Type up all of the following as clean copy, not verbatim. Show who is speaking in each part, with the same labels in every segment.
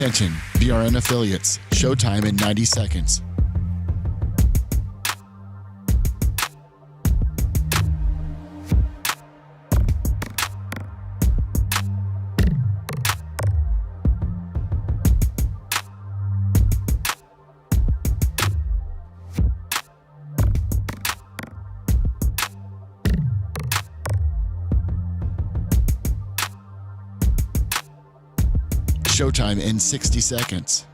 Speaker 1: Attention, BRN affiliates. Showtime in 90 seconds. Showtime in 60 seconds.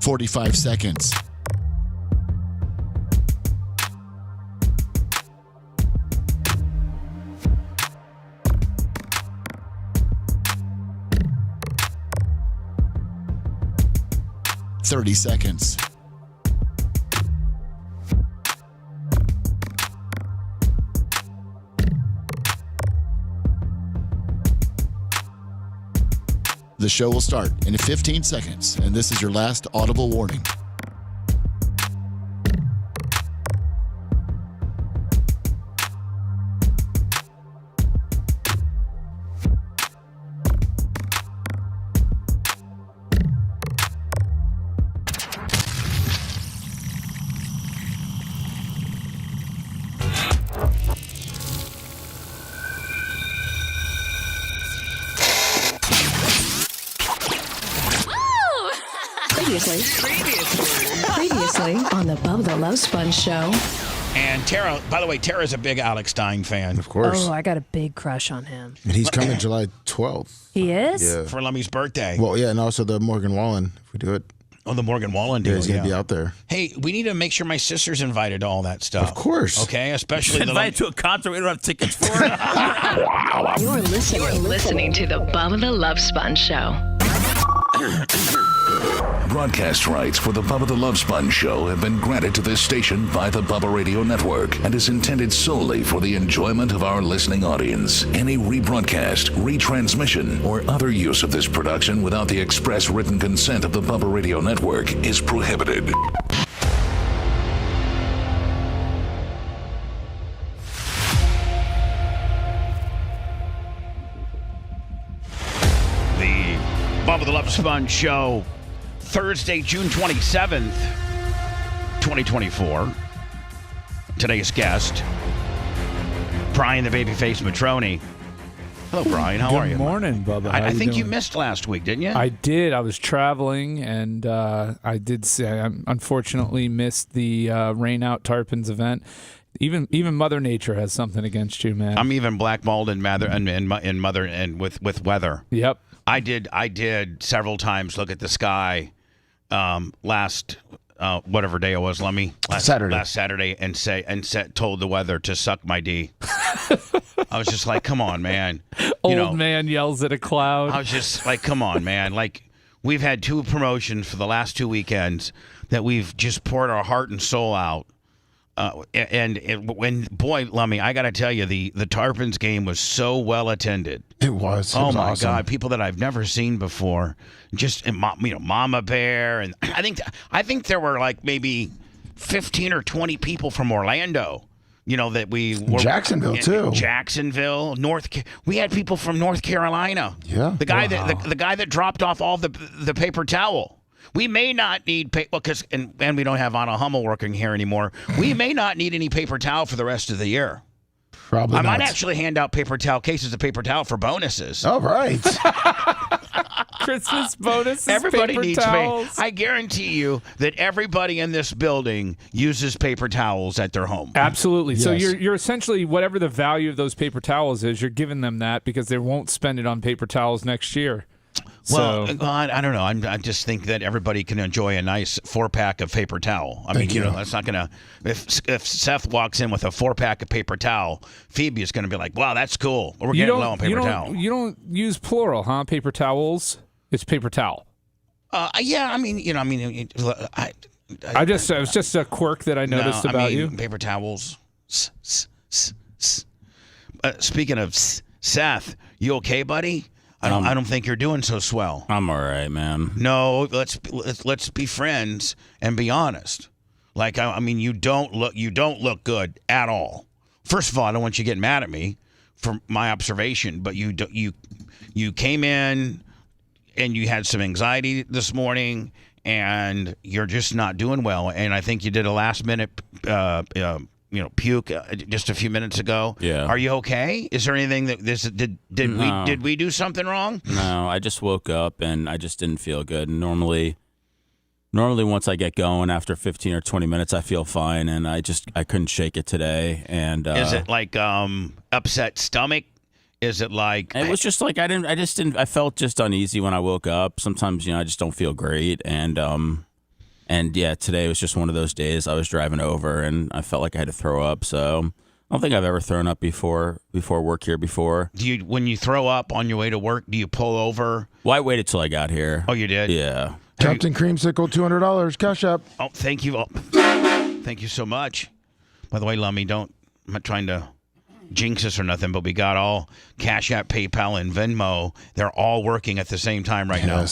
Speaker 1: "45 seconds. "30 seconds. The show will start in 15 seconds, and this is your last audible warning.
Speaker 2: Previously on the Bubba the Love Sponge show.
Speaker 3: And Tara, by the way, Tara's a big Alex Stein fan.
Speaker 4: Of course.
Speaker 5: Oh, I got a big crush on him.
Speaker 4: And he's coming July 12th.
Speaker 5: He is?
Speaker 4: Yeah.
Speaker 3: For Lummy's birthday.
Speaker 4: Well, yeah, and also the Morgan Wallen, if we do it.
Speaker 3: Oh, the Morgan Wallen
Speaker 4: Yeah,
Speaker 3: deal.
Speaker 4: he's going to be out there.
Speaker 3: Hey, we need to make sure my sister's invited to all that stuff.
Speaker 4: Of course.
Speaker 3: Okay, especially the
Speaker 6: Invited to a concert we don't have tickets for.
Speaker 2: You're listening to the Bubba the Love Sponge show.
Speaker 7: Broadcast rights for the Bubba the Love Sponge show have been granted to this station by the Bubba Radio Network and is intended solely for the enjoyment of our listening audience. Any rebroadcast, retransmission, or other use of this production without the express written consent of the Bubba Radio Network is prohibited.
Speaker 3: The Bubba the Love Sponge show, Thursday, June 27th, 2024. Today's guest, Brian the Babyface Matroni. Hello, Brian. How are you?
Speaker 8: Good morning, Bubba.
Speaker 3: I think you missed last week, didn't you?
Speaker 8: I did. I was traveling, and I did say I unfortunately missed the Rain Out Tarpons event. Even Mother Nature has something against you, man.
Speaker 3: I'm even blackballed in Mother and with weather.
Speaker 8: Yep.
Speaker 3: I did several times look at the sky last whatever day it was, last Saturday, and told the weather to suck my D. I was just like, come on, man.
Speaker 8: Old man yells at a cloud.
Speaker 3: I was just like, come on, man. Like, we've had 2 promotions for the last 2 weekends that we've just poured our heart and soul out. Lummy, I got to tell you, the Tarpons game was so well attended.
Speaker 4: It was.
Speaker 3: Oh, my
Speaker 4: awesome.
Speaker 3: God. People that I've never seen before. Just, Mama Bear. And I think there were like maybe 15 or 20 people from Orlando. That we were.
Speaker 4: Jacksonville, too.
Speaker 3: Jacksonville, we had people from North Carolina.
Speaker 4: Yeah.
Speaker 3: The guy that dropped off all the paper towel. We may not need and we don't have Anna Hummel working here anymore. We may not need any paper towel for the rest of the year.
Speaker 4: Probably
Speaker 3: I
Speaker 4: not.
Speaker 3: might actually hand out cases of paper towel for bonuses.
Speaker 4: All right.
Speaker 8: Christmas bonuses,
Speaker 3: Everybody
Speaker 8: paper
Speaker 3: needs
Speaker 8: towels.
Speaker 3: I guarantee you that everybody in this building uses paper towels at their home.
Speaker 8: Absolutely.
Speaker 4: Yes.
Speaker 8: So you're essentially, whatever the value of those paper towels is, you're giving them that because they won't spend it on paper towels next year.
Speaker 3: Well,
Speaker 8: So,
Speaker 3: I don't know. I just think that everybody can enjoy a nice 4-pack of paper towel. I mean, that's not gonna. If Seth walks in with a 4-pack of paper towel, Phoebe is gonna be like, "Wow, that's cool. We're getting low on paper towel."
Speaker 8: You don't use plural, huh? Paper towels. It's paper towel.
Speaker 3: Yeah.
Speaker 8: It was just a quirk that I noticed about you.
Speaker 3: Paper towels. Speaking of Seth, you okay, buddy? I don't think you're doing so swell.
Speaker 9: I'm all right, man.
Speaker 3: No, let's be friends and be honest. Like, I mean, you don't look good at all. First of all, I don't want you getting mad at me for my observation, but you came in and you had some anxiety this morning, and you're just not doing well. And I think you did a last minute, puke just a few minutes ago.
Speaker 9: Yeah.
Speaker 3: Are you okay? Is there anything that did we do something wrong?
Speaker 9: No, I just woke up and I just didn't feel good. Normally once I get going after 15 or 20 minutes, I feel fine, and I couldn't shake it today. And
Speaker 3: is it like upset stomach? Is it like
Speaker 9: it was just like I felt just uneasy when I woke up. Sometimes I just don't feel great, and yeah, today was just one of those days. I was driving over and I felt like I had to throw up. So I don't think I've ever thrown up before work here before.
Speaker 3: When you throw up on your way to work, do you pull over?
Speaker 9: Well, I waited till I got here.
Speaker 3: Oh, you did?
Speaker 9: Yeah.
Speaker 4: Captain Creamsicle, $200, cash app.
Speaker 3: Oh, thank you. Thank you so much. By the way, Lummy, I'm not trying to jinx us or nothing, but we got all Cash App, PayPal, and Venmo. They're all working at the same time right now.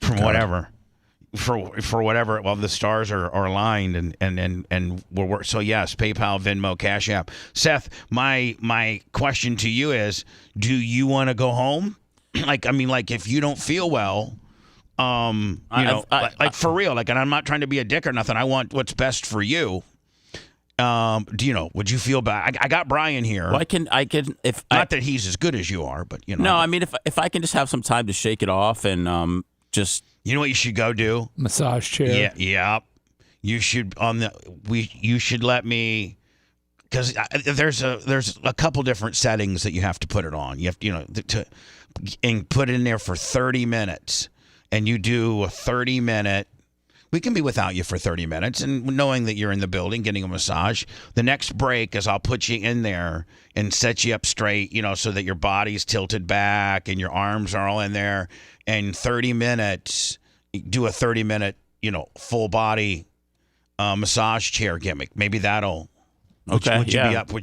Speaker 3: For whatever. For whatever. Well, the stars are aligned and we're so yes, PayPal, Venmo, Cash App. Seth, my question to you is, do you want to go home? Like if you don't feel well, for real, and I'm not trying to be a dick or nothing. I want what's best for you. Would you feel bad? I got Brian here.
Speaker 9: Well, I can if
Speaker 3: not that he's as good as you are, but
Speaker 9: No, I mean if I can just have some time to shake it off and just.
Speaker 3: You know what you should go do?
Speaker 8: Massage chair.
Speaker 3: Yeah. You should you should let me, because there's a couple different settings that you have to put it on. You have to and put it in there for 30 minutes, and you do a 30-minute. We can be without you for 30 minutes, and knowing that you're in the building getting a massage. The next break is I'll put you in there and set you up straight, so that your body's tilted back and your arms are all in there. And 30 minutes, do a 30-minute, full body massage chair gimmick. Maybe that'll.
Speaker 9: Okay.
Speaker 3: Would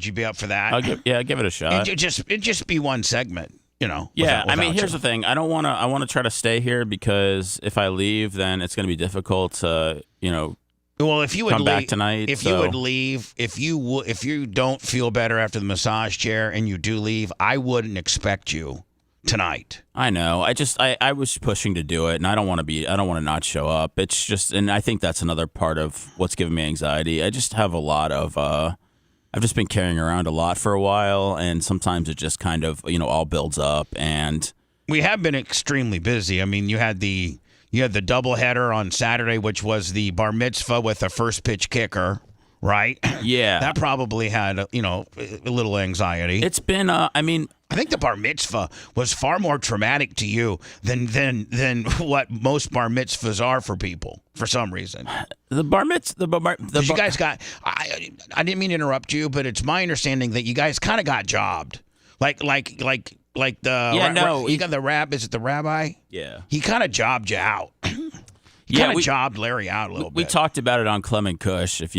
Speaker 3: you be up for that?
Speaker 9: Give it a shot.
Speaker 3: It just be one segment.
Speaker 9: Yeah, I mean, here's the thing. I want to try to stay here, because if I leave, then it's going to be difficult to,
Speaker 3: well, if you would
Speaker 9: come
Speaker 3: leave,
Speaker 9: back tonight.
Speaker 3: If you would leave, if you don't feel better after the massage chair and you do leave, I wouldn't expect you tonight.
Speaker 9: I know. I was pushing to do it, and I don't want to not show up. It's just, and I think that's another part of what's giving me anxiety. I just have a lot of, I've just been carrying around a lot for a while, and sometimes it just kind of, all builds up. And
Speaker 3: we have been extremely busy. I mean, you had the doubleheader on Saturday, which was the bar mitzvah with a first pitch kicker, right?
Speaker 9: Yeah,
Speaker 3: that probably had a little anxiety.
Speaker 9: It's been,
Speaker 3: I think the bar mitzvah was far more traumatic to you than what most bar mitzvahs are for people for some reason.
Speaker 9: The bar mitzvah,
Speaker 3: you guys got. I didn't mean to interrupt you, but it's my understanding that you guys kind of got jobbed, like the you got the rab. Is it the rabbi?
Speaker 9: Yeah,
Speaker 3: he kind of jobbed you out. We jobbed Larry out a little bit.
Speaker 9: We talked about it on Clement Kush. If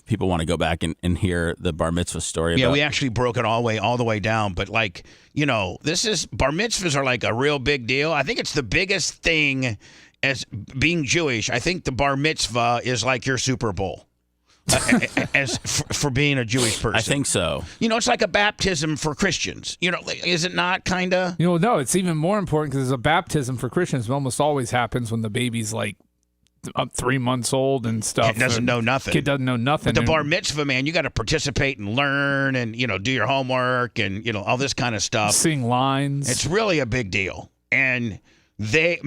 Speaker 9: people want to go back and hear the bar mitzvah story.
Speaker 3: Yeah, we actually broke it all the way down. But this is bar mitzvahs are like a real big deal. I think it's the biggest thing as being Jewish. I think the bar mitzvah is like your Super Bowl. For being a Jewish person.
Speaker 9: I think so.
Speaker 3: It's like a baptism for Christians. Is it not kind of?
Speaker 8: No, it's even more important, because a baptism for Christians almost always happens when the baby's like 3 months old and stuff.
Speaker 3: It doesn't know nothing.
Speaker 8: Kid doesn't know nothing.
Speaker 3: But the bar mitzvah, man, you got to participate and learn and, do your homework and, all this kind of stuff.
Speaker 8: Sing lines.
Speaker 3: It's really a big deal. And the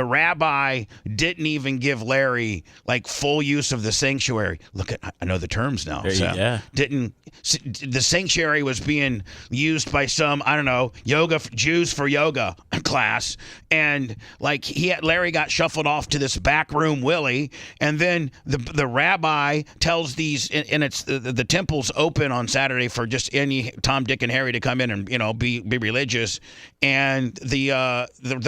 Speaker 3: rabbi didn't even give Larry full use of the sanctuary. I know the terms now. The sanctuary was being used by some, I don't know, Jews for yoga class. And Larry got shuffled off to this back room Willie. And then the rabbi tells these, and it's the temple's open on Saturday for just any Tom, Dick, and Harry to come in and, be religious. And the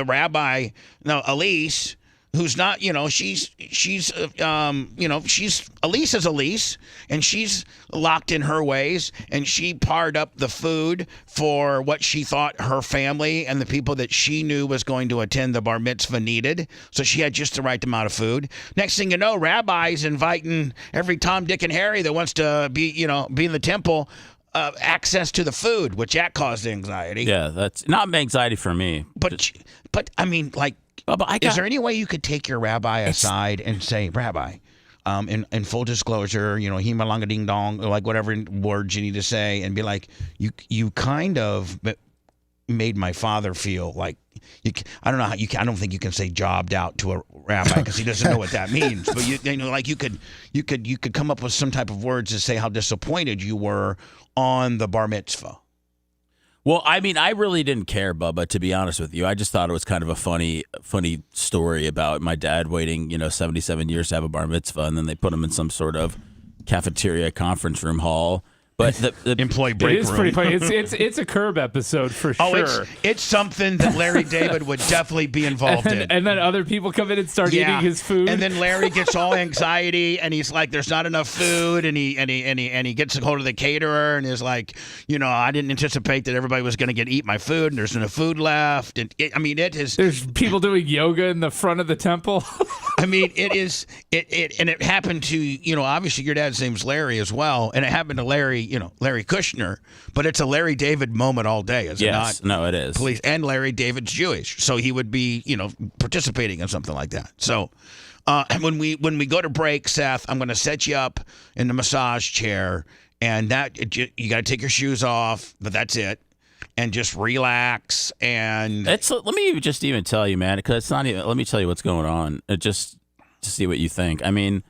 Speaker 3: rabbi, Elise, who's not, she's Elise is Elise, and she's locked in her ways, and she parred up the food for what she thought her family and the people that she knew was going to attend the bar mitzvah needed. So she had just the right amount of food. Next thing you know, Rabbi's inviting every Tom, Dick, and Harry that wants to be in the temple access to the food, which that caused anxiety.
Speaker 9: Yeah, that's not anxiety for me.
Speaker 3: But I mean, like, is there any way you could take your rabbi aside and say, Rabbi, in full disclosure, himalanga ding dong, like whatever words you need to say, and be like, you kind of made my father feel like I don't know how I don't think you can say jobbed out to a rabbi because he doesn't know what that means. But you could come up with some type of words to say how disappointed you were on the bar mitzvah.
Speaker 9: Well, I mean, I really didn't care, Bubba, to be honest with you. I just thought it was kind of a funny story about my dad waiting, 77 years to have a bar mitzvah, and then they put him in some sort of cafeteria conference room hall. But the
Speaker 3: employee break room.
Speaker 8: It is pretty funny. It's a Curb episode for sure.
Speaker 3: It's something that Larry David would definitely be involved in.
Speaker 8: And then other people come in and start eating his food.
Speaker 3: And then Larry gets all anxiety, and he's like, "There's not enough food," and he gets a hold of the caterer and is like, "I didn't anticipate that everybody was going to eat my food, and there's no food left." And it is.
Speaker 8: There's people doing yoga in the front of the temple.
Speaker 3: I mean, it is. And it happened to obviously your dad's name's Larry as well, and it happened to Larry Kushner, but it's a Larry David moment all day, is it not?
Speaker 9: Yes, no, it is.
Speaker 3: Police and Larry David's Jewish, so he would be, participating in something like that. So, when we go to break, Seth, I'm going to set you up in the massage chair, and you got to take your shoes off, but that's it, and just relax. And
Speaker 9: let me just even tell you, man, because it's not even. Let me tell you what's going on. Just to see what you think. I mean,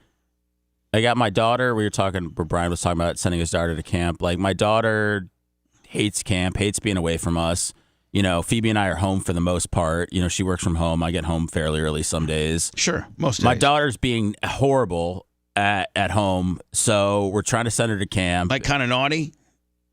Speaker 9: I got my daughter. Brian was talking about sending his daughter to camp. Like, my daughter hates camp, hates being away from us. Phoebe and I are home for the most part. She works from home. I get home fairly early some days.
Speaker 3: Sure, most days.
Speaker 9: My daughter's being horrible at home, so we're trying to send her to camp.
Speaker 3: Like, kind of naughty?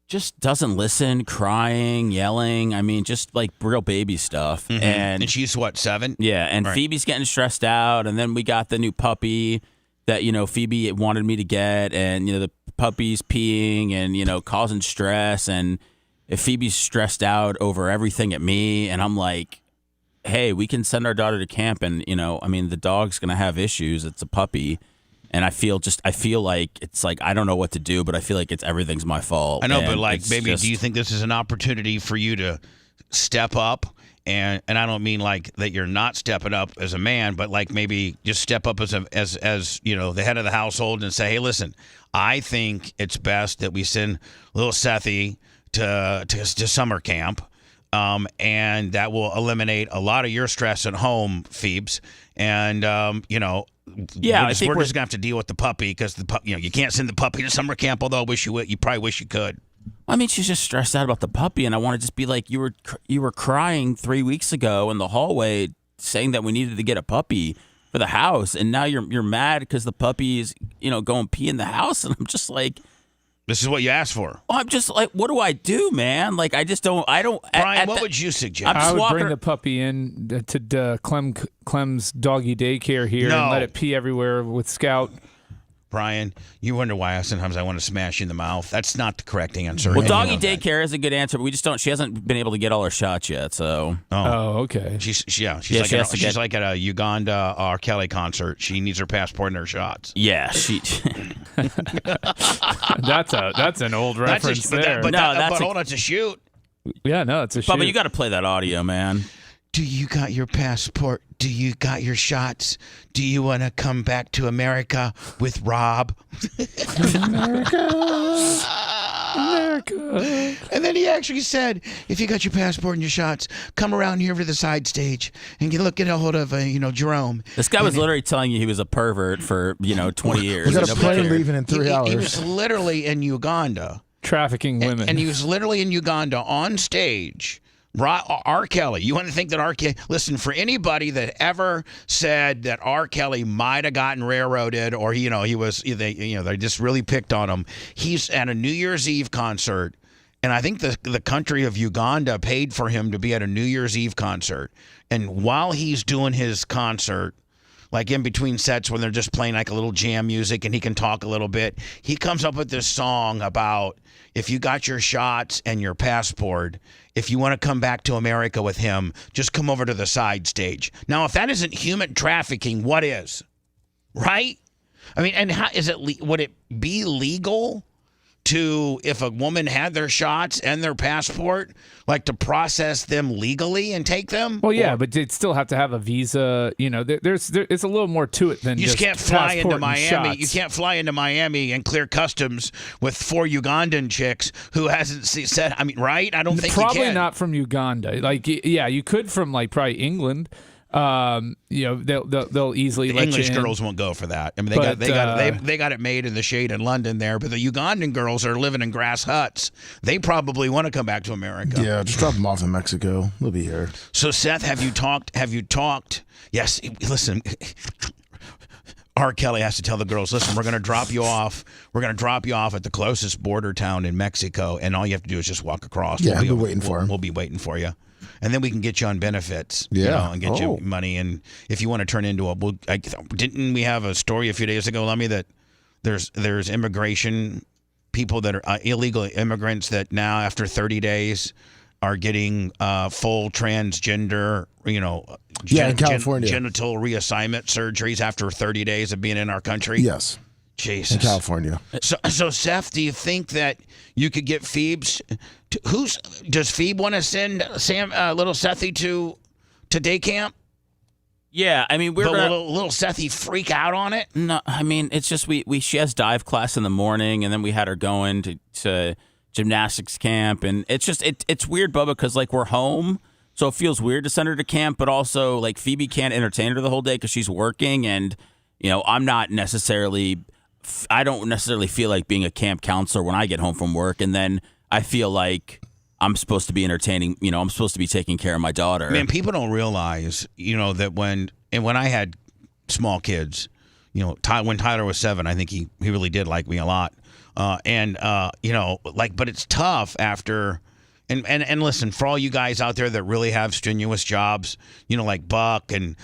Speaker 9: Just doesn't listen, crying, yelling. I mean, just like real baby stuff.
Speaker 3: Mm-hmm. And she's what, 7?
Speaker 9: Yeah, and
Speaker 3: right.
Speaker 9: Phoebe's getting stressed out, and then we got the new puppy that Phoebe wanted me to get, and the puppy's peeing and causing stress, and if Phoebe's stressed out over everything at me, and I'm like, hey, we can send our daughter to camp, and the dog's gonna have issues. It's a puppy, and I feel like it's like I don't know what to do, but I feel like everything's my fault.
Speaker 3: I know, but like, maybe do you think this is an opportunity for you to step up? And I don't mean like that you're not stepping up as a man, but like maybe just step up as the head of the household and say, hey, listen, I think it's best that we send little Sethy to summer camp, and that will eliminate a lot of your stress at home, Phoebes, and we're just gonna have to deal with the puppy because you can't send the puppy to summer camp. Although you probably wish you could.
Speaker 9: I mean, she's just stressed out about the puppy, and I want to just be like, you were crying 3 weeks ago in the hallway saying that we needed to get a puppy for the house, and now you're mad because the puppy is going pee in the house, and I'm just like,
Speaker 3: this is what you asked for.
Speaker 9: I'm just like, what do I do, man? Like, I don't.
Speaker 3: Brian, what would you suggest?
Speaker 8: I would bring the puppy in to Clem's doggy daycare here and let it pee everywhere with Scout.
Speaker 3: Brian, you wonder why sometimes I want to smash you in the mouth. That's not the correct answer.
Speaker 9: Well, doggy daycare is a good answer, but we just don't. She hasn't been able to get all her shots yet. So.
Speaker 8: Oh, okay.
Speaker 3: She's like at a Uganda R. Kelly concert. She needs her passport and her shots.
Speaker 9: Yeah, she.
Speaker 8: That's an old reference there.
Speaker 3: But hold on, it's a shoot.
Speaker 8: Yeah, no, it's a shoot.
Speaker 9: But you got to play that audio, man.
Speaker 3: Do you got your passport? Do you got your shots? Do you want to come back to America with Rob? America. And then he actually said, if you got your passport and your shots, come around here for the side stage and get a hold of, Jerome.
Speaker 9: This guy was literally telling you he was a pervert for, 20 years.
Speaker 4: We got a plane leaving in 3 hours.
Speaker 3: He was literally in Uganda.
Speaker 8: Trafficking women.
Speaker 3: And he was literally in Uganda on stage. R. Kelly. You want to think that R. Kelly? Listen, for anybody that ever said that R. Kelly might have gotten railroaded, or they just really picked on him. He's at a New Year's Eve concert, and I think the country of Uganda paid for him to be at a New Year's Eve concert. And while he's doing his concert, like in between sets when they're just playing like a little jam music and he can talk a little bit. He comes up with this song about if you got your shots and your passport, if you want to come back to America with him, just come over to the side stage. Now, if that isn't human trafficking, what is? Right? I mean, and how is it? Would it be legal to, if a woman had their shots and their passport, like to process them legally and take them?
Speaker 8: Well, yeah, but they'd still have to have a visa. You know, there's it's a little more to it than
Speaker 3: you
Speaker 8: just
Speaker 3: can't fly into
Speaker 8: passport and
Speaker 3: Miami.
Speaker 8: shots.
Speaker 3: You can't fly into Miami and clear customs with 4 Ugandan chicks who hasn't said. I mean, right? I don't think
Speaker 8: probably
Speaker 3: you can.
Speaker 8: not from Uganda. Like, yeah, you could from like probably England. You know, they'll easily let
Speaker 3: English
Speaker 8: you in.
Speaker 3: girls won't go for that. I mean,
Speaker 8: But,
Speaker 3: they got it made in the shade in London there, but the Ugandan girls are living in grass huts. They probably want to come back to America.
Speaker 4: Yeah, just drop them off in Mexico. They'll be here.
Speaker 3: So, Seth, have you talked? Yes. Listen, R. Kelly has to tell the girls, listen, we're going to drop you off. We're going to drop you off at the closest border town in Mexico, and all you have to do is just walk across.
Speaker 4: Yeah, I'll be waiting for him.
Speaker 3: We'll be waiting for you. And then we can get you on benefits,
Speaker 4: Yeah.
Speaker 3: and get you money. And if you want to turn into didn't we have a story a few days ago, Lemmy, that there's immigration people that are illegal immigrants that now after 30 days are getting full transgender,
Speaker 4: in California.
Speaker 3: genital reassignment surgeries after 30 days of being in our country?
Speaker 4: Yes.
Speaker 3: Jesus.
Speaker 4: In California.
Speaker 3: So Seth, do you think that you could get Phoebes? Does Phoebe want to send little Sethy to day camp?
Speaker 9: Yeah, I mean,
Speaker 3: little Sethy freak out on it.
Speaker 9: No, I mean, it's just she has dive class in the morning, and then we had her going to gymnastics camp, and it's just it's weird, Bubba, because like we're home, so it feels weird to send her to camp, but also like Phoebe can't entertain her the whole day because she's working, and I don't necessarily feel like being a camp counselor when I get home from work, and then I feel like I'm supposed to be entertaining, I'm supposed to be taking care of my daughter.
Speaker 3: Man, people don't realize, that when I had small kids, when Tyler was 7, I think he really did like me a lot. But it's tough after. And listen, for all you guys out there that really have strenuous jobs, like Buck and,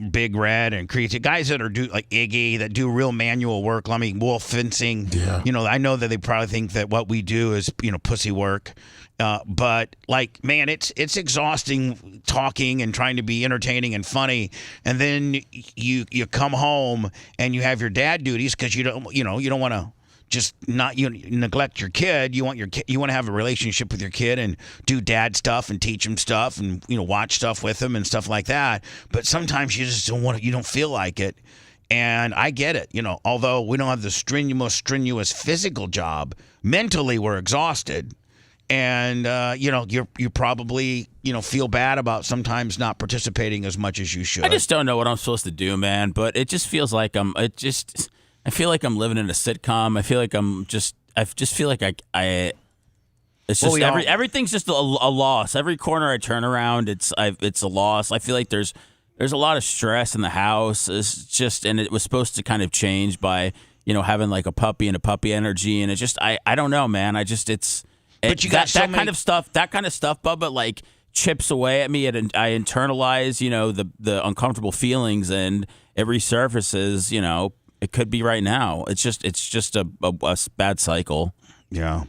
Speaker 3: Big Red and Creed, guys that are like Iggy, that do real manual work, wolf fencing.
Speaker 4: Yeah.
Speaker 3: I know that they probably think that what we do is, pussy work. But like, man, it's exhausting talking and trying to be entertaining and funny. And then you come home and you have your dad duties because you don't want to just not neglect your kid. You want to have a relationship with your kid and do dad stuff and teach him stuff and watch stuff with him and stuff like that. But sometimes you just you don't feel like it. And I get it. Although we don't have the most strenuous physical job, mentally we're exhausted. And you probably feel bad about sometimes not participating as much as you should.
Speaker 9: I just don't know what I'm supposed to do, man. But it just feels like I feel like I'm living in a sitcom. I feel like I just feel like everything's just a loss. Every corner I turn around, it's a loss. I feel like there's a lot of stress in the house. It's just, and it was supposed to kind of change by, having like a puppy and a puppy energy. And it just, I don't know, man. But you got that kind of stuff, Bubba, like chips away at me. And I internalize, the uncomfortable feelings, and it resurfaces, it could be right now. It's just a bad cycle.
Speaker 3: Yeah.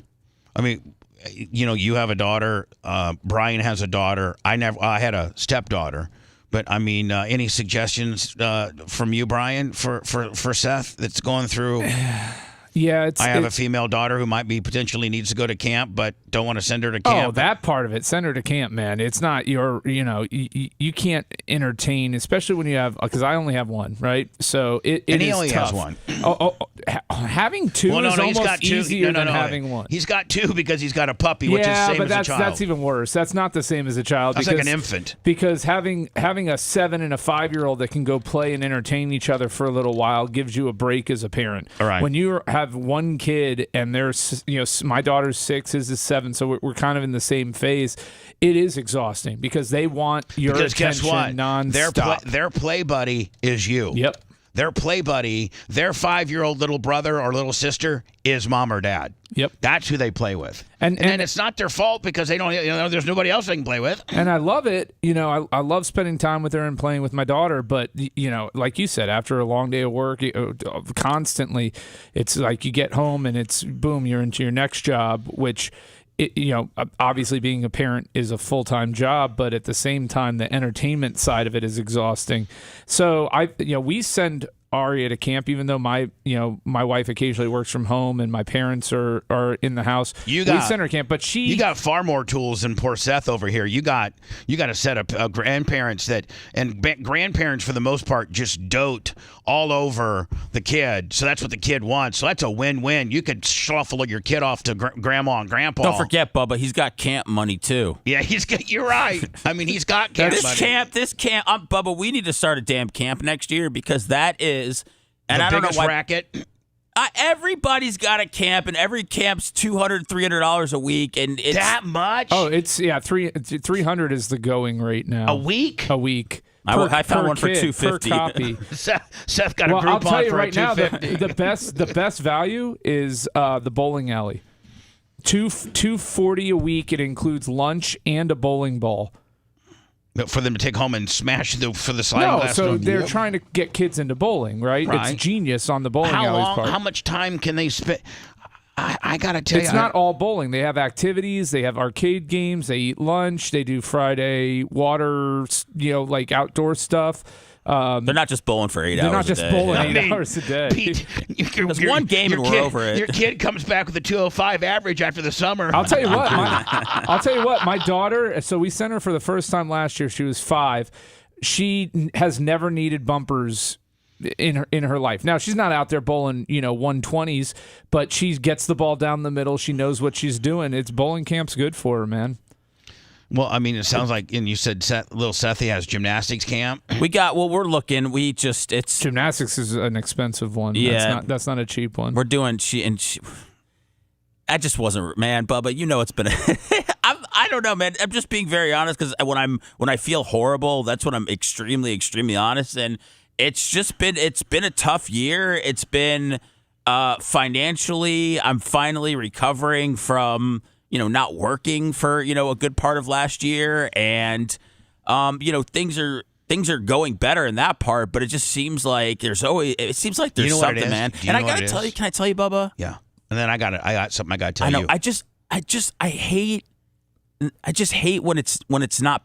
Speaker 3: I mean, you have a daughter. Brian has a daughter. I had a stepdaughter. But I mean, any suggestions from you, Brian, for Seth that's going through?
Speaker 8: Yeah,
Speaker 3: I have a female daughter who might be potentially needs to go to camp, but don't want to send her to camp.
Speaker 8: Oh, that part of it, send her to camp, man. It's not you can't entertain, especially when you have, because I only have one, right? So it
Speaker 3: and he
Speaker 8: is
Speaker 3: only
Speaker 8: tough.
Speaker 3: has one.
Speaker 8: Having two is almost easier than having one.
Speaker 3: He's got 2 because he's got a puppy, which is the same as a child.
Speaker 8: That's even worse. That's not the same as a child.
Speaker 3: That's like an infant.
Speaker 8: Because having a 7 and a 5-year-old that can go play and entertain each other for a little while gives you a break as a parent.
Speaker 3: All right.
Speaker 8: When you have one kid and there's, my daughter's 6, his is 7, so we're kind of in the same phase. It is exhausting because they want your attention
Speaker 3: guess what?
Speaker 8: nonstop.
Speaker 3: Their play buddy is you.
Speaker 8: Yep.
Speaker 3: their play buddy, their 5-year-old little brother or little sister is mom or dad.
Speaker 8: Yep.
Speaker 3: That's who they play with.
Speaker 8: And
Speaker 3: it's not their fault because they don't, there's nobody else they can play with.
Speaker 8: And I love it. I love spending time with her and playing with my daughter. But, like you said, after a long day of work, constantly, it's like you get home and it's boom, you're into your next job, which, obviously being a parent is a full-time job, but at the same time, the entertainment side of it is exhausting. So we send Aria to camp, even though my wife occasionally works from home and my parents are in the house. We send her to camp, but you
Speaker 3: got far more tools than poor Seth over here. You got a set of grandparents grandparents for the most part just dote all over the kid. So that's what the kid wants. So that's a win-win. You could shuffle your kid off to grandma and grandpa.
Speaker 9: Don't forget, Bubba, he's got camp money too.
Speaker 3: Yeah, you're right. I mean, he's got camp money.
Speaker 9: This camp, Bubba, we need to start a damn camp next year because that is, and
Speaker 3: the
Speaker 9: I don't know
Speaker 3: biggest
Speaker 9: why.
Speaker 3: Racket.
Speaker 9: Everybody's got a camp, and every camp's $200, $300 a week, and it's
Speaker 3: that much.
Speaker 8: Oh, it's 300 is the going rate now.
Speaker 3: A week.
Speaker 9: I found one for
Speaker 8: kid,
Speaker 9: $250
Speaker 8: per copy.
Speaker 3: Seth got a Groupon
Speaker 8: I'll tell you
Speaker 3: for
Speaker 8: right now,
Speaker 3: $250.
Speaker 8: the best value is the bowling alley. $240 a week. It includes lunch and a bowling ball.
Speaker 3: For them to take home and smash for the sliding glass.
Speaker 8: So they're trying to get kids into bowling, right? It's genius on the bowling alley's part.
Speaker 3: How much time can they spend? I got to tell you.
Speaker 8: It's not all bowling. They have activities. They have arcade games. They eat lunch. They do Friday water, like outdoor stuff.
Speaker 9: They're not just bowling for 8 hours a day.
Speaker 8: They're not just bowling 8 hours a day.
Speaker 3: Pete,
Speaker 9: there's one game and we're over it.
Speaker 3: Your kid comes back with a 205 average after the summer.
Speaker 8: I'll tell you what. My daughter. So we sent her for the first time last year. She was 5. She has never needed bumpers in her life. Now she's not out there bowling 120s, but she gets the ball down the middle. She knows what she's doing. It's bowling camp's good for her, man.
Speaker 3: Well, I mean, it sounds like, and you said little Sethy has gymnastics camp.
Speaker 9: We're looking. It's
Speaker 8: gymnastics is an expensive one.
Speaker 9: Yeah,
Speaker 8: that's not a cheap one.
Speaker 9: We're doing I just wasn't, man, Bubba. It's been. I don't know, man. I'm just being very honest because when I feel horrible, that's when I'm extremely, extremely honest. And it's been a tough year. It's been financially. I'm finally recovering from not working for, a good part of last year. And, things are going better in that part, but it just seems like there's something, man. And I got to tell you, can I tell you, Bubba?
Speaker 3: Yeah. And then I got something I got to tell you.
Speaker 9: I just hate when it's not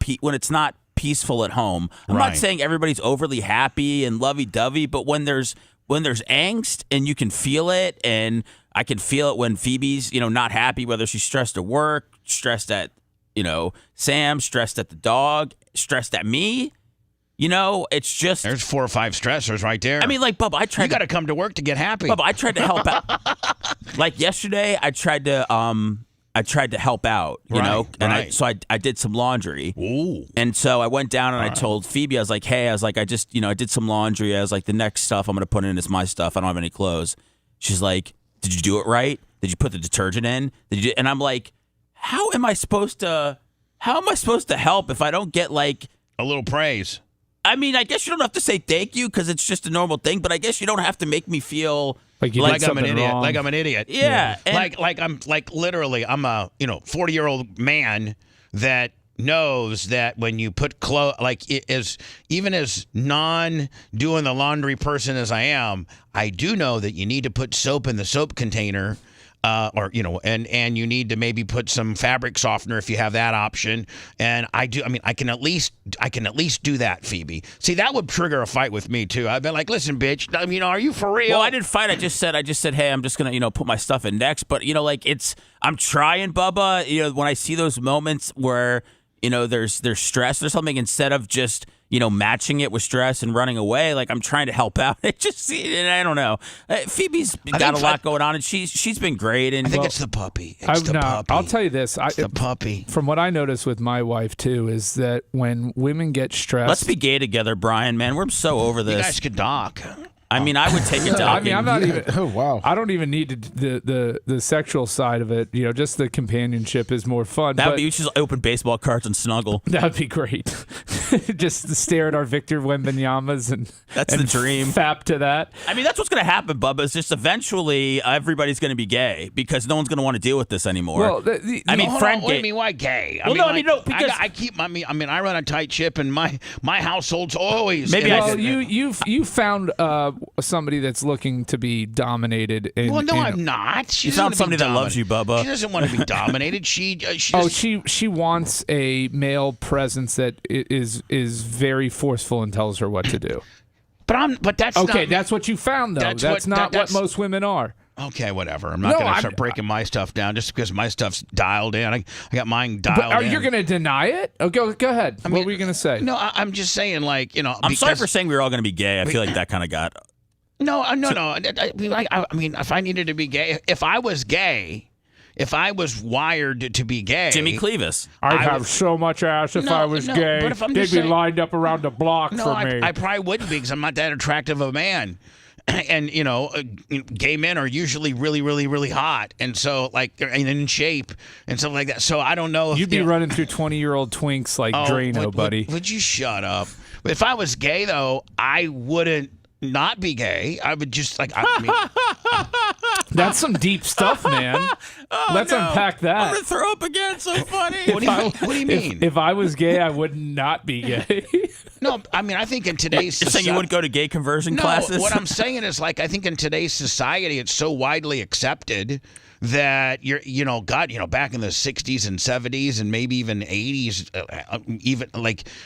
Speaker 9: peaceful at home. I'm not saying everybody's overly happy and lovey-dovey, but when there's angst and you can feel it, and I can feel it when Phoebe's, not happy, whether she's stressed at work, stressed at, Sam, stressed at the dog, stressed at me. It's just
Speaker 3: there's 4 or 5 stressors right there.
Speaker 9: I mean, like, Bubba, you
Speaker 3: got to come to work to get happy.
Speaker 9: Bubba, I tried to help out. Like yesterday, I tried to help out, so I did some laundry.
Speaker 3: Ooh.
Speaker 9: And so I went down and I told Phoebe, I was like, I just, I did some laundry. I was like, the next stuff I'm going to put in is my stuff. I don't have any clothes. She's like, did you do it right? Did you put the detergent in? And I'm like, how am I supposed to help if I don't get like
Speaker 3: a little praise?
Speaker 9: I mean, I guess you don't have to say thank you because it's just a normal thing, but I guess you don't have to make me feel
Speaker 8: like
Speaker 3: I'm an idiot.
Speaker 8: Wrong.
Speaker 3: Like I'm an idiot.
Speaker 9: Yeah.
Speaker 3: Like I'm literally I'm a 40-year-old man that knows that when you put even as non doing the laundry person as I am, I do know that you need to put soap in the soap container. And you need to maybe put some fabric softener if you have that option. And I can at least do that, Phoebe. See, that would trigger a fight with me too. I've been like, listen, bitch, are you for real?
Speaker 9: Well, I didn't fight. I just said, hey, I'm just gonna, put my stuff in next. But I'm trying, Bubba. When I see those moments where there's stress or something, instead of just matching it with stress and running away, like I'm trying to help out. It just, I don't know. Phoebe's got a lot going on, and she's been great. And
Speaker 3: I think it's the puppy. Puppy.
Speaker 8: I'll tell you this.
Speaker 3: It's the puppy.
Speaker 8: From what I notice with my wife too, is that when women get stressed,
Speaker 9: let's be gay together, Brian. Man, we're so over this.
Speaker 3: You guys could dock.
Speaker 9: I mean, I would take it down.
Speaker 8: I mean, I'm not even.
Speaker 4: Oh wow!
Speaker 8: I don't even need the sexual side of it. Just the companionship is more fun.
Speaker 9: You should just open baseball cards and snuggle.
Speaker 8: That'd be great. just stare at our Victor Wembanyama's and
Speaker 9: That's the dream.
Speaker 8: Fap to that.
Speaker 9: I mean, that's what's going to happen, Bubba. Is just eventually everybody's going to be gay because no one's going to want to deal with this anymore.
Speaker 8: Well,
Speaker 3: What do you mean, why gay?
Speaker 9: Well, because
Speaker 3: I keep. I run a tight ship, and my household's always.
Speaker 8: You found somebody that's looking to be dominated.
Speaker 3: I'm not.
Speaker 9: You found somebody that loves you, Bubba.
Speaker 3: She doesn't want to be dominated.
Speaker 8: She wants a male presence that is very forceful and tells her what to do.
Speaker 3: But that's
Speaker 8: okay.
Speaker 3: Not,
Speaker 8: that's what you found, though. That's not what most women are.
Speaker 3: Okay, whatever. I'm not going to start breaking my stuff down just because my stuff's dialed in. I got mine dialed in.
Speaker 8: Are you going to deny it? Oh, go ahead. What were you going to say?
Speaker 3: No, I'm just saying,
Speaker 9: I'm sorry for saying we were all going to be gay. I feel like that kind of got.
Speaker 3: No. I mean, if I needed to be gay, if I was gay. If I was wired to be gay,
Speaker 9: Jimmy Clevis,
Speaker 8: I'd have so much ass if I was gay.
Speaker 3: But if I'm
Speaker 8: They'd be lined up around the block for me.
Speaker 3: I probably wouldn't be because I'm not that attractive of a man. And gay men are usually really, really, really hot, and so they're in shape and stuff like that. So I don't know if
Speaker 8: you'd be running through 20-year-old twinks like Drano, buddy.
Speaker 3: Would you shut up? But if I was gay, though, I wouldn't not be gay. I would just
Speaker 8: That's some deep stuff, man. Let's unpack that.
Speaker 9: I'm gonna throw up again. It's so funny.
Speaker 3: What do you mean?
Speaker 8: If I was gay, I would not be gay.
Speaker 3: No, I mean, I think in today's
Speaker 9: You're saying you wouldn't go to gay conversion classes?
Speaker 3: What I'm saying is, I think in today's society, it's so widely accepted that back in the 60s and 70s and maybe even 80s, even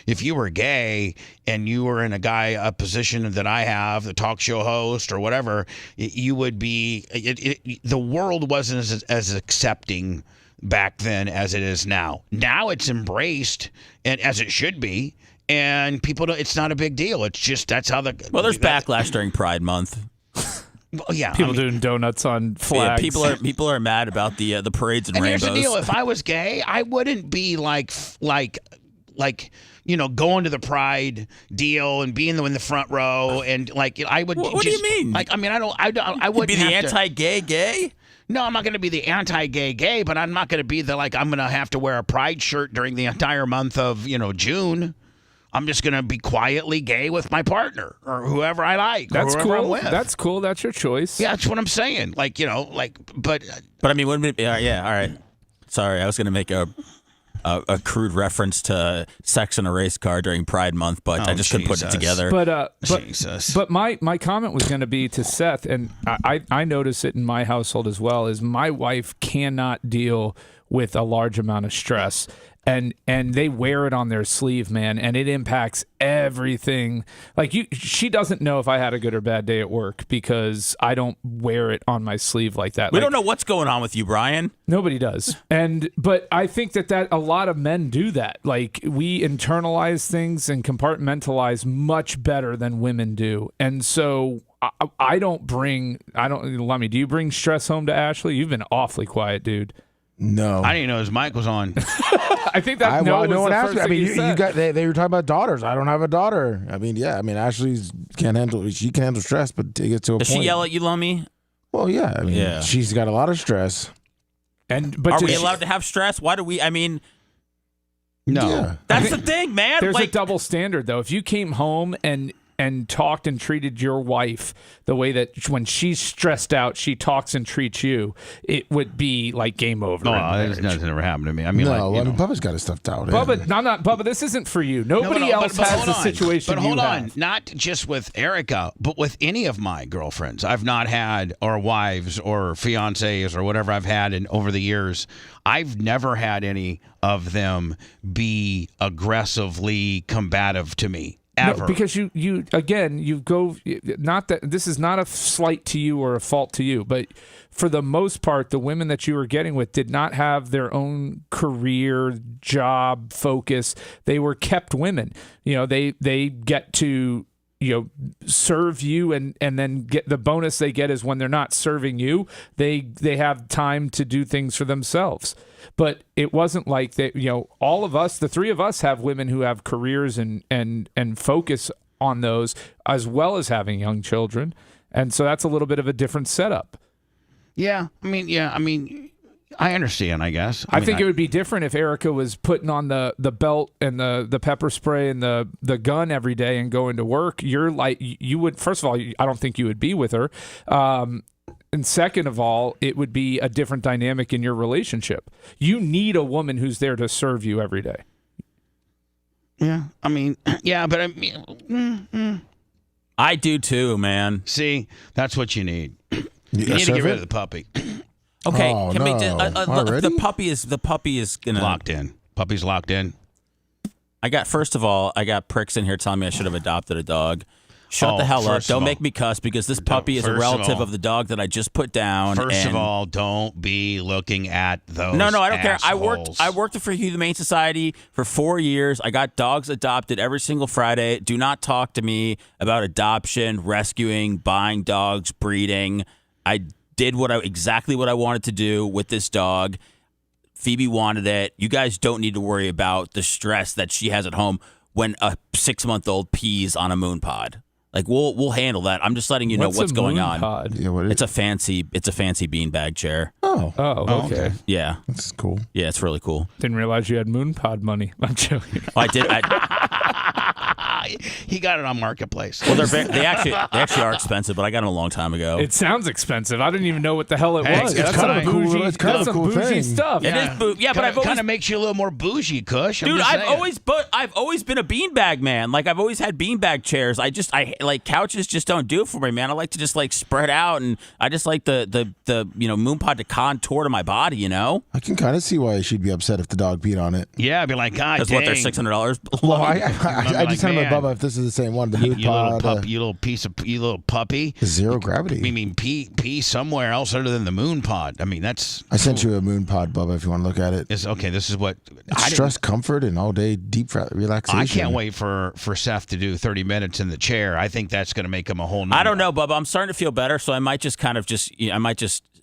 Speaker 3: if you were gay and you were in a position that I have, the talk show host or whatever, you would be. The world wasn't as accepting back then as it is now. Now it's embraced, and as it should be. And people don't. It's not a big deal. It's just that's how the.
Speaker 9: Well, there's backlash during Pride Month.
Speaker 3: Well, yeah,
Speaker 8: people doing donuts on flags.
Speaker 9: Yeah, people are mad about the parades and rainbows.
Speaker 3: Here's the deal: if I was gay, I wouldn't be like going to the Pride deal and being in the front row and I would.
Speaker 9: What do you mean?
Speaker 3: I wouldn't
Speaker 9: be the anti-gay gay.
Speaker 3: No, I'm not going to be the anti-gay gay, but I'm not going to be I'm going to have to wear a Pride shirt during the entire month of June. I'm just going to be quietly gay with my partner or whoever I like.
Speaker 8: That's
Speaker 3: cool.
Speaker 8: I'm with. That's cool. That's your choice.
Speaker 3: Yeah, that's what I'm saying. But
Speaker 9: I mean, wouldn't it be, yeah, all right. Sorry, I was going to make a crude reference to sex in a race car during Pride Month, but I just couldn't put it together.
Speaker 8: But my comment was going to be to Seth, and I notice it in my household as well, is my wife cannot deal with a large amount of stress. And they wear it on their sleeve, man, and it impacts everything. She doesn't know if I had a good or bad day at work because I don't wear it on my sleeve like that.
Speaker 9: We don't know what's going on with you, Brian.
Speaker 8: Nobody does. But I think that a lot of men do that. We internalize things and compartmentalize much better than women do. And so Lummy, do you bring stress home to Ashley? You've been awfully quiet, dude.
Speaker 4: No,
Speaker 3: I didn't know his mic was on.
Speaker 8: I think that no one asked me.
Speaker 4: I mean, they were talking about daughters. I don't have a daughter. I mean, yeah. I mean, Ashley can handle stress, but to get to a point.
Speaker 9: Does she yell at you, Lummy?
Speaker 4: Well, yeah. I mean, she's got a lot of stress.
Speaker 9: But are we allowed to have stress? Why do we? I mean,
Speaker 3: no.
Speaker 4: Yeah.
Speaker 9: That's the thing, man.
Speaker 8: There's a double standard, though. If you came home and talked and treated your wife the way that when she's stressed out, she talks and treats you, it would be like game over.
Speaker 3: No, that's never happened to me. I mean,
Speaker 4: Bubba's got his stuff out.
Speaker 8: Bubba, this isn't for you. Nobody else has the situation.
Speaker 3: But hold on, not just with Erica, but with any of my girlfriends. I've not had, or wives, or fiancés, or whatever I've had over the years. I've never had any of them be aggressively combative to me. Ever.
Speaker 8: No, because you go, not that this is not a slight to you or a fault to you, but for the most part, the women that you were getting with did not have their own career, job, focus. They were kept women. They get to serve you and then get the bonus they get is when they're not serving you, they have time to do things for themselves. But it wasn't like that, all of us, the three of us have women who have careers and focus on those as well as having young children. And so that's a little bit of a different setup.
Speaker 3: Yeah. I mean, I understand, I guess.
Speaker 8: I think it would be different if Erica was putting on the belt and the pepper spray and the gun every day and going to work. You're like, you would, first of all, I don't think you would be with her. And second of all, it would be a different dynamic in your relationship. You need a woman who's there to serve you every day.
Speaker 3: Yeah, I mean, yeah, but I mean,
Speaker 9: I do too, man.
Speaker 3: See, that's what you need. You need to get rid of the puppy.
Speaker 9: Okay,
Speaker 4: Oh,
Speaker 9: can we
Speaker 4: no. Already?
Speaker 9: the puppy is gonna
Speaker 3: Locked in. Puppy's locked in.
Speaker 9: First of all, I got pricks in here telling me I should have adopted a dog. Shut the hell up. Don't make me cuss because this puppy is a relative of the dog that I just put down.
Speaker 3: First of all, don't be looking at those.
Speaker 9: No, I don't care.
Speaker 3: assholes.
Speaker 9: I worked for Humane Society for 4 years. I got dogs adopted every single Friday. Do not talk to me about adoption, rescuing, buying dogs, breeding. I did exactly what I wanted to do with this dog. Phoebe wanted it. You guys don't need to worry about the stress that she has at home when a 6-month-old pees on a moon pod. Like we'll handle that. I'm just letting you know what's going on.
Speaker 8: Pod?
Speaker 4: Yeah, what is
Speaker 9: It's a fancy beanbag chair.
Speaker 4: Oh,
Speaker 8: okay.
Speaker 9: Yeah,
Speaker 4: that's cool.
Speaker 9: yeah, it's really cool.
Speaker 8: Didn't realize you had moon pod money. I'm joking.
Speaker 9: I did.
Speaker 3: He got it on Marketplace.
Speaker 9: Well, they actually are expensive, but I got them a long time ago.
Speaker 8: It sounds expensive. I didn't even know what the hell it
Speaker 3: Hey,
Speaker 8: was.
Speaker 3: it's
Speaker 8: That's
Speaker 3: kind
Speaker 8: some
Speaker 3: of a
Speaker 8: bougie.
Speaker 4: cool- it's kind of
Speaker 8: That's
Speaker 4: a
Speaker 8: some
Speaker 4: cool
Speaker 8: bougie
Speaker 4: thing.
Speaker 8: stuff.
Speaker 9: It is yeah, but I've always
Speaker 3: kind of makes you a little more bougie, Kush.
Speaker 9: Dude, I've always been a beanbag man. Like I've always had beanbag chairs. I like couches just don't do it for me, man. I like to just like spread out, and I just like the moon pod to contour to my body. You know,
Speaker 4: I can kind of see why she'd be upset if the dog peed on it.
Speaker 3: Yeah, I'd be like, God,
Speaker 9: because what they're $600.
Speaker 4: Well, I
Speaker 3: like,
Speaker 4: just had my
Speaker 3: man,
Speaker 4: Bubba if this is the same one. The mood
Speaker 3: you little
Speaker 4: pod,
Speaker 3: you little puppy.
Speaker 4: zero gravity.
Speaker 3: I mean, pee somewhere else other than the moon pod. I mean, that's.
Speaker 4: I sent you a moon pod, Bubba, if you want to look at it.
Speaker 3: It's okay. This is what
Speaker 4: It's stress, comfort, and all day deep relaxation.
Speaker 3: I can't wait for Seth to do 30 minutes in the chair. I think that's going to make him a whole.
Speaker 9: I don't know, Bubba. I'm starting to feel better, so I might just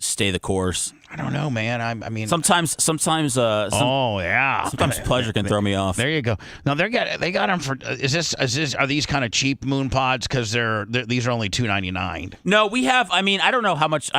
Speaker 9: stay the course.
Speaker 3: I don't know, man. I mean,
Speaker 9: sometimes.
Speaker 3: Oh yeah.
Speaker 9: Sometimes pleasure can throw me off.
Speaker 3: There you go. No, they got them for. Are these kind of cheap moon pods? Because these are only $2.99.
Speaker 9: No, we have. I mean, I don't know how much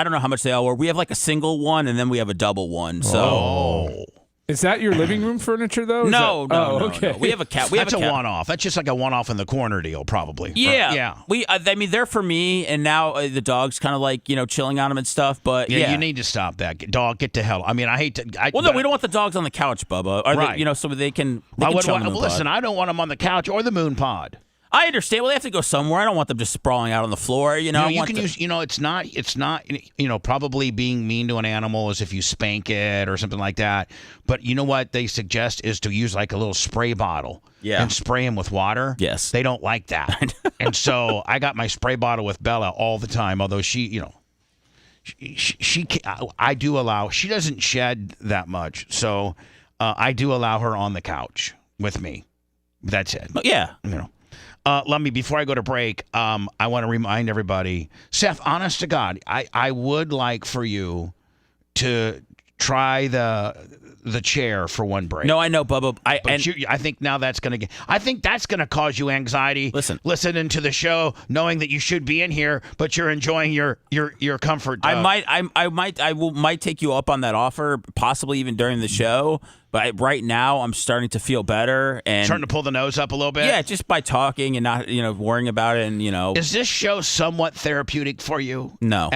Speaker 9: they all were. We have like a single one, and then we have a double one. So.
Speaker 8: Is that your living room furniture, though?
Speaker 9: No.
Speaker 8: Okay.
Speaker 9: No. We have a cat.
Speaker 3: That's a one-off. That's just like a one-off in the corner deal, probably.
Speaker 9: Yeah. I mean, they're for me, and now the dog's kind of like chilling on them and stuff. But
Speaker 3: yeah, you need to stop that. Dog, get to hell. I mean, I hate to.
Speaker 9: No, we don't want the dogs on the couch, Bubba.
Speaker 3: Right.
Speaker 9: So they can.
Speaker 3: Listen, I don't want them on the couch or the moon pod.
Speaker 9: I understand. Well, they have to go somewhere. I don't want them just sprawling out on the floor. You can
Speaker 3: use. It's not. Probably being mean to an animal is if you spank it or something like that. But you know what they suggest is to use like a little spray bottle.
Speaker 9: Yeah.
Speaker 3: And spray them with water.
Speaker 9: Yes.
Speaker 3: They don't like that. And so I got my spray bottle with Bella all the time. Although she I do allow. She doesn't shed that much, so I do allow her on the couch with me. That's it.
Speaker 9: Yeah.
Speaker 3: Let me, before I go to break, I want to remind everybody, Seth, honest to God, I would like for you to try the chair for one break.
Speaker 9: No, I know, Bubba.
Speaker 3: I think now that's going to cause you anxiety. Listening to the show, knowing that you should be in here, but you're enjoying your comfort.
Speaker 9: I might take you up on that offer, possibly even during the show. But right now, I'm starting to feel beter and
Speaker 3: starting to pull the nose up a little bit.
Speaker 9: Yeah, just by talking and not worrying about it and
Speaker 3: Is this show somewhat therapeutic for you?
Speaker 9: No.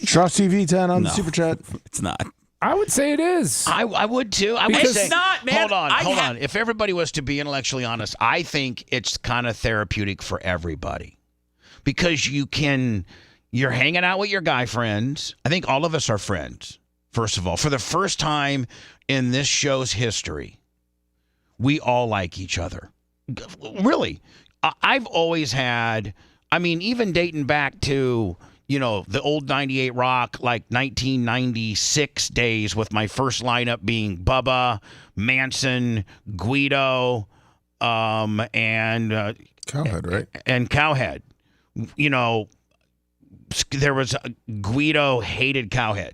Speaker 4: Trust TV 10 on the super chat.
Speaker 9: It's not.
Speaker 8: I would say it is.
Speaker 3: I would too.
Speaker 9: It's not, man.
Speaker 3: Hold on. If everybody was to be intellectually honest, I think it's kind of therapeutic for everybody because you're hanging out with your guy friends. I think all of us are friends. First of all, for the first time in this show's history, we all like each other. Really. I've always had, even dating back to, the old 98 Rock, like 1996 days with my first lineup being Bubba, Manson, Guido, and
Speaker 4: Cowhead, right?
Speaker 3: And Cowhead. There was Guido hated Cowhead.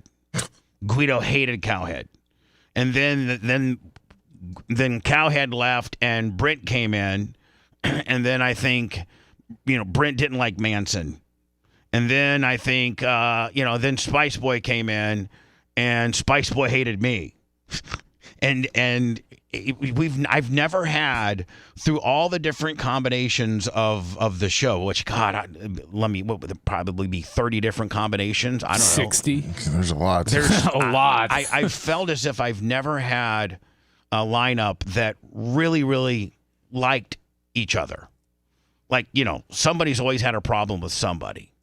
Speaker 3: And then Cowhead left and Brent came in. And then I think, Brent didn't like Manson. And then I think, then Spice Boy came in and Spice Boy hated me. and I've never had, through all the different combinations of the show, which what would it probably be 30 different combinations? I don't know.
Speaker 8: 60.
Speaker 4: There's a lot.
Speaker 3: There's
Speaker 8: a lot.
Speaker 3: I felt as if I've never had a lineup that really, really liked each other. Like, somebody's always had a problem with somebody.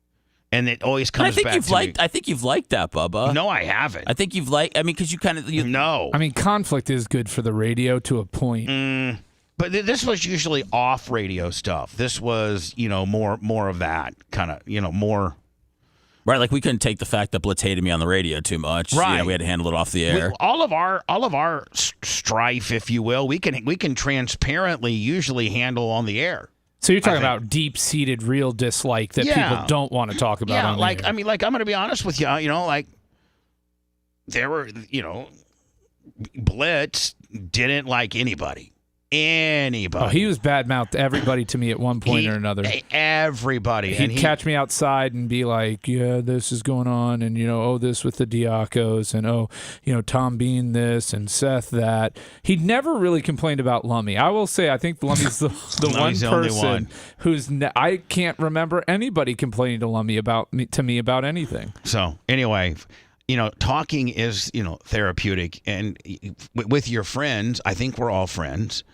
Speaker 3: And it always comes back to me.
Speaker 9: I think you've liked that, Bubba.
Speaker 3: No, I haven't.
Speaker 9: I think you've liked. I mean, because you kind of.
Speaker 3: No.
Speaker 8: I mean, conflict is good for the radio to a point.
Speaker 3: But this was usually off radio stuff. This was, more of that kind of, more.
Speaker 9: Right, like we couldn't take the fact that Blitz hated me on the radio too much.
Speaker 3: Right.
Speaker 9: We had to handle it off the air.
Speaker 3: All of our strife, if you will, we can transparently usually handle on the air.
Speaker 8: So you're talking about deep-seated real dislike that people don't want to talk about on the air.
Speaker 3: I mean, I'm going to be honest with you, there were, Blitz didn't like anybody. Oh,
Speaker 8: he was bad-mouthed everybody to me at one point or another.
Speaker 3: Everybody.
Speaker 8: He'd catch me outside and be like, yeah, this is going on, and, this with the Diacos, and, Tom Bean this, and Seth that. He'd never really complained about Lummy. I will say, I think Lummy's the one person who's I can't remember anybody complaining to Lummy about anything.
Speaker 3: So, anyway, talking is, therapeutic, and with your friends, I think we're all friends.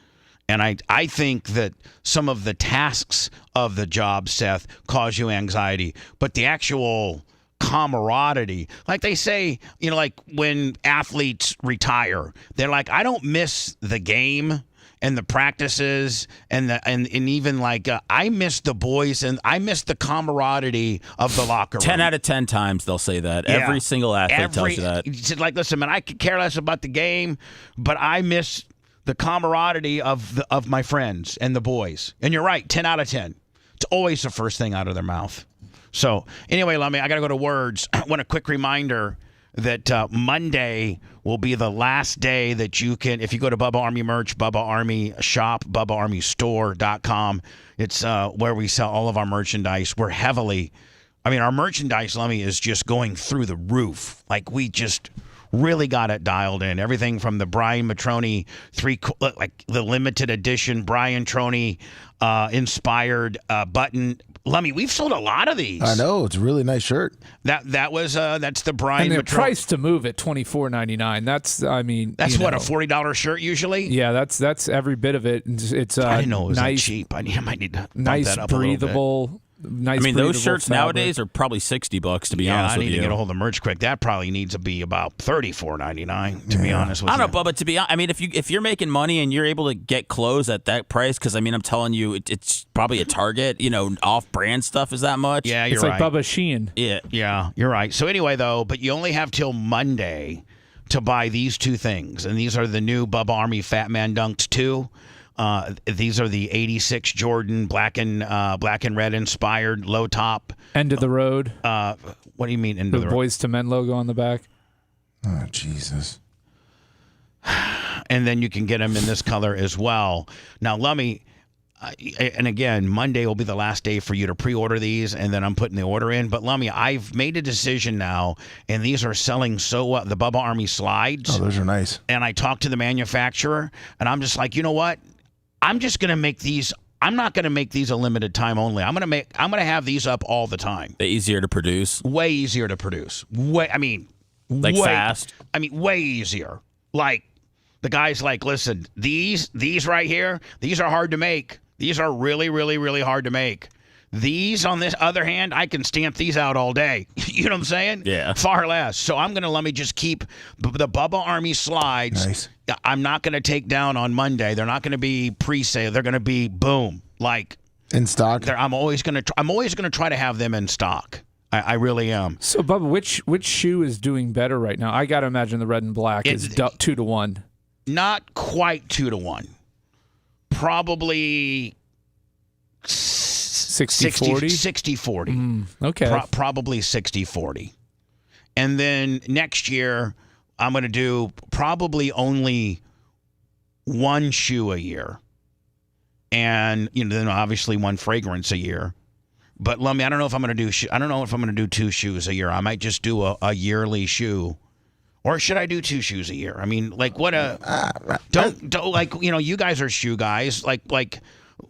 Speaker 3: And I think that some of the tasks of the job, Seth, cause you anxiety, but the actual camaraderie, like they say, like when athletes retire, they're like, I don't miss the game and the practices and even like I miss the boys and I miss the camaraderie of the locker room.
Speaker 9: 10 out of 10 times they'll say that. Yeah. Every single athlete tells you that.
Speaker 3: It's like, listen, man, I could care less about the game, but I miss the camaraderie of my friends and the boys. And you're right, 10 out of 10. It's always the first thing out of their mouth. So anyway, Lummy, I got to go to words. I want a quick reminder that Monday will be the last day that you can, if you go to Bubba Army merch, Bubba Army shop, BubbaArmyStore.com. It's where we sell all of our merchandise. We're our merchandise, Lummy, is just going through the roof. Like, we just really got it dialed in. Everything from the Brian Matroni like the limited edition Brian Troney inspired button. Lummy, we've sold a lot of these.
Speaker 4: I know, it's a really nice shirt.
Speaker 3: That's the Brian.
Speaker 8: And the price to move at $24.99. That's what,
Speaker 3: a $40 shirt usually.
Speaker 8: Yeah, that's every bit of it. It's
Speaker 3: I didn't know it was that cheap. I might need to bump that up
Speaker 8: breathable.
Speaker 3: A little bit.
Speaker 9: Those shirts nowadays are probably $60 to be honest with you.
Speaker 3: I need to get a hold of the merch quick. That probably needs to be about $34.99 to be honest with you.
Speaker 9: I don't know, Bubba. If you're making money and you're able to get clothes at that price, because I'm telling you, it's probably a Target. Off-brand stuff is that much.
Speaker 3: Yeah, you're
Speaker 8: right. It's
Speaker 3: like
Speaker 8: Bubba Sheehan.
Speaker 3: Yeah, you're right. So anyway, though, but you only have till Monday to buy these two things, and these are the new Bubba Army Fat Man Dunks 2. These are the 86 Jordan black and red inspired low top.
Speaker 8: End of the road.
Speaker 3: What do you mean end of the road?
Speaker 8: The Boys to Men logo on the back.
Speaker 4: Oh, Jesus.
Speaker 3: And then you can get them in this color as well. Now, Lummy, and again, Monday will be the last day for you to pre-order these, and then I'm putting the order in. But Lummy, I've made a decision now, and these are selling so well. The Bubba Army slides.
Speaker 4: Oh, those are nice.
Speaker 3: And I talked to the manufacturer, and I'm just like, you know what? I'm just going to make these. I'm not going to make these a limited time only. I'm going to have these up all the time.
Speaker 9: They're easier to produce.
Speaker 3: Way easier to produce.
Speaker 9: Fast.
Speaker 3: Way easier. Like, the guy's like, listen, these right here, these are hard to make. These are really, really, really hard to make. These, on this other hand, I can stamp these out all day. You know what I'm saying?
Speaker 9: Yeah.
Speaker 3: Far less. So I'm going to let me just keep the Bubba Army slides.
Speaker 4: Nice.
Speaker 3: I'm not going to take down on Monday. They're not going to be pre-sale. They're going to be boom, like
Speaker 4: in stock.
Speaker 3: I'm always going to try to have them in stock. I really am.
Speaker 8: So, Bubba, which shoe is doing better right now? I got to imagine the red and black is 2-1.
Speaker 3: Not quite 2-1. Probably
Speaker 8: 60-40?
Speaker 3: 60-40.
Speaker 8: Okay.
Speaker 3: Probably 60-40. And then next year, I'm going to do probably only one shoe a year. And, then obviously one fragrance a year. But, Lummy, I don't know if I'm going to do 2 shoes a year. I might just do a yearly shoe Or should I do 2 shoes a year? I mean, like what don't like, you guys are shoe guys. Like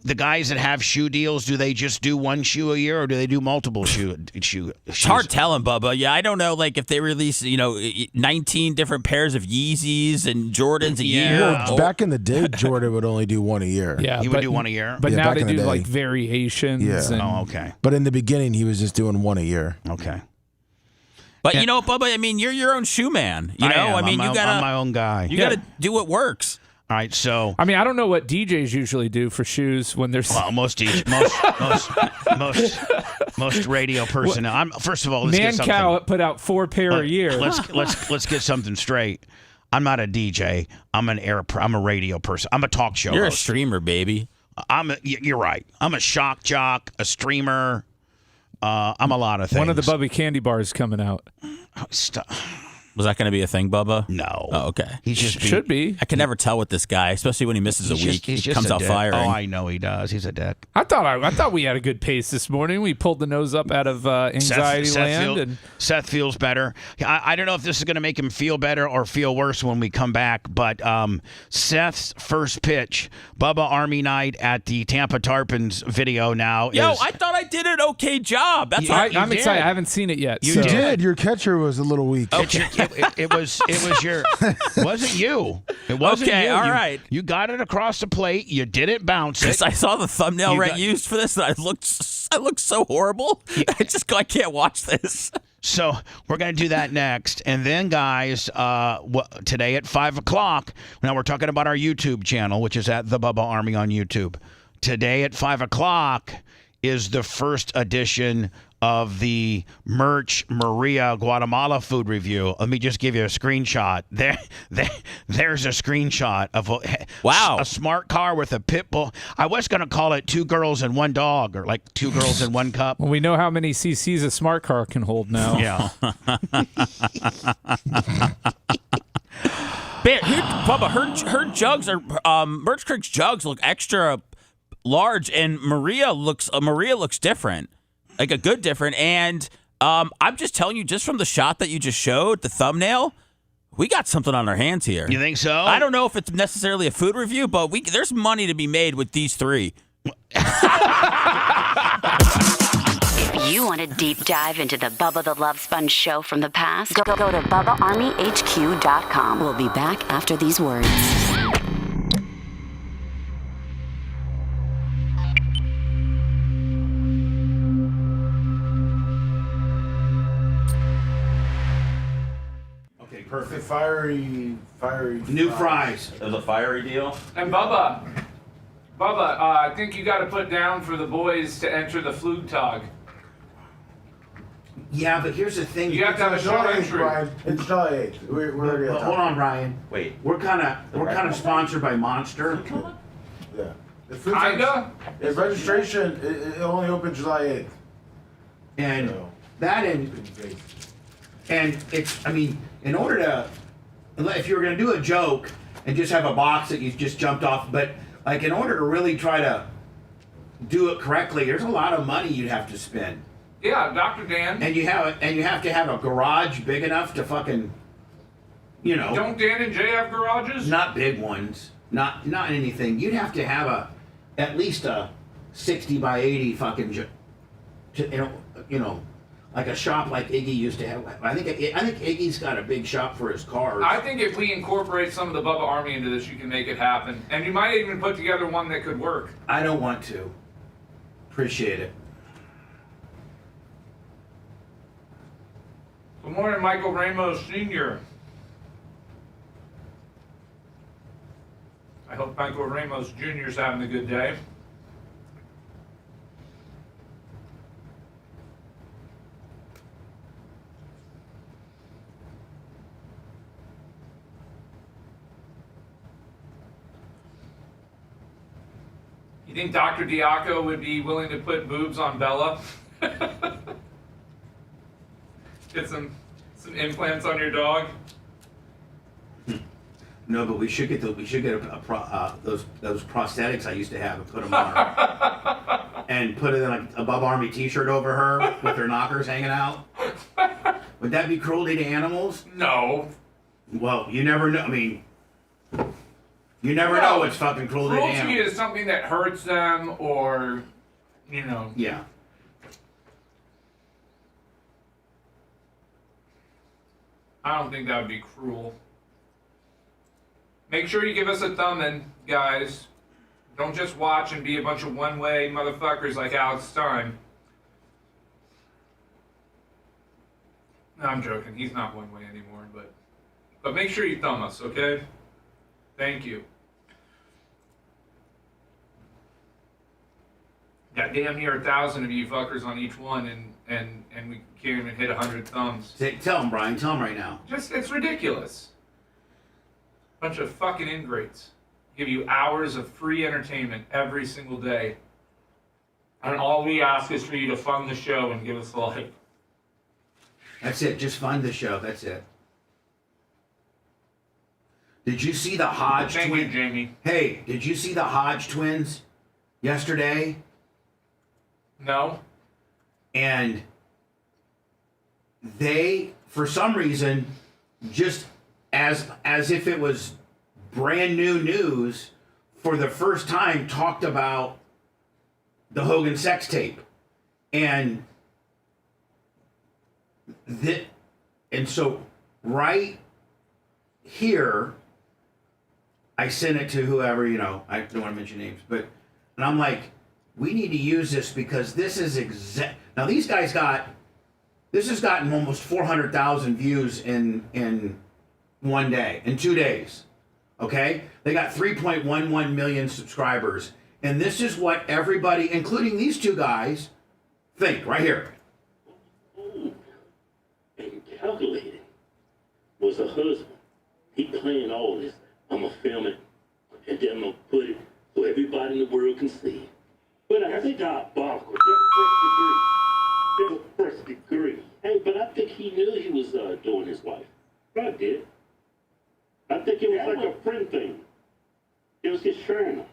Speaker 3: the guys that have shoe deals, do they just do 1 shoe a year or do they do multiple shoes?
Speaker 9: It's hard telling, Bubba. Yeah, I don't know. Like if they release, 19 different pairs of Yeezys and Jordans a year.
Speaker 4: Well, back in the day, Jordan would only do 1 a year.
Speaker 8: Yeah,
Speaker 3: he would do 1 a year.
Speaker 8: But now
Speaker 4: back
Speaker 8: they
Speaker 4: in the
Speaker 8: do
Speaker 4: day.
Speaker 8: like variations.
Speaker 4: Yeah.
Speaker 8: And,
Speaker 3: Oh, okay.
Speaker 4: But in the beginning, he was just doing 1 a year.
Speaker 3: Okay.
Speaker 9: But you know what, Bubba? I mean, you're your own shoe man. You know,
Speaker 3: I am.
Speaker 9: mean,
Speaker 3: I'm my own guy.
Speaker 9: You gotta do what works.
Speaker 3: All right, so
Speaker 8: I mean, I don't know what DJs usually do for shoes when there's
Speaker 3: most radio personnel. First of all, let's get something.
Speaker 8: Mancow put out 4 pair a year.
Speaker 3: Let's get something straight. I'm not a DJ. I'm a radio person. I'm a talk show
Speaker 9: You're
Speaker 3: host.
Speaker 9: a streamer, baby.
Speaker 3: You're right. I'm a shock jock, a streamer. I'm a lot of things.
Speaker 8: One of the Bubby candy bars coming out.
Speaker 9: Was that going to be a thing, Bubba?
Speaker 3: No.
Speaker 9: Oh, okay.
Speaker 3: He just
Speaker 8: should be.
Speaker 9: I can never tell with this guy, especially when he misses a week. He comes out firing.
Speaker 3: Oh, I know he does. He's a dick.
Speaker 8: I thought we had a good pace this morning. We pulled the nose up out of anxiety land.
Speaker 3: Seth feels better. I don't know if this is going to make him feel better or feel worse when we come back, but Seth's first pitch, Bubba Army Night at the Tampa Tarpons video now.
Speaker 9: I thought I did an okay job. That's
Speaker 8: I'm excited. I haven't seen it yet.
Speaker 4: You did. Your catcher was a little weak.
Speaker 3: Okay. It was your. Wasn't you? It wasn't
Speaker 9: okay,
Speaker 3: you.
Speaker 9: All right.
Speaker 3: You got it across the plate. You didn't bounce it.
Speaker 9: I saw the thumbnail used for this, and I looked so horrible. I can't watch this.
Speaker 3: So we're going to do that next. And then, guys, today at 5 o'clock, now we're talking about our YouTube channel, which is at The Bubba Army on YouTube. Today at 5 o'clock is the first edition of the Merch Maria Guatemala food review. Let me just give you a screenshot. There's a screenshot of a smart car with a pit bull. I was going to call it 2 girls and 1 dog, or like 2 girls and 1 cup.
Speaker 8: Well, we know how many cc's a smart car can hold now.
Speaker 3: Yeah.
Speaker 9: Bubba, her jugs are Merch Creek's jugs look extra large, and Maria looks different. Like a good different. And I'm just telling you, just from the shot that you just showed, the thumbnail, we got something on our hands here.
Speaker 3: You think so?
Speaker 9: I don't know if it's necessarily a food review, but there's money to be made with these 3.
Speaker 10: If you want a deep dive into the Bubba the Love Sponge show from the past, go to BubbaArmyHQ.com. We'll be back after these words.
Speaker 3: Perfect.
Speaker 4: Fiery.
Speaker 3: New fries.
Speaker 9: There's a fiery deal.
Speaker 8: And Bubba, I think you got to put down for the boys to enter the Flugtag.
Speaker 3: Yeah, but here's the thing.
Speaker 8: You have to have a short entry.
Speaker 4: Brian. It's July 8th. We're already
Speaker 3: But hold on, Ryan.
Speaker 9: Wait.
Speaker 3: We're kind of sponsored by Monster.
Speaker 4: Yeah. The food
Speaker 8: Kinda?
Speaker 4: registration, it only opens July 8th.
Speaker 3: And
Speaker 4: So.
Speaker 3: and it's, I mean, in order to, if you were going to do a joke and just have a box that you just jumped off, but like in order to really try to do it correctly, there's a lot of money you'd have to spend.
Speaker 8: Yeah, Dr. Dan.
Speaker 3: And you have to have a garage big enough to fucking,
Speaker 8: Don't Dan and Jay have garages?
Speaker 3: not big ones, not anything. You'd have to have at least a 60 by 80 fucking, like a shop like Iggy used to have. I think Iggy's got a big shop for his cars.
Speaker 8: I think if we incorporate some of the Bubba Army into this, you can make it happen. And you might even put together one that could work.
Speaker 3: I don't want to. Appreciate it.
Speaker 8: Good morning, Michael Ramos Sr. I hope Michael Ramos Jr. is having a good day. You think Dr. Diaco would be willing to put boobs on Bella? Get some implants on your dog?
Speaker 3: No, but we should get those prosthetics I used to have and put them on her. And put it in like a Bubba Army t-shirt over her with her knockers hanging out. Would that be cruelty to animals?
Speaker 8: No.
Speaker 3: Well, you never know. I mean, you never know what's fucking cruel to the
Speaker 8: Cruelty
Speaker 3: animal.
Speaker 8: is something that hurts them or,
Speaker 3: Yeah.
Speaker 8: I don't think that would be cruel. Make sure you give us a thumbing, guys. Don't just watch and be a bunch of one-way motherfuckers like Alex Stein. No, I'm joking. He's not one-way anymore, but make sure you thumb us, okay? Thank you. Got damn near 1,000 of you fuckers on each one, and we can't even hit 100 thumbs.
Speaker 3: Tell him, Brian. Tell him right now.
Speaker 8: It's ridiculous. Bunch of fucking ingrates. Give you hours of free entertainment every single day. And all we ask is for you to fund the show and give us a like.
Speaker 3: That's it. Just fund the show. That's it. Did you see the Hodge twins?
Speaker 8: Thank you, Jamie.
Speaker 3: Hey, did you see the Hodge twins yesterday?
Speaker 8: No.
Speaker 3: And they, for some reason, just as if it was brand new news, for the first time talked about the Hogan sex tape. And so right here, I sent it to whoever, I don't want to mention names, and I'm like, we need to use this because this is now these guys this has gotten almost 400,000 views in one day, in 2 days. Okay? They got 3.11 million subscribers. And this is what everybody, including these two guys, think right here.
Speaker 11: And calculating was a husband. He planned all this. I'm going to film it, and then I'm going to put it so everybody in the world can see it. But that's diabolical. That's first degree. Hey, but I think he knew he was doing his wife. I did. I think it was like a friend thing. It was just sharing her.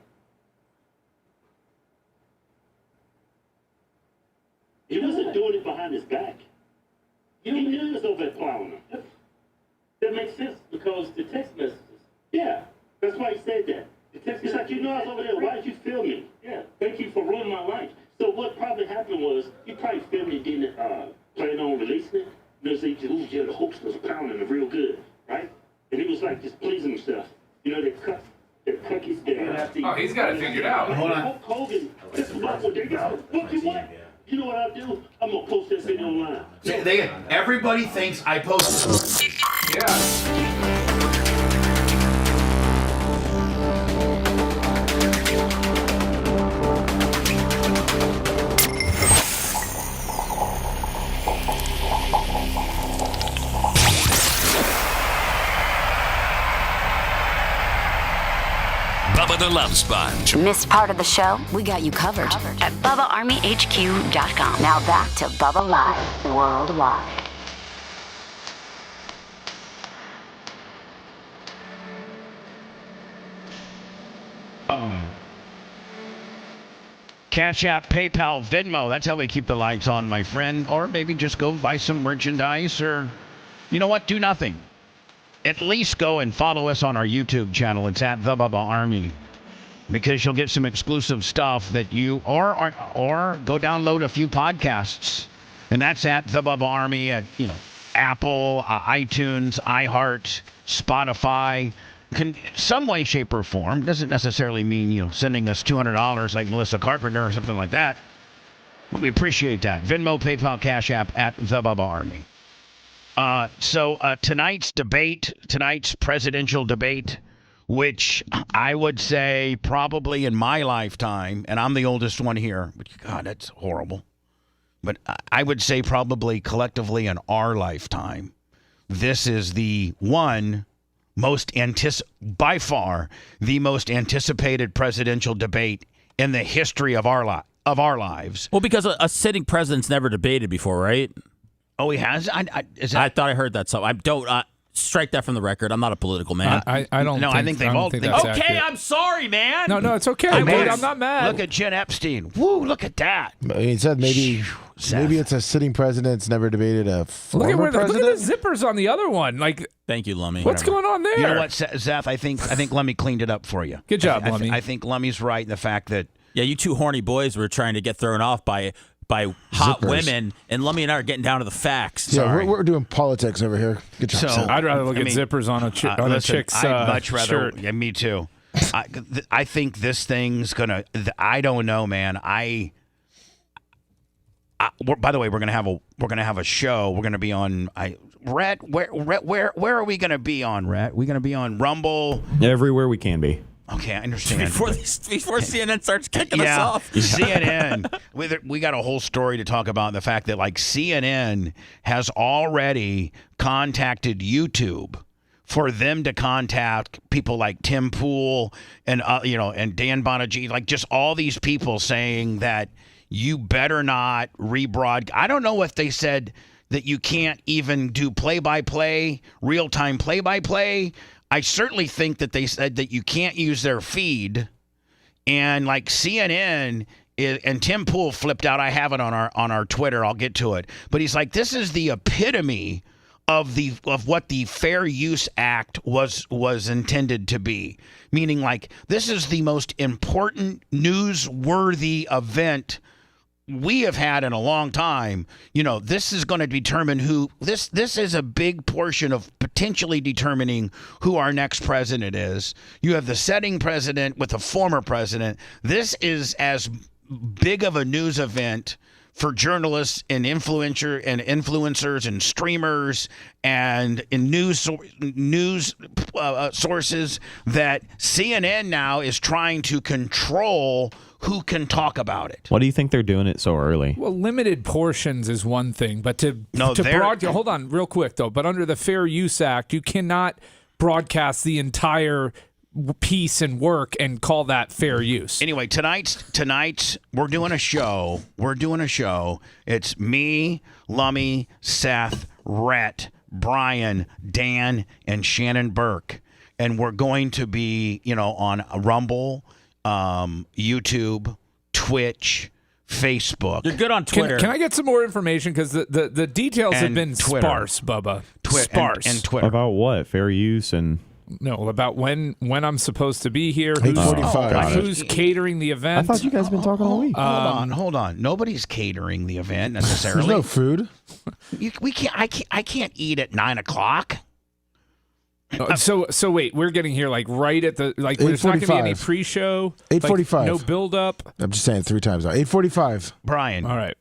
Speaker 11: He wasn't doing it behind his back. He knew he was over there plowing her. That makes sense because the text messages. Yeah, that's why he said that. The text is like, I was over there. Why did you film me? Yeah, thank you for ruining my life. So what probably happened was he probably filmed it, didn't plan on releasing it. The hooks was pounding it real good, right? And he was like just pleasing himself. They cut his down.
Speaker 8: Oh, he's got it figured out.
Speaker 3: Hold on.
Speaker 11: Hulk Hogan, this is what they got. What you want? You know what I'll do? I'm gonna post that video online.
Speaker 3: Everybody thinks I posted.
Speaker 8: Yeah.
Speaker 7: Bubba the Love Sponge.
Speaker 10: Missed part of the show? We got you covered at BubbaArmyHQ.com. Now back to Bubba Live Worldwide.
Speaker 3: Cash App, PayPal, Venmo. That's how we keep the lights on, my friend. Or maybe just go buy some merchandise or, you know what, do nothing. At least go and follow us on our YouTube channel. It's at The Bubba Army. Because you'll get some exclusive stuff that you, or go download a few podcasts. And that's at The Bubba Army at, Apple, iTunes, iHeart, Spotify. Some way, shape, or form. Doesn't necessarily mean, sending us $200 like Melissa Carpenter or something like that. But we appreciate that. Venmo, PayPal, Cash App at The Bubba Army. So tonight's presidential debate, which I would say probably in my lifetime, and I'm the oldest one here, but God, that's horrible. But I would say probably collectively in our lifetime, this is the one by far the most anticipated presidential debate in the history of our lives.
Speaker 9: Well, because a sitting president's never debated before, right?
Speaker 3: Oh, he has?
Speaker 9: I thought I heard that. So I don't. strike that from the record. I'm not a political man.
Speaker 8: I don't.
Speaker 3: No, I think they've all.
Speaker 8: think that's
Speaker 9: okay,
Speaker 8: accurate.
Speaker 9: I'm sorry, man.
Speaker 8: No, it's okay. Dude, I'm not mad.
Speaker 3: Look at Jen Epstein. Woo, look at that.
Speaker 4: He said maybe it's a sitting president's never debated a former
Speaker 8: look at
Speaker 4: president.
Speaker 8: the zippers on the other one. Like,
Speaker 9: thank you, Lummy.
Speaker 8: What's going on there?
Speaker 3: You know what, Zeph? I think Lummy cleaned it up for you.
Speaker 8: Good job, Lummy.
Speaker 3: I think Lummy's right in the fact that
Speaker 9: you two horny boys were trying to get thrown off by hot women, and Lummy and I are getting down to the facts.
Speaker 4: Yeah, we're doing politics over here. Good job.
Speaker 3: So,
Speaker 8: I'd rather look at zippers on a chick's
Speaker 3: I'd much rather.
Speaker 8: shirt.
Speaker 3: Yeah, me too. I think this thing's gonna. I don't know, man. By the way, we're gonna have a show. We're gonna be on. Rhett, where are we gonna be on, Rhett? We're gonna be on Rumble.
Speaker 12: Everywhere we can be.
Speaker 3: Okay, I understand.
Speaker 9: Before CNN starts kicking us off.
Speaker 3: CNN, we got a whole story to talk about. The fact that CNN has already contacted YouTube for them to contact people like Tim Pool and and Dan Bonaji, like just all these people saying that you better not rebroadcast. I don't know if they said that you can't even do play-by-play, real-time play-by-play. I certainly think that they said that you can't use their feed, and like CNN and Tim Pool flipped out. I have it on our Twitter. I'll get to it, but he's like, this is the epitome of what the Fair Use Act was intended to be. Meaning, like, this is the most important newsworthy event we have had in a long time. This is going to determine who this is a big portion of potentially determining who our next president is. You have the sitting president with the former president. This is as big of a news event for journalists and influencers and streamers and in news sources that CNN now is trying to control who can talk about it.
Speaker 12: Why do you think they're doing it so early?
Speaker 8: Well, limited portions is one thing, but to broadcast. Hold on, real quick though. But under the Fair Use Act, you cannot broadcast the entire piece and work and call that fair use.
Speaker 3: Anyway, tonight we're doing a show. It's me, Lummy, Seth, Rhett, Brian, Dan, and Shannon Burke, and we're going to be on Rumble, YouTube, Twitch, Facebook.
Speaker 9: You're good on Twitter.
Speaker 8: Can I get some more information? Because the details have been
Speaker 3: Twitter.
Speaker 8: Sparse, Bubba.
Speaker 3: Sparse. And Twitter.
Speaker 12: About what? Fair use and...
Speaker 8: No, about when I'm supposed to be here.
Speaker 4: 8:45.
Speaker 8: Who's catering the event?
Speaker 12: I thought you guys have been talking all week.
Speaker 3: Hold on. Nobody's catering the event necessarily.
Speaker 4: There's no food.
Speaker 3: We can't. I can't eat at 9:00.
Speaker 8: So wait, we're getting here like right at the There's not going to be any pre-show.
Speaker 4: 8:45.
Speaker 8: No build-up.
Speaker 4: I'm just saying 3 times now. 8:45.
Speaker 3: Brian.
Speaker 8: All right.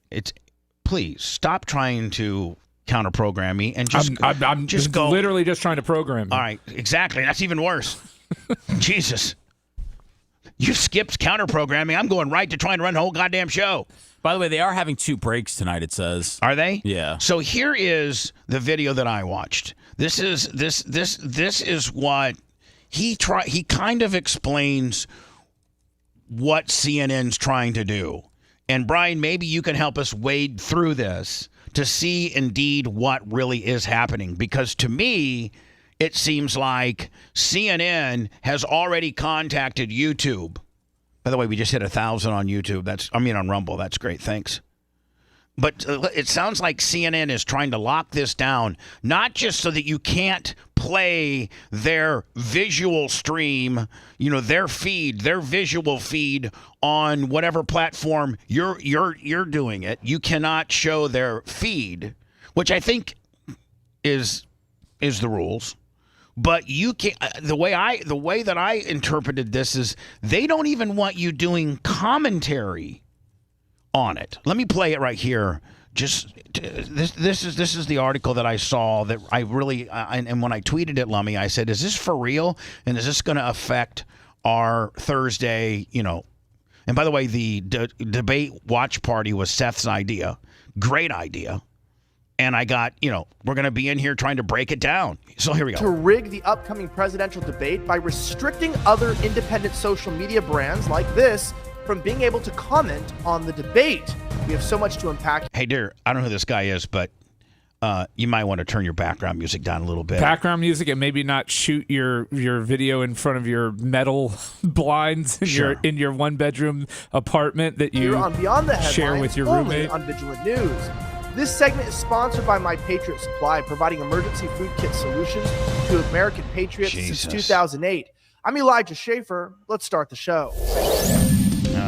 Speaker 3: Please stop trying to counter-program me and just
Speaker 8: I'm
Speaker 3: just go.
Speaker 8: Literally just trying to program you.
Speaker 3: All right, exactly. That's even worse. Jesus. You skipped counter-programming. I'm going right to trying to run the whole goddamn show.
Speaker 9: By the way, they are having 2 breaks tonight, it says.
Speaker 3: Are they?
Speaker 9: Yeah.
Speaker 3: So here is the video that I watched. This is what he kind of explains what CNN's trying to do. And Brian, maybe you can help us wade through this to see indeed what really is happening. Because to me, it seems like CNN has already contacted YouTube. By the way, we just hit 1,000 on YouTube. On Rumble. That's great. Thanks. But it sounds like CNN is trying to lock this down, not just so that you can't play their visual stream, their feed, their visual feed on whatever platform you're doing it. You cannot show their feed, which I think is the rules. But you can. The way that I interpreted this is they don't even want you doing commentary on it. Let me play it right here. Just this is the article that I saw that I really and when I tweeted it, Lummy, I said, "Is this for real? And is this going to affect our Thursday?" And by the way, the debate watch party was Seth's idea. Great idea. And I got, we're going to be in here trying to break it down. So here we go.
Speaker 13: To rig the upcoming presidential debate by restricting other independent social media brands like this from being able to comment on the debate. We have so much to unpack.
Speaker 3: Hey, dear, I don't know who this guy is, but you might want to turn your background music down a little bit.
Speaker 8: Background music, and maybe not shoot your video in front of your metal blinds in your one bedroom apartment that you
Speaker 13: on Beyond the
Speaker 8: share with your roommate.
Speaker 13: On Vigilant News. This segment is sponsored by My Patriot Supply, providing emergency food kit solutions to American patriots since 2008. I'm Elijah Schaefer. Let's start the show.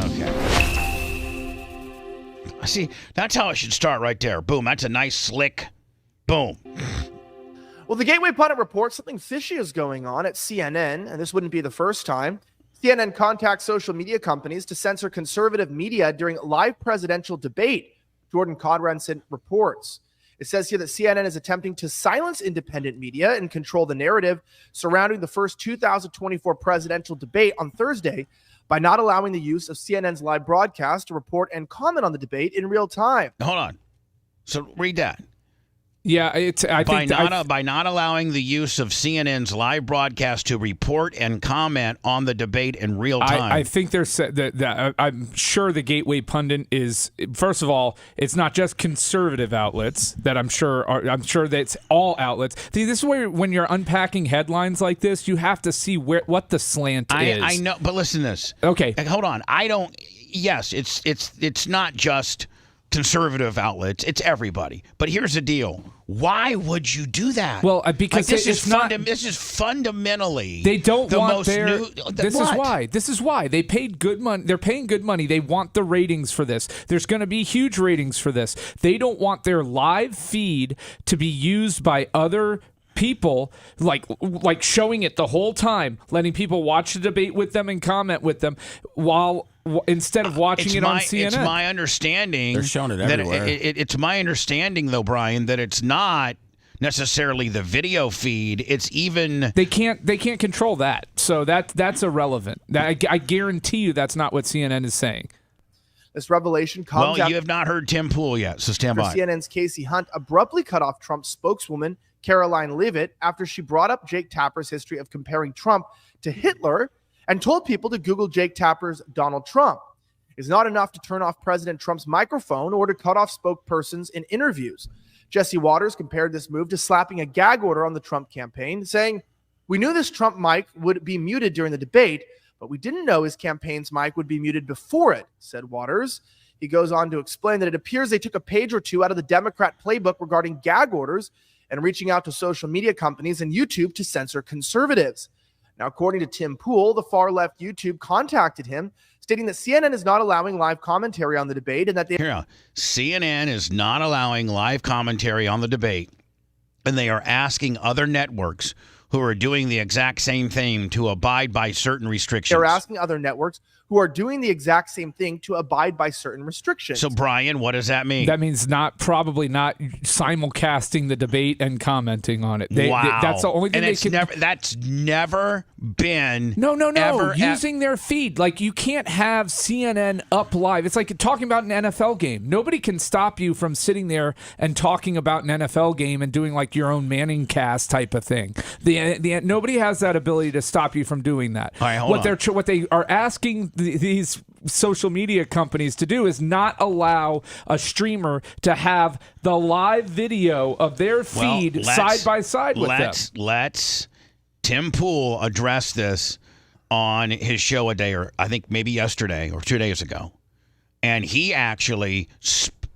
Speaker 3: Okay. See, that's how it should start right there. Boom. That's a nice slick. Boom.
Speaker 13: Well, the Gateway Pundit reports something fishy is going on at CNN, and this wouldn't be the first time. CNN contacts social media companies to censor conservative media during live presidential debate, Jordan Codrenson reports. It says here that CNN is attempting to silence independent media and control the narrative surrounding the first 2024 presidential debate on Thursday by not allowing the use of CNN's live broadcast to report and comment on the debate in real time.
Speaker 3: Hold on. So read that.
Speaker 8: Yeah,
Speaker 3: by not allowing the use of CNN's live broadcast to report and comment on the debate in real time.
Speaker 8: I think there's that. I'm sure the Gateway Pundit is, first of all, it's not just conservative outlets that I'm sure that it's all outlets. See, this is where when you're unpacking headlines like this, you have to see what the slant is.
Speaker 3: I know, but listen to this.
Speaker 8: Okay,
Speaker 3: hold on. Yes, it's not just conservative outlets, it's everybody. But here's the deal. Why would you do that?
Speaker 8: Well, because
Speaker 3: this is fundamentally
Speaker 8: they don't
Speaker 3: the
Speaker 8: want
Speaker 3: most
Speaker 8: their
Speaker 3: new,
Speaker 8: this is why they paid good money. They're paying good money. They want the ratings for this. There's going to be huge ratings for this. They don't want their live feed to be used by other people, like showing it the whole time, letting people watch the debate with them and comment with them while instead of watching it on CNN.
Speaker 3: It's my understanding
Speaker 9: they're showing it everywhere.
Speaker 3: It's my understanding, though, Brian, that it's not necessarily the video feed. It's even
Speaker 8: they can't control that, so that's irrelevant. I guarantee you that's not what CNN is saying.
Speaker 13: This revelation comes
Speaker 3: you have not heard Tim Pool yet, so stand by.
Speaker 13: CNN's Casey Hunt abruptly cut off Trump's spokeswoman Caroline Leavitt after she brought up Jake Tapper's history of comparing Trump to Hitler and told people to Google Jake Tapper's Donald Trump. It's not enough to turn off President Trump's microphone or to cut off spokespersons in interviews. Jesse Waters compared this move to slapping a gag order on the Trump campaign, saying, "We knew this Trump mic would be muted during the debate, but we didn't know his campaign's mic would be muted before it," said Waters. He goes on to explain that it appears they took a page or two out of the Democrat playbook regarding gag orders and reaching out to social media companies and YouTube to censor conservatives. Now, according to Tim Pool, the far-left YouTube contacted him, stating that CNN is not allowing live commentary on the debate and that
Speaker 3: CNN is not allowing live commentary on the debate, and they are asking other networks who are doing the exact same thing to abide by certain restrictions.
Speaker 13: They're asking other networks who are doing the exact same thing to abide by certain restrictions.
Speaker 3: So, Brian, what does that mean?
Speaker 8: That means probably not simulcasting the debate and commenting on it. That's the only thing they can.
Speaker 3: That's never been.
Speaker 8: No. Using their feed. Like, you can't have CNN up live. It's like talking about an NFL game. Nobody can stop you from sitting there and talking about an NFL game and doing like your own Manning cast type of thing. Nobody has that ability to stop you from doing that.
Speaker 3: All right, hold on.
Speaker 8: What they are asking these social media companies to do is not allow a streamer to have the live video of their feed side by side with them.
Speaker 3: Let's Tim Pool address this on his show a day, or I think maybe yesterday or 2 days ago, and he actually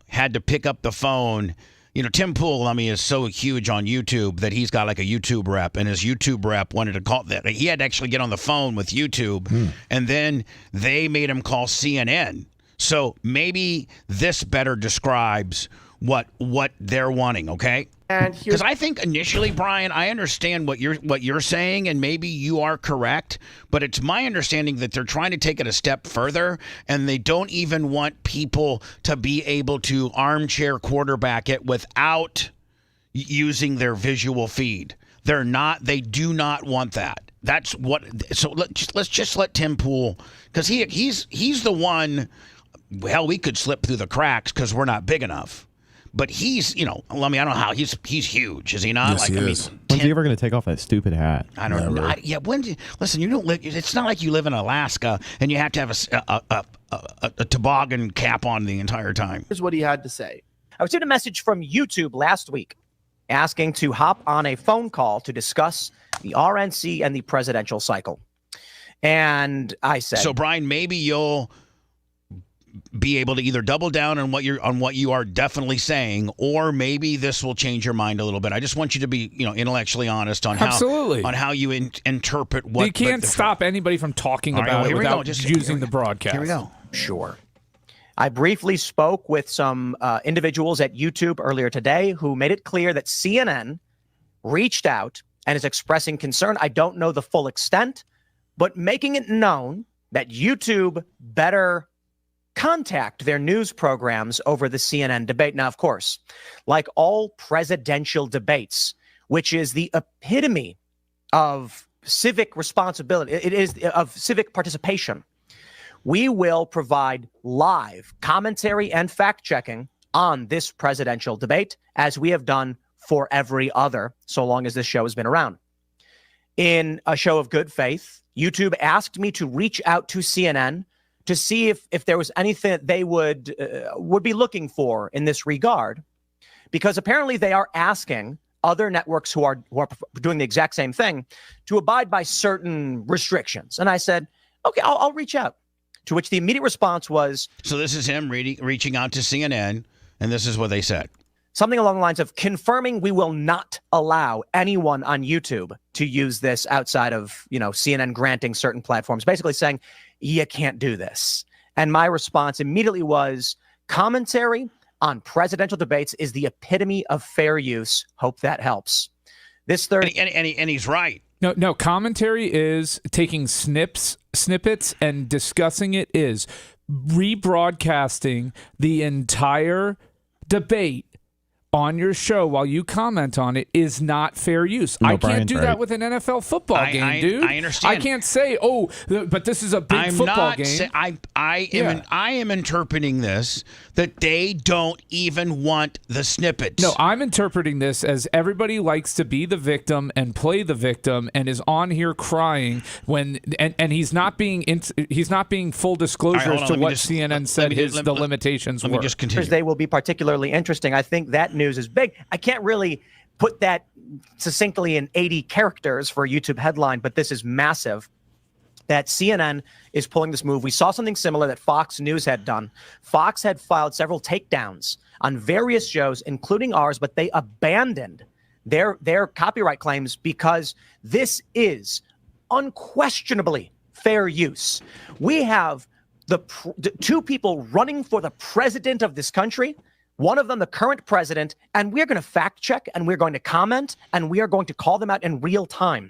Speaker 3: had to pick up the phone. You know, Tim Pool, is so huge on YouTube that he's got like a YouTube rep, and his YouTube rep wanted to call that. He had to actually get on the phone with YouTube, and then they made him call CNN. So maybe this better describes what they're wanting, okay? Because I think initially, Brian, I understand what you're saying, and maybe you are correct, but it's my understanding that they're trying to take it a step further, and they don't even want people to be able to armchair quarterback it without using their visual feed. They do not want that. That's what. So let's just let Tim Pool, because he's the one. Hell, we could slip through the cracks because we're not big enough. But he's, I don't know how he's huge, is he not?
Speaker 12: Yes, he is. When's he ever going to take off that stupid hat?
Speaker 3: I don't know. Listen, you don't live. It's not like you live in Alaska and you have to have a toboggan cap on the entire time.
Speaker 13: Here's what he had to say.
Speaker 14: I received a message from YouTube last week asking to hop on a phone call to discuss the RNC and the presidential cycle. And I said,
Speaker 3: so Brian, maybe you'll be able to either double down on what you are definitely saying, or maybe this will change your mind a little bit. I just want you to be, intellectually honest on how you interpret what.
Speaker 8: You can't stop anybody from talking about it without using the broadcast.
Speaker 14: Here we go. Sure. I briefly spoke with some individuals at YouTube earlier today who made it clear that CNN reached out and is expressing concern. I don't know the full extent, but making it known that YouTube better contact their news programs over the CNN debate. Now, of course, like all presidential debates, which is the epitome of civic responsibility, it is of civic participation, we will provide live commentary and fact-checking on this presidential debate, as we have done for every other, so long as this show has been around. In a show of good faith, YouTube asked me to reach out to CNN to see if there was anything that they would be looking for in this regard, because apparently they are asking other networks who are doing the exact same thing to abide by certain restrictions. And I said, okay, I'll reach out. To which the immediate response was,
Speaker 3: so this is him reaching out to CNN, and this is what they said.
Speaker 14: Something along the lines of confirming we will not allow anyone on YouTube to use this outside of, CNN granting certain platforms, basically saying, you can't do this. And my response immediately was, commentary on presidential debates is the epitome of fair use. Hope that helps. This third,
Speaker 3: and he's right.
Speaker 8: No, commentary is taking snippets and discussing it, is rebroadcasting the entire debate on your show while you comment on it is not fair use.
Speaker 12: No,
Speaker 8: I can't
Speaker 12: Brian's
Speaker 8: do
Speaker 12: right.
Speaker 8: that with an NFL football game, dude.
Speaker 3: I understand.
Speaker 8: I can't say, but this is a big football game.
Speaker 3: I am interpreting this that they don't even want the snippets.
Speaker 8: No, I'm interpreting this as everybody likes to be the victim and play the victim, and is on here crying when and he's not being full disclosure as to what CNN said the limitations were.
Speaker 3: Let me just continue.
Speaker 14: They will be particularly interesting. I think that news is big. I can't really put that succinctly in 80 characters for a YouTube headline, but this is massive. That CNN is pulling this move. We saw something similar that Fox News had done. Fox had filed several takedowns on various shows, including ours, but they abandoned their copyright claims because this is unquestionably fair use. We have the two people running for the president of this country, one of them the current president, and we're going to fact check, and we're going to comment, and we are going to call them out in real time.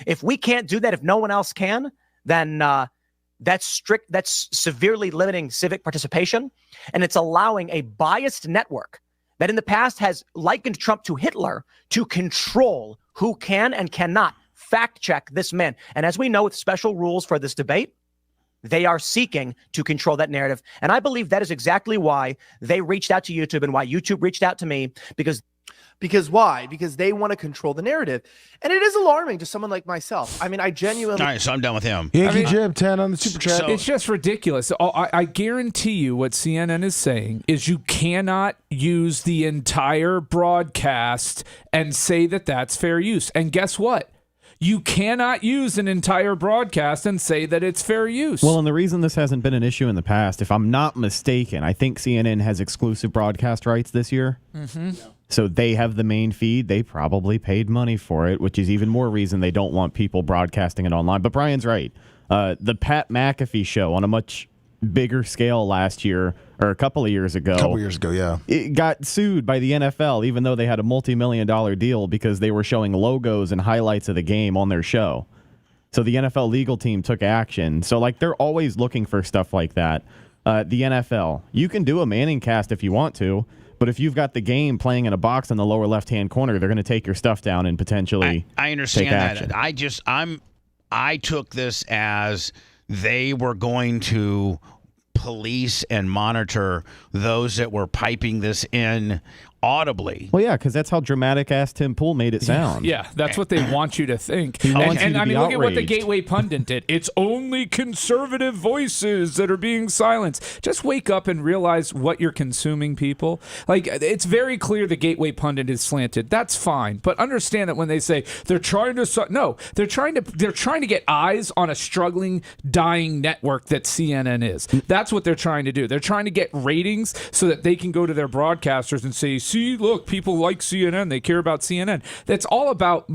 Speaker 14: If we can't do that, if no one else can, then that's severely limiting civic participation, and it's allowing a biased network that in the past has likened Trump to Hitler to control who can and cannot fact check this man. And as we know, with special rules for this debate, they are seeking to control that narrative. And I believe that is exactly why they reached out to YouTube and why YouTube reached out to me, because why? Because they want to control the narrative. And it is alarming to someone like myself. I mean, I genuinely...
Speaker 3: All right, so I'm done with him.
Speaker 4: Yankee Jim 10 on the Super Chat.
Speaker 8: So, it's just ridiculous. I guarantee you what CNN is saying is you cannot use the entire broadcast and say that that's fair use. And guess what? You cannot use an entire broadcast and say that it's fair use.
Speaker 12: Well, and the reason this hasn't been an issue in the past, if I'm not mistaken, I think CNN has exclusive broadcast rights this year.
Speaker 8: Mm-hmm.
Speaker 12: So they have the main feed. They probably paid money for it, which is even more reason they don't want people broadcasting it online. But Brian's right. The Pat McAfee show on a much bigger scale last year, or a couple of years ago.
Speaker 4: Yeah.
Speaker 12: It got sued by the NFL, even though they had a multi-million-dollar deal because they were showing logos and highlights of the game on their show. So the NFL legal team took action. So, they're always looking for stuff like that. The NFL, you can do a Manning cast if you want to, but if you've got the game playing in a box in the lower left-hand corner, they're going to take your stuff down and potentially
Speaker 3: I understand
Speaker 12: take action.
Speaker 3: that. I took this as they were going to police and monitor those that were piping this in audibly.
Speaker 12: Well, yeah, because that's how dramatic-ass Tim Pool made it sound.
Speaker 8: Yeah, that's what they want you to think.
Speaker 12: He wants you to
Speaker 8: I
Speaker 12: be
Speaker 8: mean, look at what the
Speaker 12: outraged.
Speaker 8: Gateway Pundit did. It's only conservative voices that are being silenced. Just wake up and realize what you're consuming, people. Like, it's very clear the Gateway Pundit is slanted. That's fine, but understand that when they say they're trying to, no, they're trying to get eyes on a struggling, dying network that CNN is. That's what they're trying to do. They're trying to get ratings so that they can go to their broadcasters and say, see, look, people like CNN. They care about CNN. That's all about,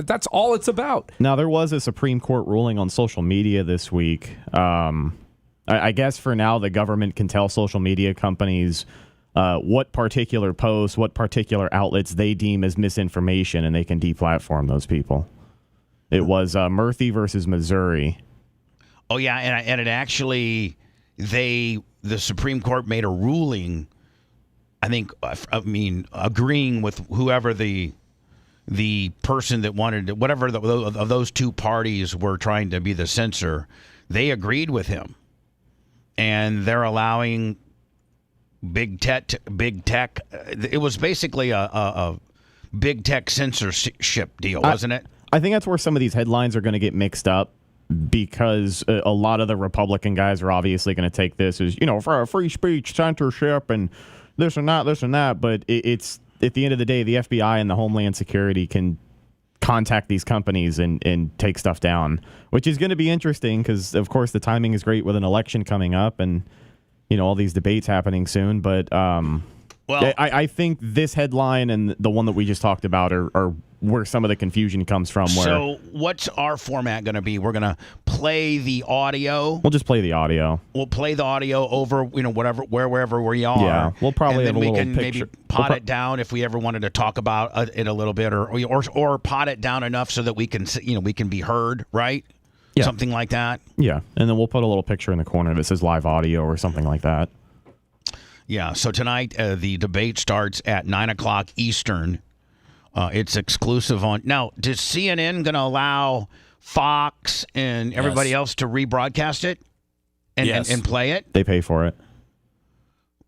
Speaker 8: that's all it's about.
Speaker 12: Now, there was a Supreme Court ruling on social media this week. I guess for now, the government can tell social media companies what particular posts, what particular outlets they deem as misinformation, and they can deplatform those people. It was Murphy versus Missouri.
Speaker 3: Oh, yeah, and it actually, the Supreme Court made a ruling, agreeing with whoever the person that wanted to, whatever of those two parties were trying to be the censor, they agreed with him. And they're allowing big tech. It was basically a big tech censorship deal, wasn't it?
Speaker 12: I think that's where some of these headlines are going to get mixed up, because a lot of the Republican guys are obviously going to take this as, for free speech, censorship, and this and that. But it's at the end of the day, the FBI and the Homeland Security can contact these companies and take stuff down, which is going to be interesting because, of course, the timing is great with an election coming up and, all these debates happening soon. But I think this headline and the one that we just talked about are where some of the confusion comes from.
Speaker 3: So what's our format going to be? We're going to play the audio.
Speaker 12: We'll just play the audio.
Speaker 3: We'll play the audio over, wherever we are.
Speaker 12: Yeah, we'll probably have a little
Speaker 3: can
Speaker 12: picture.
Speaker 3: Maybe pot it down if we ever wanted to talk about it a little bit, or pot it down enough so that we can, we can be heard, right?
Speaker 12: Yeah.
Speaker 3: Something like that.
Speaker 12: Yeah, and then we'll put a little picture in the corner that says live audio or something like that.
Speaker 3: Yeah, so tonight the debate starts at 9 o'clock Eastern. It's exclusive on... Now, is CNN going to allow Fox and everybody else to rebroadcast it and play it?
Speaker 12: They pay for it.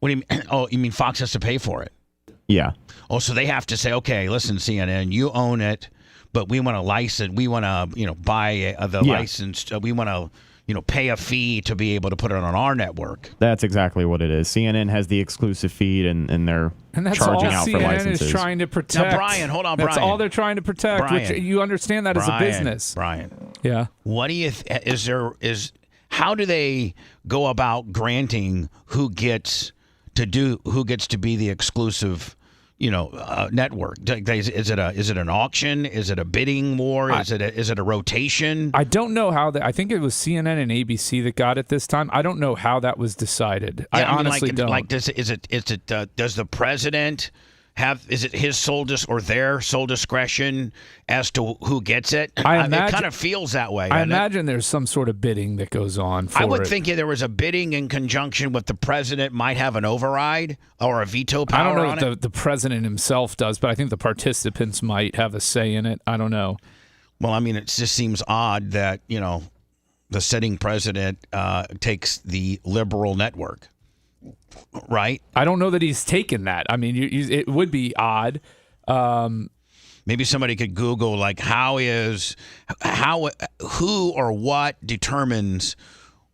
Speaker 3: What do you mean? Oh, you mean Fox has to pay for it?
Speaker 12: Yeah.
Speaker 3: Oh, so they have to say, okay, listen, CNN, you own it, but we want to license... We want to, buy the license. We want to... pay a fee to be able to put it on our network.
Speaker 12: That's exactly what it is. CNN has the exclusive feed, and they're charging out for licenses.
Speaker 8: Is trying to protect.
Speaker 3: Now, Brian, hold on,
Speaker 8: That's
Speaker 3: Brian.
Speaker 8: all they're trying to protect. Which you understand that as a business,
Speaker 3: Brian.
Speaker 8: Yeah.
Speaker 3: What do you? How do they go about granting who gets to be the exclusive? Network. Is it an auction? Is it a bidding war? Is it a rotation?
Speaker 8: I don't know how I think it was CNN and ABC that got it this time. I don't know how that was decided. I honestly don't.
Speaker 3: Does the president have? Is it his or their sole discretion as to who gets it? It kind of feels that way.
Speaker 8: I imagine there's some sort of bidding that goes on.
Speaker 3: I would think there was a bidding in conjunction with the president might have an override or a veto power.
Speaker 8: I don't know if the president himself does, but I think the participants might have a say in it. I don't know.
Speaker 3: Well, I mean, it just seems odd that the sitting president takes the liberal network. Right?
Speaker 8: I don't know that he's taken that. I mean, it would be odd.
Speaker 3: Maybe somebody could Google who or what determines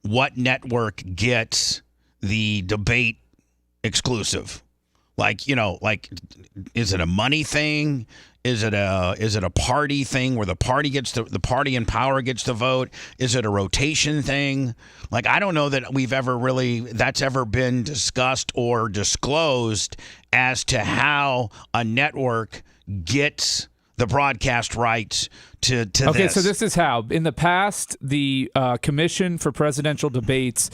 Speaker 3: what network gets the debate exclusive. Is it a money thing? Is it a party thing where the party in power gets the vote? Is it a rotation thing? I don't know that that's ever been discussed or disclosed as to how a network gets the broadcast rights to this.
Speaker 8: Okay, so this is how. In the past, the Commission for Presidential Debates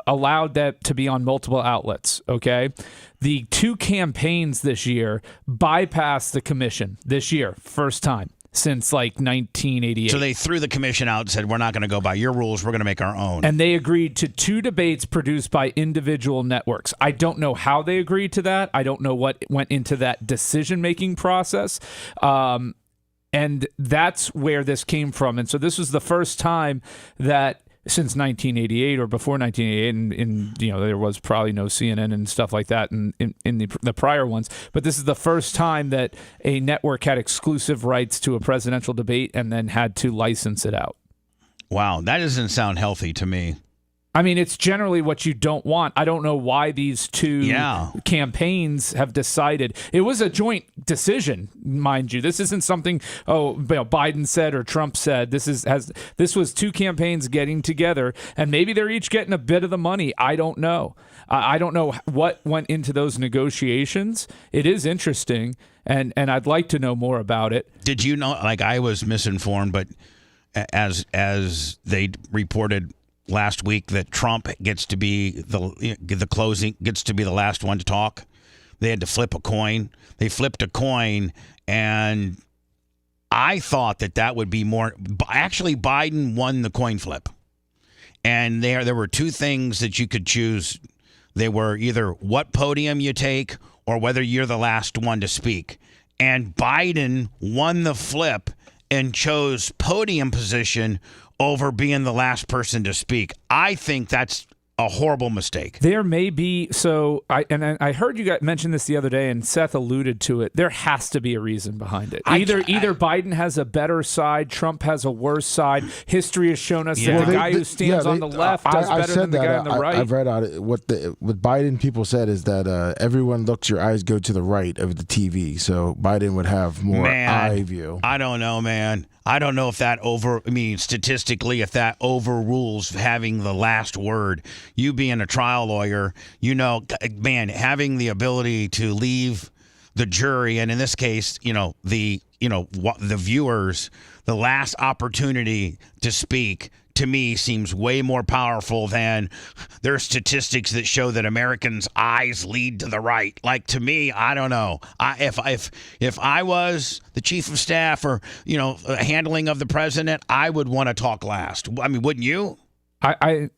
Speaker 8: allowed that to be on multiple outlets, okay? The two campaigns this year bypassed the commission this year, first time since 1988.
Speaker 3: So they threw the commission out and said, we're not going to go by your rules, we're going to make our own.
Speaker 8: And they agreed to two debates produced by individual networks. I don't know how they agreed to that. I don't know what went into that decision-making process. And that's where this came from. And so this was the first time that since 1988 or before 1988, and there was probably no CNN and stuff like that in the prior ones. But this is the first time that a network had exclusive rights to a presidential debate and then had to license it out.
Speaker 3: Wow, that doesn't sound healthy to me.
Speaker 8: I mean, it's generally what you don't want. I don't know why these two campaigns have decided. It was a joint decision, mind you. This isn't something Biden said or Trump said. This was two campaigns getting together, and maybe they're each getting a bit of the money. I don't know. I don't know what went into those negotiations. It is interesting, and I'd like to know more about it.
Speaker 3: Did you know? Like, I was misinformed, but as they reported last week that Trump gets to be the closing, gets to be the last one to talk. They had to flip a coin. They flipped a coin, and I thought that would be more. Actually, Biden won the coin flip, and there were two things that you could choose. They were either what podium you take or whether you're the last one to speak. And Biden won the flip and chose podium position over being the last person to speak. I think that's a horrible mistake.
Speaker 8: There may be, I heard you guys mention this the other day, and Seth alluded to it. There has to be a reason behind it. Either Biden has a better side, Trump has a worse side. History has shown us that the guy who stands on the left does better than the guy on the right.
Speaker 4: I've read on it. What Biden people said is that everyone looks, your eyes go to the right of the TV. So Biden would have more eye view.
Speaker 3: I don't know, man. I don't know if that statistically, if that overrules having the last word. You being a trial lawyer, having the ability to leave the jury, and in this case, the viewers, the last opportunity to speak, to me seems way more powerful than there are statistics that show that Americans' eyes lead to the right. Like, to me, I don't know. If I was the chief of staff or handling of the president, I would want to talk last. I mean, wouldn't you?
Speaker 8: I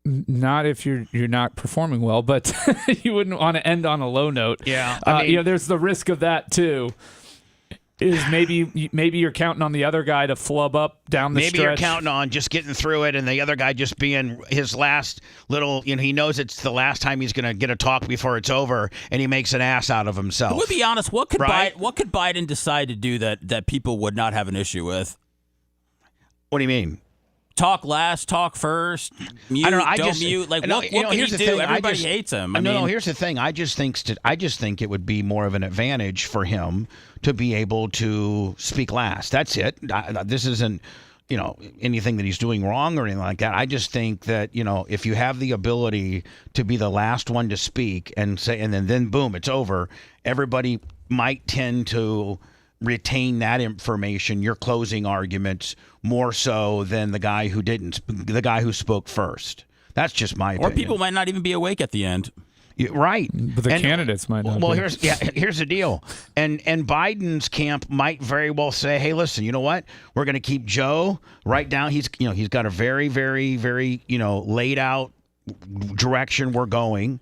Speaker 8: not if you're not performing well, but you wouldn't want to end on a low note.
Speaker 3: Yeah,
Speaker 8: there's the risk of that too. Is maybe you're counting on the other guy to flub up down the stretch.
Speaker 3: Maybe you're counting on just getting through it, and the other guy just being his last little. He knows it's the last time he's going to get a talk before it's over, and he makes an ass out of himself.
Speaker 9: We'll be honest. What could Biden decide to do that people would not have an issue with?
Speaker 3: What do you mean?
Speaker 9: Talk last, talk first. Mute,
Speaker 3: I don't know.
Speaker 9: Don't mute. Like, what can he do? Everybody hates him.
Speaker 3: No. Here's the thing. I just think it would be more of an advantage for him to be able to speak last. That's it. This isn't, anything that he's doing wrong or anything like that. I just think that, if you have the ability to be the last one to speak and say, and then boom, it's over. Everybody might tend to retain that information, your closing arguments, more so than the guy who spoke first. That's just my opinion.
Speaker 9: Or people might not even be awake at the end.
Speaker 3: Right.
Speaker 8: But the candidates might not.
Speaker 3: Well, here's the deal. And Biden's camp might very well say, hey, listen, you know what? We're going to keep Joe right down. He's got a very, very, very, laid out direction we're going.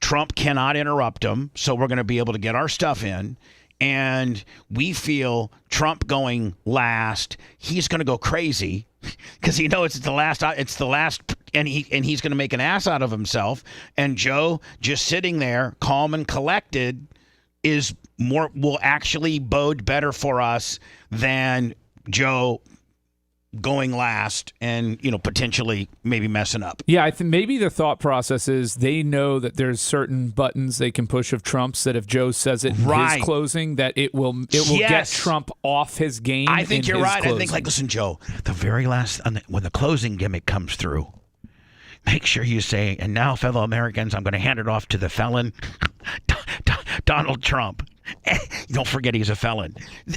Speaker 3: Trump cannot interrupt him, so we're going to be able to get our stuff in. And we feel Trump going last, he's going to go crazy because he knows it's the last, and he's going to make an ass out of himself. And Joe just sitting there, calm and collected, will actually bode better for us than Joe going last and potentially maybe messing up.
Speaker 8: Yeah, I think maybe the thought process is they know that there's certain buttons they can push of Trump's that if Joe says it in his closing, that it will get Trump off his game.
Speaker 3: I think you're right.
Speaker 8: Closing.
Speaker 3: I think, listen, Joe, the very last when the closing gimmick comes through, make sure you say, and now, fellow Americans, I'm going to hand it off to the felon, Donald Trump. Don't forget he's a felon.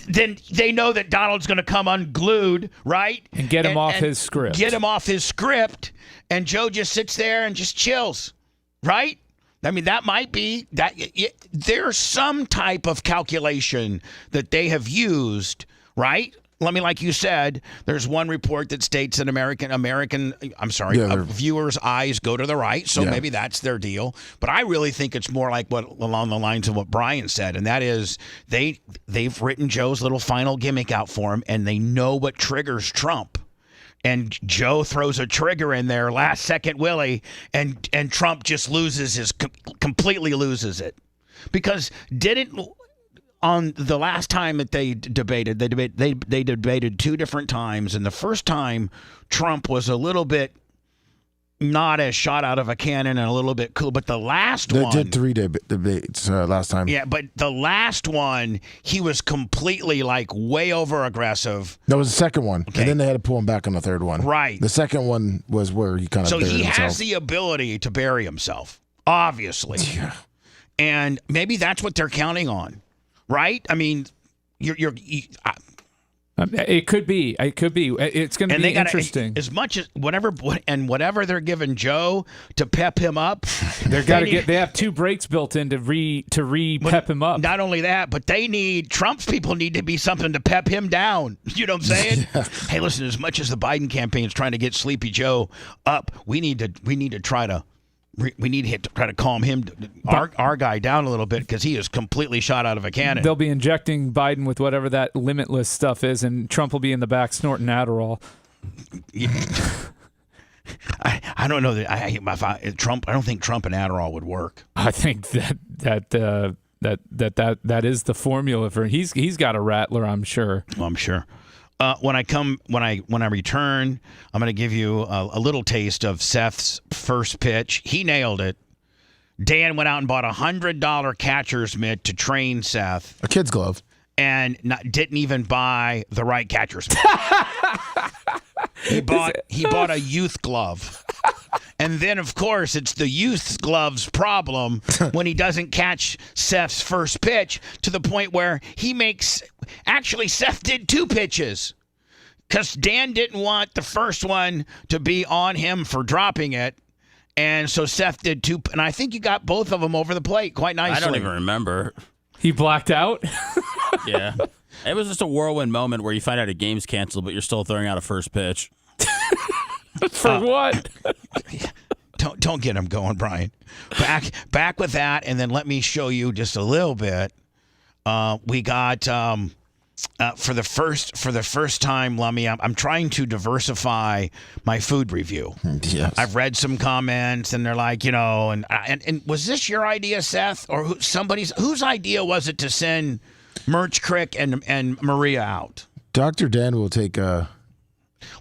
Speaker 3: Then they know that Donald's going to come unglued, right?
Speaker 8: And get him off his script.
Speaker 3: Get him off his script, and Joe just sits there and just chills, right? I mean, that might be that. There's some type of calculation that they have used, right? Like you said, there's one report that states that viewers' eyes go to the right, so maybe that's their deal. But I really think it's more like along the lines of what Brian said, and that is they've written Joe's little final gimmick out for him, and they know what triggers Trump. and Joe throws a trigger in there, last second Willie, and Trump just completely loses it. Because on the last time that they debated, they debated 2 different times, and the first time Trump was a little bit not as shot out of a cannon and a little bit cool, but the last one...
Speaker 4: They did 3 debates last time.
Speaker 3: Yeah, but the last one, he was completely, like, way over-aggressive.
Speaker 4: That was the second one,
Speaker 3: okay.
Speaker 4: And then they had to pull him back on the third one.
Speaker 3: Right.
Speaker 4: The second one was where he kind of
Speaker 3: So
Speaker 4: buried
Speaker 3: he
Speaker 4: himself.
Speaker 3: has the ability to bury himself, obviously.
Speaker 4: Yeah.
Speaker 3: And maybe that's what they're counting on, right? I mean,
Speaker 8: it could be. It could be. It's going to be interesting.
Speaker 3: As much as whatever they're giving Joe to pep him up,
Speaker 8: They have 2 breaks built in to re-pep him up.
Speaker 3: Not only that, but Trump's people need to be something to pep him down. You know what I'm saying? Yeah. Hey, listen. As much as the Biden campaign is trying to get Sleepy Joe up, we need to try to. We need to try to calm our guy down a little bit because he is completely shot out of a cannon.
Speaker 8: They'll be injecting Biden with whatever that limitless stuff is, and Trump will be in the back snorting Adderall.
Speaker 3: I don't know that Trump. I don't think Trump and Adderall would work.
Speaker 8: I think that is the formula for. He's got a rattler, I'm sure.
Speaker 3: Well, I'm sure. When I return, I'm going to give you a little taste of Seth's first pitch. He nailed it. Dan went out and bought $100 catcher's mitt to train Seth.
Speaker 4: A kid's glove.
Speaker 3: And didn't even buy the right catcher's mitt. He bought a youth glove. And then, of course, it's the youth glove's problem when he doesn't catch Seth's first pitch to the point where he makes... Actually, Seth did 2 pitches because Dan didn't want the first one to be on him for dropping it. And so Seth did 2. And I think you got both of them over the plate quite nicely.
Speaker 9: I don't even remember.
Speaker 8: He blacked out?
Speaker 9: Yeah. It was just a whirlwind moment where you find out a game's canceled, but you're still throwing out a first pitch.
Speaker 8: For what?
Speaker 3: Don't get him going, Brian. Back with that, and then let me show you just a little bit. We got for the first time, Lummy. I'm trying to diversify my food review.
Speaker 4: Yes.
Speaker 3: I've read some comments, and they're like, and was this your idea, Seth, or whose idea was it to send Merch Crick and Maria out?
Speaker 4: Dr. Dan will take.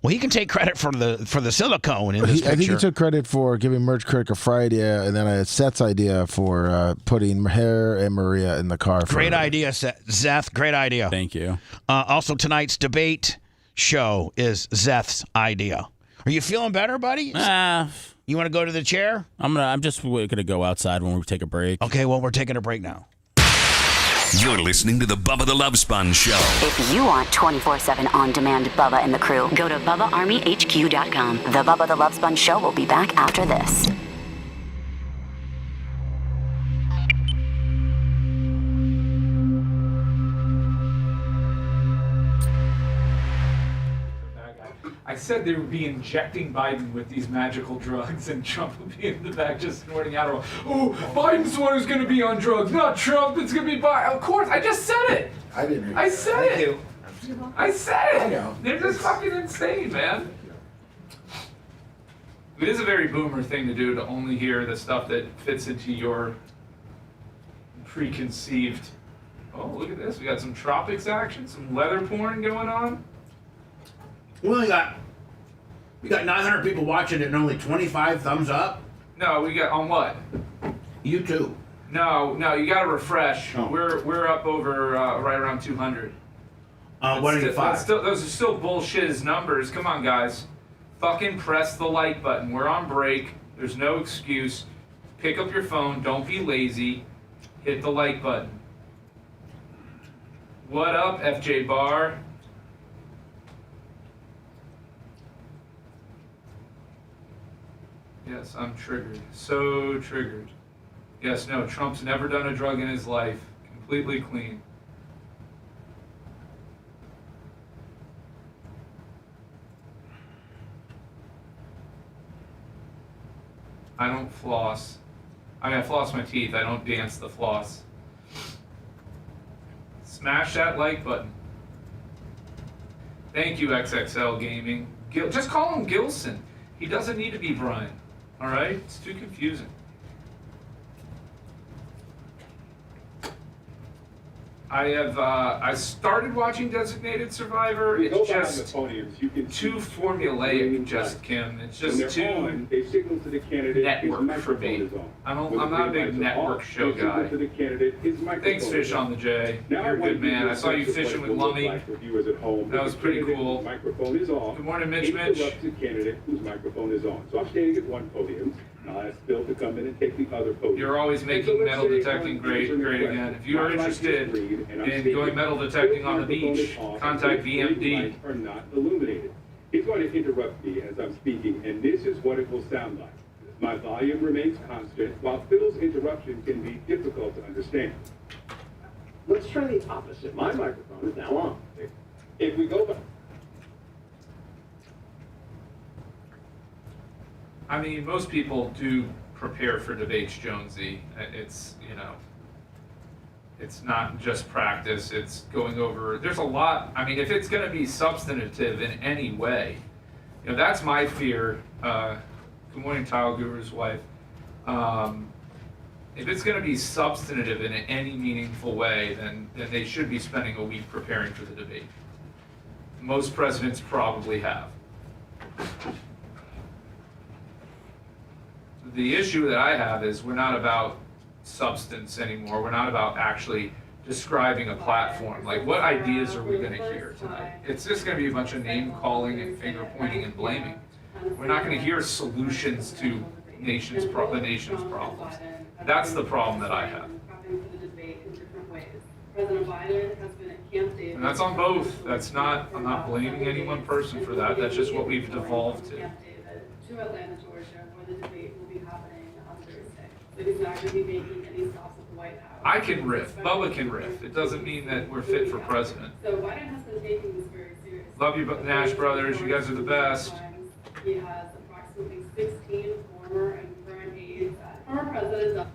Speaker 3: Well, he can take credit for the silicone in this picture.
Speaker 4: I think he took credit for giving Merch Crick a fry idea, and then I had Seth's idea for putting Hare and Maria in the car.
Speaker 3: Great idea, Seth. Great idea.
Speaker 9: Thank you.
Speaker 3: Also, tonight's debate show is Seth's idea. Are you feeling better, buddy? You want to go to the chair?
Speaker 9: I'm just gonna go outside when we take a break.
Speaker 3: Okay. Well, we're taking a break now.
Speaker 7: You're listening to the Bubba the Love Sponge Show.
Speaker 10: If you want 24/7 on-demand Bubba and the crew, go to BubbaArmyHQ.com. The Bubba the Love Sponge Show will be back after this.
Speaker 8: I said they would be injecting Biden with these magical drugs, and Trump would be in the back just snorting Adderall. Oh, Biden's the one who's going to be on drugs, not Trump. It's going to be Biden. Of course, I just said it.
Speaker 4: I didn't.
Speaker 8: I said it. I said it.
Speaker 4: I know.
Speaker 8: They're just fucking insane, man. It is a very boomer thing to do, to only hear the stuff that fits into your preconceived. Oh, look at this. We got some tropics action, some leather porn going on.
Speaker 3: We got 900 people watching it and only 25 thumbs up.
Speaker 8: No, we got on what?
Speaker 3: YouTube.
Speaker 8: No, you got to refresh.
Speaker 3: Oh.
Speaker 8: We're up over right around 200.
Speaker 3: 185.
Speaker 8: Those are still bullshit as numbers. Come on, guys. Fucking press the like button. We're on break. There's no excuse. Pick up your phone. Don't be lazy. Hit the like button. What up, FJ Bar? Yes, I'm triggered. So triggered. Yes, no, Trump's never done a drug in his life. Completely clean. I don't floss. I mean, I floss my teeth. I don't dance the floss. Smash that like button. Thank you, XXL Gaming. Just call him Gilson. He doesn't need to be Brian. All right? It's too confusing. I started watching Designated Survivor. It's just too formulaic, just Kim. It's just too network for me. I'm not a big network show guy. Thanks, Fish on the J. You're a good man. I saw you fishing with Lummy. That was pretty cool. Good morning, Mitch.
Speaker 11: So I'm standing at one podium. I'll ask Bill to come in and take the other podium.
Speaker 8: You're always making metal detecting great again. If you are interested in going metal detecting on the beach, contact BMD.
Speaker 11: Are not illuminated. He's going to interrupt me as I'm speaking, and this is what it will sound like. My volume remains constant, while Phil's interruption can be difficult to understand. Let's try the opposite. My microphone is now on. If we go back.
Speaker 8: I mean, most people do prepare for debates, Jonesy. It's, it's not just practice, it's going over, there's a lot. I mean, if it's going to be substantive in any way, that's my fear. Good morning, Tile Guru's wife. If it's going to be substantive in any meaningful way, then they should be spending a week preparing for the debate. Most presidents probably have. The issue that I have is we're not about substance anymore. We're not about actually describing a platform. Like, what ideas are we going to hear tonight? It's just going to be a bunch of name calling and finger pointing and blaming. We're not going to hear solutions to the nation's problems. That's the problem that I have. And that's on both. I'm not blaming any one person for that. That's just what we've devolved to.
Speaker 15: To Atlanta, Georgia, where the debate will be happening on Thursday. So he's not going to be making any stops at the White House.
Speaker 8: I can riff. Bubba can riff. It doesn't mean that we're fit for president.
Speaker 15: So Biden has been taking this very seriously.
Speaker 8: Love you, Nash brothers. You guys are the best.
Speaker 15: He has approximately 16 former and current aides. Former president.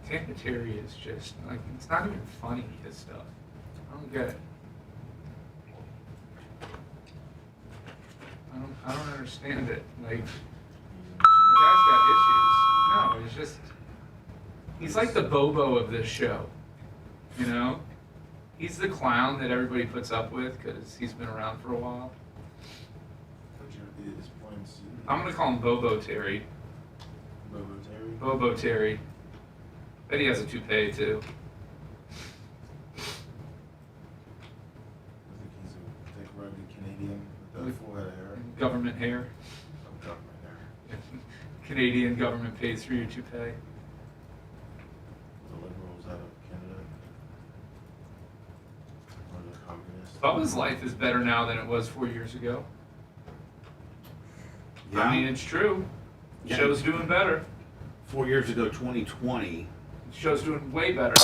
Speaker 8: Tampa Terry is just, it's not even funny, his stuff. I don't get it. I don't understand it. The guy's got issues. No, it's just, he's like the Bobo of this show. He's the clown that everybody puts up with because he's been around for a while. I'm going to call him Bobo Terry.
Speaker 4: Bobo Terry?
Speaker 8: Bobo Terry. Bet he has a toupee too.
Speaker 4: I think he's a thick, rugged Canadian with a full head of hair.
Speaker 8: Government hair.
Speaker 4: Oh, government hair.
Speaker 8: Canadian government pays for your toupee.
Speaker 4: The Liberals out of Canada. Or the Communists.
Speaker 8: Bubba's life is better now than it was 4 years ago.
Speaker 16: Yeah.
Speaker 8: I mean, it's true.
Speaker 16: Yeah.
Speaker 8: Show's doing better.
Speaker 16: 4 years ago, 2020.
Speaker 8: Show's doing way better.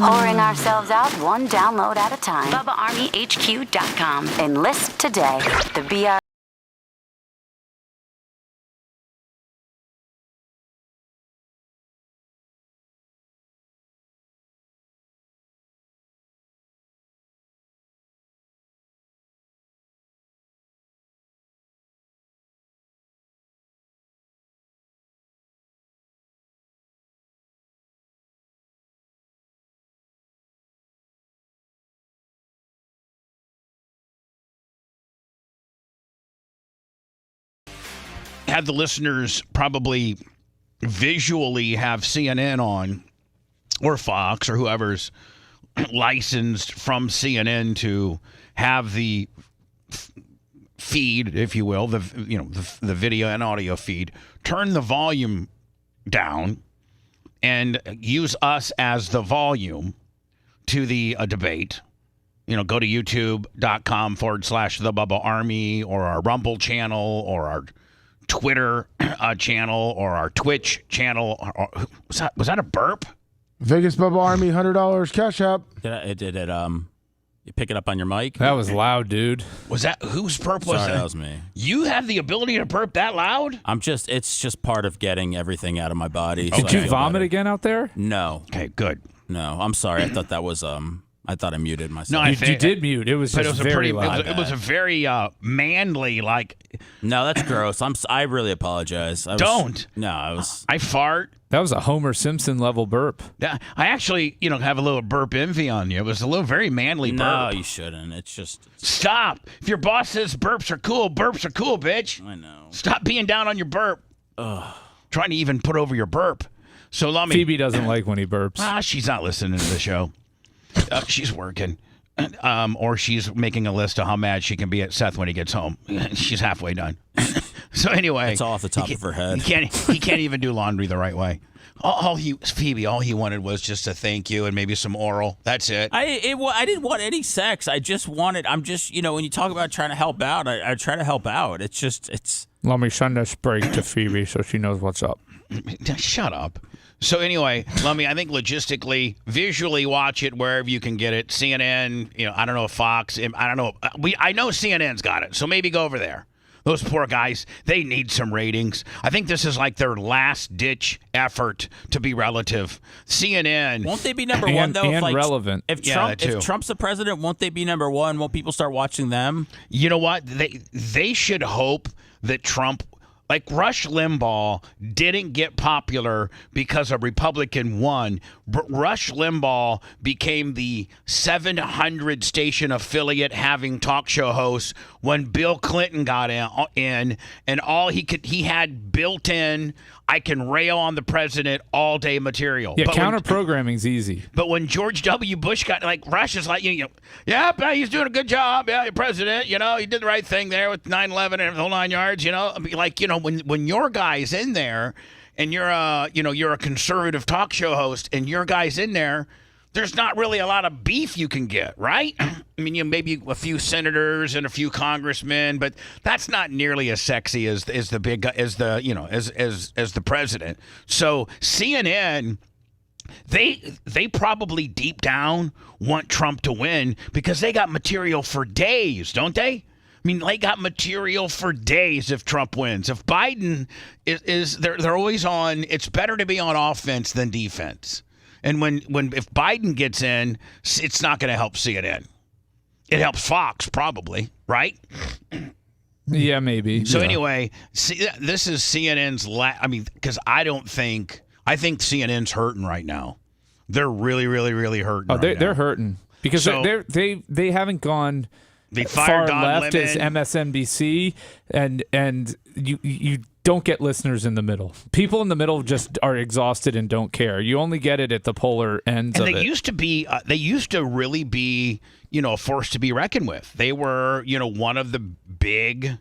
Speaker 10: Pouring ourselves out one download at a time. BubbaArmyHQ.com. Enlist today. The BR.
Speaker 3: Had the listeners probably visually have CNN on, or Fox, or whoever's licensed from CNN to have the feed, if you will, the video and audio feed, turn the volume down and use us as the volume to the debate. Go to youtube.com/the Bubba Army, or our Rumble channel, or our Twitter channel or our Twitch channel. Was that a burp?
Speaker 4: Vegas Bubba Army $100 cash app.
Speaker 9: Did it you pick it up on your mic?
Speaker 8: That was loud, dude.
Speaker 3: Was that whose burp was
Speaker 9: Sorry,
Speaker 3: that?
Speaker 9: that was me.
Speaker 3: You have the ability to burp that loud?
Speaker 9: It's just part of getting everything out of my body.
Speaker 8: Did you vomit again out there?
Speaker 9: No.
Speaker 3: Okay, good.
Speaker 9: No, I'm sorry. I thought that was I thought I muted myself.
Speaker 3: No,
Speaker 8: you did mute. It was just very loud.
Speaker 3: It was a very manly, like.
Speaker 9: No, that's gross. I really apologize.
Speaker 3: Don't.
Speaker 9: No,
Speaker 3: I fart.
Speaker 8: That was a Homer Simpson level burp.
Speaker 3: Yeah, I actually, have a little burp envy on you. It was a little very manly burp.
Speaker 9: No, you shouldn't. It's just
Speaker 3: stop. If your boss says burps are cool, bitch.
Speaker 9: I know.
Speaker 3: Stop being down on your burp.
Speaker 9: Ugh.
Speaker 3: Trying to even put over your burp. So let me.
Speaker 8: Phoebe doesn't like when he burps.
Speaker 3: She's not listening to the show. She's working. Or she's making a list of how mad she can be at Seth when he gets home. She's halfway done. So anyway,
Speaker 9: it's all off the top of her head.
Speaker 3: He can't even do laundry the right way. Phoebe, all he wanted was just a thank you and maybe some oral. That's it.
Speaker 9: I didn't want any sex. I'm just when you talk about trying to help out, I try to help out. It's.
Speaker 8: Let me send this break to Phoebe so she knows what's up.
Speaker 3: Shut up. So anyway, I think logistically, visually watch it wherever you can get it. CNN, I don't know if Fox, I don't know. I know CNN's got it, so maybe go over there. Those poor guys, they need some ratings. I think this is like their last-ditch effort to be relative. CNN.
Speaker 9: Won't they be number one, though?
Speaker 8: And relevant.
Speaker 9: If Trump's the president, won't they be number one? Won't people start watching them?
Speaker 3: You know what? They should hope that Trump... Like Rush Limbaugh didn't get popular because a Republican won. Rush Limbaugh became the 700 station affiliate having talk show host when Bill Clinton got in and all he had built in, I can rail on the president all day material.
Speaker 8: Yeah, counter programming's easy.
Speaker 3: But when George W. Bush got Rush is like, yeah, he's doing a good job. Yeah, president, he did the right thing there with 9/11 and the whole 9 yards. When your guy's in there and you're a conservative talk show host and your guy's in there, there's not really a lot of beef you can get, right? I mean, maybe a few senators and a few congressmen, but that's not nearly as sexy as the big as the president. So CNN, they probably deep down want Trump to win because they got material for days, don't they? I mean, they got material for days if Trump wins. If Biden they're always on. It's better to be on offense than defense. And if Biden gets in, it's not going to help CNN. It helps Fox probably, right?
Speaker 8: Yeah, maybe.
Speaker 3: So anyway, this is CNN's because I think CNN's hurting right now. They're really, really, really hurting.
Speaker 8: They're hurting because they haven't gone.
Speaker 3: They fired
Speaker 8: far
Speaker 3: Don
Speaker 8: left
Speaker 3: Lemon.
Speaker 8: as MSNBC, and you don't get listeners in the middle. People in the middle just are exhausted and don't care. You only get it at the polar ends.
Speaker 3: And
Speaker 8: they
Speaker 3: used to be. They used to really be, a force to be reckoned with. They were, one of the big,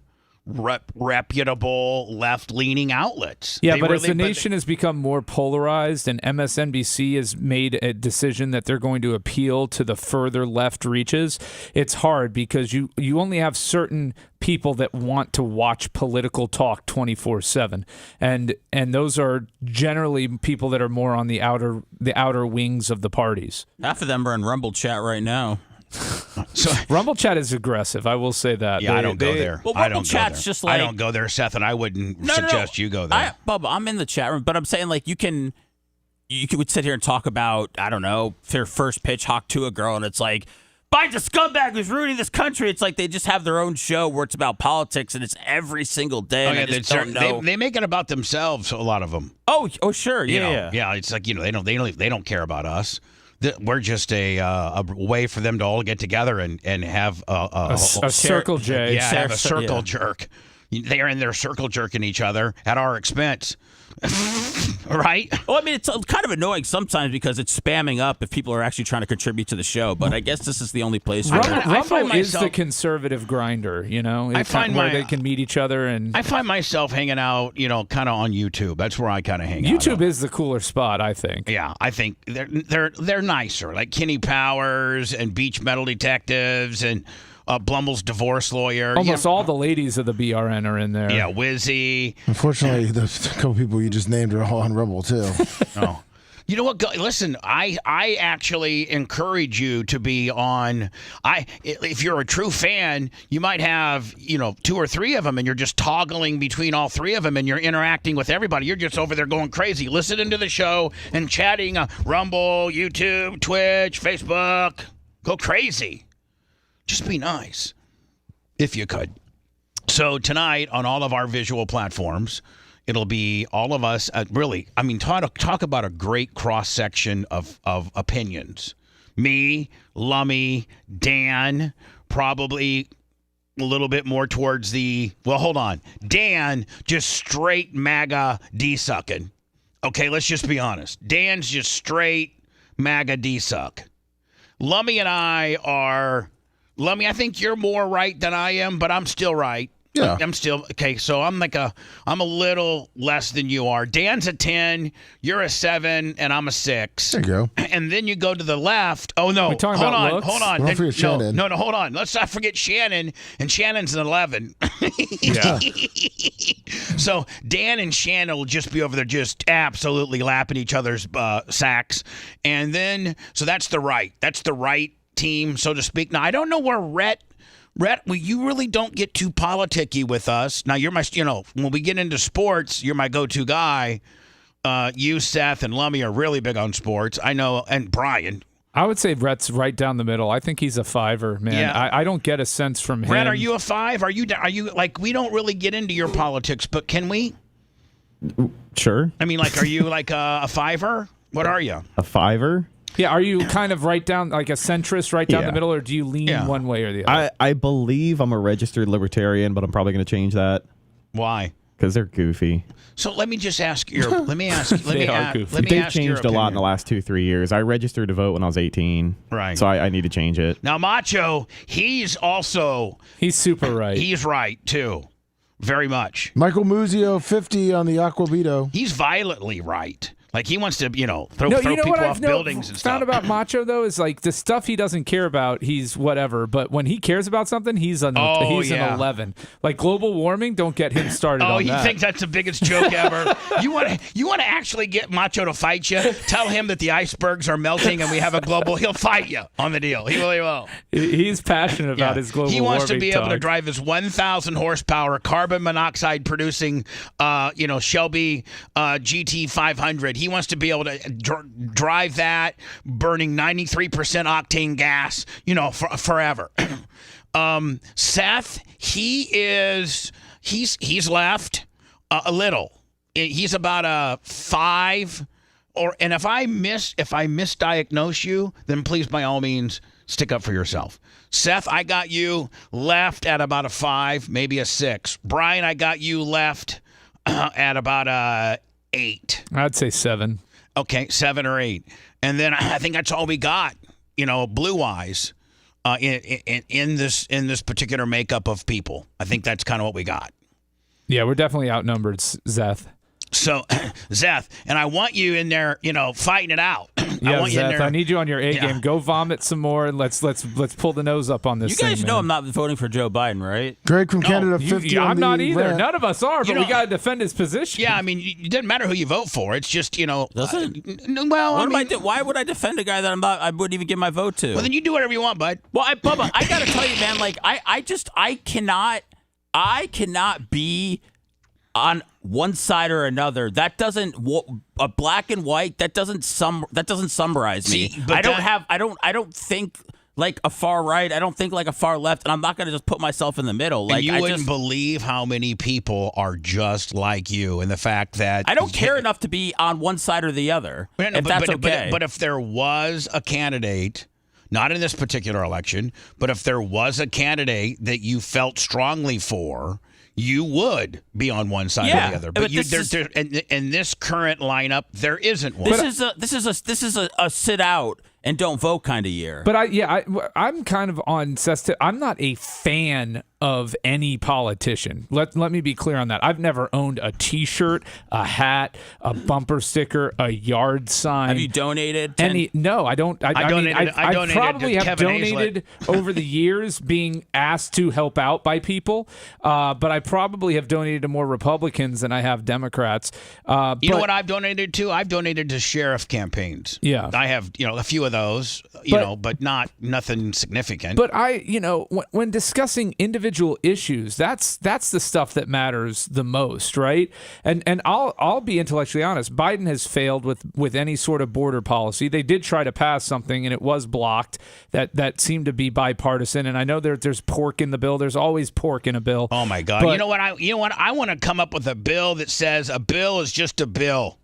Speaker 3: reputable left-leaning outlets.
Speaker 8: Yeah, but as the nation has become more polarized and MSNBC has made a decision that they're going to appeal to the further left reaches, it's hard because you only have certain people that want to watch political talk 24/7, and those are generally people that are more on the outer wings of the parties.
Speaker 9: Half of them are in Rumble chat right now.
Speaker 3: So
Speaker 8: Rumble chat is aggressive. I will say that.
Speaker 3: Yeah, I don't go there.
Speaker 9: Well, Rumble chat's just like
Speaker 3: I don't go there, Seth, and I wouldn't suggest you go there.
Speaker 9: Bubba, I'm in the chat room, but I'm saying you could sit here and talk about their first pitch hawk to a girl, and it's like Biden's a scumbag who's ruining this country. It's like they just have their own show where it's about politics, and it's every single day. And I just don't know.
Speaker 3: They make it about themselves. A lot of them.
Speaker 9: Oh, sure, yeah.
Speaker 3: It's like they don't care about us. We're just a way for them to all get together and have a
Speaker 8: circle J.
Speaker 3: Yeah, have a circle jerk. They are in there circle jerking each other at our expense. Right?
Speaker 9: Well, I mean, it's kind of annoying sometimes because it's spamming up if people are actually trying to contribute to the show. But I guess this is the only place where
Speaker 8: Rumble is the conservative grinder. It's where they can meet each other, and
Speaker 3: I find myself hanging out, kind of on YouTube. That's where I kind of hang out.
Speaker 8: YouTube is the cooler spot, I think.
Speaker 3: Yeah, I think they're nicer, like Kenny Powers and Beach Metal Detectives and Blummel's divorce lawyer.
Speaker 8: Almost all the ladies of the BRN are in there.
Speaker 3: Yeah, Wizzy.
Speaker 4: Unfortunately, the couple people you just named are all on Rebel too.
Speaker 3: Oh. You know what? Listen, I actually encourage you to be on. If you're a true fan, you might have 2 or 3 of them, and you're just toggling between all 3 of them, and you're interacting with everybody. You're just over there going crazy, listening to the show and chatting. Rumble, YouTube, Twitch, Facebook. Go crazy. Just be nice, if you could. So tonight on all of our visual platforms, it'll be all of us. Really, I mean, talk about a great cross section of opinions. Me, Lummy, Dan, probably a little bit more towards the. Well, hold on, Dan, just straight MAGA D-sucking. Okay, let's just be honest. Dan's just straight MAGA D-suck. Lummy and I are. Lummy, I think you're more right than I am, but I'm still right.
Speaker 4: Yeah.
Speaker 3: I'm still okay. So I'm a little less than you are. Dan's a 10, you're a 7, and I'm a 6.
Speaker 4: There you go.
Speaker 3: And then you go to the left. Oh no! Hold on.
Speaker 4: Don't forget Shannon.
Speaker 3: No, hold on. Let's not forget Shannon, and Shannon's an 11.
Speaker 8: Yeah.
Speaker 3: So Dan and Shannon will just be over there, just absolutely lapping each other's sacks, and then so that's the right. That's the right team, so to speak. Now I don't know where Rhett, well, you really don't get too politicky with us. Now, you're my, when we get into sports, you're my go-to guy. You, Seth, and Lummy are really big on sports. I know, and Brian.
Speaker 8: I would say Rhett's right down the middle. I think he's a 5er, man.
Speaker 3: Yeah.
Speaker 8: I don't get a sense from him.
Speaker 3: Brett, are you a 5? Are you like, we don't really get into your politics, but can we?
Speaker 12: Sure.
Speaker 3: I mean, like, are you like a 5er? What are you?
Speaker 12: A 5er?
Speaker 8: Yeah, are you kind of right down, like a centrist right down the middle, or do you lean one way or the other?
Speaker 12: I believe I'm a registered libertarian, but I'm probably going to change that.
Speaker 3: Why?
Speaker 12: Because they're goofy.
Speaker 3: So let me just ask your. Let me ask.
Speaker 12: They've changed a lot in the last 2-3 years. I registered to vote when I was 18.
Speaker 3: Right.
Speaker 12: So I need to change it.
Speaker 3: Now Macho, he's
Speaker 8: super right.
Speaker 3: He's right too, very much.
Speaker 4: Michael Muzio, 50 on the Aquabito.
Speaker 3: He's violently right. Like he wants to, throw people off buildings and stuff.
Speaker 8: Found about Macho though is like the stuff he doesn't care about, he's whatever. But when he cares about something, he's an 11. Like global warming, don't get him started.
Speaker 3: Oh,
Speaker 8: on
Speaker 3: he
Speaker 8: that.
Speaker 3: thinks that's the biggest joke ever. You want to actually get Macho to fight you? Tell him that the icebergs are melting and we have a global. He'll fight you on the deal. He really will.
Speaker 8: He's passionate about his global warming.
Speaker 3: He wants to be able to
Speaker 8: talk.
Speaker 3: drive his 1,000 horsepower carbon monoxide producing, Shelby GT 500. He wants to be able to drive that, burning 93% octane gas, forever. Seth, he's left a little. He's about a 5. And if I misdiagnose you, then please by all means stick up for yourself. Seth, I got you left at about a 5, maybe a 6. Brian, I got you left at about a 8.
Speaker 8: I'd say 7.
Speaker 3: Okay, 7 or 8. And then I think that's all we got, blue-wise, in this particular makeup of people. I think that's kind of what we got.
Speaker 8: Yeah, we're definitely outnumbered, Zeth.
Speaker 3: So, Zeth, and I want you in there, fighting it out.
Speaker 8: Yeah,
Speaker 3: I want you in
Speaker 8: Zeth,
Speaker 3: there.
Speaker 8: I need you on your A game. Go vomit some more, and let's pull the nose up on this.
Speaker 9: You guys
Speaker 8: thing,
Speaker 9: know
Speaker 8: man.
Speaker 9: I'm not voting for Joe Biden, right?
Speaker 4: Greg from Canada, 50 on
Speaker 8: I'm not
Speaker 4: the
Speaker 8: either.
Speaker 4: rant.
Speaker 8: None of us are, but we got to defend his position.
Speaker 3: Yeah, I mean, it doesn't matter who you vote for. It's just,
Speaker 9: Does it?
Speaker 3: Well,
Speaker 9: Why would I defend a guy that I wouldn't even give my vote to?
Speaker 3: Well, then you do whatever you want, bud.
Speaker 9: Well, Bubba, I got to tell you, man, like, I cannot be on one side or another. That doesn't a black and white. That doesn't summarize me.
Speaker 3: See, but
Speaker 9: I don't think like a far right. I don't think like a far left, and I'm not going to just put myself in the middle. Like
Speaker 3: and you wouldn't believe how many people are just like you, and the fact that
Speaker 9: I don't care enough to be on one side or the other. That's okay.
Speaker 3: But if there was a candidate, not in this particular election, but if there was a candidate that you felt strongly for, you would be on one side or the other. But in this current lineup, there isn't one.
Speaker 9: This is a sit out and don't vote kind of year.
Speaker 8: But I'm kind of on Seth's. I'm not a fan of any politician. Let me be clear on that. I've never owned a T-shirt, a hat, a bumper sticker, a yard sign.
Speaker 9: Have you donated?
Speaker 8: No, I don't. I
Speaker 3: donated
Speaker 8: probably
Speaker 3: to
Speaker 8: have
Speaker 3: Kevin
Speaker 8: donated over the years, being asked to help out by people. But I probably have donated to more Republicans than I have Democrats.
Speaker 3: You know what I've donated to? I've donated to sheriff campaigns.
Speaker 8: Yeah,
Speaker 3: I have a few of those. But nothing significant.
Speaker 8: But when discussing individual issues, that's the stuff that matters the most, right? And I'll be intellectually honest. Biden has failed with any sort of border policy. They did try to pass something, and it was blocked. That seemed to be bipartisan. And I know there's pork in the bill. There's always pork in a bill.
Speaker 3: Oh my God! You know what? I want to come up with a bill that says a bill is just a bill.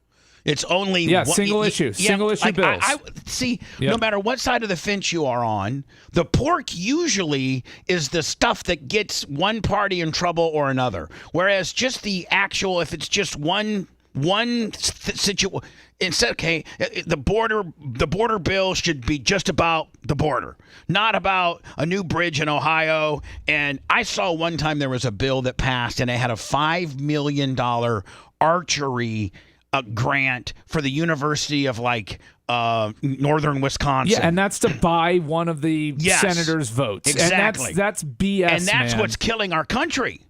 Speaker 3: It's only
Speaker 8: single issue bills.
Speaker 3: I see.
Speaker 8: Yep.
Speaker 3: No matter what side of the fence you are on, the pork usually is the stuff that gets one party in trouble or another. Whereas just the actual, if it's just one situation, instead, okay, the border bill should be just about the border, not about a new bridge in Ohio. And I saw one time there was a bill that passed, and it had a $5 million archery grant for the University of northern Wisconsin.
Speaker 8: Yeah, and that's to buy one of the senators' votes.
Speaker 3: Exactly.
Speaker 8: And that's BS,
Speaker 3: and that's
Speaker 8: man.
Speaker 3: what's killing our country.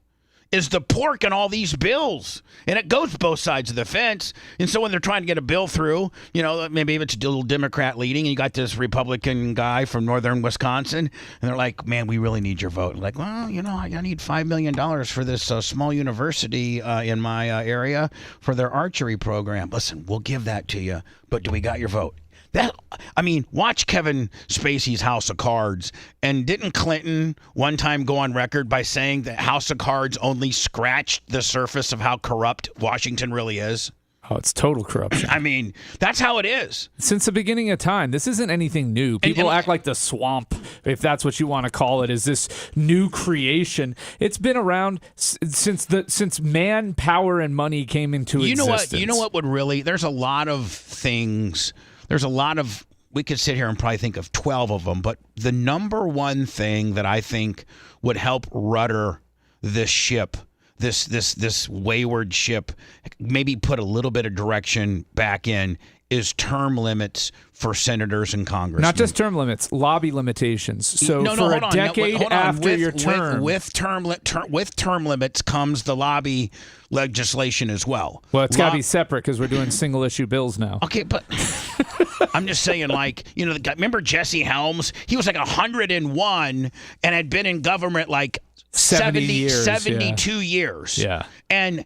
Speaker 3: Is the pork in all these bills. And it goes both sides of the fence. And so when they're trying to get a bill through, maybe if it's a little Democrat leading, and you got this Republican guy from northern Wisconsin, and they're like, man, we really need your vote. Like, well, I need $5 million for this small university in my area for their archery program. Listen, we'll give that to you, but do we got your vote? Watch Kevin Spacey's House of Cards. And didn't Clinton one time go on record by saying that House of Cards only scratched the surface of how corrupt Washington really is?
Speaker 8: Oh, it's total corruption.
Speaker 3: That's how it is.
Speaker 8: Since the beginning of time, this isn't anything new. People act like the swamp, if that's what you want to call it, is this new creation. It's been around since man, power, and money came into existence.
Speaker 3: You know what would really? There's a lot of things. We could sit here and probably think of 12 of them, but the number one thing that I think would help rudder this ship, this wayward ship, maybe put a little bit of direction back in, is term limits for senators and congressmen.
Speaker 8: Not just term limits, lobby limitations. So for a decade after your term.
Speaker 3: With term limits comes the lobby legislation as well.
Speaker 8: Well, it's got to be separate because we're doing single issue bills now.
Speaker 3: Okay, but I'm just saying, the guy, remember Jesse Helms? He was 101 and had been in government 72 years.
Speaker 8: Yeah.
Speaker 3: And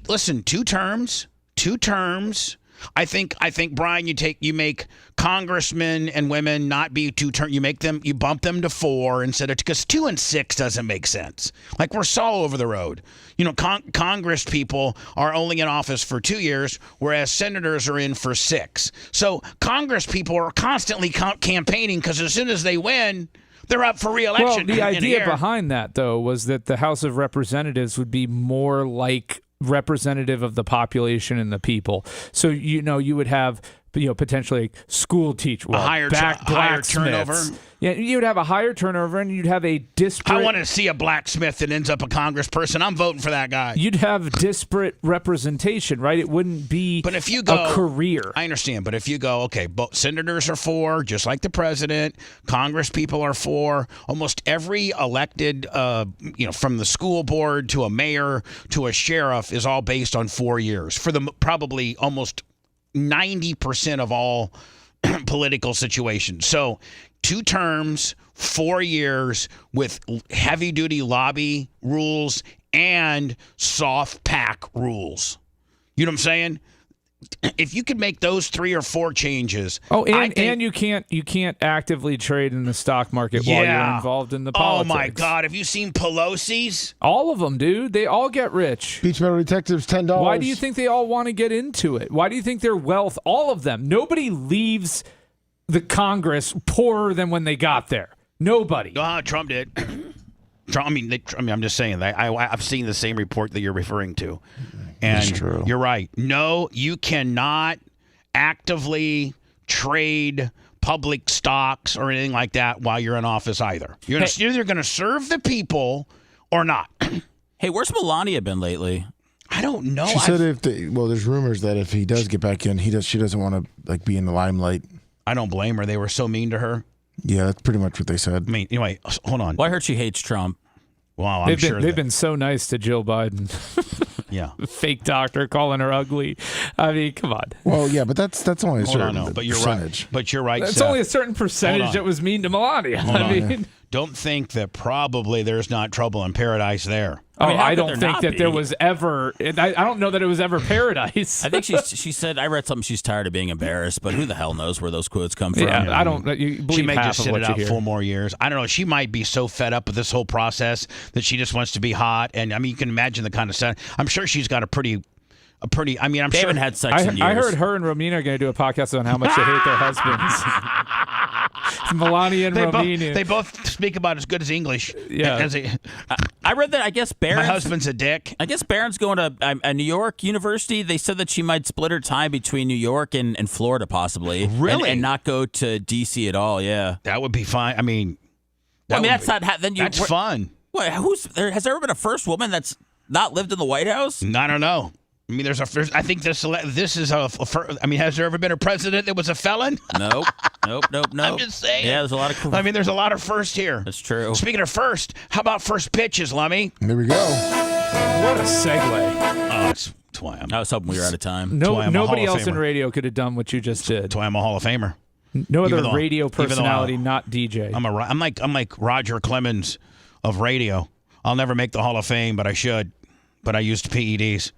Speaker 3: listen, two terms. I think Brian, you make congressmen and women not be 2 terms. You bump them to 4 instead of, because 2 and 6 doesn't make sense. We're all over the road. Congress people are only in office for 2 years, whereas senators are in for 6. So Congress people are constantly campaigning because as soon as they win, they're up for re-election.
Speaker 8: Well, the idea behind that, though, was that the House of Representatives would be more like representative of the population and the people. So you would have potentially school teacher,
Speaker 3: a higher turnover.
Speaker 8: Yeah, you would have a higher turnover, and you'd have a disparate.
Speaker 3: I want to see a blacksmith that ends up a congressperson. I'm voting for that guy.
Speaker 8: You'd have disparate representation, right? It wouldn't be a career.
Speaker 3: I understand, but if you go, okay, senators are 4, just like the president. Congress people are 4. Almost every elected, from the school board to a mayor to a sheriff, is all based on 4 years for the probably almost 90% of all political situations. So 2 terms, 4 years with heavy-duty lobby rules and soft pack rules. You know what I'm saying? If you could make those 3 or 4 changes.
Speaker 8: Oh, and you can't actively trade in the stock market while you're involved in the politics.
Speaker 3: Oh my God! Have you seen Pelosi's?
Speaker 8: All of them, dude. They all get rich.
Speaker 4: Beach Metal Detectives, $10.
Speaker 8: Why do you think they all want to get into it? Why do you think their wealth? All of them. Nobody leaves the Congress poorer than when they got there. Nobody.
Speaker 3: Trump did. I'm just saying that I've seen the same report that you're referring to. And
Speaker 4: that's true.
Speaker 3: You're right. No, you cannot actively trade public stocks or anything like that while you're in office either. You're either going to serve the people or not.
Speaker 9: Hey, where's Melania been lately?
Speaker 3: I don't know.
Speaker 4: She said there's rumors that if he does get back in, she doesn't want to be in the limelight.
Speaker 3: I don't blame her. They were so mean to her.
Speaker 4: Yeah, that's pretty much what they said.
Speaker 3: I mean, anyway, hold on.
Speaker 9: Well, I heard she hates Trump.
Speaker 3: Wow,
Speaker 8: they've been so nice to Jill Biden.
Speaker 3: Yeah,
Speaker 8: fake doctor calling her ugly. I mean, come on.
Speaker 4: Well, yeah, but that's only a certain
Speaker 3: but you're
Speaker 4: percentage.
Speaker 3: right. But you're right.
Speaker 8: That's
Speaker 3: Seth.
Speaker 8: only a certain percentage that was mean to Melania.
Speaker 3: Don't think that probably there's not trouble in paradise there.
Speaker 8: I don't think that there was ever. I don't know that it was ever paradise.
Speaker 9: I think she said, I read something, she's tired of being embarrassed, but who the hell knows where those quotes come from?
Speaker 8: Yeah, I don't. You believe
Speaker 3: she may
Speaker 8: half
Speaker 3: just
Speaker 8: of
Speaker 3: sit
Speaker 8: what
Speaker 3: it
Speaker 8: you
Speaker 3: out
Speaker 8: hear.
Speaker 3: 4 more years. I don't know. She might be so fed up with this whole process that she just wants to be hot. And I mean, you can imagine the kind of stuff. I'm sure she's got a pretty. I mean, I'm
Speaker 9: they
Speaker 3: sure.
Speaker 9: haven't had sex in years.
Speaker 8: I heard her and Romina are going to do a podcast on how much they hate their husbands. Melania and Romina.
Speaker 3: They both speak about as good as English.
Speaker 8: Yeah.
Speaker 9: I read that. I guess Barron's.
Speaker 3: My husband's a dick.
Speaker 9: I guess Barron's going to a New York university. They said that she might split her time between New York and Florida, possibly.
Speaker 3: Really?
Speaker 9: And not go to D.C. at all. Yeah.
Speaker 3: That would be fine. I mean,
Speaker 9: that's not. Then
Speaker 3: that's fun.
Speaker 9: What? Has there ever been a first woman that's not lived in the White House?
Speaker 3: I don't know. I mean, I think this is I mean, has there ever been a president that was a felon?
Speaker 9: Nope. I'm
Speaker 3: just saying.
Speaker 9: Yeah, there's a lot of.
Speaker 3: I mean, there's a lot of first here.
Speaker 9: That's true.
Speaker 3: Speaking of first, how about first pitches, Lummy?
Speaker 4: There we go.
Speaker 8: What a segue.
Speaker 3: Oh, that's why
Speaker 9: I was hoping we were out of time.
Speaker 8: Nobody else in radio could have done what you just did.
Speaker 3: That's why I'm a Hall of Famer.
Speaker 8: No other radio personality, not DJ.
Speaker 3: I'm like Roger Clemens of radio. I'll never make the Hall of Fame, but I should. But I used PEDs.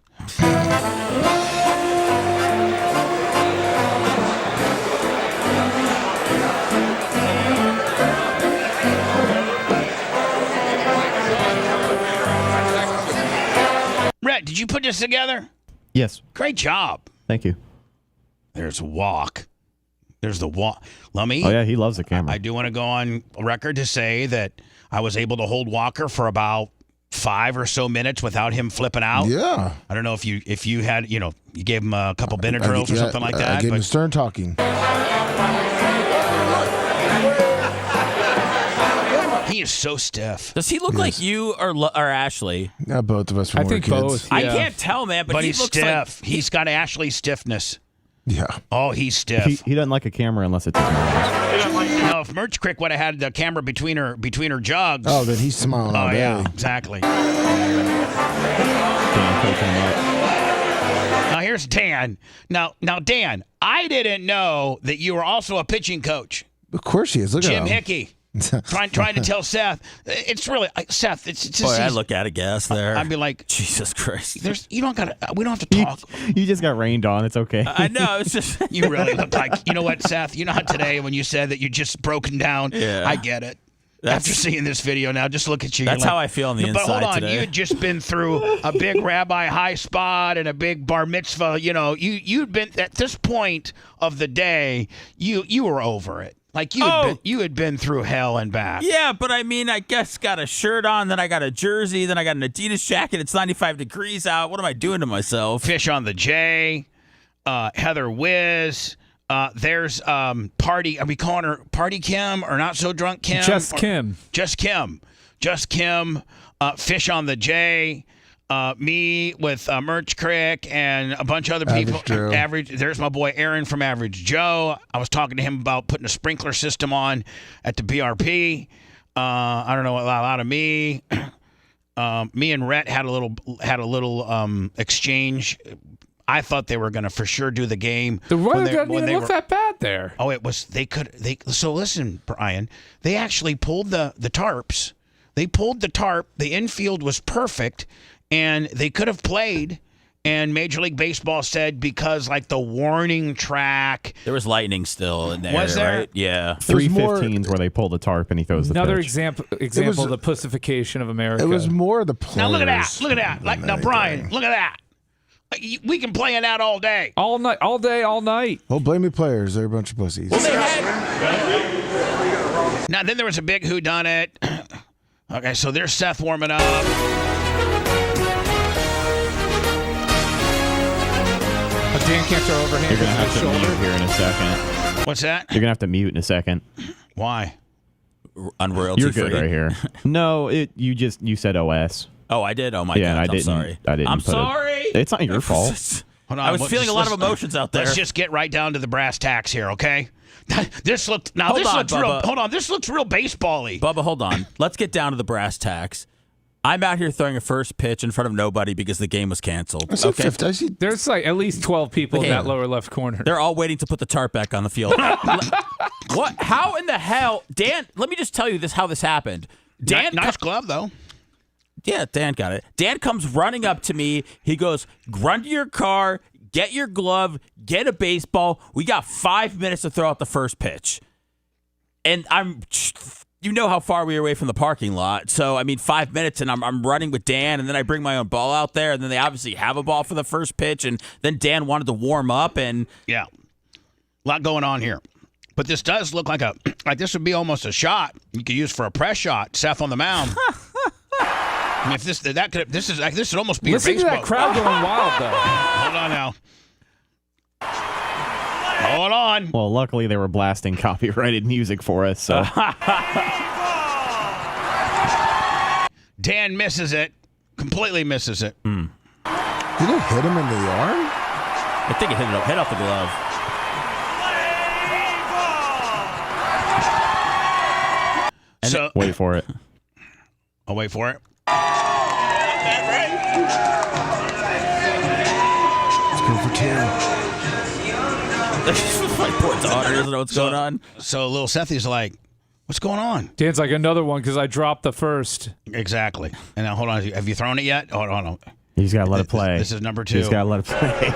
Speaker 3: Rhett, did you put this together?
Speaker 12: Yes.
Speaker 3: Great job.
Speaker 12: Thank you.
Speaker 3: There's walk. There's the walk. Lummy.
Speaker 12: Oh, yeah, he loves the camera.
Speaker 3: I do want to go on record to say that I was able to hold Walker for about 5 or so minutes without him flipping out.
Speaker 4: Yeah.
Speaker 3: I don't know if you had, you gave him a couple Benadryls or something like that.
Speaker 4: I gave him stern talking.
Speaker 3: He is so stiff.
Speaker 9: Does he look like you or Ashley?
Speaker 4: Yeah, both of us.
Speaker 8: I think both.
Speaker 9: I can't tell, man, but he
Speaker 3: he's
Speaker 9: looks
Speaker 3: stiff.
Speaker 9: like
Speaker 3: He's got Ashley stiffness.
Speaker 4: Yeah.
Speaker 3: Oh, he's stiff.
Speaker 12: He doesn't like a camera unless it's his nose.
Speaker 3: No, if Merch Crick would have had the camera between her jugs.
Speaker 4: Oh, then he's smiling all day.
Speaker 3: Yeah, exactly. Now here's Dan. Now Dan, I didn't know that you were also a pitching coach.
Speaker 4: Of course he is. Look
Speaker 3: Jim
Speaker 4: at him.
Speaker 3: Hickey. trying to tell Seth. It's really Seth. It's just.
Speaker 9: Boy, I look out of gas there.
Speaker 3: I'd be like,
Speaker 9: Jesus Christ.
Speaker 3: We don't have to talk.
Speaker 12: You just got rained on. It's okay.
Speaker 9: I know. It's just.
Speaker 3: You really look like. You know what, Seth? You know how today when you said that you just broken down.
Speaker 9: Yeah.
Speaker 3: I get it. After seeing this video now, just look at you.
Speaker 9: That's how I feel on the
Speaker 3: But
Speaker 9: inside
Speaker 3: hold on,
Speaker 9: today.
Speaker 3: you had just been through a big rabbi high spot and a big bar mitzvah. You'd been at this point of the day. You were over it. Like you had been through hell and back.
Speaker 9: Yeah, but I mean, I guess got a shirt on, then I got a jersey, then I got an Adidas jacket. It's 95 degrees out. What am I doing to myself?
Speaker 3: Fish on the J, Heather Wiz. There's Party. Are we calling her Party Kim or Not So Drunk Kim?
Speaker 8: Just Kim.
Speaker 3: Just Kim. Fish on the J. Me with Merch Crick and a bunch of other people. There's my boy Aaron from Average Joe. I was talking to him about putting a sprinkler system on at the BRP. I don't know, a lot of me. Me and Rhett had a little exchange. I thought they were going to for sure do the game.
Speaker 8: The weather doesn't even look that bad there.
Speaker 3: Oh, it was. So listen, Brian. They actually pulled the tarps. They pulled the tarp. The infield was perfect. And they could have played, and Major League Baseball said because like the warning track.
Speaker 9: There was lightning still in there,
Speaker 3: was there?
Speaker 9: right? Yeah.
Speaker 12: 3:15s where they pull the tarp and he throws the
Speaker 8: Another
Speaker 12: pitch.
Speaker 8: example of the pussification of America.
Speaker 4: It was more the players.
Speaker 3: Now look at that. Like now, Brian, look at that. We can play in that all day.
Speaker 8: All night, all day, all night.
Speaker 4: Oh, blame the players. They're a bunch of pussies.
Speaker 3: Now then there was a big whodunit. Okay, so there's Seth warming up.
Speaker 8: Dan can't throw overhand.
Speaker 12: You're going to have to mute here in a second.
Speaker 3: What's that?
Speaker 12: You're going to have to mute in a second.
Speaker 3: Why?
Speaker 9: unroyalty
Speaker 12: You're good
Speaker 9: free?
Speaker 12: right here. No, you said OS.
Speaker 9: Oh, I did. Oh my
Speaker 12: Yeah,
Speaker 9: God,
Speaker 12: and
Speaker 9: I'm sorry.
Speaker 12: I didn't.
Speaker 9: I'm
Speaker 12: put
Speaker 9: sorry.
Speaker 12: It's not your fault.
Speaker 3: Hold on,
Speaker 9: I was feeling a lot of emotions out there.
Speaker 3: Let's just get right down to the brass tacks here, okay? This looks
Speaker 9: Bubba.
Speaker 3: hold on. This looks real baseball-y.
Speaker 9: Bubba, hold on. Let's get down to the brass tacks. I'm out here throwing a first pitch in front of nobody because the game was canceled.
Speaker 8: There's like at least 12 people in that lower left corner.
Speaker 9: They're all waiting to put the tarp back on the field. What? How in the hell, Dan? Let me just tell you how this happened. Dan,
Speaker 3: nice glove though.
Speaker 9: Yeah, Dan got it. Dan comes running up to me. He goes, "Run to your car, get your glove, get a baseball. We got 5 minutes to throw out the first pitch." And you know how far we were away from the parking lot. So, 5 minutes, and I'm running with Dan, and then I bring my own ball out there, and then they obviously have a ball for the first pitch, and then Dan wanted to warm up, and...
Speaker 3: Yeah. A lot going on here. But this does look like this would be almost a shot you could use for a press shot, Seth on the mound. If this would almost be
Speaker 8: Listen
Speaker 3: your baseball.
Speaker 8: to that crowd going wild, though.
Speaker 3: Hold on now. Hold on.
Speaker 12: Well, luckily they were blasting copyrighted music for us, so.
Speaker 3: Dan misses it. Completely misses it.
Speaker 4: Did it hit him in the arm?
Speaker 9: I think it hit off the glove.
Speaker 3: So
Speaker 12: wait for it.
Speaker 3: I'll wait for it.
Speaker 4: Let's go for 2.
Speaker 9: My poor daughter doesn't know what's going on.
Speaker 3: So little Sethy's like, what's going on?
Speaker 8: Dan's like, another one because I dropped the first.
Speaker 3: Exactly. And now, hold on. Have you thrown it yet? Hold on.
Speaker 12: He's got to let it play.
Speaker 3: This is number 2.
Speaker 12: He's got to let it play.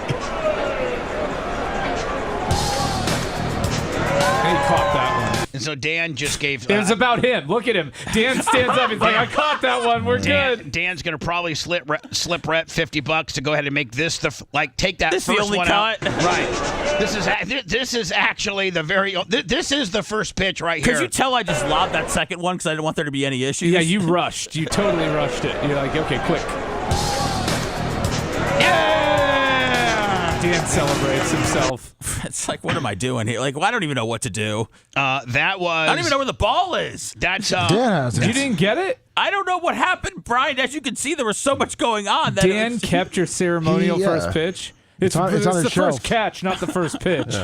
Speaker 8: He caught that one.
Speaker 3: And so Dan just gave...
Speaker 8: It was about him. Look at him. Dan stands up. He's like, I caught that one. We're good.
Speaker 3: Dan's going to probably slip Rhett $50 to go ahead and make this take that
Speaker 9: this
Speaker 3: first
Speaker 9: the only
Speaker 3: one
Speaker 9: cut?
Speaker 3: out. Right. This is actually the very... This is the first pitch right here.
Speaker 9: Could you tell I just lobbed that second one because I didn't want there to be any issues?
Speaker 8: Yeah, you rushed. You totally rushed it. You're like, okay, quick. Dan celebrates himself.
Speaker 9: It's like, what am I doing here? Like, well, I don't even know what to do.
Speaker 3: That was...
Speaker 9: I don't even know where the ball is.
Speaker 3: That's...
Speaker 8: You didn't get it?
Speaker 9: I don't know what happened, Brian. As you can see, there was so much going on. That
Speaker 8: Dan kept your ceremonial first pitch. It's
Speaker 4: on
Speaker 8: the
Speaker 4: shelf.
Speaker 8: first catch, not the first pitch.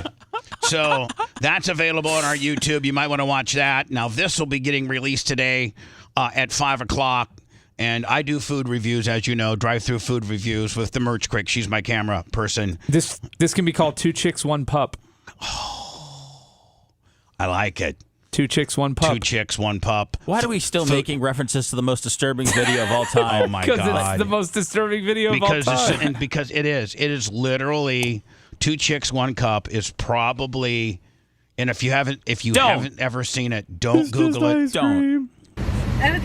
Speaker 3: So that's available on our YouTube. You might want to watch that. Now, this will be getting released today at 5 o'clock. And I do food reviews, as you know, drive-through food reviews with the Merch Crick. She's my camera person.
Speaker 8: This can be called 2 Chicks, 1 Pup.
Speaker 3: I like it.
Speaker 8: 2 Chicks, 1 Pup.
Speaker 3: 2 chicks, 1 pup.
Speaker 9: Why are we still making references to the most disturbing video of all time?
Speaker 3: Oh, my God.
Speaker 8: Because it's the most disturbing video of all time.
Speaker 3: Because it is. It is literally 2 chicks, 1 cup is probably... And if you haven't ever seen it, don't Google it.
Speaker 9: Don't.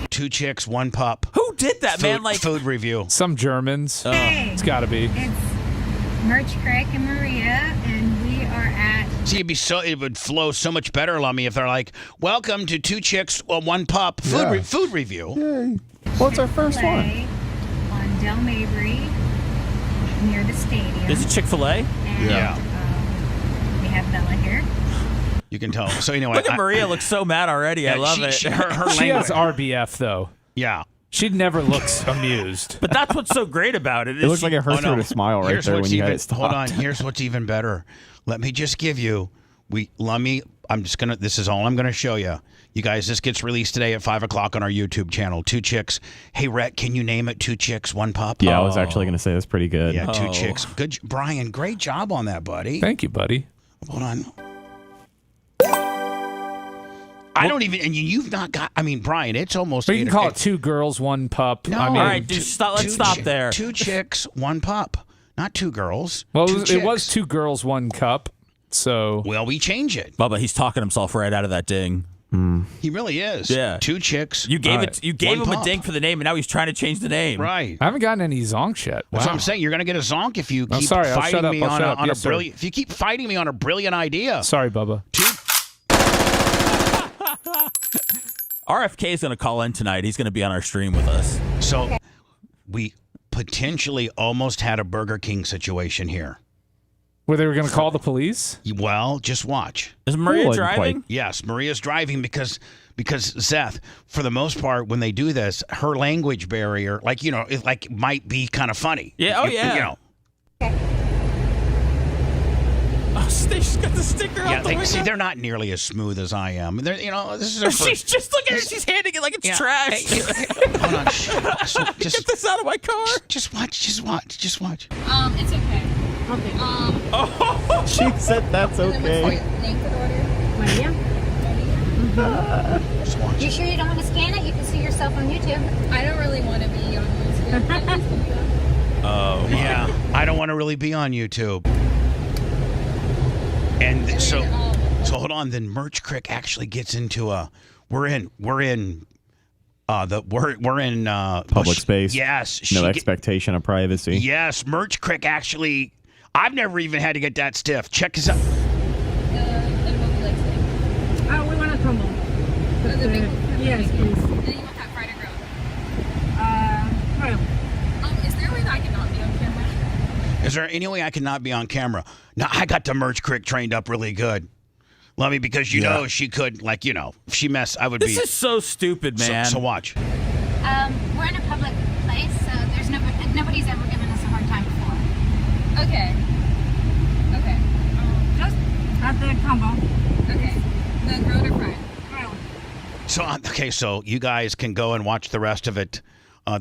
Speaker 3: 2 chicks, 1 pup.
Speaker 9: Who did that, man? Like
Speaker 3: food review.
Speaker 8: Some Germans.
Speaker 15: Hey.
Speaker 8: It's got to be.
Speaker 15: It's Merch Crick and Maria, and we are at...
Speaker 3: See, it would flow so much better, Lummy, if they're like, welcome to 2 chicks, 1 pup food review.
Speaker 4: Yay. What's our first one?
Speaker 15: On Del Mabry, near the stadium.
Speaker 9: Is it Chick-fil-A?
Speaker 15: And,
Speaker 3: Yeah.
Speaker 15: we have Bella here.
Speaker 3: You can tell. So anyway,
Speaker 9: Look at Maria. Looks so mad already. I love it.
Speaker 3: Her
Speaker 8: She has
Speaker 3: language.
Speaker 8: RBF, though.
Speaker 3: Yeah.
Speaker 8: She never looks amused.
Speaker 9: But that's what's so great about it.
Speaker 12: It looks like it hurts her to smile right there when you had it stopped.
Speaker 3: Hold on. Here's what's even better. Let me just give you. Lummy. This is all I'm gonna show you. You guys, this gets released today at 5 o'clock on our YouTube channel. 2 chicks. Hey, Rhett, can you name it 2 chicks, 1 pup?
Speaker 12: Yeah, I was actually gonna say that's pretty good.
Speaker 3: Yeah, 2 chicks. Good, Brian. Great job on that, buddy.
Speaker 8: Thank you, buddy.
Speaker 3: Hold on. I don't even, and you've not got. I mean, Brian, it's almost.
Speaker 8: But you can call it 2 girls, 1 pup.
Speaker 3: No,
Speaker 8: I mean,
Speaker 9: all right, let's stop there.
Speaker 3: 2 chicks, 1 pup, not 2 girls.
Speaker 8: Well,
Speaker 3: 2
Speaker 8: it was
Speaker 3: chicks.
Speaker 8: 2 girls, 1 cup. So.
Speaker 3: Well, we change it.
Speaker 9: Bubba, he's talking himself right out of that ding.
Speaker 3: He really is.
Speaker 9: Yeah.
Speaker 3: 2 chicks.
Speaker 9: You gave him
Speaker 3: pup.
Speaker 9: a ding for the name, and now he's trying to change the name.
Speaker 3: Right.
Speaker 8: I haven't gotten any zonks yet.
Speaker 3: That's what I'm saying. You're going to get a zonk if you keep
Speaker 8: sorry, I'll
Speaker 3: fighting
Speaker 8: shut up,
Speaker 3: me
Speaker 8: I'll shut up.
Speaker 3: on
Speaker 8: Yes,
Speaker 3: a
Speaker 8: sir.
Speaker 3: brilliant. If you keep fighting me on a brilliant idea.
Speaker 8: Sorry, Bubba.
Speaker 9: RFK is going to call in tonight. He's going to be on our stream with us.
Speaker 3: So we potentially almost had a Burger King situation here.
Speaker 8: Where they were going to call the police?
Speaker 3: Well, just watch.
Speaker 9: Is Maria driving?
Speaker 3: Yes, Maria's driving because because Seth, for the most part, when they do this, her language barrier, like, you know, it like might be kind of funny.
Speaker 9: Yeah. Oh, yeah.
Speaker 3: You know.
Speaker 9: Oh, she's got the sticker
Speaker 3: Yeah,
Speaker 9: out the window.
Speaker 3: see, they're not nearly as smooth as I am. They're, you know, this is her
Speaker 9: She's just looking at it. She's handing it like it's trash.
Speaker 3: Hold on. Just
Speaker 9: Get this out of my car.
Speaker 3: Just watch.
Speaker 15: It's okay. Okay.
Speaker 12: She said that's okay.
Speaker 15: Name for the order? Maria.
Speaker 17: You sure you don't want to scan it? You can see yourself on YouTube.
Speaker 15: I don't really want to be on YouTube.
Speaker 3: Oh, yeah. I don't want to really be on YouTube. And so hold on. Then Merch Crick actually gets into we're in
Speaker 12: Public space.
Speaker 3: Yes.
Speaker 12: No expectation of privacy.
Speaker 3: Yes. Merch Crick actually. I've never even had to get that stiff. Check this out.
Speaker 15: Oh, we want a combo. Yes, please. And you want that fried or grilled? Grilled. Is there a way that I cannot be on camera?
Speaker 3: Is there any way I cannot be on camera? No, I got the Merch Crick trained up really good. Let me, because you know she could, like, you know, if she messed, I would be.
Speaker 9: This is so stupid, man.
Speaker 3: So watch.
Speaker 17: We're in a public place, so there's nobody's ever given us a hard time before.
Speaker 15: Okay.
Speaker 17: Just have the combo.
Speaker 15: Okay. The grilled or fried?
Speaker 17: Grilled.
Speaker 3: So, okay, so you guys can go and watch the rest of it.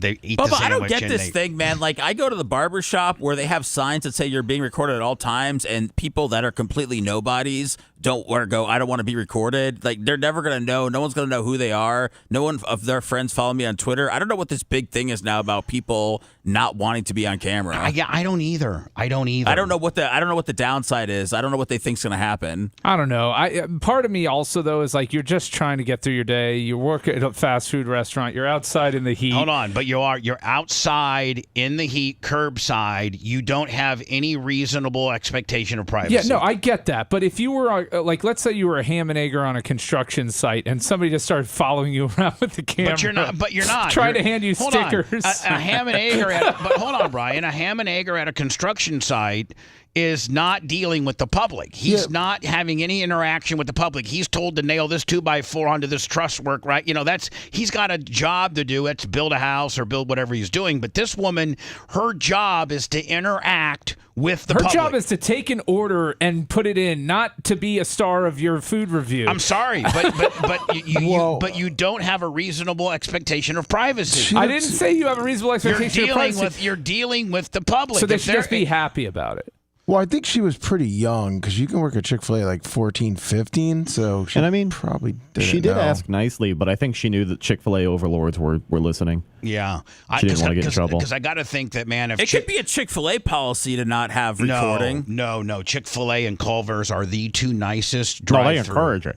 Speaker 3: They eat
Speaker 9: Bubba,
Speaker 3: the sandwich.
Speaker 9: I don't get
Speaker 3: and
Speaker 9: this thing, man. Like, I go to the barber shop where they have signs that say you're being recorded at all times, and people that are completely nobodies don't want to go, I don't want to be recorded. Like, they're never going to know. No one's going to know who they are. No one of their friends follow me on Twitter. I don't know what this big thing is now about people not wanting to be on camera.
Speaker 3: I don't either.
Speaker 9: I don't know what the downside is. I don't know what they think's going to happen.
Speaker 8: I don't know. Part of me also, though, is like, you're just trying to get through your day. You work at a fast food restaurant. You're outside in the heat.
Speaker 3: Hold on, but you're outside in the heat, curbside. You don't have any reasonable expectation of privacy.
Speaker 8: Yeah, no, I get that. But if you were like, let's say you were a ham and egger on a construction site, and somebody just started following you around with the camera.
Speaker 3: But you're not.
Speaker 8: Trying to hand you
Speaker 3: hold
Speaker 8: stickers.
Speaker 3: On. A ham and egger. But hold on, Brian. A ham and egger at a construction site is not dealing with the public. He's not having any interaction with the public. He's told to nail this 2x4 onto this truss work, right? You know, he's got a job to do. It's build a house or build whatever he's doing. But this woman, her job is to interact with the public.
Speaker 8: Her job is to take an order and put it in, not to be a star of your food review.
Speaker 3: I'm sorry, but you don't have a reasonable expectation of privacy.
Speaker 8: I didn't say you have a reasonable expectation of privacy.
Speaker 3: You're dealing with the public.
Speaker 8: So they should just be happy about it.
Speaker 4: Well, I think she was pretty young because you can work at Chick-fil-A like 14, 15. So she probably didn't
Speaker 12: She did
Speaker 4: know.
Speaker 12: ask nicely, but I think she knew that Chick-fil-A overlords were listening.
Speaker 3: Yeah.
Speaker 12: She didn't want to get in trouble.
Speaker 3: Because I got to think that, man, if
Speaker 9: it could be a Chick-fil-A policy to not have recording.
Speaker 3: No. Chick-fil-A and Culver's are the two nicest
Speaker 12: No, they
Speaker 3: drive-through.
Speaker 12: encourage it.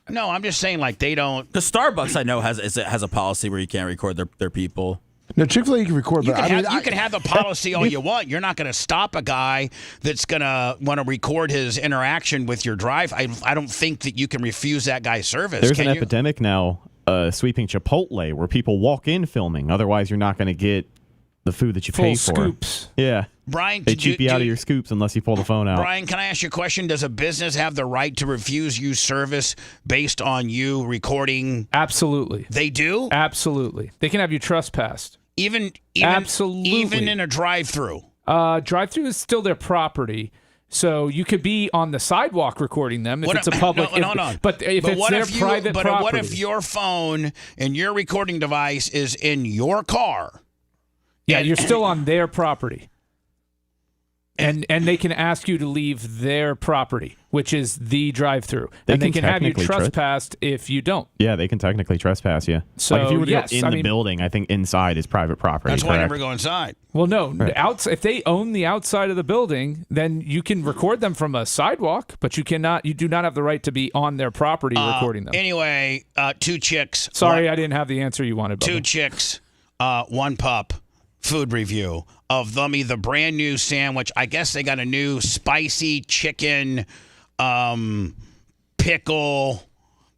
Speaker 3: No, I'm just saying, like, they don't.
Speaker 9: Because Starbucks, I know, has a policy where you can't record their people.
Speaker 4: No, Chick-fil-A you can record,
Speaker 3: You
Speaker 4: but
Speaker 3: can have the policy all you want. You're not going to stop a guy that's going to want to record his interaction with your drive. I don't think that you can refuse that guy's service.
Speaker 12: There's an epidemic now sweeping Chipotle where people walk in filming. Otherwise, you're not going to get the food that you pay for.
Speaker 8: Scoops.
Speaker 12: Yeah.
Speaker 3: Brian,
Speaker 12: they cheap you out of your scoops unless you pull the phone out.
Speaker 3: Brian, can I ask you a question? Does a business have the right to refuse you service based on you recording?
Speaker 8: Absolutely.
Speaker 3: They do?
Speaker 8: Absolutely. They can have you trespassed. Absolutely.
Speaker 3: Even in a drive-through.
Speaker 8: Drive-through is still their property. So you could be on the sidewalk recording them if it's a public.
Speaker 3: Hold on.
Speaker 8: But if it's their private property.
Speaker 3: But what if your phone and your recording device is in your car?
Speaker 8: Yeah, you're still on their property. And they can ask you to leave their property, which is the drive-through. And they can have you trespassed if you don't.
Speaker 12: Yeah, they can technically trespass you.
Speaker 8: So,
Speaker 12: like if you were to
Speaker 8: yes,
Speaker 12: go in the building, I think inside is private property.
Speaker 3: That's why I never go inside.
Speaker 8: Well, no. If they own the outside of the building, then you can record them from a sidewalk, but you do not have the right to be on their property recording them.
Speaker 3: Anyway, two chicks.
Speaker 8: Sorry, I didn't have the answer you wanted, Bubba.
Speaker 3: Two chicks, one pup. Food review of the brand new sandwich. I guess they got a new spicy chicken pickle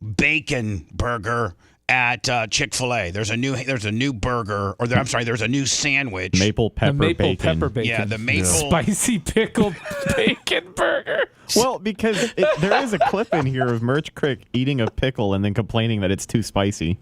Speaker 3: bacon burger at Chick-fil-A. There's a new burger, or there's a new sandwich.
Speaker 12: Maple pepper bacon.
Speaker 3: Yeah, the maple
Speaker 8: spicy pickled bacon burger.
Speaker 12: Well, because there is a clip in here of Merch Crick eating a pickle and then complaining that it's too spicy.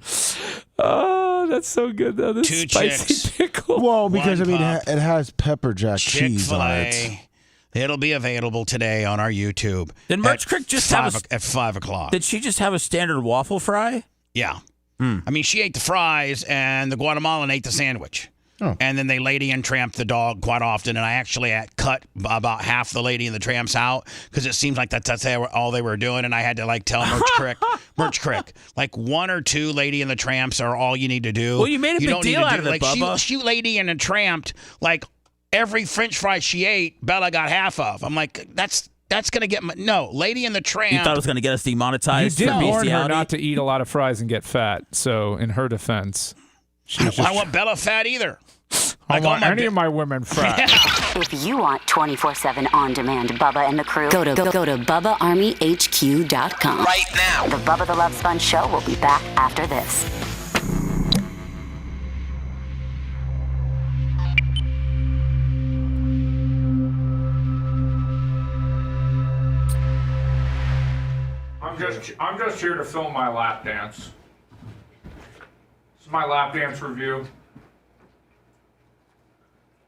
Speaker 8: Oh, that's so good though. This
Speaker 3: Two
Speaker 8: spicy
Speaker 3: chicks.
Speaker 8: pickle.
Speaker 4: Well, because
Speaker 3: One
Speaker 4: it has pepper jack cheese on it.
Speaker 3: Chick-fil-A. It'll be available today on our YouTube.
Speaker 9: Did Merch Crick just have
Speaker 3: at 5 o'clock?
Speaker 9: Did she just have a standard waffle fry?
Speaker 3: Yeah. I mean, she ate the fries, and the Guatemalan ate the sandwich.
Speaker 4: Oh.
Speaker 3: And then they Lady and Tramp the dog quite often, and I actually had cut about half the Lady and the Tramps out because it seems like that's all they were doing, and I had to like tell Merch Crick, like 1 or 2 Lady and the Tramps are all you need to do.
Speaker 9: Well, you made a big deal out of it,
Speaker 3: like
Speaker 9: Bubba.
Speaker 3: she Lady and Tramped, like every French fry she ate, Bella got half of. I'm like, that's gonna get no Lady and the Tramp.
Speaker 9: You thought it was gonna get us demonetized?
Speaker 8: You did
Speaker 9: for
Speaker 8: warn her
Speaker 9: bestiality?
Speaker 8: not to eat a lot of fries and get fat. So, in her defense, she was
Speaker 3: I want Bella fat either.
Speaker 8: I want any of my women fat.
Speaker 10: If you want 24/7 on-demand Bubba and the crew, go to BubbaArmyHQ.com.
Speaker 18: Right now.
Speaker 10: The Bubba the Love Sponge Show will be back after this.
Speaker 8: I'm just here to film my lap dance. This is my lap dance review.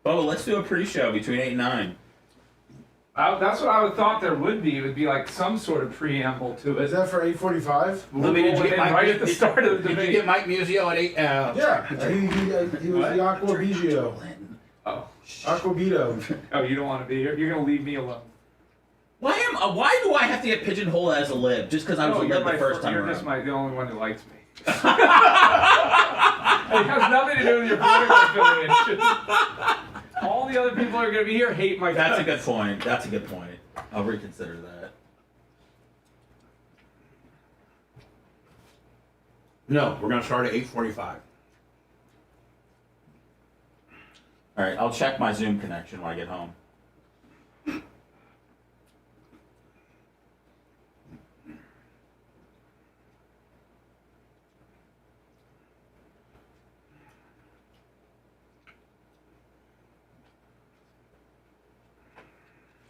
Speaker 9: Oh, let's do a pre-show between 8 and 9.
Speaker 8: That's what I would thought there would be. It would be like some sort of preamble to it.
Speaker 4: Is that for 8:45?
Speaker 8: Right at the start of the
Speaker 16: Did
Speaker 8: debate.
Speaker 16: you get Mike Musio at 8?
Speaker 4: Yeah, he was the Aqua Bigio.
Speaker 8: Oh.
Speaker 4: Aquabito.
Speaker 8: Oh, you don't want to be here? You're going to leave me alone.
Speaker 9: Why do I have to get pigeonholed as a lib just because I was a lib the first time
Speaker 8: You're
Speaker 9: around?
Speaker 8: just the only one who likes me. It has nothing to do with your political affiliation. All the other people who are going to be here hate my
Speaker 9: That's a
Speaker 8: guts.
Speaker 9: good point. That's a good point. I'll reconsider that.
Speaker 16: No, we're going to start at 8:45.
Speaker 9: All right, I'll check my Zoom connection when I get home.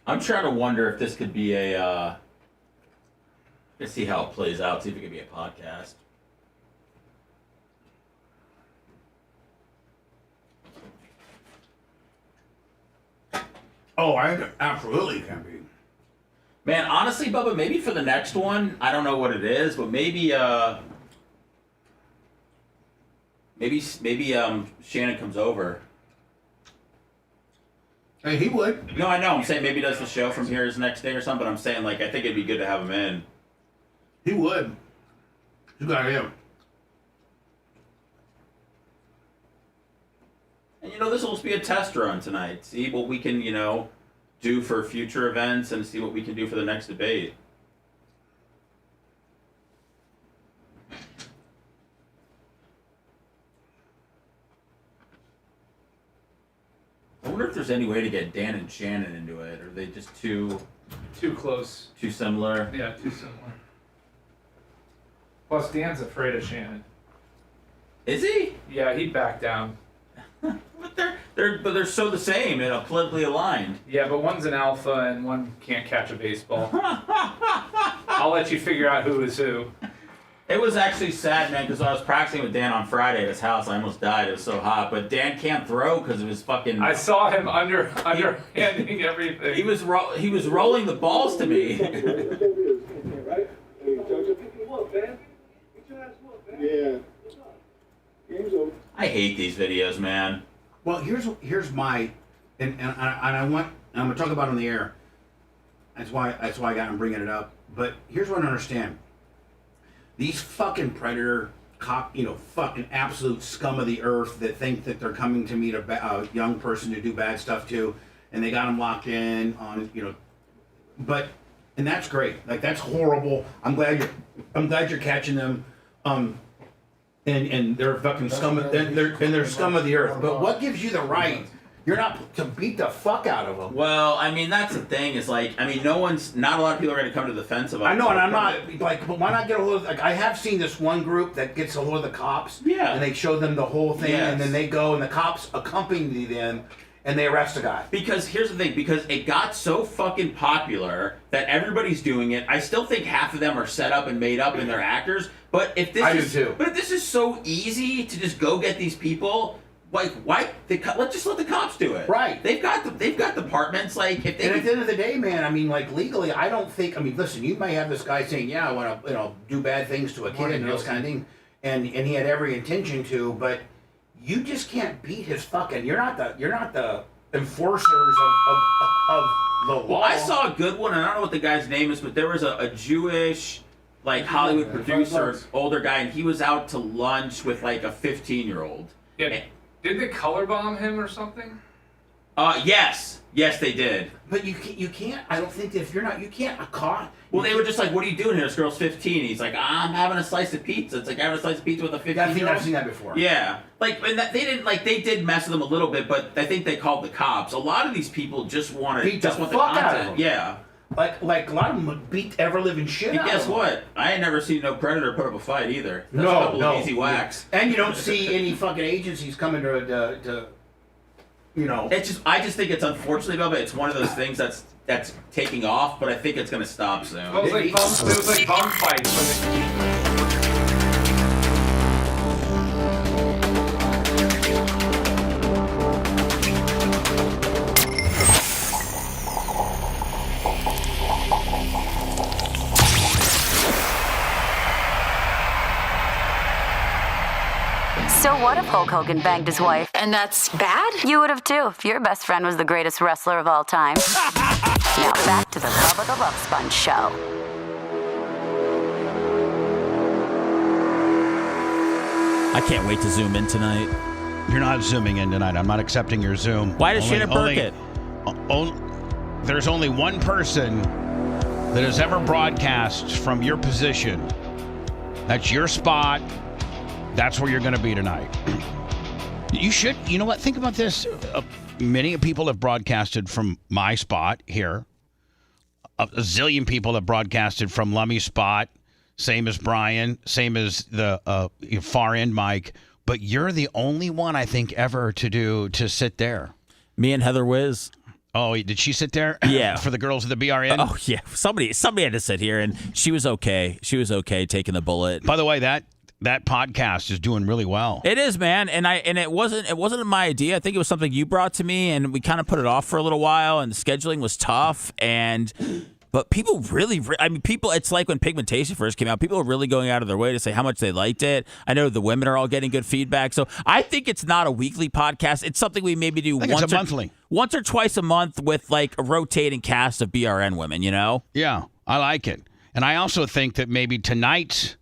Speaker 9: I'm trying to wonder if this could be a, let's see how it plays out, see if it could be a podcast.
Speaker 16: Oh, I think it absolutely can be.
Speaker 9: Man, honestly, Bubba, maybe for the next one, I don't know what it is, but maybe Shannon comes over.
Speaker 16: Hey, he would.
Speaker 9: No, I know. I'm saying maybe does the show from here his next day or something. But I'm saying, like, I think it'd be good to have him in.
Speaker 16: He would. You got him.
Speaker 9: And, this will just be a test run tonight. See what we can, do for future events and see what we can do for the next debate. I wonder if there's any way to get Dan and Shannon into it, or are they just too
Speaker 8: close,
Speaker 9: too similar?
Speaker 8: Yeah, too similar. Plus, Dan's afraid of Shannon.
Speaker 9: Is he?
Speaker 8: Yeah, he'd back down.
Speaker 9: But they're so the same and politically aligned.
Speaker 8: Yeah, but one's an alpha and one can't catch a baseball. I'll let you figure out who is who.
Speaker 9: It was actually sad, man, because I was practicing with Dan on Friday at his house. I almost died. It was so hot. But Dan can't throw because of his fucking...
Speaker 8: I saw him underhanding everything.
Speaker 9: He was rolling the balls to me.
Speaker 11: Yeah.
Speaker 9: I hate these videos, man.
Speaker 16: Well, here's my, and I'm gonna talk about it on the air. That's why I got him bringing it up. But here's what I don't understand. These fucking predator fucking absolute scum of the earth that think that they're coming to meet a young person to do bad stuff to, and they got them locked in on, but, and that's great. Like, that's horrible. I'm glad you're catching them. And they're fucking scum. They're scum of the earth. But what gives you the right You're not to beat the fuck out of them.
Speaker 9: Well, I mean, that's the thing. Is like, I mean, not a lot of people are going to come to the defense of it.
Speaker 16: I know, and I'm not like, but why not get a hold of? Like, I have seen this one group that gets a hold of the cops.
Speaker 9: Yeah.
Speaker 16: And they show them the whole thing,
Speaker 9: Yes.
Speaker 16: and then they go, and the cops accompany them, and they arrest a guy.
Speaker 9: Because here's the thing, because it got so fucking popular that everybody's doing it. I still think half of them are set up and made up and they're actors. But if this But if this is so easy to just go get these people, like why? Let's just let the cops do it.
Speaker 16: Right.
Speaker 9: They've got departments. Like if they.
Speaker 16: And at the end of the day, man, I mean, like legally, I don't think. I mean, listen, you may have this guy saying, "Yeah, I want to, do bad things to a kid and those kind of things," and he had every intention to, but you just can't beat his fucking. You're not the enforcers of the law.
Speaker 9: Well, I saw a good one, and I don't know what the guy's name is, but there was a Jewish, like, Hollywood producer, older guy, and he was out to lunch with, like, a 15-year-old.
Speaker 8: Yeah. Did they color bomb him or something?
Speaker 9: Yes. Yes, they did.
Speaker 16: But you can't. I don't think that if you're not, you can't accost.
Speaker 9: Well, they were just like, "What are you doing here? This girl's 15." He's like, "I'm having a slice of pizza." It's like having a slice of pizza with a 15-year-old.
Speaker 16: I've seen that before.
Speaker 9: Yeah, like, and they did mess with them a little bit, but I think they called the cops. A lot of these people just want
Speaker 16: beat the
Speaker 9: want
Speaker 16: fuck
Speaker 9: the
Speaker 16: out
Speaker 9: content.
Speaker 16: of them.
Speaker 9: Yeah.
Speaker 16: Like a lot of them would beat ever living shit
Speaker 9: And
Speaker 16: out
Speaker 9: guess
Speaker 16: of them.
Speaker 9: what? I ain't never seen no predator put up a fight either. That's a
Speaker 16: No,
Speaker 9: couple of easy whacks.
Speaker 16: And you don't see any fucking agencies coming to
Speaker 9: I just think it's unfortunately, Bubba, it's one of those things that's taking off, but I think it's gonna stop soon.
Speaker 8: Well, it was like bum fights.
Speaker 10: So what if Hulk Hogan banged his wife? And that's bad? You would have too if your best friend was the greatest wrestler of all time. Now back to the Bubba the Love Sponge show.
Speaker 9: I can't wait to zoom in tonight.
Speaker 3: You're not zooming in tonight. I'm not accepting your Zoom.
Speaker 9: Why does Shannon Burke it?
Speaker 3: There's only one person that has ever broadcast from your position. That's your spot. That's where you're going to be tonight. You know what? Think about this. Many people have broadcasted from my spot here. A zillion people have broadcasted from Lummy's spot. Same as Brian. Same as the far end Mike. But you're the only one, I think, ever to sit there.
Speaker 9: Me and Heather Wiz.
Speaker 3: Oh, did she sit there?
Speaker 9: Yeah.
Speaker 3: For the girls of the BRN?
Speaker 9: Oh, yeah. Somebody had to sit here, and she was okay. She was okay taking the bullet.
Speaker 3: By the way, that podcast is doing really well.
Speaker 9: It is, man, and it wasn't my idea. I think it was something you brought to me, and we kind of put it off for a little while, and the scheduling was tough, but people really, people. It's like when Pigmentation first came out. People are really going out of their way to say how much they liked it. I know the women are all getting good feedback, so I think it's not a weekly podcast. It's something we maybe do once or twice a month with like a rotating cast of BRN women. You know?
Speaker 3: Yeah, I like it, and I also think that maybe tonight's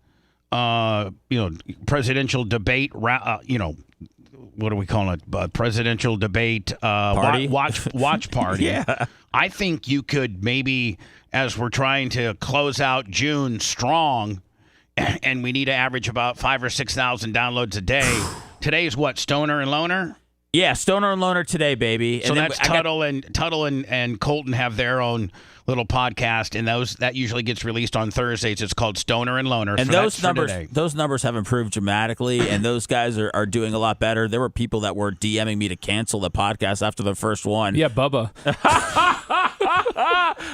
Speaker 3: presidential debate, what do we call it? Presidential debate
Speaker 9: party?
Speaker 3: watch party.
Speaker 9: Yeah.
Speaker 3: I think you could maybe, as we're trying to close out June strong, and we need to average about 5,000 or 6,000 downloads a day. Today's what? Stoner and Loner?
Speaker 9: Yeah, Stoner and Loner today, baby.
Speaker 3: So
Speaker 9: and
Speaker 3: that's Tuttle and Colton have their own little podcast, and that usually gets released on Thursdays. It's called Stoner and Loner.
Speaker 9: And those numbers have improved dramatically, and those guys are doing a lot better. There were people that were DMing me to cancel the podcast after the first one.
Speaker 8: Yeah, Bubba.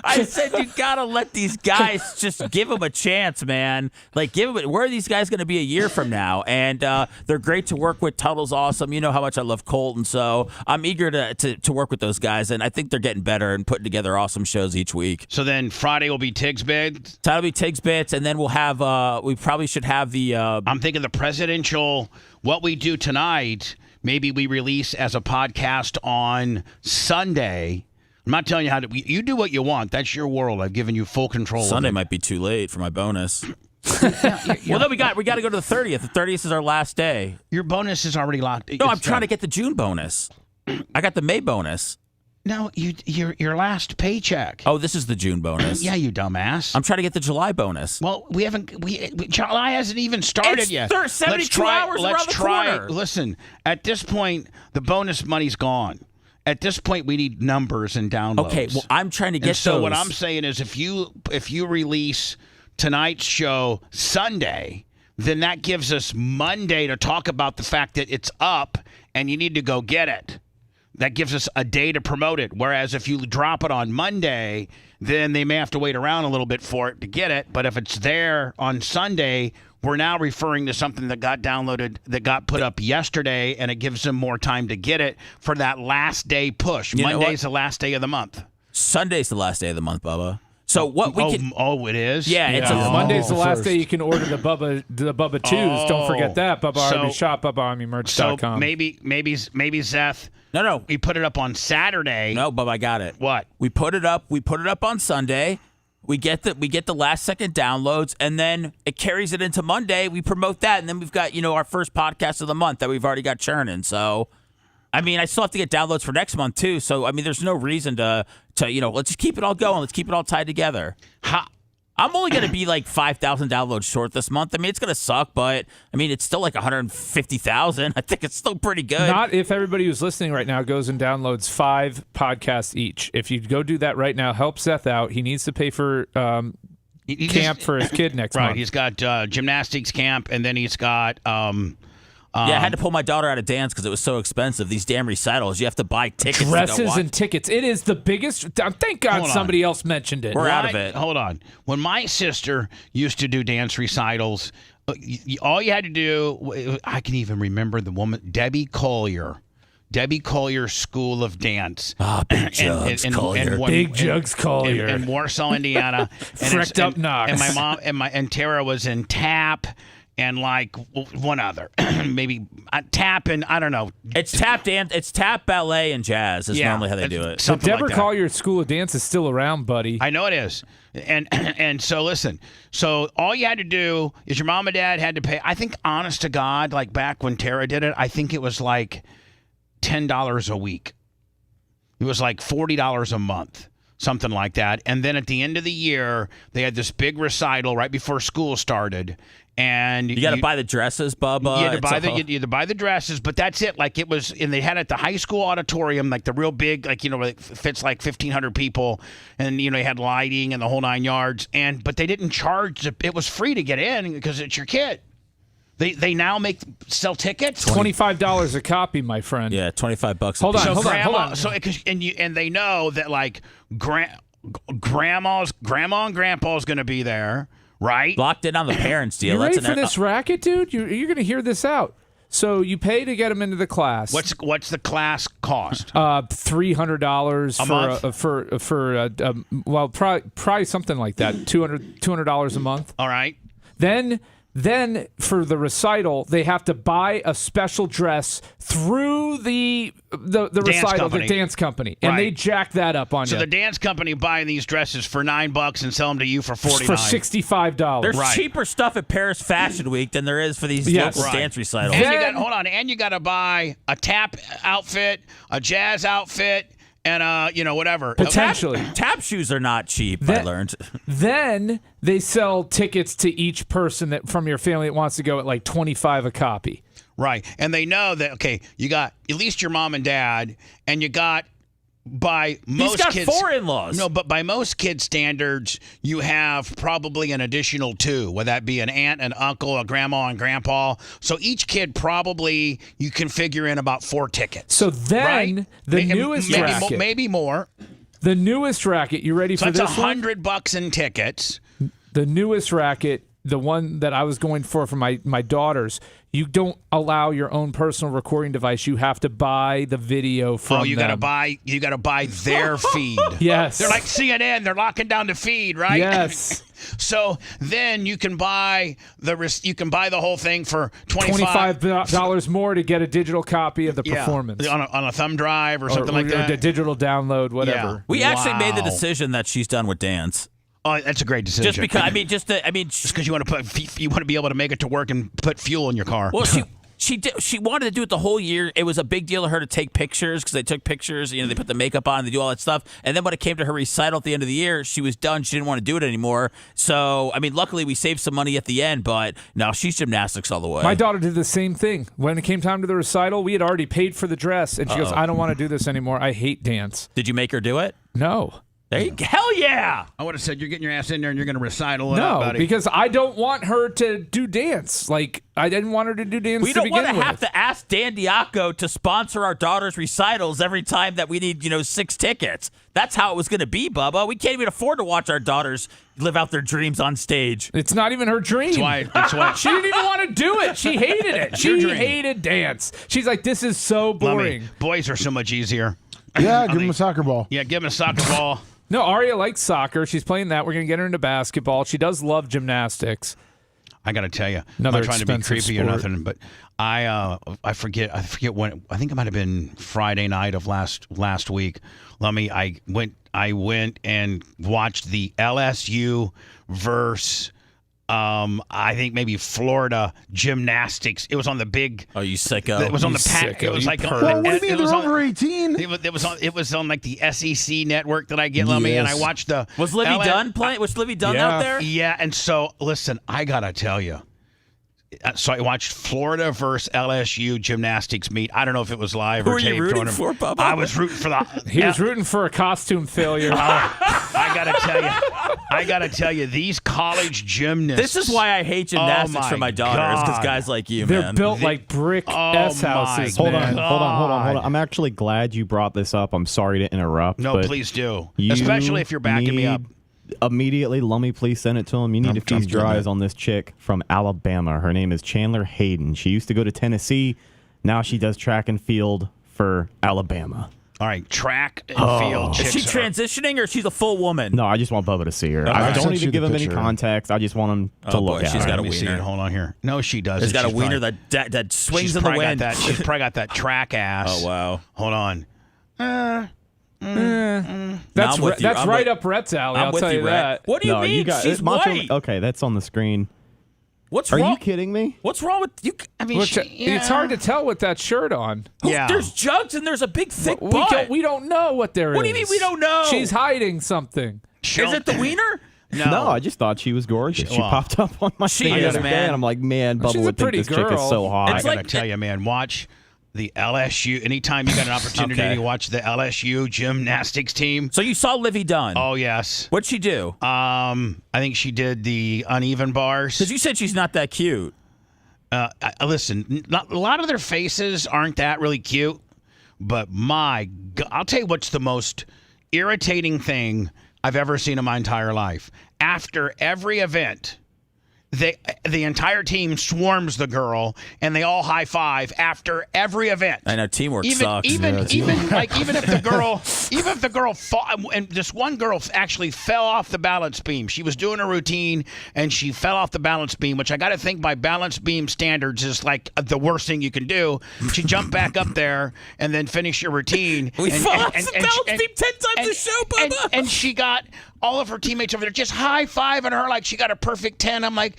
Speaker 9: I said you gotta let these guys just give them a chance, man. Like where are these guys going to be a year from now? And they're great to work with. Tuttle's awesome. You know how much I love Colton, so I'm eager to work with those guys, and I think they're getting better and putting together awesome shows each week.
Speaker 3: So then Friday will be Tig's Bits.
Speaker 9: That'll be Tig's Bits, and then we'll have. We probably should have the.
Speaker 3: I'm thinking the presidential. What we do tonight, maybe we release as a podcast on Sunday. I'm not telling you how to. You do what you want. That's your world. I've given you full control.
Speaker 9: Sunday might be too late for my bonus. Well, then we got to go to the 30th. The 30th is our last day.
Speaker 3: Your bonus is already locked.
Speaker 9: No, I'm trying to get the June bonus. I got the May bonus.
Speaker 3: No, your last paycheck.
Speaker 9: Oh, this is the June bonus.
Speaker 3: Yeah, you dumbass.
Speaker 9: I'm trying to get the July bonus.
Speaker 3: Well, July hasn't even started yet.
Speaker 9: 72 hours around the corner.
Speaker 3: Listen, at this point, the bonus money's gone. At this point, we need numbers and downloads.
Speaker 9: Okay, well, I'm trying to get
Speaker 3: so
Speaker 9: those.
Speaker 3: what I'm saying is if you release tonight's show Sunday, then that gives us Monday to talk about the fact that it's up and you need to go get it. That gives us a day to promote it. Whereas if you drop it on Monday, then they may have to wait around a little bit for it to get it. But if it's there on Sunday, we're now referring to something that got downloaded, that got put up yesterday, and it gives them more time to get it for that last day push. Monday's the last day of the month.
Speaker 9: Sunday's the last day of the month, Bubba. So what we can?
Speaker 3: Oh, it is.
Speaker 9: Yeah, it's
Speaker 8: Monday's the last day you can order the Bubba 2s. Don't forget that. Bubba Army Shop, BubbaArmyMerch.com.
Speaker 3: So maybe Seth.
Speaker 9: No.
Speaker 3: We put it up on Saturday.
Speaker 9: No, Bubba, I got it.
Speaker 3: What?
Speaker 9: We put it up on Sunday. We get the last second downloads, and then it carries it into Monday. We promote that, and then we've got our first podcast of the month that we've already got churning. So, I mean, I still have to get downloads for next month too. So, I mean, there's no reason to let's just keep it all going. Let's keep it all tied together. I'm only going to be like 5,000 downloads short this month. I mean, it's going to suck, but I mean, it's still like 150,000. I think it's still pretty good.
Speaker 8: Not if everybody who's listening right now goes and downloads 5 podcasts each. If you go do that right now, help Seth out. He needs to pay for camp for his kid next month.
Speaker 3: Right. He's got gymnastics camp, and then he's got
Speaker 9: I had to pull my daughter out of dance because it was so expensive. These damn recitals, you have to buy tickets.
Speaker 8: Dresses and tickets. It is the biggest. Thank God somebody else mentioned it.
Speaker 9: We're out of it.
Speaker 3: Hold on. When my sister used to do dance recitals, all you had to do, I can even remember the woman, Debbie Collier's School of Dance.
Speaker 9: Big Jugs Collier.
Speaker 8: Big Jugs Collier.
Speaker 3: In Warsaw, Indiana.
Speaker 8: Fricked up Knox.
Speaker 3: And my mom and Tara was in tap. And like one other, maybe tap and I don't know.
Speaker 9: It's tap dance. It's tap, ballet, and jazz. Is normally how they do it.
Speaker 8: So Deborah Collier's School of Dance is still around, buddy.
Speaker 3: I know it is. And so listen. So all you had to do is your mom and dad had to pay. I think, honest to God, like back when Tara did it, I think it was like $10 a week. It was like $40 a month. Something like that. And then at the end of the year, they had this big recital right before school started. And
Speaker 9: you got to buy the dresses, Bubba.
Speaker 3: You had to buy the dresses, but that's it. Like it was, and they had it at the high school auditorium, like the real big, like it fits like 1,500 people, and they had lighting and the whole 9 yards. But they didn't charge. It was free to get in because it's your kid. They now sell tickets.
Speaker 8: $25 a copy, my friend.
Speaker 9: Yeah, $25.
Speaker 8: Hold on.
Speaker 3: So and they know that like grandma and grandpa's going to be there. Right?
Speaker 9: Locked in on the parents' deal.
Speaker 8: You ready for this racket, dude? You're going to hear this out. So you pay to get them into the class.
Speaker 3: What's the class cost?
Speaker 8: $300 well, probably something like that. $200 a month.
Speaker 3: All right.
Speaker 8: Then for the recital, they have to buy a special dress through the recital, the dance company, and they jack that up on you.
Speaker 3: So the dance company buying these dresses for $9 and sell them to you for $49.
Speaker 8: For $65.
Speaker 9: There's cheaper stuff at Paris Fashion Week than there is for these local dance recitals.
Speaker 3: And you got to buy a tap outfit, a jazz outfit. And whatever.
Speaker 8: Potentially,
Speaker 9: tap shoes are not cheap. I learned.
Speaker 8: Then they sell tickets to each person from your family that wants to go at like $25 a copy.
Speaker 3: Right, and they know that you got at least your mom and dad, and you got by most
Speaker 9: He's got
Speaker 3: kids
Speaker 9: 4 in-laws.
Speaker 3: No, but by most kids' standards, you have probably an additional 2, whether that be an aunt, an uncle, a grandma, and grandpa. So each kid probably you can figure in about 4 tickets.
Speaker 8: So then the newest racket,
Speaker 3: maybe more.
Speaker 8: The newest racket. You ready for this?
Speaker 3: That's $100 in tickets.
Speaker 8: The newest racket, the one that I was going for my daughters. You don't allow your own personal recording device. You have to buy the video from them.
Speaker 3: You gotta buy their feed.
Speaker 8: Yes.
Speaker 3: They're like CNN. They're locking down the feed, right?
Speaker 8: Yes.
Speaker 3: So then you can buy the whole thing for
Speaker 8: $25 more to get a digital copy of the performance
Speaker 3: on a thumb drive or something like that.
Speaker 8: Or a digital download, whatever.
Speaker 3: Yeah.
Speaker 9: We actually made the decision that she's done with dance.
Speaker 3: Oh, that's a great decision.
Speaker 9: Just because, just because
Speaker 3: you want to be able to make it to work and put fuel in your car.
Speaker 9: Well, She wanted to do it the whole year. It was a big deal to her to take pictures because they took pictures. They put the makeup on, they do all that stuff. And then when it came to her recital at the end of the year, she was done. She didn't want to do it anymore. So, I mean, luckily we saved some money at the end, but no, she's gymnastics all the way.
Speaker 8: My daughter did the same thing. When it came time to the recital, we had already paid for the dress, and she goes, I don't want to do this anymore. I hate dance.
Speaker 9: Did you make her do it?
Speaker 8: No.
Speaker 9: There you go. Hell yeah!
Speaker 3: I would have said you're getting your ass in there and you're going to recital it
Speaker 8: No,
Speaker 3: up, buddy.
Speaker 8: because I don't want her to do dance. Like, I didn't want her to do dance
Speaker 9: We
Speaker 8: to
Speaker 9: don't
Speaker 8: begin
Speaker 9: want to
Speaker 8: with.
Speaker 9: have to ask Dan Diaco to sponsor our daughter's recitals every time that we need, 6 tickets. That's how it was going to be, Bubba. We can't even afford to watch our daughters live out their dreams on stage.
Speaker 8: It's not even her dream.
Speaker 3: That's why.
Speaker 8: She didn't even want to do it. She hated it. She hated dance. She's like, this is so boring.
Speaker 3: Boys are so much easier.
Speaker 4: Yeah, give him a soccer ball.
Speaker 3: Yeah, give him a soccer ball.
Speaker 8: No, Aria likes soccer. She's playing that. We're going to get her into basketball. She does love gymnastics.
Speaker 3: I got to tell you,
Speaker 8: Another
Speaker 3: I'm not trying to be
Speaker 8: expensive
Speaker 3: creepy or
Speaker 8: sport.
Speaker 3: nothing, but I forget when. I think it might have been Friday night of last week. I went and watched the LSU versus I think maybe Florida gymnastics. It was on the big.
Speaker 9: Oh, you sicko!
Speaker 3: It was on the pack. It was like.
Speaker 4: What do you mean they're over 18?
Speaker 3: It was on like the SEC network that I get, Lummy, and I watched the.
Speaker 9: Was Livy Dunn playing? Was Livy Dunn out there?
Speaker 3: Yeah, and so listen, I gotta tell you. So I watched Florida versus LSU gymnastics meet. I don't know if it was live or taped.
Speaker 9: Who were you rooting for, Bubba?
Speaker 3: I was rooting for the.
Speaker 8: He was rooting for a costume failure.
Speaker 3: I gotta tell you, these college gymnasts.
Speaker 9: This is why I hate gymnastics for my daughters, because guys like you,
Speaker 8: They're
Speaker 9: man.
Speaker 8: built like brick S houses.
Speaker 12: Hold
Speaker 8: man.
Speaker 12: on. I'm actually glad you brought this up. I'm sorry to interrupt.
Speaker 3: No,
Speaker 12: but
Speaker 3: please do.
Speaker 12: you
Speaker 3: Especially if you're backing me up.
Speaker 12: Immediately, Lummy, please send it to him. You need to feast your eyes on this chick from Alabama. Her name is Chandler Hayden. She used to go to Tennessee. Now she does track and field for Alabama.
Speaker 3: All right, track and field.
Speaker 9: Is she transitioning or she's a full woman?
Speaker 12: No, I just want Bubba to see her.
Speaker 3: Okay.
Speaker 12: I don't
Speaker 4: Sent
Speaker 12: need to
Speaker 4: you
Speaker 12: give
Speaker 4: the
Speaker 12: him any
Speaker 4: picture.
Speaker 12: context. I just want him to look
Speaker 9: boy,
Speaker 12: at
Speaker 9: she's
Speaker 12: her.
Speaker 9: got a
Speaker 3: Let me see
Speaker 9: wiener.
Speaker 3: it. Hold on here. No, she doesn't.
Speaker 9: She's got a
Speaker 3: She's
Speaker 9: wiener
Speaker 3: probably-
Speaker 9: that swings
Speaker 3: she's
Speaker 9: in the
Speaker 3: probably
Speaker 9: wind.
Speaker 3: She's probably got that track ass.
Speaker 9: Oh, wow.
Speaker 3: Hold on.
Speaker 8: That's
Speaker 9: I'm with you.
Speaker 8: that's
Speaker 9: I'm
Speaker 8: right
Speaker 9: with-
Speaker 8: up Rhett's alley.
Speaker 9: I'm
Speaker 8: I'll
Speaker 9: with
Speaker 8: tell
Speaker 9: you,
Speaker 8: you
Speaker 9: Rhett.
Speaker 8: that.
Speaker 9: What do you
Speaker 12: No,
Speaker 9: mean?
Speaker 12: you got
Speaker 9: She's
Speaker 12: Macho.
Speaker 9: white.
Speaker 12: Okay, that's on the screen.
Speaker 9: What's
Speaker 12: Are
Speaker 9: wrong?
Speaker 12: you kidding me?
Speaker 9: What's wrong with you? I mean,
Speaker 8: It's hard to tell with that shirt on.
Speaker 3: Yeah.
Speaker 9: There's jugs and there's a big thick
Speaker 8: We
Speaker 9: butt.
Speaker 8: we don't know what there is.
Speaker 9: What do you mean we don't know?
Speaker 8: She's hiding something.
Speaker 9: Is it the wiener?
Speaker 12: No, I just thought she was gorgeous. She
Speaker 3: Well,
Speaker 12: popped up on my
Speaker 9: she
Speaker 12: feed the
Speaker 9: is,
Speaker 12: other day,
Speaker 9: man.
Speaker 12: and I'm like, man, Bubba
Speaker 8: She's a
Speaker 12: would think
Speaker 8: pretty
Speaker 12: this chick is
Speaker 8: girl.
Speaker 12: so hot.
Speaker 3: I gotta tell you, man. Watch the LSU. Anytime you got an opportunity
Speaker 9: Okay.
Speaker 3: to watch the LSU gymnastics team.
Speaker 9: So you saw Livy Dunn.
Speaker 3: Oh yes.
Speaker 9: What'd she do?
Speaker 3: I think she did the uneven bars.
Speaker 9: Because you said she's not that cute.
Speaker 3: Listen, a lot of their faces aren't that really cute, but my God, I'll tell you what's the most irritating thing I've ever seen in my entire life. After every event, the entire team swarms the girl and they all high five after every event.
Speaker 9: I know teamwork
Speaker 3: Even
Speaker 9: sucks.
Speaker 3: even if the girl fought, and this one girl actually fell off the balance beam. She was doing a routine and she fell off the balance beam, which I got to think by balance beam standards is like the worst thing you can do. She jumped back up there and then finished your routine.
Speaker 9: We fall off the balance beam 10 times a show, Bubba.
Speaker 3: And she got all of her teammates over there just high-fiving her like she got a perfect 10. I'm like,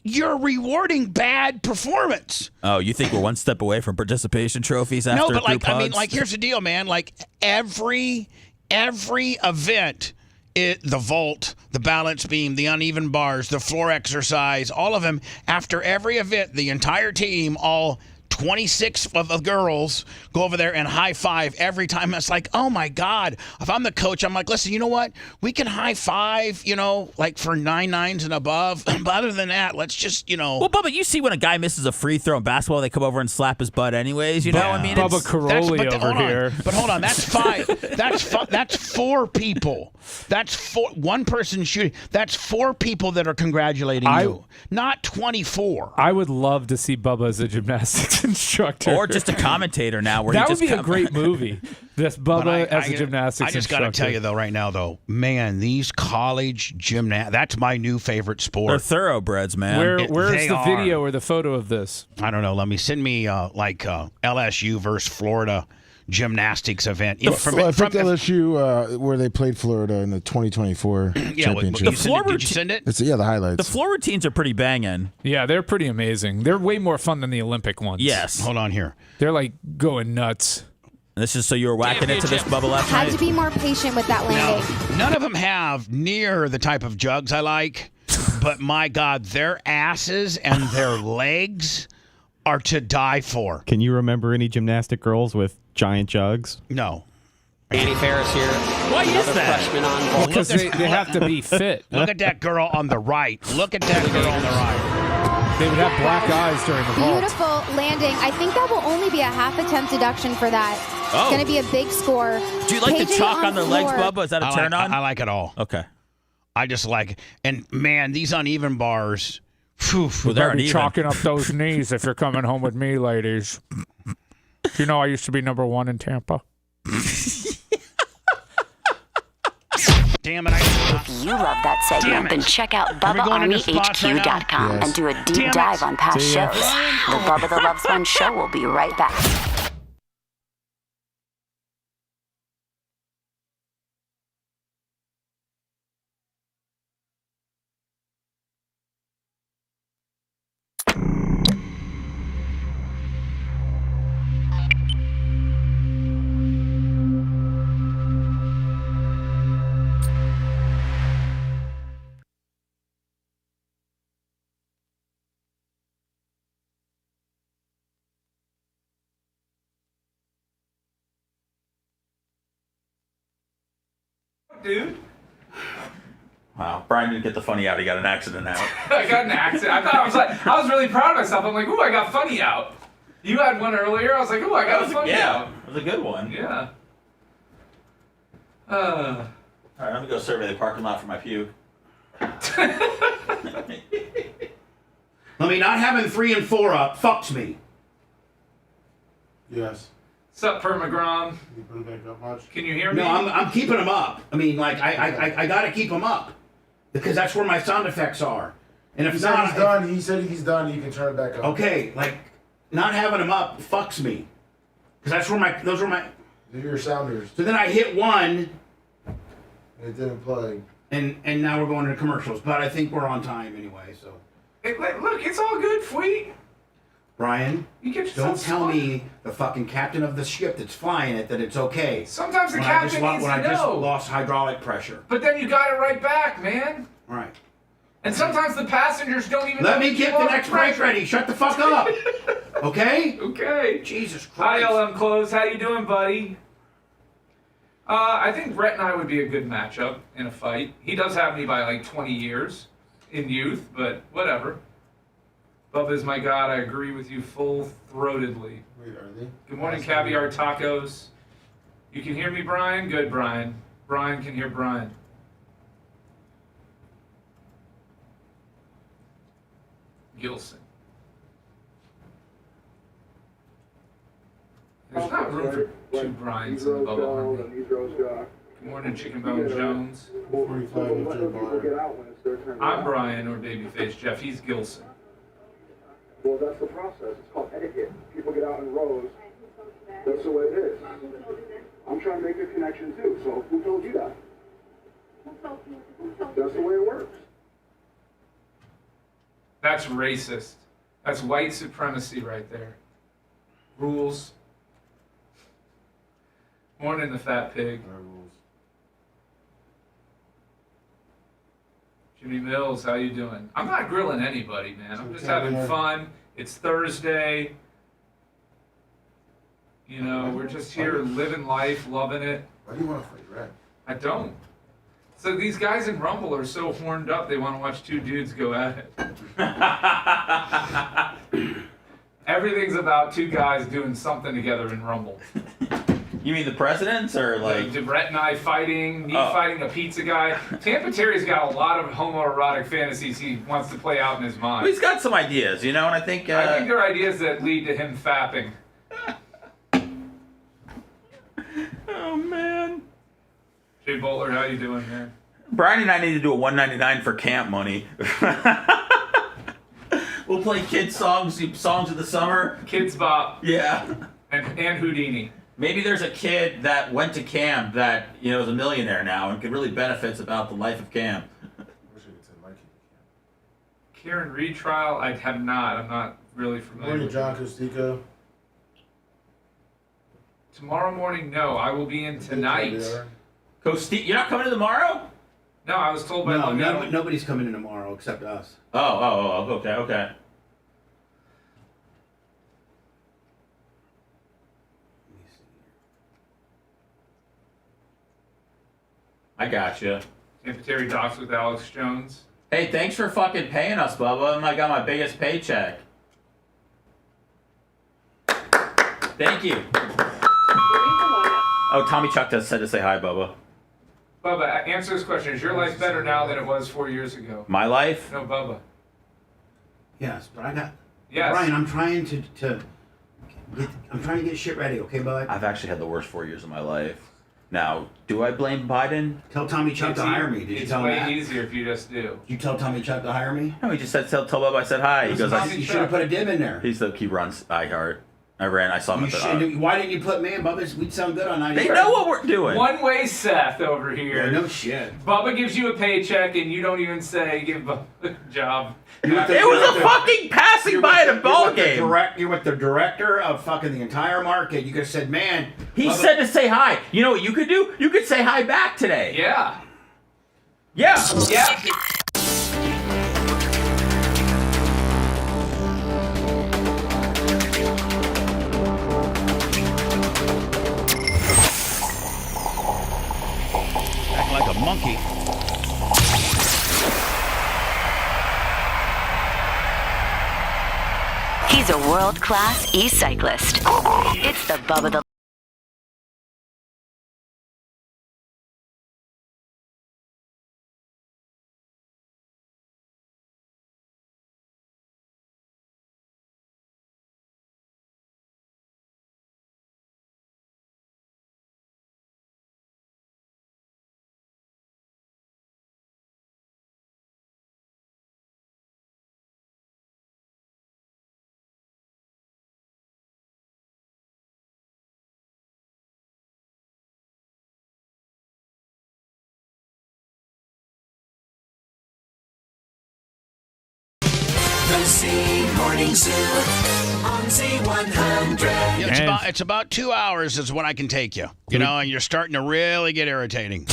Speaker 3: you're rewarding bad performance.
Speaker 9: Oh, you think we're one step away from participation trophies after
Speaker 3: No, but
Speaker 9: group
Speaker 3: I mean,
Speaker 9: hugs?
Speaker 3: like, here's the deal, man. Like, every event, the vault, the balance beam, the uneven bars, the floor exercise, all of them, after every event, the entire team, all 26 of the girls go over there and high five every time. It's like, oh my God. If I'm the coach, I'm like, listen, you know what? We can high five, like for 9-9s and above. But other than that, let's just,
Speaker 9: Well, Bubba, you see when a guy misses a free throw in basketball, they come over and slap his butt anyways. You know, I mean,
Speaker 8: Bubba
Speaker 9: it's,
Speaker 8: Caroli over here.
Speaker 3: But hold on, that's five. That's four people. That's one person shooting. That's four people that are congratulating you, not 24.
Speaker 8: I would love to see Bubba as a gymnastics instructor.
Speaker 9: or just a commentator now. Where
Speaker 8: that
Speaker 9: he
Speaker 8: would
Speaker 9: just
Speaker 8: be a great movie. This Bubba as a gymnastics
Speaker 3: I just
Speaker 8: instructor.
Speaker 3: got to tell you, though, right now, though, man, these college that's my new favorite sport.
Speaker 9: They're thoroughbreds, man.
Speaker 8: Where's the video or the photo of this?
Speaker 3: I don't know. Let me send me LSU versus Florida gymnastics event.
Speaker 4: I picked LSU where they played Florida in the 2024 championship.
Speaker 3: Did you send it?
Speaker 4: It's, the highlights.
Speaker 9: The floor routines are pretty banging.
Speaker 8: Yeah, they're pretty amazing. They're way more fun than the Olympic ones.
Speaker 9: Yes.
Speaker 3: Hold on here.
Speaker 8: They're like going nuts.
Speaker 9: This is so you were whacking into this Bubba last
Speaker 18: Had
Speaker 9: night?
Speaker 18: to be more patient with that landing.
Speaker 3: None of them have near the type of jugs I like, but my God, their asses and their legs are to die for.
Speaker 12: Can you remember any gymnastic girls with giant jugs?
Speaker 3: No.
Speaker 19: Annie Ferris here.
Speaker 9: Why is that?
Speaker 19: Freshman on
Speaker 8: Because they have to be fit.
Speaker 3: Look at that girl on the right. Look at that girl on the right.
Speaker 8: They would have black eyes during the vault.
Speaker 18: Beautiful landing. I think that will only be a half attempt deduction for that.
Speaker 9: Oh.
Speaker 18: It's going to be a big score.
Speaker 9: Do you like the
Speaker 18: KJ
Speaker 9: chalk on their legs,
Speaker 18: floor.
Speaker 9: Bubba? Is that a turn on?
Speaker 3: I like it all.
Speaker 9: Okay.
Speaker 3: I just like it. And, man, these uneven bars. Whew.
Speaker 8: You better be chalking up those knees if you're coming home with me, ladies. You know I used to be number 1 in Tampa.
Speaker 3: Damn it.
Speaker 10: If you love that segment, then check out BubbaArmyHQ.com and do a deep dive on past shows. The Bubba the Love Sponge Show will be right back.
Speaker 8: Dude.
Speaker 9: Wow. Brian didn't get the funny out. He got an accident out.
Speaker 8: I got an accident. I was really proud of myself. I'm like, ooh, I got funny out. You had one earlier. I was like, ooh, I got a funny out.
Speaker 9: It was a good one.
Speaker 8: Yeah.
Speaker 9: All right, I'm going to go survey the parking lot for my puke.
Speaker 16: Let me not having 3 and 4 up fucks me.
Speaker 4: Yes.
Speaker 8: What's up, Permagrom?
Speaker 4: You put it back up much?
Speaker 8: Can you hear me?
Speaker 16: No, I'm keeping them up. I mean, like, I got to keep them up. Because that's where my sound effects are. And if
Speaker 4: He
Speaker 16: not...
Speaker 4: said he's done. He said he's done. You can turn it back up.
Speaker 16: Okay, like, not having them up fucks me. Because that's where those were my...
Speaker 4: They're your sounders.
Speaker 16: So then I hit one...
Speaker 4: And it didn't play.
Speaker 16: And now we're going to commercials. But I think we're on time anyway, so...
Speaker 8: Hey, look, it's all good, Fweet.
Speaker 16: Brian,
Speaker 8: You get
Speaker 16: don't
Speaker 8: yourself
Speaker 16: tell
Speaker 8: spun.
Speaker 16: me, the fucking captain of the ship that's flying it, that it's okay.
Speaker 8: Sometimes the
Speaker 16: When
Speaker 8: captain needs
Speaker 16: when I
Speaker 8: to
Speaker 16: just
Speaker 8: know.
Speaker 16: lost hydraulic pressure.
Speaker 8: But then you got it right back, man.
Speaker 16: All right.
Speaker 8: And sometimes the passengers don't even
Speaker 16: Let
Speaker 8: know
Speaker 16: me
Speaker 8: you
Speaker 16: get the
Speaker 8: lost
Speaker 16: next break
Speaker 8: pressure.
Speaker 16: ready. Shut the fuck up. Okay?
Speaker 8: Okay.
Speaker 16: Jesus
Speaker 8: Hi,
Speaker 16: Christ.
Speaker 8: LM Close. How you doing, buddy? I think Brett and I would be a good matchup in a fight. He does have me by like 20 years in youth, but whatever. Bubba's my god. I agree with you full-throatedly.
Speaker 4: Wait, are they?
Speaker 8: Good morning, Caviar Tacos. You can hear me, Brian? Good, Brian. Brian can hear Brian. Gilson. There's not room for 2 Brians in the Bubba Army. Good morning, Chicken Bone Jones.
Speaker 4: 45 after bar.
Speaker 8: I'm Brian, or Babyface Jeff. He's Gilson.
Speaker 11: Well, that's the process. It's called etiquette. People get out in rows. That's the way it is. I'm trying to make a connection too. So who told you that? That's the way it works.
Speaker 8: That's racist. That's white supremacy right there. Rules. Morning, the fat pig. Jimmy Mills, how you doing? I'm not grilling anybody, man. I'm just having fun. It's Thursday. You know, we're just here living life, loving it.
Speaker 4: Why do you want to fight Red?
Speaker 8: I don't. So these guys in Rumble are so horned up, they want to watch 2 dudes go at it. Everything's about 2 guys doing something together in Rumble.
Speaker 9: You mean the presidents or like
Speaker 8: Brett and I fighting, me fighting a pizza guy. Tampa Terry's got a lot of homoerotic fantasies he wants to play out in his mind.
Speaker 9: Well, he's got some ideas, you know, and I think
Speaker 8: there are ideas that lead to him fapping.
Speaker 9: Oh man.
Speaker 8: Jay Bowler, how you doing, man?
Speaker 9: Brian and I need to do a $1.99 for camp money. We'll play kids songs of the summer.
Speaker 8: Kids Bop.
Speaker 9: Yeah.
Speaker 8: And Houdini.
Speaker 9: Maybe there's a kid that went to camp that is a millionaire now and could really benefits about the life of camp.
Speaker 8: Karen retrial, I have not. I'm not really familiar
Speaker 4: Morning,
Speaker 8: with
Speaker 4: John
Speaker 8: it.
Speaker 4: Costico.
Speaker 8: Tomorrow morning, no. I will be in tonight.
Speaker 9: You're not coming in tomorrow?
Speaker 8: No, I was told by
Speaker 16: No,
Speaker 8: Lungo.
Speaker 16: nobody's coming in tomorrow except us.
Speaker 9: Oh, okay. I gotcha.
Speaker 8: Terry Docs with Alex Jones.
Speaker 9: Hey, thanks for fucking paying us, Bubba. I got my biggest paycheck. Thank you. Oh, Tommy Chuck said to say hi, Bubba.
Speaker 8: Bubba, answer this question. Is your life better now than it was 4 years ago?
Speaker 9: My life?
Speaker 8: No, Bubba.
Speaker 16: Yes, but I got.
Speaker 8: Yes.
Speaker 16: Brian, I'm trying to get shit ready, okay, bud?
Speaker 9: I've actually had the worst 4 years of my life. Now, do I blame Biden?
Speaker 16: Tell Tommy Chuck to hire me. Did you tell him that?
Speaker 8: It's way easier if you just do.
Speaker 16: Did you tell Tommy Chuck to hire me?
Speaker 9: No, he just said, tell Bubba I said hi. He goes,
Speaker 16: You should have put a dim in there.
Speaker 9: he runs iHeart. I saw him
Speaker 16: You
Speaker 9: at the
Speaker 16: should. Why didn't you put me and Bubba? We'd sound good on 90.
Speaker 9: They know what we're doing.
Speaker 8: One way Seth over here.
Speaker 16: Yeah, no shit.
Speaker 8: Bubba gives you a paycheck and you don't even say give Bubba a job.
Speaker 9: It was a fucking passing by at a ball game.
Speaker 16: You're with the director of fucking the entire market. You could have said, man.
Speaker 9: He
Speaker 16: Bubba,
Speaker 9: said to say hi. You know what you could do? You could say hi back today.
Speaker 8: Yeah.
Speaker 9: Yeah.
Speaker 8: Yeah.
Speaker 3: Act like a monkey.
Speaker 10: He's a world-class e-cyclist. It's the Bubba the
Speaker 20: Morning Zoo on Z100.
Speaker 3: Yeah, it's about 2 hours is when I can take you. And you're starting to really get irritating.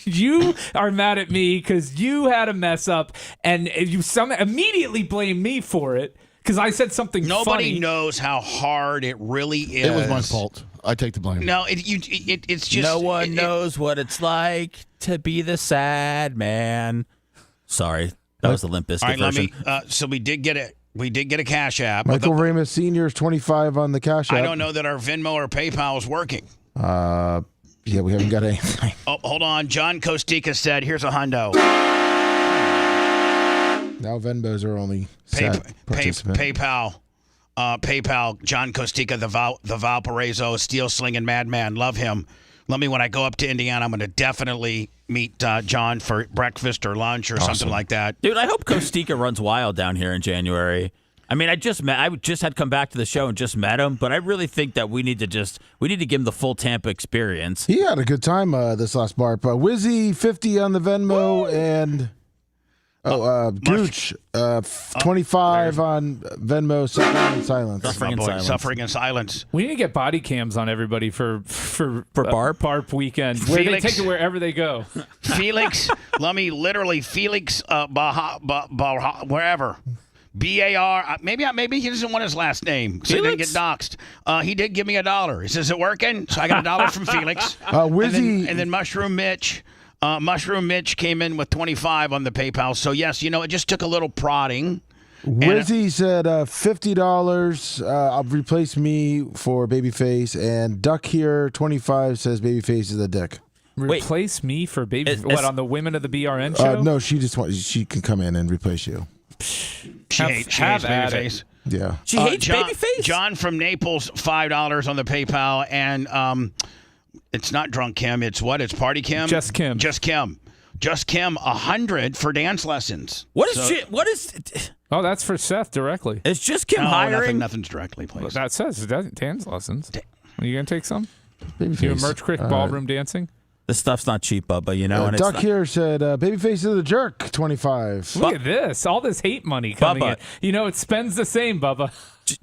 Speaker 8: You are mad at me because you had a mess up and you immediately blame me for it because I said something
Speaker 3: Nobody
Speaker 8: funny.
Speaker 3: knows how hard it really is.
Speaker 1: It was my fault. I take the blame.
Speaker 3: No, it's just...
Speaker 6: No one knows what it's like to be the sad man. Sorry, that was the Limp Bizkit
Speaker 3: All right,
Speaker 6: version.
Speaker 3: so we did get it. We did get a Cash App.
Speaker 4: Michael Ramus Sr. is 25 on the Cash App.
Speaker 3: I don't know that our Venmo or PayPal is working.
Speaker 4: Yeah, we haven't got anything.
Speaker 3: Oh, hold on. John Kostika said, here's a hundo.
Speaker 4: Now Venmos are only sad participant.
Speaker 3: PayPal. John Kostika, the Valparaiso steel slinging madman. Love him. Let me, when I go up to Indiana, I'm going to definitely meet John for breakfast or lunch or something like that.
Speaker 6: Dude, I hope Kostika runs wild down here in January. I mean, I just had come back to the show and just met him, but I really think that we need to give him the full Tampa experience.
Speaker 4: He had a good time this last bar. Wizzy 50 on the Venmo and Gooch 25 on Venmo.
Speaker 3: Suffering in silence.
Speaker 8: We need to get body cams on everybody for Barp weekend. Where
Speaker 3: Felix,
Speaker 8: they take it wherever they go.
Speaker 3: Felix, Felix wherever. B-A-R. Maybe he doesn't want his last name, so he didn't get doxxed. He did give me $1. He says, is it working? So I got $1 from Felix.
Speaker 4: Wizzy,
Speaker 3: and then Mushroom Mitch. Mushroom Mitch came in with 25 on the PayPal. So yes, it just took a little prodding.
Speaker 4: Wizzy said $50. Replace me for Babyface, and Duck here 25 says Babyface is a dick.
Speaker 8: Replace me for Babyface? On the Women of the BRN show?
Speaker 4: No, she can come in and replace you.
Speaker 3: She hates Babyface.
Speaker 4: Yeah.
Speaker 6: She hates Babyface?
Speaker 3: John from Naples, $5 on the PayPal. And it's not Drunk Kim. It's what? It's Party Kim?
Speaker 8: Just Kim.
Speaker 3: 100 for dance lessons.
Speaker 6: What is...
Speaker 8: Oh, that's for Seth directly.
Speaker 6: It's Just Kim hiring?
Speaker 3: Nothing's directly, please.
Speaker 8: Well, that says dance lessons. Are you gonna take some?
Speaker 4: Babyface.
Speaker 8: You a Merch Creek ballroom dancing?
Speaker 6: This stuff's not cheap, Bubba, you know. And
Speaker 4: Duck
Speaker 6: it's
Speaker 4: here said, Babyface is a jerk, 25.
Speaker 8: Look at this. All this hate money coming
Speaker 6: Bubba.
Speaker 8: in. You know, it spends the same, Bubba.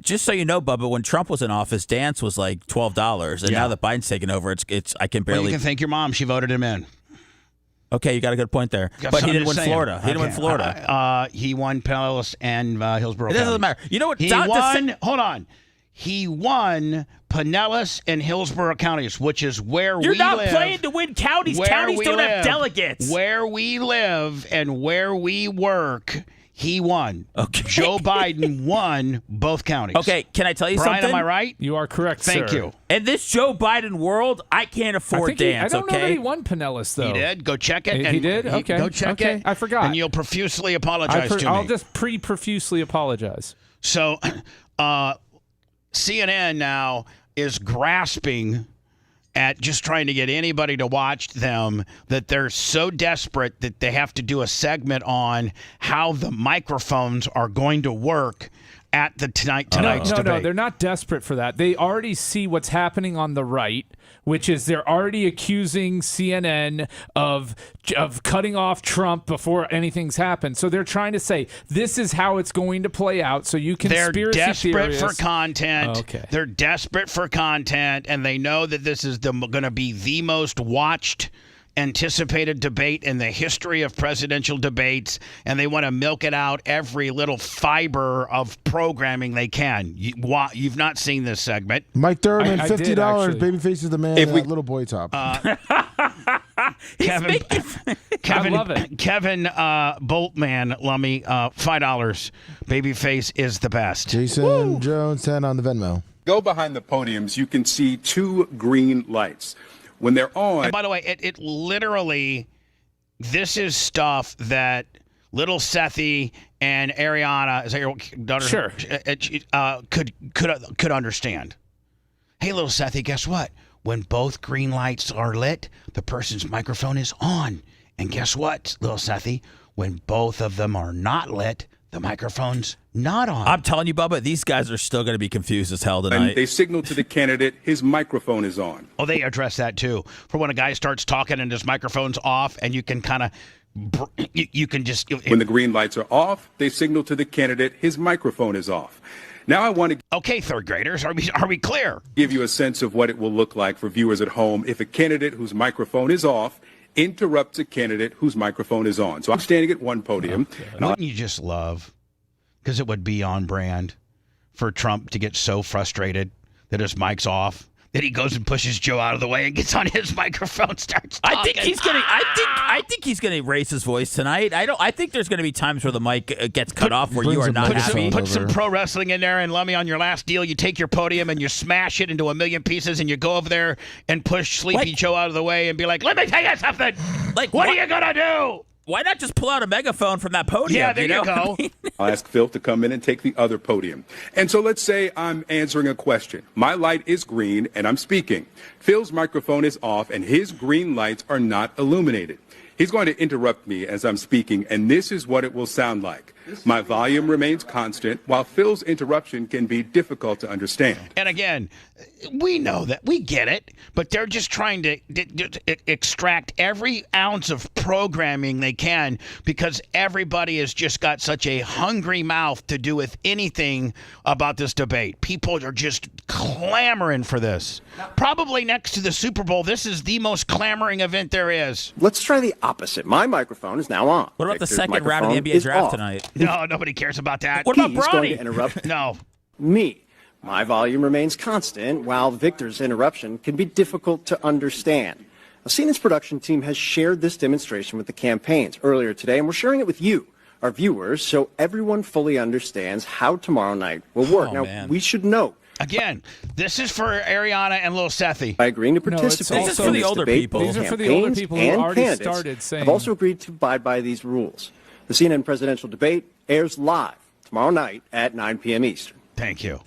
Speaker 6: Just so you know, Bubba, when Trump was in office, dance was like $12, and now that Biden's taken over, it's I can barely.
Speaker 3: Well, you can thank your mom; she voted him in.
Speaker 6: Okay, you got a good point there. But he didn't win Florida. He didn't win Florida.
Speaker 3: He won Pinellas and Hillsborough.
Speaker 6: It doesn't matter. You know what?
Speaker 3: He won. Hold on. He won Pinellas and Hillsborough counties, which is where we live.
Speaker 6: You're not playing to win counties. Counties don't have delegates.
Speaker 3: Where we live and where we work, he won.
Speaker 6: Okay.
Speaker 3: Joe Biden won both counties.
Speaker 6: Okay, can I tell you
Speaker 3: Brian,
Speaker 6: something?
Speaker 3: am I right?
Speaker 8: You are correct,
Speaker 3: Thank
Speaker 8: sir.
Speaker 3: you.
Speaker 6: In this Joe Biden world, I can't afford dance,
Speaker 8: I don't know that he won Pinellas, though.
Speaker 3: He did. Go check it.
Speaker 8: He did? Okay.
Speaker 3: Go check it.
Speaker 8: I forgot.
Speaker 3: And you'll profusely apologize to me.
Speaker 8: I'll just profusely apologize.
Speaker 3: So, CNN now is grasping at just trying to get anybody to watch them, that they're so desperate that they have to do a segment on how the microphones are going to work at the tonight's debate.
Speaker 8: No, they're not desperate for that. They already see what's happening on the right, which is they're already accusing CNN of cutting off Trump before anything's happened. So they're trying to say this is how it's going to play out. So you conspiracy
Speaker 3: They're desperate
Speaker 8: theorists,
Speaker 3: for content.
Speaker 8: Okay.
Speaker 3: They're desperate for content, and they know that this is going to be the most watched, anticipated debate in the history of presidential debates, and they want to milk it out every little fiber of programming they can. You've not seen this segment.
Speaker 4: Mike Thurman,
Speaker 8: I
Speaker 4: $50.
Speaker 8: did, actually.
Speaker 4: Babyface is the man in that little boy top.
Speaker 3: Kevin,
Speaker 8: I love it.
Speaker 3: Kevin Boltman, Lummy, $5. Babyface is the best.
Speaker 4: Jason Jones, 10 on the Venmo.
Speaker 21: Go behind the podiums. You can see two green lights. When they're on.
Speaker 3: And by the way, it literally, this is stuff that little Sethi and Ariana, is that your daughter?
Speaker 8: Sure.
Speaker 3: Could understand. Hey, little Sethi, guess what? When both green lights are lit, the person's microphone is on. And guess what, little Sethi? When both of them are not lit, the microphone's not on.
Speaker 6: I'm telling you, Bubba, these guys are still going to be confused as hell tonight.
Speaker 21: And they signal to the candidate his microphone is on.
Speaker 3: Oh, they address that too. For when a guy starts talking and his microphone's off, and you can kind of, you can just.
Speaker 21: When the green lights are off, they signal to the candidate his microphone is off. Now I want to.
Speaker 3: Okay, third graders, are we clear?
Speaker 21: Give you a sense of what it will look like for viewers at home if a candidate whose microphone is off interrupts a candidate whose microphone is on. So I'm standing at one podium.
Speaker 3: Wouldn't you just love? Because it would be on brand for Trump to get so frustrated that his mic's off that he goes and pushes Joe out of the way and gets on his microphone, starts talking.
Speaker 6: I think he's gonna raise his voice tonight. I think there's gonna be times where the mic gets cut off where you are not happy.
Speaker 3: Put some pro wrestling in there, and let me on your last deal. You take your podium and you smash it into a million pieces, and you go over there and push Sleepy Joe out of the way and be like, "Let me tell you something.
Speaker 6: Like,
Speaker 3: what are you gonna do?"
Speaker 6: Why not just pull out a megaphone from that podium?
Speaker 3: Yeah, there you go.
Speaker 21: I'll ask Phil to come in and take the other podium. And so let's say I'm answering a question. My light is green and I'm speaking. Phil's microphone is off and his green lights are not illuminated. He's going to interrupt me as I'm speaking, and this is what it will sound like. My volume remains constant, while Phil's interruption can be difficult to understand.
Speaker 3: And again, we know that. We get it. But they're just trying to extract every ounce of programming they can because everybody has just got such a hungry mouth to do with anything about this debate. People are just clamoring for this. Probably next to the Super Bowl, this is the most clamoring event there is.
Speaker 22: Let's try the opposite. My microphone is now on.
Speaker 6: What about
Speaker 22: Victor's
Speaker 6: the second round of the
Speaker 22: microphone
Speaker 6: NBA draft
Speaker 22: off.
Speaker 6: tonight?
Speaker 3: No, nobody cares about that.
Speaker 6: What about
Speaker 22: He's
Speaker 6: Bronny?
Speaker 22: going to interrupt
Speaker 3: No.
Speaker 22: me. My volume remains constant, while Victor's interruption can be difficult to understand. CNN's production team has shared this demonstration with the campaigns earlier today, and we're sharing it with you, our viewers, so everyone fully understands how tomorrow night will work. We should note.
Speaker 3: Again, this is for Ariana and Lil Sethi.
Speaker 22: By agreeing to participate
Speaker 6: this is for the older people.
Speaker 8: These are for the older people who already started saying.
Speaker 22: Have also agreed to abide by these rules. The CNN presidential debate airs live tomorrow night at 9 p.m. Eastern.
Speaker 3: Thank you.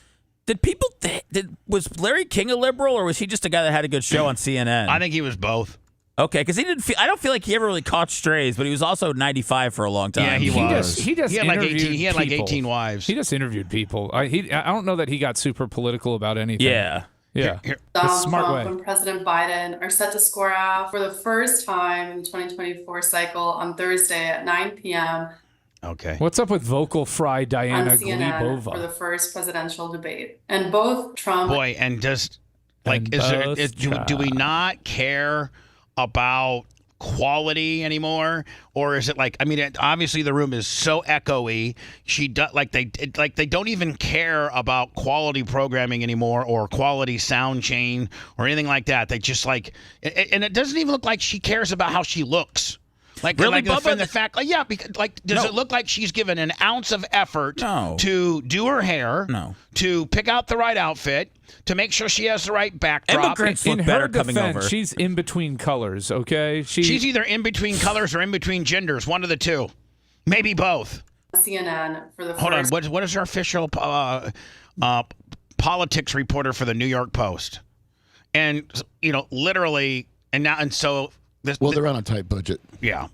Speaker 6: Was Larry King a liberal, or was he just a guy that had a good show on CNN?
Speaker 3: I think he was both.
Speaker 6: Okay, because I don't feel like he ever really caught strays, but he was also 95 for a long time.
Speaker 3: Yeah, he was.
Speaker 8: He just
Speaker 3: had like
Speaker 8: interviewed
Speaker 3: 18. He had like
Speaker 8: people.
Speaker 3: 18 wives.
Speaker 8: He just interviewed people. I don't know that he got super political about anything.
Speaker 6: Yeah.
Speaker 8: Yeah.
Speaker 2: Donald
Speaker 8: smart
Speaker 2: Trump
Speaker 8: way.
Speaker 2: and President Biden are set to square off for the first time in the 2024 cycle on Thursday at 9 p.m.
Speaker 3: Okay.
Speaker 8: What's up with vocal fry Diana
Speaker 2: on CNN
Speaker 8: Glebova?
Speaker 2: for the first presidential debate. And both Trump
Speaker 3: Boy, and does do we not care about quality anymore, or is it like, I mean, obviously the room is so echoey. They don't even care about quality programming anymore, or quality sound chain, or anything like that. They just and it doesn't even look like she cares about how she looks.
Speaker 6: Really, Bubba?
Speaker 3: The fact, because does it look like she's given an ounce of effort to do her hair, to pick out the right outfit, to make sure she has the right backdrop?
Speaker 6: Immigrants look
Speaker 8: in
Speaker 6: better
Speaker 8: her
Speaker 6: coming
Speaker 8: defense,
Speaker 6: over.
Speaker 8: she's in between colors, okay?
Speaker 3: She's either in between colors or in between genders, one of the two. Maybe both.
Speaker 2: CNN for the
Speaker 3: Hold on,
Speaker 2: first
Speaker 3: what is our official politics reporter for the New York Post? And, literally, so...
Speaker 1: they're on a tight budget.
Speaker 3: Yeah.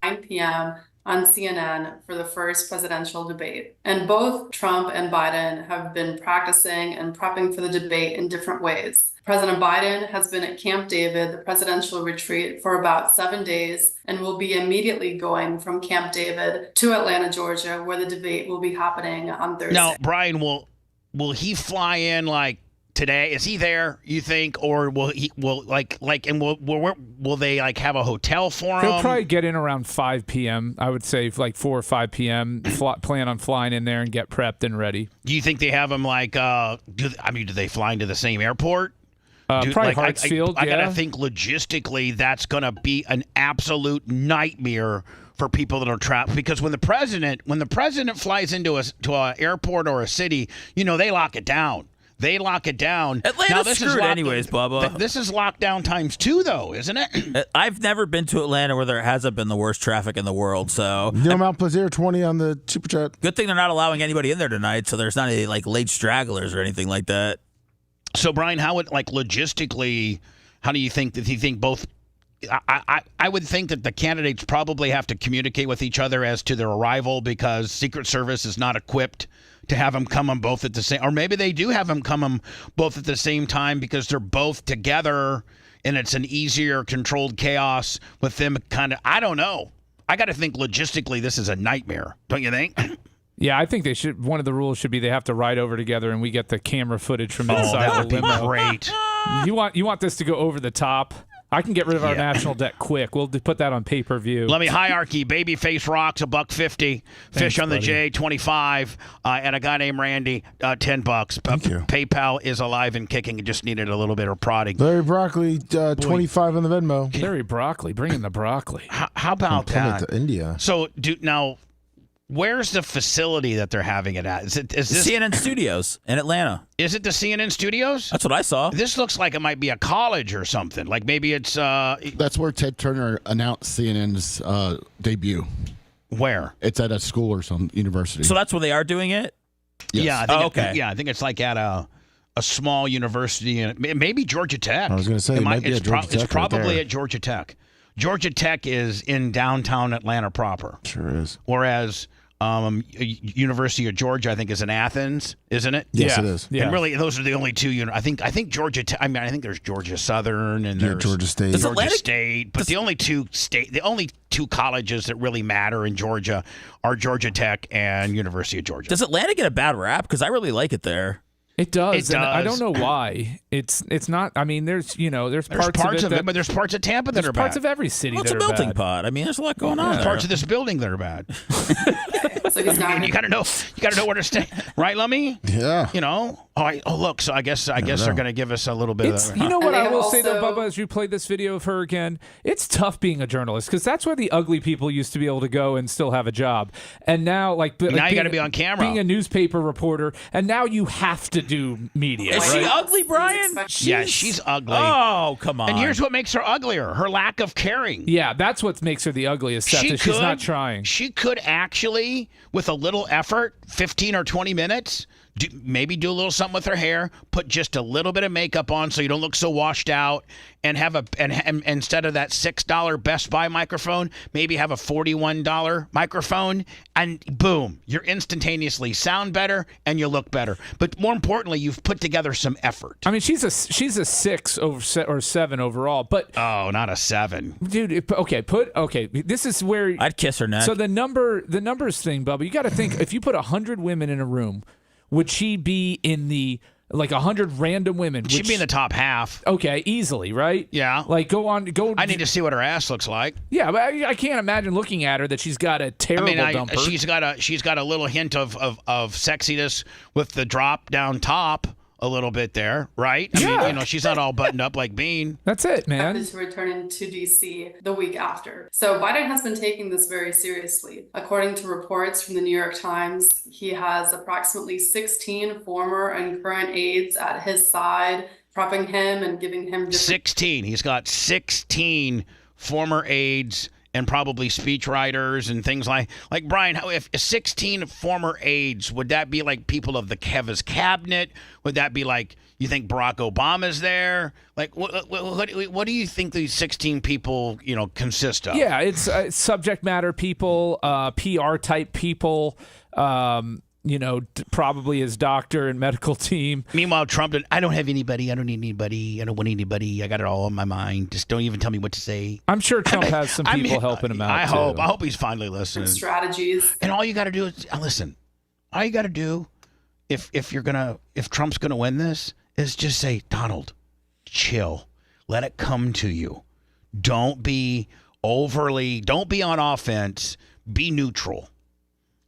Speaker 2: 9 p.m. on CNN for the first presidential debate. And both Trump and Biden have been practicing and prepping for the debate in different ways. President Biden has been at Camp David, the presidential retreat, for about 7 days and will be immediately going from Camp David to Atlanta, Georgia, where the debate will be happening on Thursday.
Speaker 3: Now, Brian, will he fly in today? Is he there, you think, or will they have a hotel for him?
Speaker 8: He'll probably get in around 5 p.m. I would say 4 or 5 p.m. Plan on flying in there and get prepped and ready.
Speaker 3: Do you think they have him do they fly into the same airport?
Speaker 8: Probably Hartsfield.
Speaker 3: I gotta think logistically that's gonna be an absolute nightmare for people that are trapped, because when the president flies into an airport or a city, they lock it down. They lock it down.
Speaker 6: Atlanta's screwed anyways, Bubba.
Speaker 3: This is lockdown times 2, though, isn't it?
Speaker 6: I've never been to Atlanta where there hasn't been the worst traffic in the world. So
Speaker 4: Neil Mount Plaisir 20 on the super chat.
Speaker 6: Good thing they're not allowing anybody in there tonight, so there's not any late stragglers or anything like that.
Speaker 3: So Brian, how would logistically? How do you think that? Do you think both? I would think that the candidates probably have to communicate with each other as to their arrival, because Secret Service is not equipped to have them come on both at the same, or maybe they do have them come on both at the same time because they're both together and it's an easier controlled chaos with them I don't know. I got to think logistically this is a nightmare, don't you think?
Speaker 8: Yeah, I think they should. One of the rules should be they have to ride over together, and we get the camera footage from inside
Speaker 3: that would
Speaker 8: the limo.
Speaker 3: be great.
Speaker 8: You want this to go over the top? I can get rid of our national debt quick. We'll put that on pay-per-view.
Speaker 3: Let me hierarchy. Babyface Rocks $1.50. Fish on the J $25. And a guy named Randy $10.
Speaker 4: Thank you.
Speaker 3: PayPal is alive and kicking. It just needed a little bit of prodding.
Speaker 4: Larry Broccoli 25 on the Venmo.
Speaker 8: Larry Broccoli, bring in the broccoli.
Speaker 3: How about that?
Speaker 4: To India.
Speaker 3: So now, where's the facility that they're having it at? Is this
Speaker 6: CNN Studios in Atlanta?
Speaker 3: Is it the CNN Studios?
Speaker 6: That's what I saw.
Speaker 3: This looks like it might be a college or something. Like maybe it's.
Speaker 1: That's where Ted Turner announced CNN's debut.
Speaker 3: Where?
Speaker 1: It's at a school or some university.
Speaker 6: So that's where they are doing it?
Speaker 1: Yes.
Speaker 3: Yeah. I think
Speaker 6: okay.
Speaker 3: I think it's at a small university, and maybe Georgia Tech.
Speaker 4: I was going to say it might be at Georgia Tech.
Speaker 3: It's probably at Georgia Tech. Georgia Tech is in downtown Atlanta proper.
Speaker 4: Sure is.
Speaker 3: Whereas University of Georgia, I think, is in Athens, isn't it?
Speaker 4: Yes, it is.
Speaker 3: Yeah. And really, those are the only two. I think Georgia. I think there's Georgia Southern and there's
Speaker 4: Georgia State.
Speaker 3: Georgia State, but the only two colleges that really matter in Georgia are Georgia Tech and University of Georgia.
Speaker 6: Does Atlanta get a bad rap? Because I really like it there.
Speaker 8: It does. And I don't know why. It's not. I mean, there's parts of it,
Speaker 3: but there's parts of Tampa that are bad.
Speaker 8: Parts of every city
Speaker 6: that are bad. It's a melting pot. I mean, there's a lot going on.
Speaker 3: There's parts of this building that are bad.
Speaker 2: So he's not.
Speaker 3: You gotta know where to stay, right, Lummy?
Speaker 4: Yeah.
Speaker 3: Look. So I guess they're gonna give us a little bit of.
Speaker 8: You know what I will say though, Bubba, as you played this video of her again, it's tough being a journalist because that's where the ugly people used to be able to go and still have a job, and now you
Speaker 3: got to be on camera,
Speaker 8: being a newspaper reporter, and now you have to do media.
Speaker 6: Is she ugly, Brian?
Speaker 3: Yeah, she's ugly.
Speaker 6: Oh, come on.
Speaker 3: And here's what makes her uglier: her lack of caring.
Speaker 8: Yeah, that's what makes her the ugliest. Seth, she's not trying.
Speaker 3: She could actually, with a little effort, 15 or 20 minutes, maybe do a little something with her hair, put just a little bit of makeup on so you don't look so washed out, and have and instead of that $6 Best Buy microphone, maybe have a $41 microphone, and boom, you're instantaneously sound better and you look better. But more importantly, you've put together some effort.
Speaker 8: I mean, she's a 6 or 7 overall, but
Speaker 3: not a 7,
Speaker 8: dude. Okay. This is where
Speaker 6: I'd kiss her neck.
Speaker 8: So the numbers thing, Bubba. You got to think if you put 100 women in a room, would she be in the 100 random women?
Speaker 3: She'd be in the top half.
Speaker 8: Okay, easily, right?
Speaker 3: Yeah.
Speaker 8: Go.
Speaker 3: I need to see what her ass looks like.
Speaker 8: Yeah, but I can't imagine looking at her that she's got a terrible dumper.
Speaker 3: She's got a little hint of sexiness with the drop down top. A little bit there, right? I mean, she's not all buttoned up like Bean.
Speaker 8: That's it, man.
Speaker 2: Is returning to D.C. the week after. So Biden has been taking this very seriously. According to reports from the New York Times, he has approximately 16 former and current aides at his side, prepping him and giving him
Speaker 3: 16. He's got 16 former aides and probably speechwriters and things like Brian. If 16 former aides, would that be like people of his cabinet? Would that be like, you think Barack Obama's there? Like, what do you think these 16 people, consist of?
Speaker 8: Yeah, it's subject matter people, PR type people. Probably his doctor and medical team.
Speaker 3: Meanwhile, Trump, I don't have anybody. I don't need anybody. I don't want anybody. I got it all in my mind. Just don't even tell me what to say.
Speaker 8: I'm sure Trump has some people helping him out.
Speaker 3: I hope he's finally listening.
Speaker 2: Strategies.
Speaker 3: And all you got to do is listen. All you got to do, if Trump's gonna win this, is just say, Donald, chill. Let it come to you. Don't be on offense. Be neutral.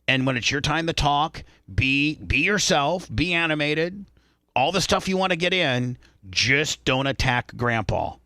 Speaker 3: And when it's your time to talk, be yourself, be animated, all the stuff you want to get in, just don't attack Grandpa.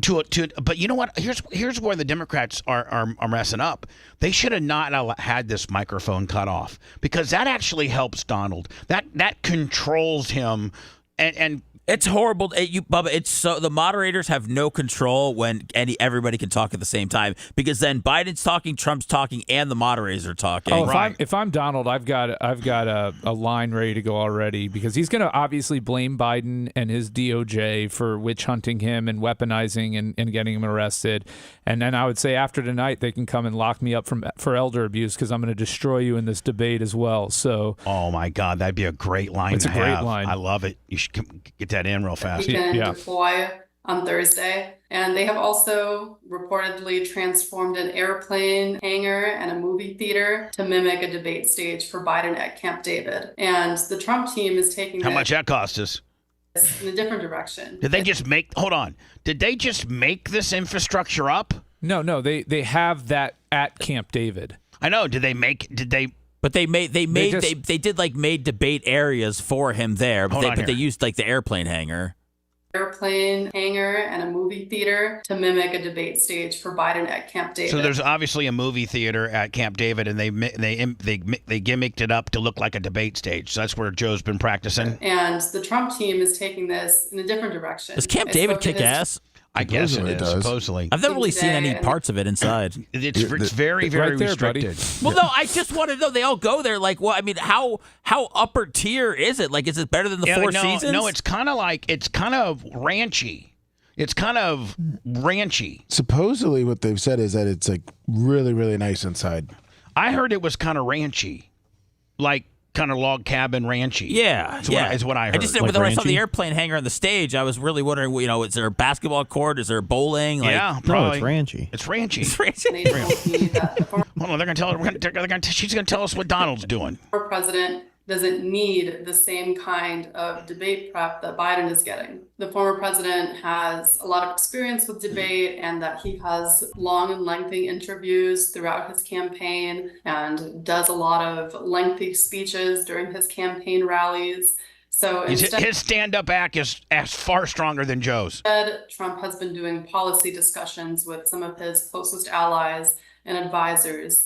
Speaker 3: But you know what? Here's where the Democrats are messing up. They should have not had this microphone cut off, because that actually helps Donald. That controls him, and
Speaker 6: it's horrible. Bubba, it's so the moderators have no control when everybody can talk at the same time, because then Biden's talking, Trump's talking, and the moderators are talking.
Speaker 8: Oh, if I'm Donald, I've got a line ready to go already, because he's going to obviously blame Biden and his DOJ for witch hunting him and weaponizing and getting him arrested. And then I would say after tonight they can come and lock me up for elder abuse, because I'm going to destroy you in this debate as well. So,
Speaker 3: oh my God, that'd be a great line.
Speaker 8: It's a great line.
Speaker 3: I love it. You should get that in real fast.
Speaker 2: He can deploy on Thursday. And they have also reportedly transformed an airplane hangar and a movie theater to mimic a debate stage for Biden at Camp David. And the Trump team is taking
Speaker 3: How much that cost us?
Speaker 2: In a different direction.
Speaker 3: Did they just make this infrastructure up?
Speaker 8: No, they have that at Camp David.
Speaker 3: I know. But they
Speaker 6: made debate areas for him there, but they used like the airplane hangar.
Speaker 2: Airplane hangar and a movie theater to mimic a debate stage for Biden at Camp David.
Speaker 3: So there's obviously a movie theater at Camp David, and they gimmicked it up to look like a debate stage. So that's where Joe's been practicing.
Speaker 2: And the Trump team is taking this in a different direction.
Speaker 6: Does Camp David kick ass?
Speaker 3: I guess it is, supposedly.
Speaker 6: I've never really seen any parts of it inside.
Speaker 3: It's very, very
Speaker 8: right there,
Speaker 3: restricted.
Speaker 6: Well, no, I just want to know. They all go there. Like, well, I mean, how upper tier is it? Like, is it better than the Four Seasons?
Speaker 3: No, it's kind of ranchy. It's kind of ranchy.
Speaker 4: Supposedly, what they've said is that it's like really, really nice inside.
Speaker 3: I heard it was kind of ranchy, like kind of log cabin ranchy.
Speaker 6: Yeah,
Speaker 3: is what I heard.
Speaker 6: I just when I saw the airplane hangar on the stage, I was really wondering, is there a basketball court? Is there bowling?
Speaker 3: Yeah, probably.
Speaker 12: No, it's ranchy.
Speaker 3: It's ranchy. Hold on, they're gonna tell. She's gonna tell us what Donald's doing.
Speaker 2: Our president doesn't need the same kind of debate prep that Biden is getting. The former president has a lot of experience with debate, and that he has long and lengthy interviews throughout his campaign and does a lot of lengthy speeches during his campaign rallies. So
Speaker 3: his stand-up act is far stronger than Joe's.
Speaker 2: Instead, Trump has been doing policy discussions with some of his closest allies and advisors.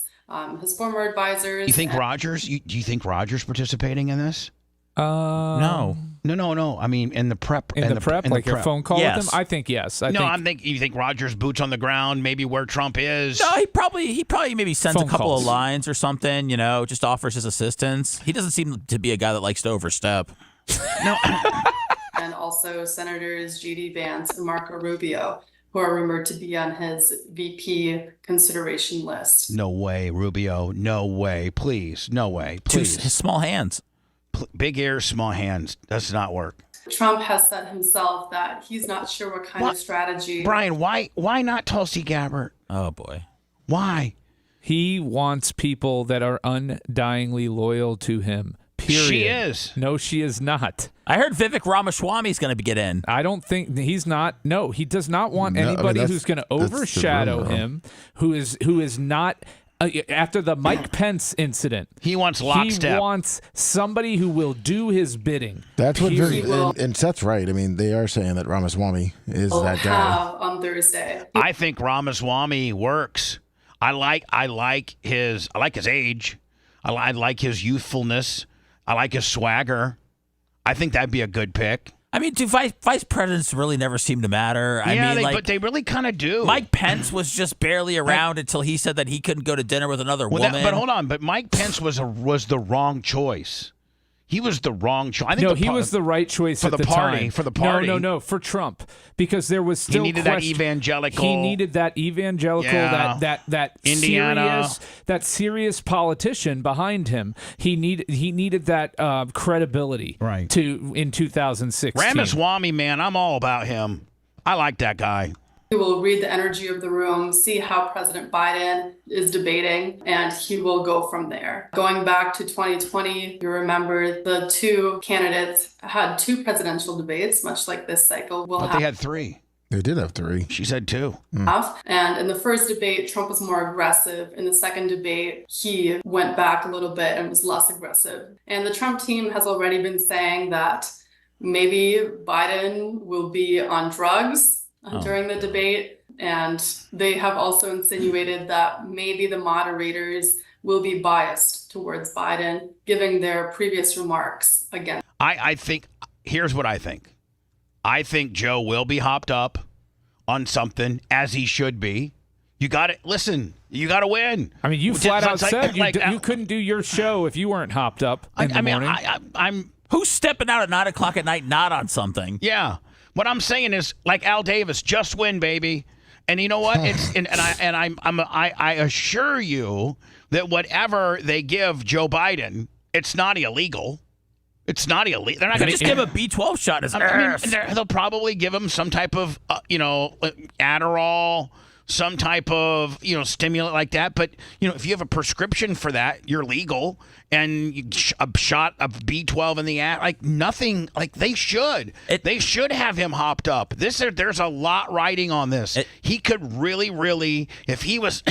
Speaker 2: His former advisors.
Speaker 3: You think Rogers? Do you think Rogers participating in this?
Speaker 6: No.
Speaker 3: No. I mean, in the prep.
Speaker 8: In the prep, like a phone call with him? I think yes.
Speaker 3: You think Rogers boots on the ground, maybe where Trump is?
Speaker 9: No, he probably maybe sends a couple of lines or something, just offers his assistance. He doesn't seem to be a guy that likes to overstep.
Speaker 3: No.
Speaker 2: And also Senators J.D. Vance and Marco Rubio, who are rumored to be on his VP consideration list.
Speaker 3: No way, Rubio. No way. Please. No way. Please.
Speaker 9: His small hands.
Speaker 3: Big ears, small hands. Does not work.
Speaker 2: Trump has said himself that he's not sure what kind of strategy.
Speaker 3: Brian, why not Tulsi Gabbard?
Speaker 9: Oh, boy.
Speaker 3: Why?
Speaker 8: He wants people that are undyingly loyal to him. Period.
Speaker 3: She is.
Speaker 8: No, she is not.
Speaker 9: I heard Vivek Ramaswamy's going to get in.
Speaker 8: I don't think he's not. No, he does not want anybody who's going to overshadow him, who is not. After the Mike Pence incident,
Speaker 3: he wants lockstep.
Speaker 8: He wants somebody who will do his bidding.
Speaker 4: That's what and Seth's right. I mean, they are saying that Ramaswamy is that guy.
Speaker 2: On Thursday.
Speaker 3: I think Ramaswamy works. I like his age. I like his youthfulness. I like his swagger. I think that'd be a good pick.
Speaker 9: I mean, do vice presidents really never seem to matter?
Speaker 3: But they really kind of do.
Speaker 9: Mike Pence was just barely around until he said that he couldn't go to dinner with another woman.
Speaker 3: But hold on. But Mike Pence was the wrong choice. He was the wrong choice. I think
Speaker 8: he was the right choice
Speaker 3: for
Speaker 8: at
Speaker 3: the party.
Speaker 8: time.
Speaker 3: For the party.
Speaker 8: No, for Trump, because there was still
Speaker 3: he needed that evangelical.
Speaker 8: He needed that evangelical, that
Speaker 3: Indiana,
Speaker 8: serious politician behind him. He needed that credibility.
Speaker 3: Right.
Speaker 8: In 2016.
Speaker 3: Ramaswamy, man, I'm all about him. I like that guy.
Speaker 2: He will read the energy of the room, see how President Biden is debating, and he will go from there. Going back to 2020, you remember the two candidates had two presidential debates, much like this cycle.
Speaker 3: They had three.
Speaker 4: They did have three.
Speaker 3: She said two.
Speaker 2: And in the first debate, Trump was more aggressive. In the second debate, he went back a little bit and was less aggressive. And the Trump team has already been saying that maybe Biden will be on drugs during the debate, and they have also insinuated that maybe the moderators will be biased towards Biden, giving their previous remarks again.
Speaker 3: I think, here's what I think. I think Joe will be hopped up on something, as he should be. You got to listen. You got to win.
Speaker 8: I mean, you flat out said you couldn't do your show if you weren't hopped up in the morning.
Speaker 3: I'm
Speaker 9: who's stepping out at 9 o'clock at night not on something?
Speaker 3: Yeah. What I'm saying is, like Al Davis, just win, baby. And you know what? I assure you that whatever they give Joe Biden, it's not illegal. It's not illegal. They're not going to
Speaker 9: just give him a B12 shot.
Speaker 3: They'll probably give him some type of, Adderall, some type of, stimulant like that. But, if you have a prescription for that, you're legal. And a shot of B12 in the ass, nothing, they should. They should have him hopped up. There's a lot riding on this. He could really, if he was,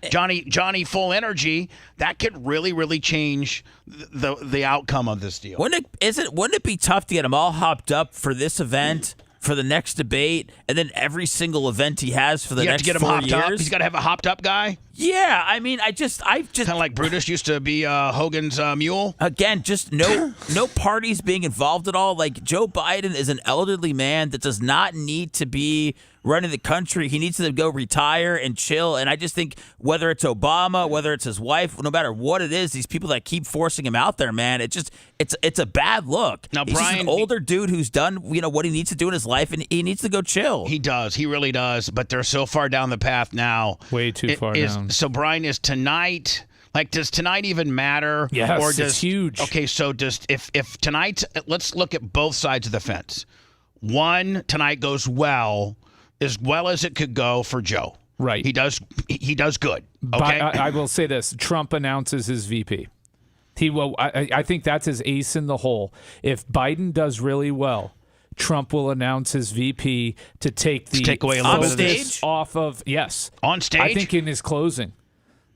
Speaker 3: Johnny full energy, that could really change the outcome of this deal.
Speaker 9: Wouldn't it be tough to get him all hopped up for this event? For the next debate, and then every single event he has for the next 4 years. You have to get him hopped up.
Speaker 3: He's got to have a hopped up guy.
Speaker 9: Yeah, I mean, I've just
Speaker 3: kind of like Brutus used to be Hogan's mule.
Speaker 9: Again, just no parties being involved at all. Like Joe Biden is an elderly man that does not need to be running the country. He needs to go retire and chill. And I just think whether it's Obama, whether it's his wife, no matter what it is, these people that keep forcing him out there, man, it's a bad look.
Speaker 3: Now,
Speaker 9: he's
Speaker 3: Brian,
Speaker 9: just an older dude who's done what he needs to do in his life, and he needs to go chill.
Speaker 3: He does. He really does. But they're so far down the path now.
Speaker 8: Way too far down.
Speaker 3: So, Brian, is tonight... does tonight even matter?
Speaker 8: Yes, it's huge.
Speaker 3: Okay, so if tonight, let's look at both sides of the fence. One, tonight goes well as it could go for Joe.
Speaker 8: Right.
Speaker 3: He does good. Okay.
Speaker 8: I will say this: Trump announces his VP. He will. I think that's his ace in the hole. If Biden does really well, Trump will announce his VP to take
Speaker 3: away a little bit of this
Speaker 8: off of
Speaker 3: on stage.
Speaker 8: I think in his closing.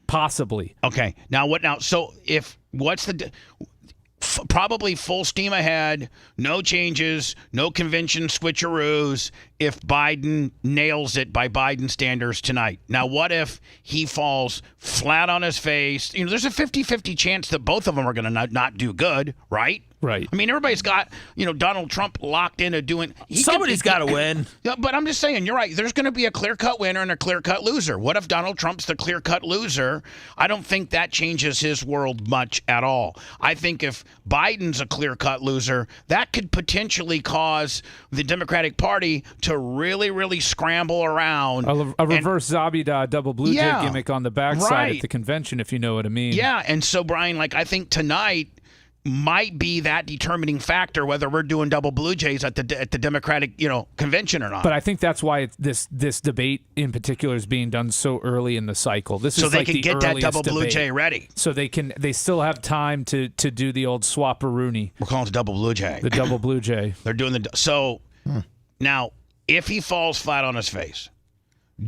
Speaker 8: Possibly.
Speaker 3: Okay. Now what? Now, so probably full steam ahead, no changes, no convention switcheroos. if Biden nails it by Biden standards tonight? Now, what if he falls flat on his face? There's a 50-50 chance that both of them are going to not do good, right?
Speaker 8: Right.
Speaker 3: I mean, everybody's got, Donald Trump locked into doing...
Speaker 6: Somebody's got to win.
Speaker 3: Yeah, but I'm just saying, you're right. There's going to be a clear-cut winner and a clear-cut loser. What if Donald Trump's the clear-cut loser? I don't think that changes his world much at all. I think if Biden's a clear-cut loser, that could potentially cause the Democratic Party to really, really scramble around.
Speaker 8: A reverse Zabida double blue jay gimmick on the backside at the convention, if you know what I mean.
Speaker 3: Yeah, and so, Brian, I think tonight might be that determining factor whether we're doing double Blue Jays at the Democratic, convention or not.
Speaker 8: But I think that's why this debate in particular is being done so early in the cycle. This
Speaker 3: so
Speaker 8: is
Speaker 3: they
Speaker 8: like
Speaker 3: can
Speaker 8: the
Speaker 3: get that
Speaker 8: earliest
Speaker 3: double Blue
Speaker 8: debate.
Speaker 3: Jay ready.
Speaker 8: So they still have time to do the old swap-a-rooney.
Speaker 3: We're calling it double Blue Jay.
Speaker 8: The double Blue Jay.
Speaker 3: They're doing now if he falls flat on his face,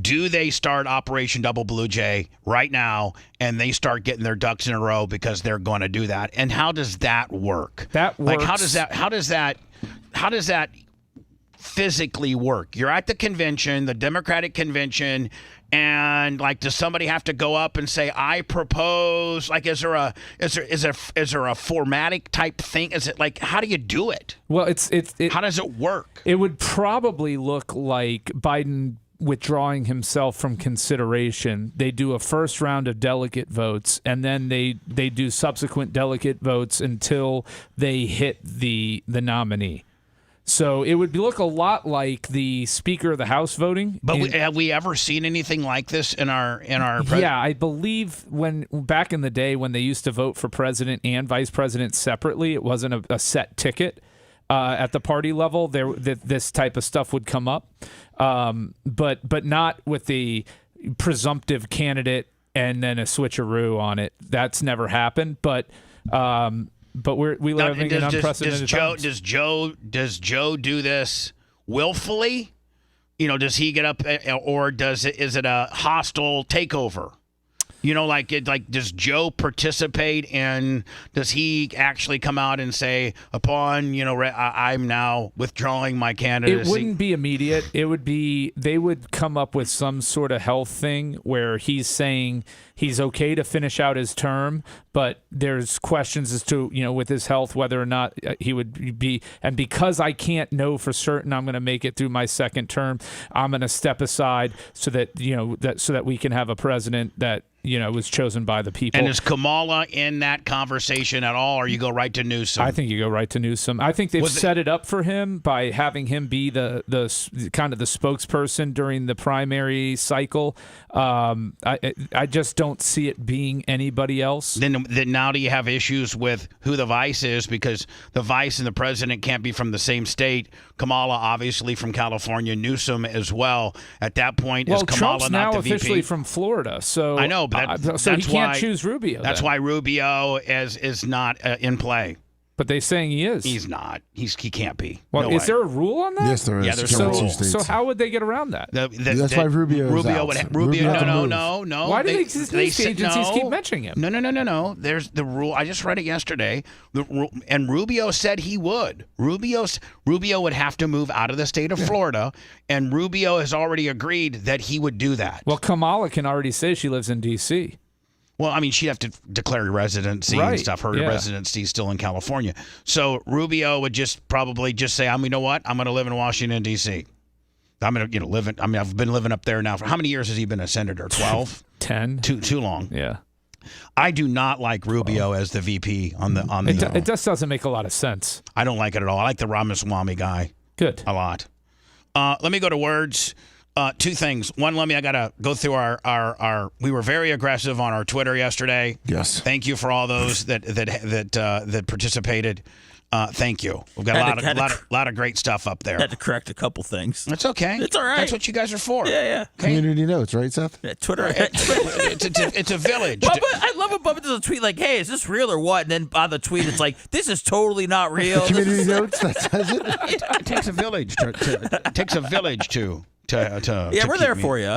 Speaker 3: do they start Operation Double Blue Jay right now and they start getting their ducks in a row because they're going to do that? And how does that work?
Speaker 8: That works.
Speaker 3: How does that physically work? You're at the convention, the Democratic convention, and does somebody have to go up and say, I propose? Is there a formatic type thing? Is it how do you do it?
Speaker 8: Well,
Speaker 3: how does it work?
Speaker 8: It would probably look like Biden withdrawing himself from consideration. They do a first round of delegate votes, and then they do subsequent delegate votes until they hit the nominee. So it would look a lot like the Speaker of the House voting.
Speaker 3: But have we ever seen anything like this in our
Speaker 8: Yeah, I believe back in the day when they used to vote for president and vice president separately, it wasn't a set ticket. At the party level, this type of stuff would come up, but not with the presumptive candidate and then a switcheroo on it. That's never happened. But we live in unprecedented times.
Speaker 3: Does Joe do this willfully? Does he get up, or is it a hostile takeover? Does Joe participate in? Does he actually come out and say, upon I'm now withdrawing my candidacy?
Speaker 8: It wouldn't be immediate. It would be they would come up with some sort of health thing where he's saying he's okay to finish out his term, but there's questions as to with his health whether or not he would be. And because I can't know for certain I'm going to make it through my second term, I'm going to step aside so that so that we can have a president that was chosen by the people.
Speaker 3: And is Kamala in that conversation at all, or you go right to Newsom?
Speaker 8: I think you go right to Newsom. I think they've set it up for him by having him be the kind of the spokesperson during the primary cycle. I just don't see it being anybody else.
Speaker 3: Then now do you have issues with who the vice is, because the vice and the president can't be from the same state? Kamala obviously from California, Newsom as well. At that point, is Kamala
Speaker 8: Trump's
Speaker 3: not
Speaker 8: now
Speaker 3: the VP?
Speaker 8: officially from Florida, so
Speaker 3: I know, but
Speaker 8: so he can't choose Rubio.
Speaker 3: That's why Rubio is not in play.
Speaker 8: But they're saying he is.
Speaker 3: He's not. He can't be.
Speaker 8: Well,
Speaker 3: no
Speaker 8: is
Speaker 3: way.
Speaker 8: there a rule on that?
Speaker 4: Yes, there is.
Speaker 3: Yeah, there's
Speaker 4: You
Speaker 3: a
Speaker 4: can't
Speaker 3: rule.
Speaker 4: choose states.
Speaker 8: So how would they get around that?
Speaker 4: That's why Rubio is out.
Speaker 3: No.
Speaker 8: Why do these agencies keep mentioning him?
Speaker 3: No. There's the rule. I just read it yesterday. And Rubio said he would. Rubio would have to move out of the state of Florida, and Rubio has already agreed that he would do that.
Speaker 8: Well, Kamala can already say she lives in D.C.
Speaker 3: Well, I mean, she'd have to declare residency and stuff. Her residency is still in California. So Rubio would probably just say, you know what? I'm going to live in Washington, D.C. I'm going to live in, I've been living up there now for how many years has he been a senator? 12?
Speaker 8: 10.
Speaker 3: Too long.
Speaker 8: Yeah.
Speaker 3: I do not like Rubio as the VP on the.
Speaker 8: It just doesn't make a lot of sense.
Speaker 3: I don't like it at all. I like the Ramaswamy guy.
Speaker 8: Good.
Speaker 3: A lot. Let me go to words. Two things. One, I got to go through our. We were very aggressive on our Twitter yesterday.
Speaker 4: Yes.
Speaker 3: Thank you for all those that participated. Thank you. We've got a lot of great stuff up there.
Speaker 6: Had to correct a couple things.
Speaker 3: That's okay.
Speaker 6: It's all right.
Speaker 3: That's what you guys are for.
Speaker 6: Yeah.
Speaker 3: Okay?
Speaker 4: Community notes, right, Seth?
Speaker 6: Yeah, Twitter.
Speaker 3: It's a village.
Speaker 6: I love when Bubba does a tweet like, "Hey, is this real or what?" And then on the tweet, it's like, "This is totally not real."
Speaker 4: Community notes. That says it.
Speaker 3: It takes a village. It takes a village to.
Speaker 6: Yeah, we're there for you.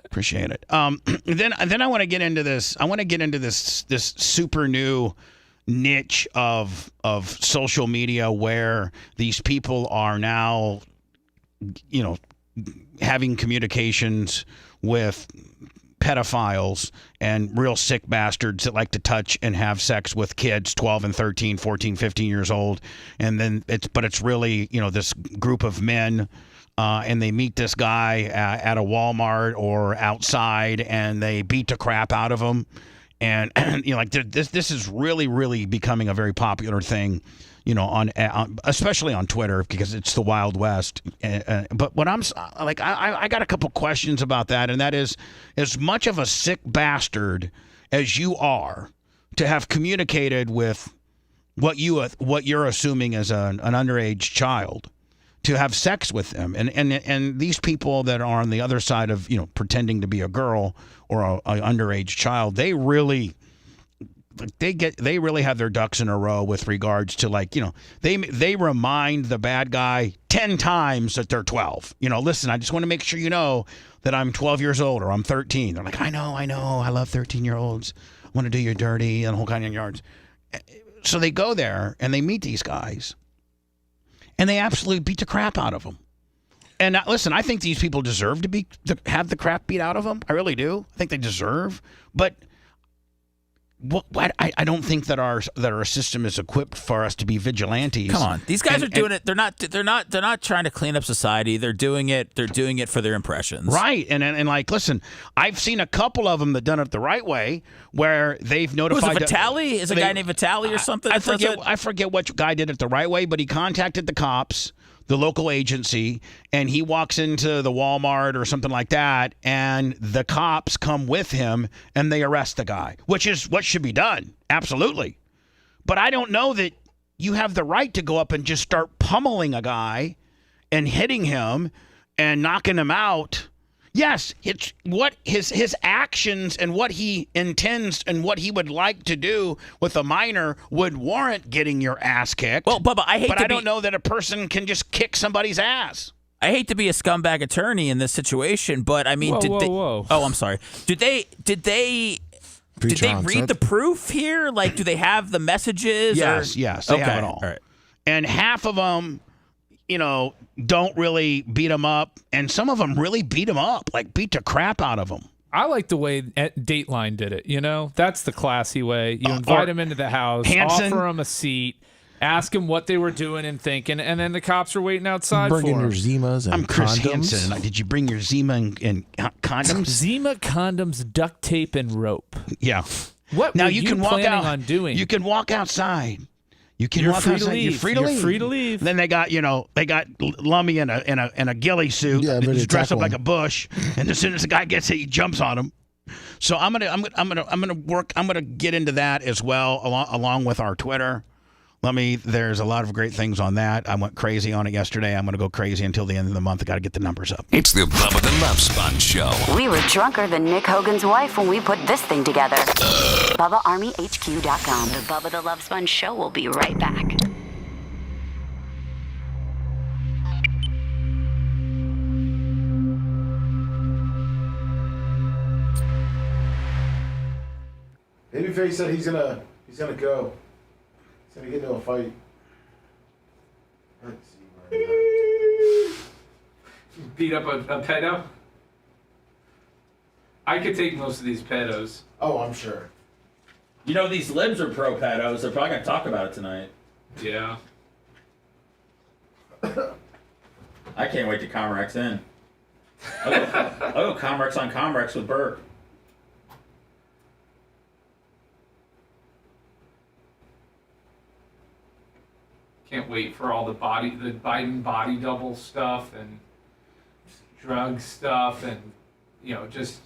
Speaker 3: Appreciate it. Then I want to get into this. I want to get into this super new niche of social media where these people are now having communications with pedophiles and real sick bastards that like to touch and have sex with kids 12 and 13, 14, 15 years old. And then it's really, this group of men, and they meet this guy at a Walmart or outside, and they beat the crap out of him. And this is really, really becoming a very popular thing, on especially on Twitter, because it's the Wild West. But what I got a couple questions about that, and that is, as much of a sick bastard as you are to have communicated with what you're assuming as an underage child, to have sex with them, and these people that are on the other side of pretending to be a girl or a underage child, they really have their ducks in a row with regards to they remind the bad guy 10 times that they're 12. Listen, I just want to make sure you know that I'm 12 years old or I'm 13. They're like, I know, I love 13-year-olds. I want to do you dirty and the whole kind of yards. So they go there and they meet these guys, and they absolutely beat the crap out of them. And listen, I think these people deserve to have the crap beat out of them. I really do. I think they deserve. But I don't think that our system is equipped for us to be vigilantes.
Speaker 6: Come on, these guys are doing it. They're not trying to clean up society. They're doing it for their impressions.
Speaker 3: Right. And listen, I've seen a couple of them that done it the right way, where they've notified.
Speaker 6: Who's it, Vitali? Is a guy named Vitali or something?
Speaker 3: I forget which guy did it the right way, but he contacted the cops, the local agency, and he walks into the Walmart or something like that, and the cops come with him and they arrest the guy, which is what should be done. Absolutely. But I don't know that you have the right to go up and just start pummeling a guy and hitting him and knocking him out. Yes, it's what his actions and what he intends and what he would like to do with a minor would warrant getting your ass kicked.
Speaker 6: Well, Bubba, I
Speaker 3: don't know that a person can just kick somebody's ass.
Speaker 6: I hate to be a scumbag attorney in this situation, but I mean,
Speaker 8: whoa.
Speaker 6: Oh, I'm sorry. Did they read the proof here? Like, do they have the messages?
Speaker 3: Yes, they have it all.
Speaker 6: All right.
Speaker 3: And half of them, don't really beat them up, and some of them really beat them up, like beat the crap out of them.
Speaker 8: I like the way Dateline did it. That's the classy way. You invite them into the house,
Speaker 3: Hanson,
Speaker 8: offer them a seat, ask them what they were doing and thinking, and then the cops are waiting outside for them.
Speaker 4: Bring in your Zimas and
Speaker 3: I'm Chris
Speaker 4: condoms.
Speaker 3: Hansen. Did you bring your Zima and condoms?
Speaker 8: Zima, condoms, duct tape, and rope.
Speaker 3: Yeah.
Speaker 8: What
Speaker 3: now
Speaker 8: were
Speaker 3: you can walk
Speaker 8: planning
Speaker 3: out.
Speaker 8: on doing?
Speaker 3: You can walk outside. You're
Speaker 8: free
Speaker 3: outside.
Speaker 8: to leave.
Speaker 3: You're free to leave. Then they got Lummy in a ghillie suit.
Speaker 4: Yeah,
Speaker 3: He's dressed up like a bush, and as soon as the guy gets it, he jumps on him. So I'm gonna get into that as well, along with our Twitter. There's a lot of great things on that. I went crazy on it yesterday. I'm going to go crazy until the end of the month. I got to get the numbers up.
Speaker 7: It's the Bubba the Love Sponge Show.
Speaker 10: We were drunker than Nick Hogan's wife when we put this thing together. BubbaArmyHQ.com. The Bubba the Love Sponge Show will be right back.
Speaker 4: Babyface said he's gonna go. He's gonna get into a fight. Let's see.
Speaker 8: Beat up a pedo? I could take most of these pedos.
Speaker 4: Oh, I'm sure.
Speaker 6: These libs are pro pedos. They're probably going to talk about it tonight.
Speaker 8: Yeah.
Speaker 6: I can't wait to Comrex in. I'll go Comrex on Comrex with Burke.
Speaker 8: Can't wait for all the Biden body double stuff and drug stuff and just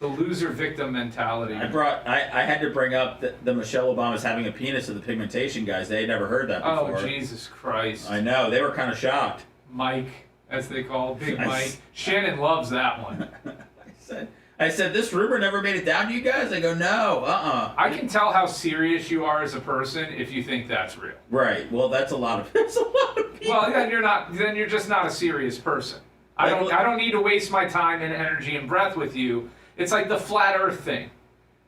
Speaker 8: the loser victim mentality.
Speaker 6: I had to bring up the Michelle Obama's having a penis of the pigmentation guys. They had never heard that before.
Speaker 8: Oh, Jesus Christ.
Speaker 6: I know. They were kind of shocked.
Speaker 8: Mike, as they call Big Mike. Shannon loves that one.
Speaker 6: I said, this rumor never made it down to you guys? They go, no,
Speaker 8: I can tell how serious you are as a person if you think that's real.
Speaker 6: Right. Well, that's a lot of people.
Speaker 8: Well, then you're just not a serious person. I don't need to waste my time and energy and breath with you. It's like the flat earth thing.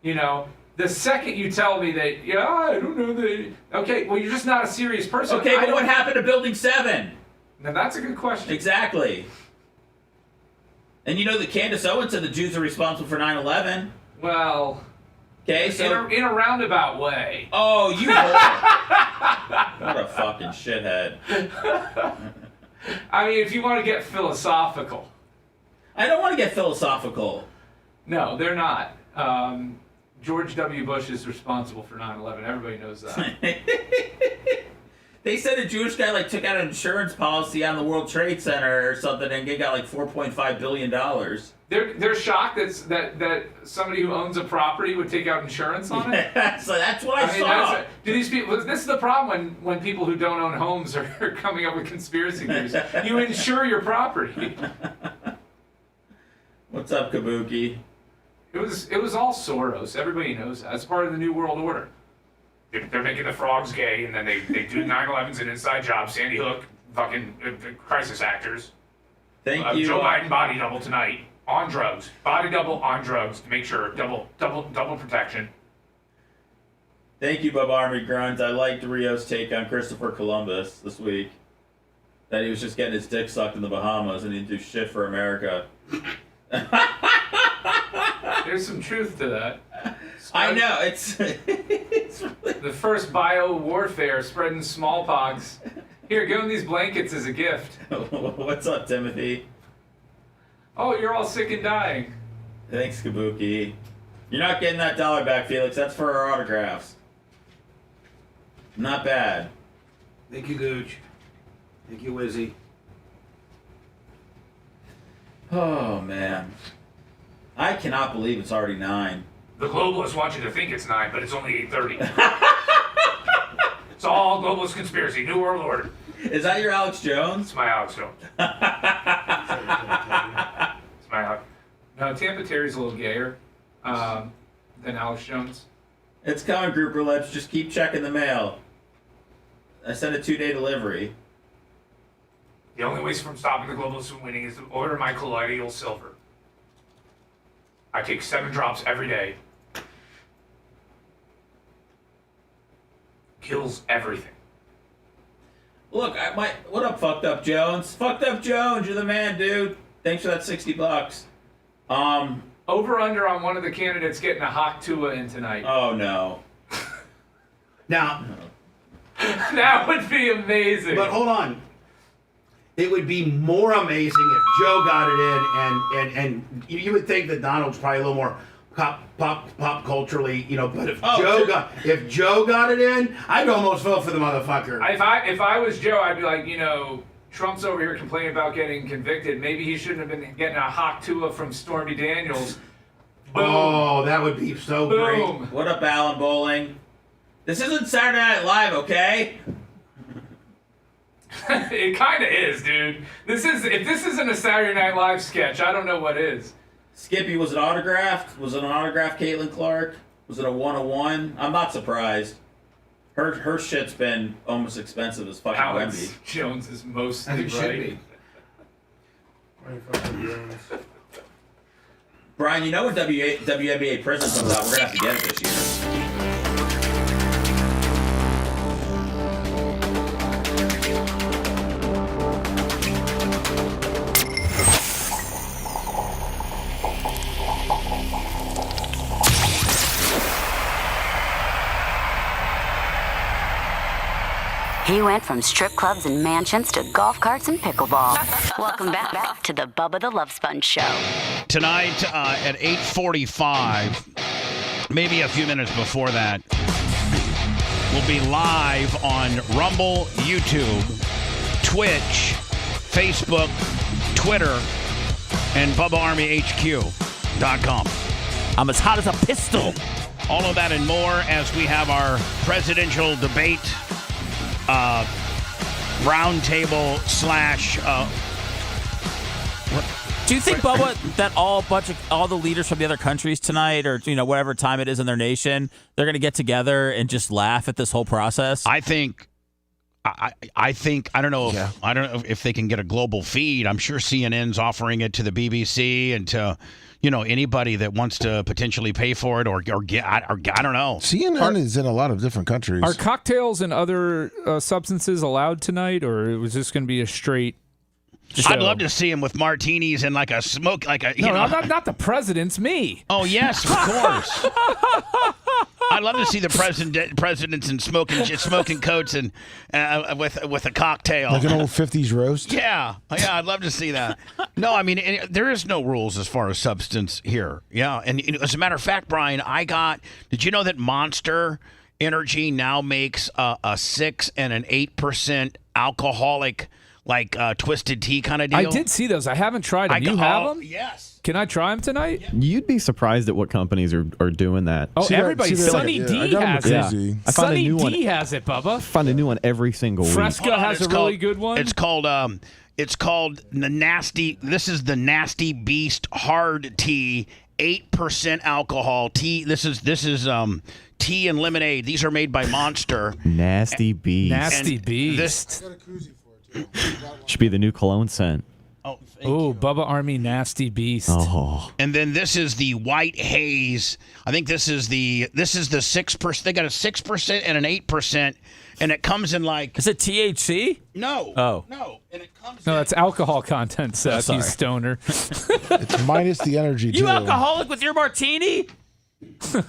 Speaker 8: The second you tell me that, I don't know that. Okay, well, you're just not a serious person.
Speaker 6: Okay, but what happened to Building 7?
Speaker 8: Now, that's a good question.
Speaker 6: Exactly. And you know that Candace Owens said the Jews are responsible for 9/11.
Speaker 8: Well,
Speaker 6: okay, so
Speaker 8: in a roundabout way.
Speaker 6: Oh, you what a fucking shithead.
Speaker 8: I mean, if you want to get philosophical.
Speaker 6: I don't want to get philosophical.
Speaker 8: No, they're not. George W. Bush is responsible for 9/11. Everybody knows that.
Speaker 6: They said a Jewish guy took out an insurance policy on the World Trade Center or something and he got $4.5 billion.
Speaker 8: They're shocked that somebody who owns a property would take out insurance on it.
Speaker 6: So that's what I saw.
Speaker 8: Do these people? This is the problem when people who don't own homes are coming up with conspiracy theories. You insure your property.
Speaker 6: What's up, Kabuki?
Speaker 8: It was all Soros. Everybody knows that. It's part of the New World Order. They're making the frogs gay, and then they do 9/11's an inside job. Sandy Hook, fucking crisis actors.
Speaker 6: Thank you.
Speaker 8: Joe Biden body double tonight on drugs. Body double on drugs to make sure double protection.
Speaker 6: Thank you, Bubba Army Grunt. I liked Rio's take on Christopher Columbus this week. That he was just getting his dick sucked in the Bahamas and he didn't do shit for America.
Speaker 8: There's some truth to that.
Speaker 6: I know, it's
Speaker 8: really... The first bio-warfare spreading smallpox. Here, give him these blankets as a gift.
Speaker 6: What's up, Timothy?
Speaker 8: Oh, you're all sick and dying.
Speaker 6: Thanks, Kabuki. You're not getting that $1 back, Felix. That's for our autographs. Not bad.
Speaker 16: Thank you, Gooch. Thank you, Wizzy.
Speaker 6: Oh, man. I cannot believe it's already 9.
Speaker 8: The globalists want you to think it's 9, but it's only 8:30. It's all globalist conspiracy, New World Order.
Speaker 6: Is that your Alex Jones?
Speaker 8: It's my Alex Jones. It's my Alex. No, Tampa Terry's a little gayer than Alex Jones.
Speaker 6: It's coming, Grouper Lips. Just keep checking the mail. I sent a 2-day delivery.
Speaker 8: The only way from stopping the globalists from winning is to order my colloidal silver. I take 7 drops every day. Kills everything.
Speaker 6: Look, what up, Fucked Up Jones? Fucked Up Jones, you're the man, dude. Thanks for that $60.
Speaker 8: Over under on one of the candidates getting a Hawk Tua in tonight.
Speaker 6: Oh no.
Speaker 16: Now,
Speaker 8: that would be amazing.
Speaker 16: But hold on. It would be more amazing if Joe got it in, and you would think that Donald's probably a little more pop culturally, but if Joe got it in, I'd almost vote for the motherfucker.
Speaker 8: If I was Joe, I'd be like, Trump's over here complaining about getting convicted. Maybe he shouldn't have been getting a Hawk Tua from Stormy Daniels. Boom.
Speaker 16: Oh, that would be so
Speaker 8: Boom.
Speaker 16: great.
Speaker 6: What up, Alan Bowling? This isn't Saturday Night Live, okay?
Speaker 8: It kind of is, dude. If this isn't a Saturday Night Live sketch, I don't know what is.
Speaker 6: Skippy, was it autographed? Was it an autographed Caitlin Clark? Was it a 101? I'm not surprised. Her shit's been almost expensive as fucking
Speaker 8: Alex
Speaker 6: Wemby.
Speaker 8: Jones is mostly
Speaker 16: I think
Speaker 8: right.
Speaker 16: Should be.
Speaker 6: Brian, when WNBA Prison comes out, we're gonna have to get it this year.
Speaker 10: He went from strip clubs and mansions to golf carts and pickleball. Welcome back to the Bubba the Love Sponge Show.
Speaker 3: Tonight at 8:45, maybe a few minutes before that, we'll be live on Rumble, YouTube, Twitch, Facebook, Twitter, and BubbaArmyHQ.com.
Speaker 6: I'm as hot as a pistol.
Speaker 3: All of that and more as we have our presidential debate roundtable /
Speaker 6: Do you think, Bubba, that all the leaders from the other countries tonight, or whatever time it is in their nation, they're going to get together and just laugh at this whole process?
Speaker 3: I think I think I don't know if they can get a global feed. I'm sure CNN's offering it to the BBC and to anybody that wants to potentially pay for it or get I don't know.
Speaker 4: CNN is in a lot of different countries.
Speaker 8: Are cocktails and other substances allowed tonight, or was this going to be a straight show?
Speaker 3: I'd love to see him with martinis and like a smoke, like a
Speaker 8: not the president's me.
Speaker 3: Oh yes, of course. I'd love to see the presidents in smoking coats and with a cocktail,
Speaker 4: like an old 50s roast.
Speaker 3: Yeah, I'd love to see that. No, I mean there is no rules as far as substance here. Yeah, and as a matter of fact, Brian, did you know that Monster Energy now makes a 6 and an 8% alcoholic, like twisted tea kind of deal?
Speaker 8: I did see those. I haven't tried them. You have them?
Speaker 3: Yes.
Speaker 8: Can I try them tonight? Yeah.
Speaker 12: You'd be surprised at what companies are doing that.
Speaker 8: Oh, everybody. Sunny D has it.
Speaker 12: I found a new one.
Speaker 8: Sunny D has it, Bubba.
Speaker 12: I find a new one every single week.
Speaker 8: Fresca has a really good one.
Speaker 3: It's called the Nasty. This is the Nasty Beast Hard Tea, 8% alcohol tea. This is tea and lemonade. These are made by Monster.
Speaker 12: Nasty Beast.
Speaker 8: Nasty Beast.
Speaker 12: Should be the new cologne scent.
Speaker 8: Oh, Bubba Army Nasty Beast.
Speaker 12: Oh.
Speaker 3: And then this is the White Haze. I think this is the 6%. They got a 6% and an 8%, and it comes in like.
Speaker 9: Is it THC?
Speaker 3: No.
Speaker 9: Oh.
Speaker 3: No. And it comes.
Speaker 8: No, that's alcohol content, Seth. You stoner.
Speaker 4: It's minus the energy.
Speaker 9: You alcoholic with your martini?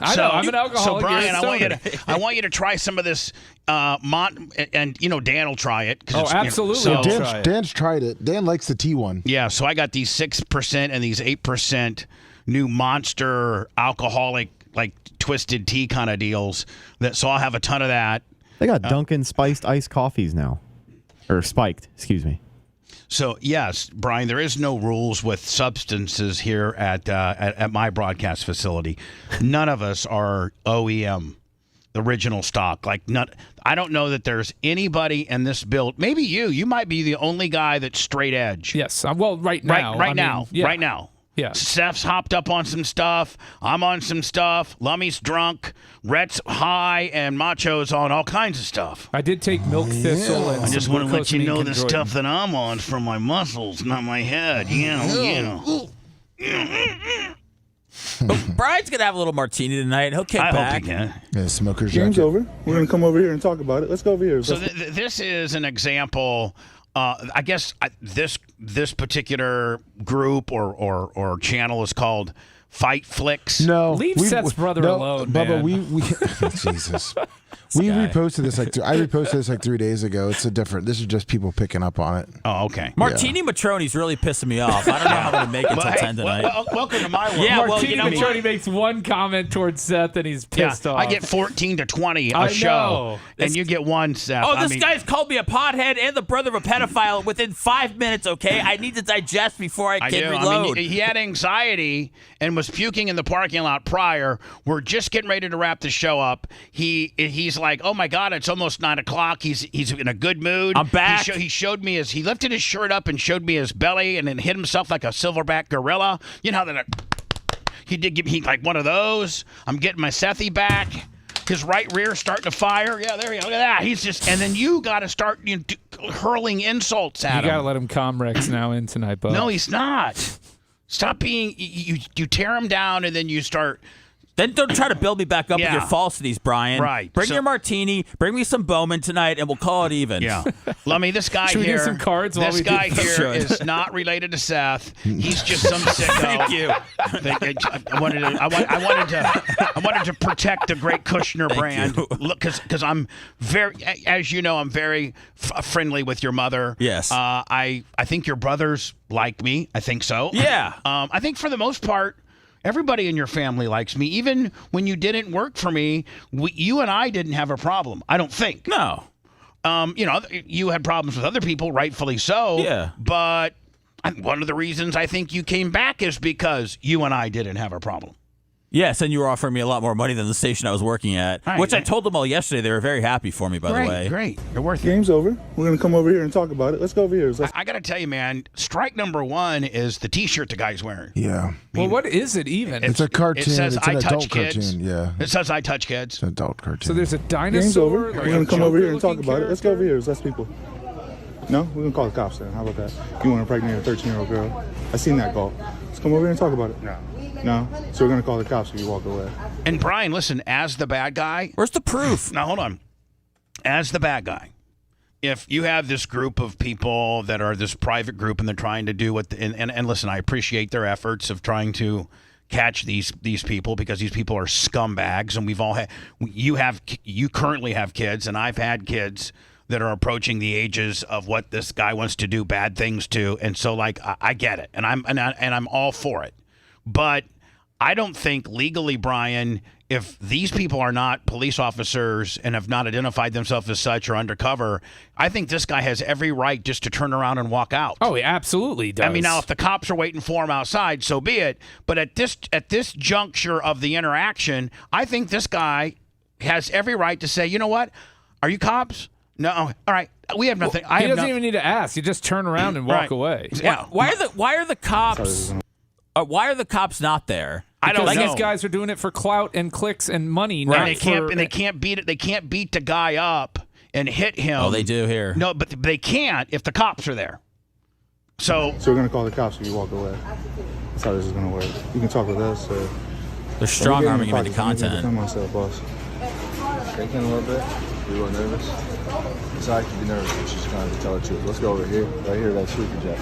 Speaker 8: I know. I'm an alcoholic.
Speaker 3: So Brian, I want you to try some of this. Dan will try it.
Speaker 8: Oh, absolutely.
Speaker 4: Dan's tried it. Dan likes the tea one.
Speaker 3: Yeah. So I got these 6% and these 8% new Monster alcoholic, like twisted tea kind of deals. So I'll have a ton of that.
Speaker 12: They got Dunkin' spiced iced coffees now, or spiked. Excuse me.
Speaker 3: So yes, Brian, there is no rules with substances here at my broadcast facility. None of us are OEM, original stock. I don't know that there's anybody in this build. Maybe you might be the only guy that's straight edge.
Speaker 8: Yes. Well, right now.
Speaker 3: Right now.
Speaker 8: Yeah.
Speaker 3: Steph's hopped up on some stuff. I'm on some stuff. Lummy's drunk. Rhett's high, and Macho's on all kinds of stuff.
Speaker 8: I did take milk thistle and
Speaker 3: I just want to let you know the stuff that I'm on is from my muscles, not my head.
Speaker 9: Brian's gonna have a little martini tonight. He'll kick back.
Speaker 3: I hope he can.
Speaker 4: Yeah, smoker's
Speaker 5: Game's
Speaker 4: jacket.
Speaker 5: over. We're gonna come over here and talk about it. Let's go over here.
Speaker 3: So this is an example. I guess this particular group or channel is called Fight Flicks.
Speaker 4: No,
Speaker 8: leave Seth's brother alone,
Speaker 4: Bubba,
Speaker 8: man.
Speaker 4: we Jesus. We reposted this I reposted this 3 days ago. It's this is just people picking up on it.
Speaker 3: Oh, okay.
Speaker 9: Martini Matroni's really pissing me off. I don't know how I'm going to make it till 10 tonight.
Speaker 3: Welcome to my world.
Speaker 9: Yeah,
Speaker 8: Martini Matroni makes one comment towards Seth and he's pissed off.
Speaker 3: I get 14 to 20 a
Speaker 8: I
Speaker 3: show,
Speaker 8: know.
Speaker 3: and you get one, Seth.
Speaker 9: Oh, this guy's called me a pothead and the brother of a pedophile within 5 minutes, okay? I need to digest before I can reload.
Speaker 3: He had anxiety and was puking in the parking lot prior. We're just getting ready to wrap the show up. He's like, oh my God, it's almost 9 o'clock. He's in a good mood.
Speaker 9: I'm back.
Speaker 3: He showed me he lifted his shirt up and showed me his belly and then hit himself like a silverback gorilla. You know how that he did give me like one of those. I'm getting my Sethi back. His right rear starting to fire. Yeah, there you go. Look at that. He's just, and then you got to start hurling insults at him.
Speaker 8: You got to let him Comrex now in tonight, Bub.
Speaker 3: No, he's not. Stop being. You tear him down and then you start.
Speaker 9: Then don't try to build me back up with your falsities, Brian.
Speaker 3: Right.
Speaker 9: Bring your martini, bring me some Bowman tonight, and we'll call it even.
Speaker 3: Yeah. Lummy, this guy
Speaker 8: Should we
Speaker 3: here.
Speaker 8: do some cards
Speaker 3: this guy here is not related to Seth. He's just some sicko.
Speaker 9: Thank you.
Speaker 3: I wanted to protect the great Kushner brand. Look, because I'm very, as you know, I'm very friendly with your mother.
Speaker 9: Yes.
Speaker 3: I think your brothers like me. I think so.
Speaker 9: Yeah.
Speaker 3: I think for the most part. Everybody in your family likes me. Even when you didn't work for me, you and I didn't have a problem. I don't think.
Speaker 9: No.
Speaker 3: You had problems with other people, rightfully so.
Speaker 9: Yeah.
Speaker 3: But one of the reasons I think you came back is because you and I didn't have a problem.
Speaker 9: Yes, and you were offering me a lot more money than the station I was working at, which I told them all yesterday. They were very happy for me, by the way.
Speaker 3: Great. You're worth it.
Speaker 5: Game's over. We're going to come over here and talk about it. Let's go over here.
Speaker 3: I got to tell you, man, strike number one is the T-shirt the guy's wearing.
Speaker 4: Yeah.
Speaker 8: Well, what is it even?
Speaker 4: It's a cartoon.
Speaker 3: It says,
Speaker 4: it's an
Speaker 3: I touch
Speaker 4: adult
Speaker 3: kids.
Speaker 4: cartoon. Yeah.
Speaker 3: It says, I touch kids.
Speaker 4: It's an adult cartoon.
Speaker 8: So there's a dinosaur.
Speaker 5: Game's over.
Speaker 8: like
Speaker 5: We're
Speaker 8: a
Speaker 5: going to come over here and talk
Speaker 8: Joker-looking
Speaker 5: about it. Let's go over
Speaker 8: character?
Speaker 5: here. There's less people. No? We're going to call the cops then. How about that? You want to impregnate a 13-year-old girl? I seen that call. Let's come over here and talk about it. No? So we're going to call the cops if you walk away.
Speaker 3: And Brian, listen, as the bad guy.
Speaker 9: Where's the proof?
Speaker 3: Now, hold on. As the bad guy, if you have this group of people that are this private group and they're trying to do what, and listen, I appreciate their efforts of trying to catch these people because these people are scumbags, and we've all had. You currently have kids, and I've had kids that are approaching the ages of what this guy wants to do bad things to, and so like I get it, and I'm all for it, but I don't think legally, Brian, if these people are not police officers and have not identified themselves as such or undercover, I think this guy has every right just to turn around and walk out.
Speaker 8: Oh, he absolutely does.
Speaker 3: I mean, now if the cops are waiting for him outside, so be it. But at this juncture of the interaction, I think this guy has every right to say, you know what? Are you cops? No. All right. We have nothing.
Speaker 8: He doesn't even need to ask. You just turn around and walk away.
Speaker 3: Yeah.
Speaker 9: Why are the cops? Why are the cops not there?
Speaker 3: I don't
Speaker 8: Because
Speaker 3: know.
Speaker 8: these guys are doing it for clout and clicks and money.
Speaker 3: Right.
Speaker 8: not
Speaker 3: They can't beat it. They can't beat the guy up and hit him.
Speaker 9: Oh, they do here.
Speaker 3: No, but they can't if the cops are there. So
Speaker 5: we're going to call the cops if you walk away. That's how this is going to work. You can talk with us.
Speaker 9: They're strong-arming him into content.
Speaker 5: Defend myself, boss.
Speaker 13: Shaking a little bit. You a little nervous? It's not like you be nervous, but she's trying to tell the truth. Let's go over here. Right here, that super jet.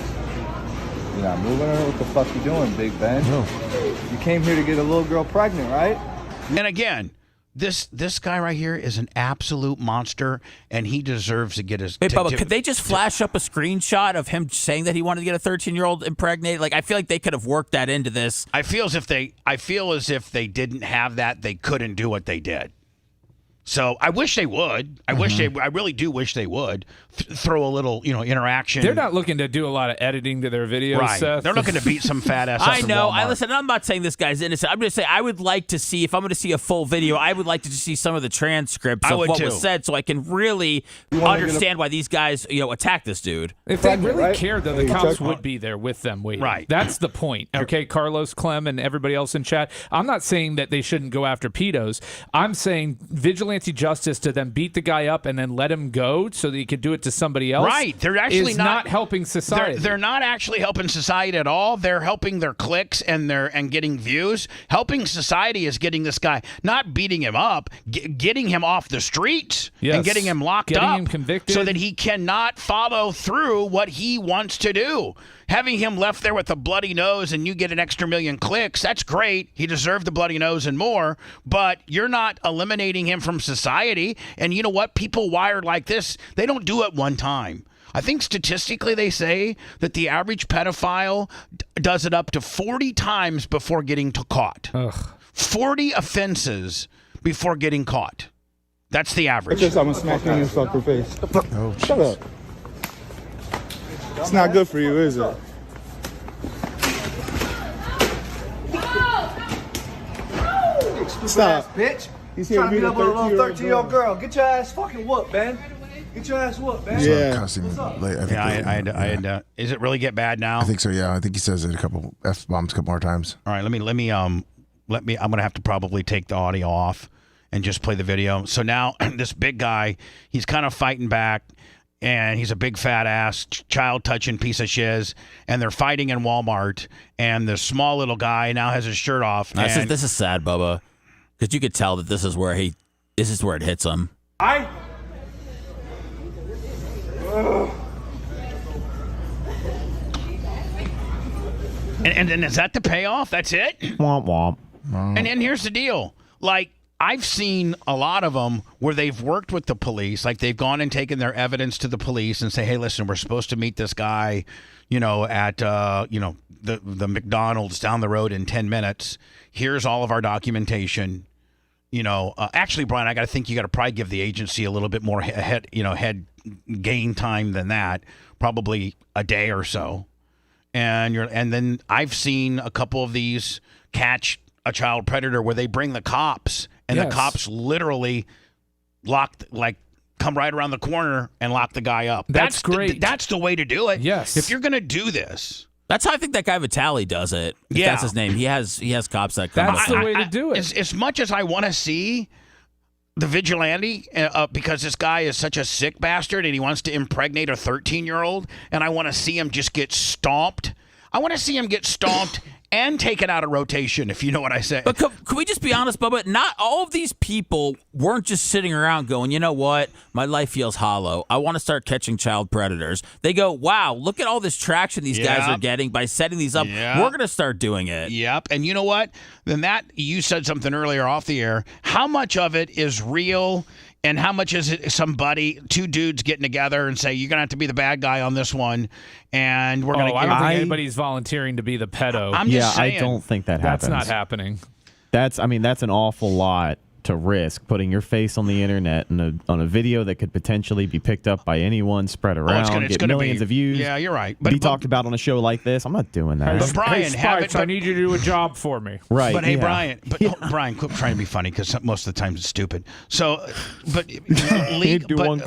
Speaker 13: You're not moving her? What the fuck you doing, Big Ben? No. You came here to get a little girl pregnant, right?
Speaker 3: And again, this guy right here is an absolute monster, and he deserves to get his.
Speaker 9: Hey, Bubba, could they just flash up a screenshot of him saying that he wanted to get a 13-year-old impregnated? Like, I feel like they could have worked that into this.
Speaker 3: I feel as if they didn't have that, they couldn't do what they did. So I wish they would. I really do wish they would throw a little, interaction.
Speaker 8: They're not looking to do a lot of editing to their videos,
Speaker 3: right.
Speaker 8: Seth.
Speaker 3: They're looking to beat some fat ass.
Speaker 9: I know. I'm not saying this guy's innocent. I'm just saying I would like to see, if I'm going to see a full video, I would like to just see some of the transcripts of what was said, so I can really understand why these guys, attack this dude.
Speaker 8: If they really cared, though, the cops would be there with them waiting.
Speaker 3: Right.
Speaker 8: That's the point. Okay, Carlos, Clem, and everybody else in chat. I'm not saying that they shouldn't go after pedos. I'm saying vigilante justice to then beat the guy up and then let him go so that he could do it to somebody else.
Speaker 3: Right. They're actually
Speaker 8: not helping society.
Speaker 3: They're not actually helping society at all. They're helping their clicks and getting views. Helping society is getting this guy, not beating him up, getting him off the streets and getting him locked up.
Speaker 8: Getting him convicted.
Speaker 3: So that he cannot follow through what he wants to do. Having him left there with a bloody nose and you get an extra million clicks, that's great. He deserved the bloody nose and more, but you're not eliminating him from society. And you know what? People wired like this, they don't do it one time. I think statistically they say that the average pedophile does it up to 40 times before getting caught.
Speaker 8: Ugh.
Speaker 3: 40 offenses before getting caught. That's the average.
Speaker 5: I'm going to smack you in your fucking face. Oh, shut up. It's not good for you, is it? Stop.
Speaker 13: Bitch.
Speaker 5: He's
Speaker 13: Trying to
Speaker 5: beat
Speaker 13: beat up a little
Speaker 5: 13-year-old
Speaker 13: 13-year-old girl. Get your ass fucking whooped, man. Get your ass whooped, man.
Speaker 4: Yeah.
Speaker 3: I had. Is it really get bad now?
Speaker 4: I think so. Yeah, I think he says it a couple F-bombs a couple more times.
Speaker 3: All right, let me. I'm gonna have to probably take the audio off and just play the video. So now this big guy, he's kind of fighting back, and he's a big fat ass, child touching piece of shiz, and they're fighting in Walmart, and the small little guy now has his shirt off.
Speaker 9: This is sad, Bubba, because you could tell that this is where it hits him.
Speaker 3: And is that the payoff? That's it?
Speaker 12: Womp womp.
Speaker 3: And here's the deal. Like, I've seen a lot of them where they've worked with the police. Like, they've gone and taken their evidence to the police and say, hey, listen, we're supposed to meet this guy, at, the McDonald's down the road in 10 minutes. Here's all of our documentation. Actually, Brian, I got to think you got to probably give the agency a little bit more head gain time than that, probably a day or so. And then I've seen a couple of these catch a child predator where they bring the cops and the cops literally come right around the corner and lock the guy up.
Speaker 8: That's great.
Speaker 3: That's the way to do it.
Speaker 8: Yes.
Speaker 3: If you're going to do this.
Speaker 9: That's how I think that guy Vitali does it. If
Speaker 3: Yeah.
Speaker 9: that's his name. He has cops that come.
Speaker 8: That's the way to do it.
Speaker 3: As much as I want to see the vigilante, because this guy is such a sick bastard and he wants to impregnate a 13-year-old, and I want to see him just get stomped. I want to see him get stomped and taken out of rotation, if you know what I say.
Speaker 9: But could we just be honest, Bubba? Not all of these people weren't just sitting around going, you know what? My life feels hollow. I want to start catching child predators. They go, wow, look at all this traction these guys are getting by setting these up.
Speaker 3: Yep.
Speaker 9: We're going to start doing it.
Speaker 3: Yep. And you know what? Then you said something earlier off the air. How much of it is real and how much is it two dudes getting together and say, you're going to have to be the bad guy on this one, and we're going to
Speaker 8: I don't think anybody's volunteering to be the pedo.
Speaker 3: I'm just saying.
Speaker 12: I don't think that happens.
Speaker 8: That's not happening.
Speaker 12: That's an awful lot to risk, putting your face on the internet and on a video that could potentially be picked up by anyone, spread around, get millions of views.
Speaker 3: Yeah, you're right.
Speaker 12: But be talked about on a show like this. I'm not doing that.
Speaker 3: But Brian,
Speaker 8: I need you to do a job for me.
Speaker 12: Right.
Speaker 3: But hey, Brian, Brian, quit trying to be funny because most of the time it's stupid. So, but legally,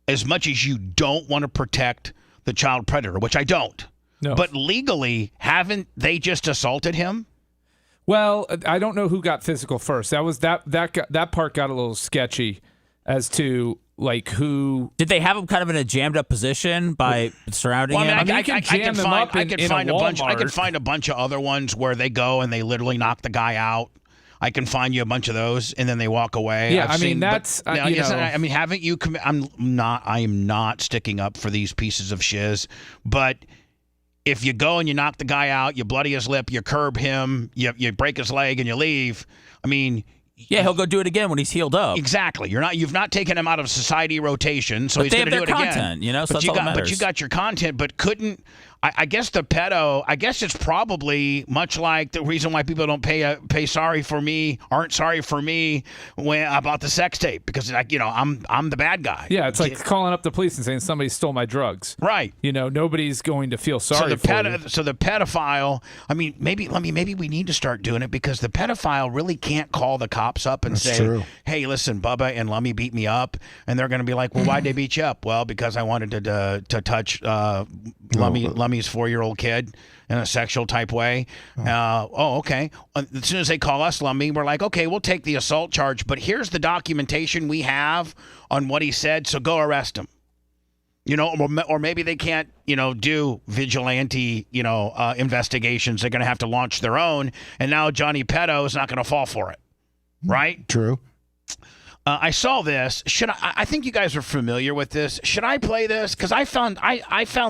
Speaker 3: as much as you don't want to protect the child predator, which I don't.
Speaker 8: No.
Speaker 3: But legally, haven't they just assaulted him?
Speaker 8: Well, I don't know who got physical first. That part got a little sketchy as to like who
Speaker 9: did they have him kind of in a jammed up position by surrounding him?
Speaker 3: I can find a bunch of other ones where they go and they literally knock the guy out. I can find you a bunch of those, and then they walk away.
Speaker 8: Yeah,
Speaker 3: haven't you? I am not sticking up for these pieces of shiz, but. If you go and you knock the guy out, you bloody his lip, you curb him, you break his leg, and you leave. I mean,
Speaker 9: yeah, he'll go do it again when he's healed up.
Speaker 3: Exactly. You've not taken him out of society rotation, so
Speaker 9: but
Speaker 3: he's going to do it
Speaker 9: content,
Speaker 3: again.
Speaker 9: You know, so
Speaker 3: but you got your content. But couldn't I guess the pedo? I guess it's probably much like the reason why people don't aren't sorry for me about the sex tape because I'm the bad guy.
Speaker 8: Yeah, it's like calling up the police and saying somebody stole my drugs.
Speaker 3: Right.
Speaker 8: Nobody's going to feel sorry for you.
Speaker 3: So the pedophile. I mean, maybe we need to start doing it because the pedophile really can't call the cops up and say, "Hey, listen, Bubba and Lummy beat me up," and they're going to be like, "Well, why'd they beat you up?" Well, because I wanted to touch Lummy's 4-year-old kid in a sexual type way. Okay. As soon as they call us Lummy, we're like, okay, we'll take the assault charge, but here's the documentation we have on what he said, so go arrest him. Or maybe they can't, do vigilante, investigations. They're going to have to launch their own, and now Johnny Pedo is not going to fall for it, right?
Speaker 4: True.
Speaker 3: I saw this. I think you guys are familiar with this. Should I play this? Because I found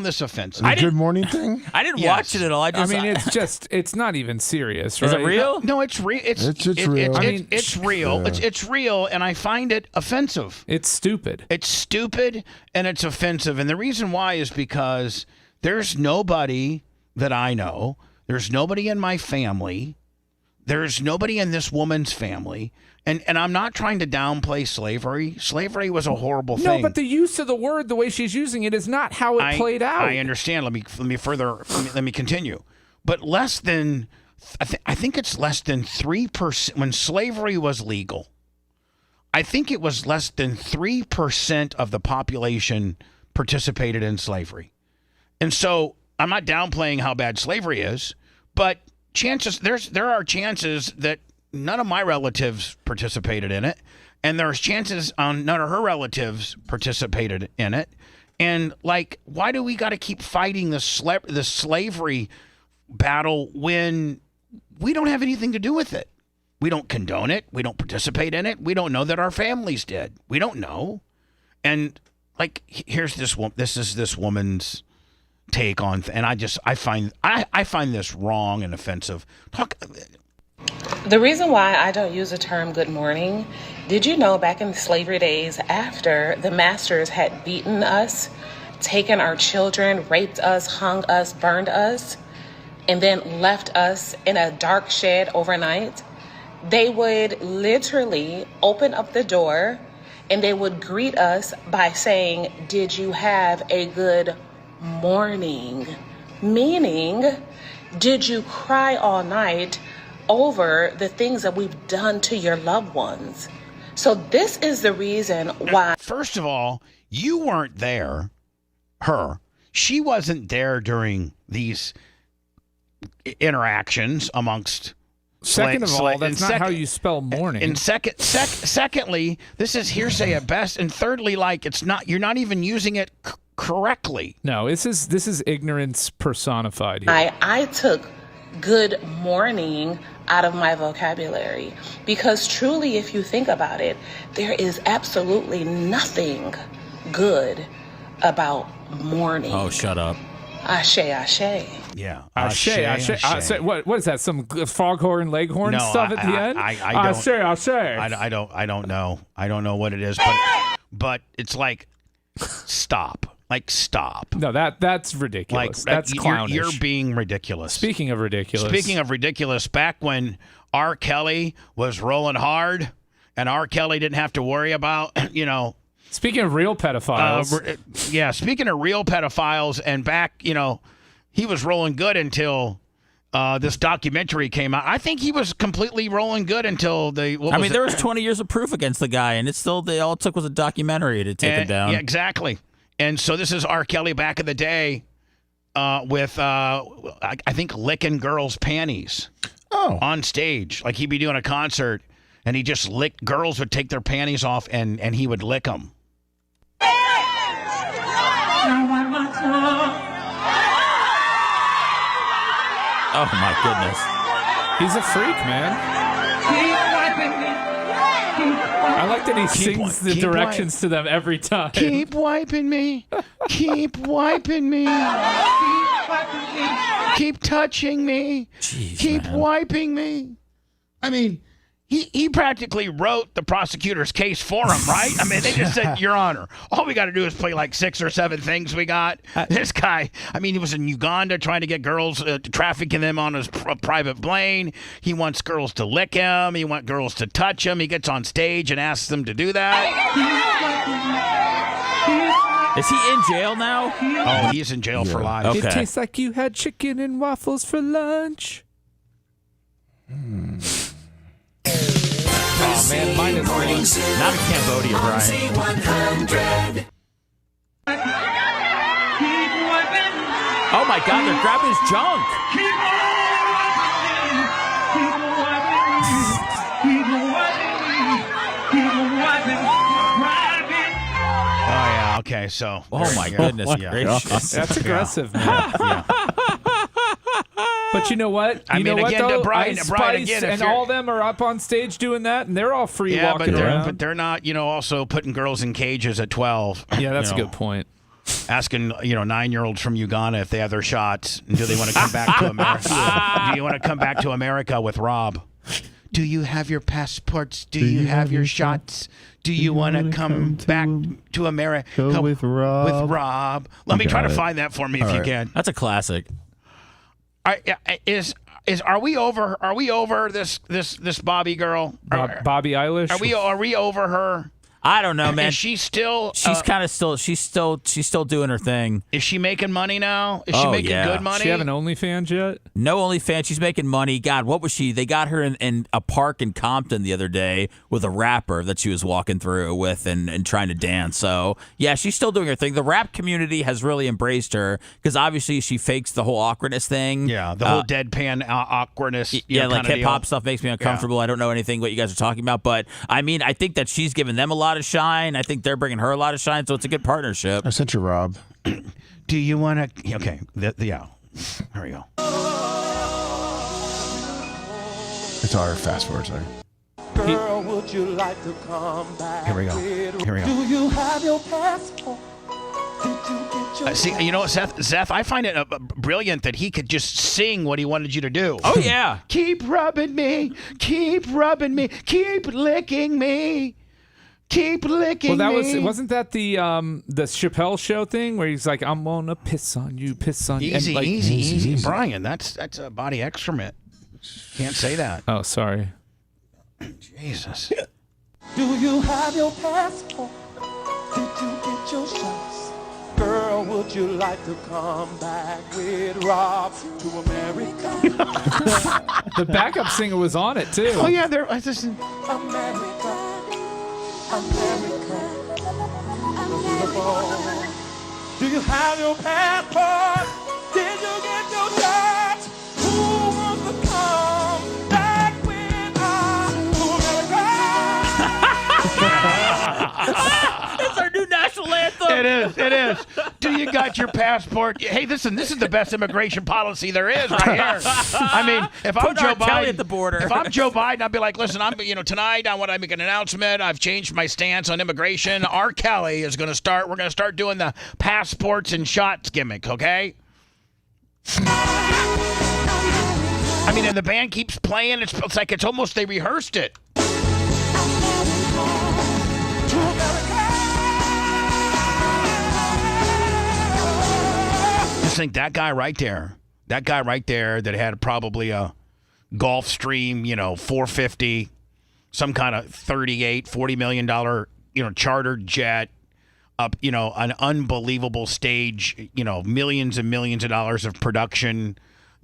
Speaker 3: this offensive.
Speaker 4: The Good Morning thing?
Speaker 9: I didn't watch it at all.
Speaker 8: It's not even serious, right?
Speaker 9: Is it real?
Speaker 3: No, it's real. It's real. It's real. Yeah. It's real, and I find it offensive.
Speaker 8: It's stupid.
Speaker 3: It's stupid, and it's offensive. And the reason why is because there's nobody that I know. There's nobody in my family. There's nobody in this woman's family. And I'm not trying to downplay slavery. Slavery was a horrible thing.
Speaker 8: No, but the use of the word, the way she's using it, is not how it played out.
Speaker 3: I understand. Let me continue. But less than, I think it's less than 3%. When slavery was legal, I think it was less than 3% of the population participated in slavery. And so I'm not downplaying how bad slavery is, but there are chances that none of my relatives participated in it, and there's chances none of her relatives participated in it. And why do we got to keep fighting the slavery battle when we don't have anything to do with it? We don't condone it. We don't participate in it. We don't know that our families did. We don't know. And here's this one. This is this woman's take on, and I find this wrong and offensive.
Speaker 14: The reason why I don't use the term good morning, did you know back in the slavery days, after the masters had beaten us, taken our children, raped us, hung us, burned us, and then left us in a dark shed overnight, they would literally open up the door and they would greet us by saying, "Did you have a good morning?" Meaning, did you cry all night over the things that we've done to your loved ones? So this is the reason why.
Speaker 3: First of all, you weren't there. She wasn't there during these interactions amongst.
Speaker 8: Second of all, that's not how you spell morning.
Speaker 3: And secondly, this is hearsay at best. And thirdly, like you're not even using it correctly.
Speaker 8: No, this is ignorance personified here.
Speaker 14: I took good morning out of my vocabulary because truly, if you think about it, there is absolutely nothing good about morning.
Speaker 9: Oh, shut up.
Speaker 14: Ashe, ashe.
Speaker 3: Yeah.
Speaker 8: Ashe. What is that? Some foghorn leghorn stuff at the end?
Speaker 3: I don't know. I don't know what it is, but it's like stop. Like stop.
Speaker 8: No, that's ridiculous. That's clownish.
Speaker 3: You're being ridiculous.
Speaker 8: Speaking of ridiculous,
Speaker 3: back when R. Kelly was rolling hard and R. Kelly didn't have to worry about,
Speaker 8: Speaking of real pedophiles.
Speaker 3: Speaking of real pedophiles, and back, he was rolling good until this documentary came out. I think he was completely rolling good until there
Speaker 9: was 20 years of proof against the guy, and all it took was a documentary to take him down.
Speaker 3: Yeah, exactly. And so this is R. Kelly back in the day with, I think, licking girls' panties on stage. Like he'd be doing a concert, and he just licked. Girls would take their panties off, and he would lick them.
Speaker 9: Oh my goodness.
Speaker 8: He's a freak, man. I like that he sings the directions to them every time.
Speaker 3: Keep wiping me. Keep wiping me. Keep touching me.
Speaker 9: Jeez,
Speaker 3: keep
Speaker 9: man.
Speaker 3: wiping me. I mean, he practically wrote the prosecutor's case for him, right? I mean, they just said, Your Honor, all we got to do is play like 6 or 7 things we got. This guy, he was in Uganda trying to get girls, trafficking them on his private plane. He wants girls to lick him. He wants girls to touch him. He gets on stage and asks them to do that.
Speaker 9: Is he in jail now?
Speaker 3: Oh, he's in jail for life.
Speaker 9: Okay.
Speaker 8: It tastes like you had chicken and waffles for lunch.
Speaker 9: Oh, man, mine is really not in Cambodia, Brian. Oh, my God, they're grabbing his junk.
Speaker 3: Oh, yeah, okay, so.
Speaker 9: Oh, my goodness gracious.
Speaker 8: That's aggressive, man. But you know what?
Speaker 3: Brian,
Speaker 8: Spice
Speaker 3: again,
Speaker 8: and all them are up on stage doing that, and they're all free walking around.
Speaker 3: But they're not, also putting girls in cages at 12.
Speaker 8: Yeah, that's a good point.
Speaker 3: Asking, 9-year-olds from Uganda if they have their shots, and do they want to come back to America? Do you want to come back to America with Rob? Do you have your passports? Do you have your shots? Do you want to come back to America
Speaker 12: with Rob?
Speaker 3: Let me try to find that for me if you can.
Speaker 9: That's a classic.
Speaker 3: Are we over this Bobby girl?
Speaker 8: Bobby Eilish?
Speaker 3: Are we over her?
Speaker 9: I don't know, man.
Speaker 3: Is she still?
Speaker 9: She's kind of still. She's still doing her thing.
Speaker 3: Is she making money now? Is she making good money?
Speaker 8: She have an OnlyFans yet?
Speaker 9: No OnlyFans. She's making money. God, what was she? They got her in a park in Compton the other day with a rapper that she was walking through with and trying to dance. So yeah, she's still doing her thing. The rap community has really embraced her because obviously she fakes the whole awkwardness thing.
Speaker 3: Yeah, the whole deadpan awkwardness.
Speaker 9: Yeah, like hip hop stuff makes me uncomfortable. Yeah. I don't know anything what you guys are talking about, but I think that she's giving them a lot of shine. I think they're bringing her a lot of shine, so it's a good partnership.
Speaker 4: I sent you Rob.
Speaker 3: Do you want to? Okay, yeah. Here we go.
Speaker 4: It's our fast forward, sorry.
Speaker 20: Girl, would you like to come back?
Speaker 3: Here we go.
Speaker 20: Do you have your passport?
Speaker 3: See, Seth, I find it brilliant that he could just sing what he wanted you to do.
Speaker 9: Oh, yeah.
Speaker 3: Keep rubbing me. Keep rubbing me. Keep licking me. Keep licking me.
Speaker 8: Wasn't that the Chappelle Show thing where he's like, I'm gonna piss on you.
Speaker 3: Easy, Brian. That's a body excrement. Can't say that.
Speaker 8: Oh, sorry.
Speaker 3: Jesus.
Speaker 20: Do you have your passport? Did you get your shots? Girl, Or would you like to come back with Rob to America?
Speaker 8: The backup singer was on it too.
Speaker 3: Oh yeah, there. I just.
Speaker 20: America. Do you have your passport? Did you get your shot? Who wants to come back with us to America?
Speaker 9: It's our new national anthem.
Speaker 3: It is. It is. Do you got your passport? Hey, listen, this is the best immigration policy there is right here. I mean, if I'm Joe Biden
Speaker 9: at the border.
Speaker 3: If I'm Joe Biden, I'd be like, listen, tonight I want to make an announcement. I've changed my stance on immigration. R. Kelly is going to start. We're going to start doing the passports and shots gimmick, okay? I mean, and the band keeps playing. It's like it's almost they rehearsed it. I think that guy right there that had probably a Gulfstream, 450, some kind of $40 million, chartered jet, up, an unbelievable stage, millions and millions of dollars of production.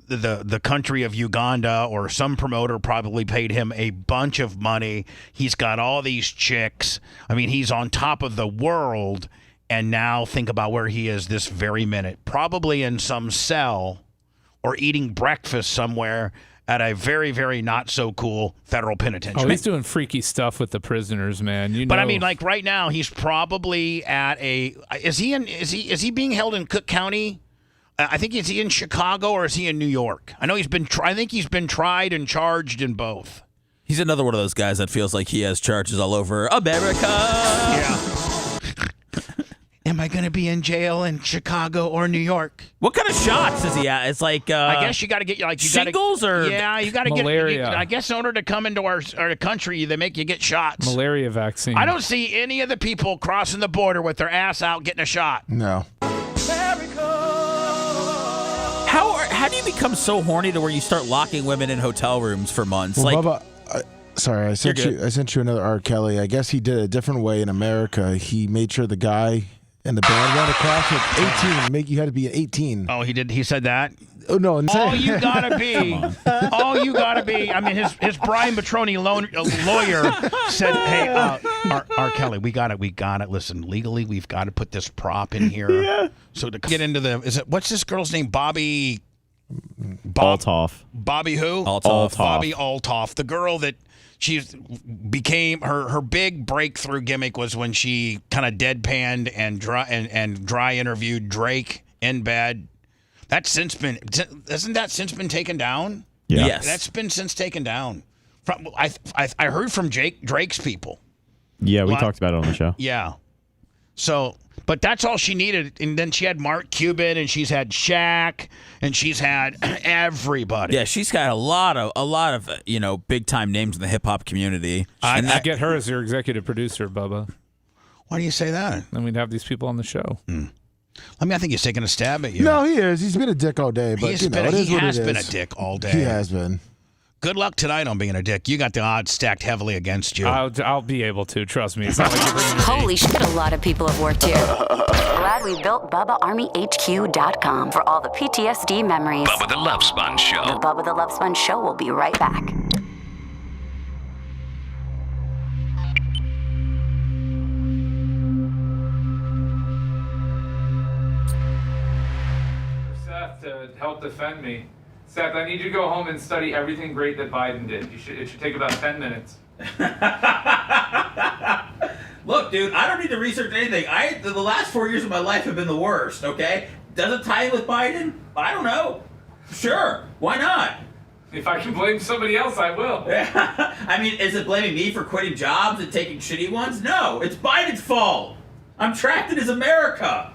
Speaker 3: The country of Uganda or some promoter probably paid him a bunch of money. He's got all these chicks. I mean, he's on top of the world. And now think about where he is this very minute. Probably in some cell or eating breakfast somewhere at a very, very not so cool federal penitentiary.
Speaker 8: Oh, he's doing freaky stuff with the prisoners, man.
Speaker 3: But I mean, like right now, he's probably at a. Is he being held in Cook County? I think is he in Chicago or is he in New York? I know he's been. I think he's been tried and charged in both.
Speaker 9: He's another one of those guys that feels like he has charges all over America.
Speaker 3: Yeah. Am I going to be in jail in Chicago or New York?
Speaker 9: What kind of shots is he at? It's like
Speaker 3: I guess you got to get
Speaker 9: shingles or
Speaker 3: you got to get
Speaker 8: malaria.
Speaker 3: I guess in order to come into our country, they make you get shots.
Speaker 8: Malaria vaccine.
Speaker 3: I don't see any of the people crossing the border with their ass out getting a shot.
Speaker 4: No.
Speaker 9: How do you become so horny to where you start locking women in hotel rooms for months?
Speaker 4: Well, Bubba, sorry, I sent you another R. Kelly. I guess he did it a different way in America. He made sure the guy and the band went across at 18. You had to be 18.
Speaker 3: Oh, he did. He said that.
Speaker 4: Oh no!
Speaker 3: All you gotta be. I mean, his Brian Petroni lawyer said, "Hey, R. Kelly, we got it. Listen, legally, we've got to put this prop in here. Yeah. So to get into what's this girl's name? Bobby
Speaker 12: Althoff.
Speaker 3: Bobby who?
Speaker 9: Althoff.
Speaker 3: Bobby Althoff. The girl that she became her big breakthrough gimmick was when she kind of deadpanned and dry interviewed Drake in bed. Hasn't that since been taken down?
Speaker 12: Yeah.
Speaker 9: Yes.
Speaker 3: That's been since taken down. I heard from Drake's people.
Speaker 12: Yeah, we talked about it on the show.
Speaker 3: Yeah. So, but that's all she needed. And then she had Mark Cuban, and she's had Shaq, and she's had everybody.
Speaker 9: Yeah, she's got a lot of big time names in the hip hop community.
Speaker 8: I get her as your executive producer, Bubba.
Speaker 3: Why do you say that?
Speaker 8: Then we'd have these people on the show.
Speaker 3: I think he's taking a stab at you.
Speaker 4: No, he is. He's been a dick all day. But
Speaker 3: he has been a dick all day.
Speaker 4: He has been.
Speaker 3: Good luck tonight on being a dick. You got the odds stacked heavily against you.
Speaker 8: I'll be able to. Trust me. It's not like you're bringing me.
Speaker 10: Holy shit, a lot of people have worked here. Glad we built BubbaArmyHQ.com for all the PTSD memories.
Speaker 7: Bubba the Love Sponge Show.
Speaker 10: The Bubba the Love Sponge Show will be right back.
Speaker 8: Seth, to help defend me. Seth, I need you to go home and study everything great that Biden did. It should take about 10 minutes.
Speaker 6: Look, dude, I don't need to research anything. The last 4 years of my life have been the worst, okay? Does it tie in with Biden? I don't know. Sure, why not?
Speaker 8: If I can blame somebody else, I will.
Speaker 6: I mean, is it blaming me for quitting jobs and taking shitty ones? No, it's Biden's fault. I'm trapped in his America.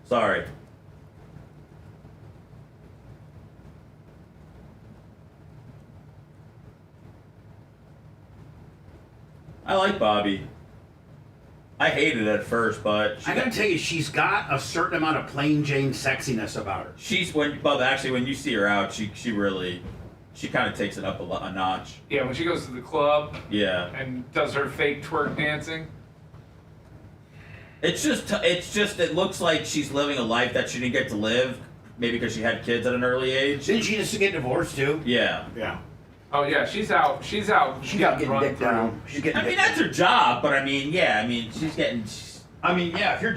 Speaker 6: Sorry. I like Bobby. I hated it at first, but
Speaker 16: I gotta tell you, she's got a certain amount of plain Jane sexiness about her.
Speaker 6: She's when you see her out, she kind of takes it up a notch.
Speaker 8: Yeah, when she goes to the club.
Speaker 6: Yeah.
Speaker 8: And does her fake twerk dancing.
Speaker 6: It's just it looks like she's living a life that she didn't get to live, maybe because she had kids at an early age.
Speaker 16: Didn't she just get divorced too?
Speaker 6: Yeah.
Speaker 16: Yeah.
Speaker 8: Oh yeah, she's out. She's out.
Speaker 16: She got getting dick down. She's getting.
Speaker 6: I mean, that's her job, but I mean, yeah, I mean, she's getting.
Speaker 16: I mean, yeah. If you're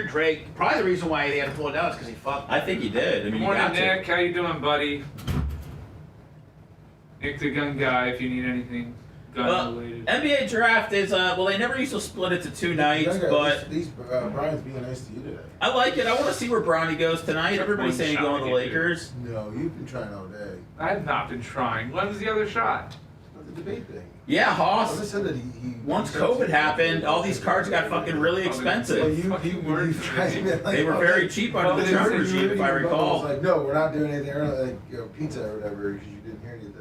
Speaker 16: Drake, probably the reason why they had to pull it down is because he fucked.
Speaker 6: I think he did. I mean,
Speaker 8: Good morning, Nick. How you doing, buddy? Nick the gun guy. If you need anything gun related.
Speaker 6: NBA draft is well, they never used to split it to 2 nights, but
Speaker 4: Brian's being nice to you today.
Speaker 6: I like it. I want to see where Bronny goes tonight. Everybody's saying he's going to the Lakers.
Speaker 4: No, you've been trying all day.
Speaker 8: I have not been trying. When was the other shot?
Speaker 4: The debate thing.
Speaker 6: Yeah, Hoss.
Speaker 4: I said that
Speaker 6: Once COVID happened, all these cards got fucking really expensive. They were very cheap under the Trump regime, if I recall.
Speaker 4: Like, no, we're not doing anything early, like pizza or whatever, because you didn't hear anything.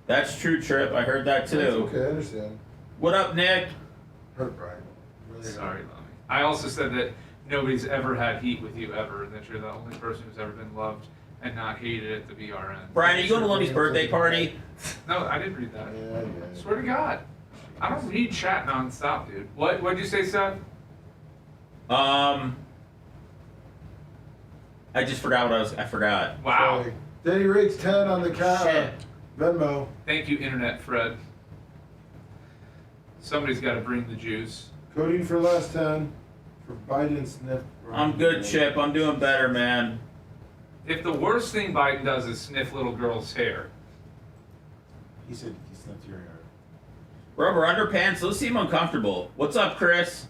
Speaker 6: That's true, Trip. I heard that too.
Speaker 4: That's okay, I understand.
Speaker 6: What up, Nick?
Speaker 4: Hurt Brian. Really
Speaker 8: Sorry, Lummy. I also said that nobody's ever had heat with you ever, and that you're the only person who's ever been loved and not hated at the BRN.
Speaker 6: Brian, are you going to Lummy's birthday party?
Speaker 8: No, I didn't read that.
Speaker 4: Yeah.
Speaker 8: Swear to God. I don't read chat nonstop, dude. What'd you say, Seth?
Speaker 6: I just forgot what I forgot.
Speaker 8: Wow.
Speaker 4: Sorry. Danny Riggs 10 on the counter. Venmo.
Speaker 8: Thank you, Internet Fred. Somebody's got to bring the juice.
Speaker 4: Coding for last 10 for Biden sniff.
Speaker 6: I'm good, Chip. I'm doing better, man.
Speaker 8: If the worst thing Biden does is sniff little girls' hair.
Speaker 4: He said he sniffed your hair.
Speaker 6: Rubber underpants, those seem uncomfortable. What's up, Chris?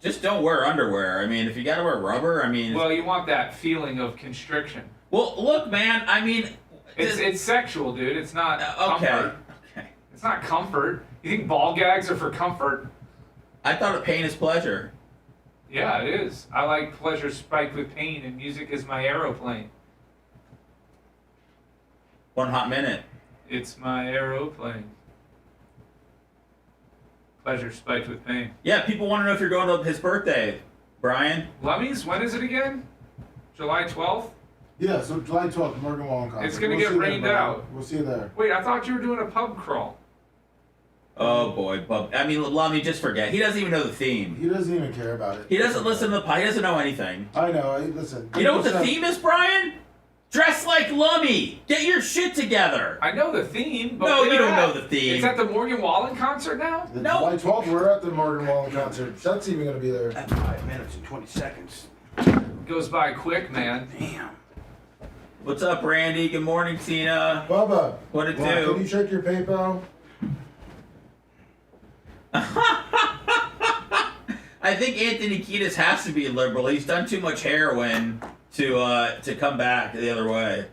Speaker 6: Just don't wear underwear. I mean, if you gotta wear rubber, I mean...
Speaker 8: Well, you want that feeling of constriction.
Speaker 6: Well, look, man, I mean...
Speaker 8: It's sexual, dude. It's not
Speaker 6: okay.
Speaker 8: Comfort.
Speaker 6: Okay.
Speaker 8: It's not comfort. You think ball gags are for comfort?
Speaker 6: I thought pain is pleasure.
Speaker 8: Yeah, it is. I like pleasure spiked with pain, and music is my aeroplane.
Speaker 6: 1 hot minute.
Speaker 8: It's my aeroplane. Pleasure spiked with pain.
Speaker 6: Yeah, people want to know if you're going to his birthday, Brian.
Speaker 8: Lummies, when is it again? July 12th?
Speaker 4: Yeah, so July 12th, the Morgan Wallen concert.
Speaker 8: It's going to get rained out.
Speaker 4: We'll see you there.
Speaker 8: Wait, I thought you were doing a pub crawl.
Speaker 6: Oh boy, Bub. I mean, Lummy, just forget. He doesn't even know the theme.
Speaker 4: He doesn't even care about it.
Speaker 6: He doesn't listen to the He doesn't know anything.
Speaker 4: I know. Listen.
Speaker 6: You know what the theme is, Brian? Dress like Lummy. Get your shit together.
Speaker 8: I know the theme. But
Speaker 6: no, you don't know the theme.
Speaker 8: It's at the Morgan Wallen concert now?
Speaker 6: No.
Speaker 4: July 12th, we're at the Morgan Wallen concert. Seth's even going to be there.
Speaker 16: That's 5 minutes and 20 seconds.
Speaker 8: Goes by quick, man.
Speaker 16: Damn.
Speaker 6: What's up, Randy? Good morning, Tina.
Speaker 4: Bubba.
Speaker 6: What it do?
Speaker 4: Can you check your PayPal?
Speaker 6: I think Anthony Kiedis has to be a liberal. He's done too much heroin to come back the other way.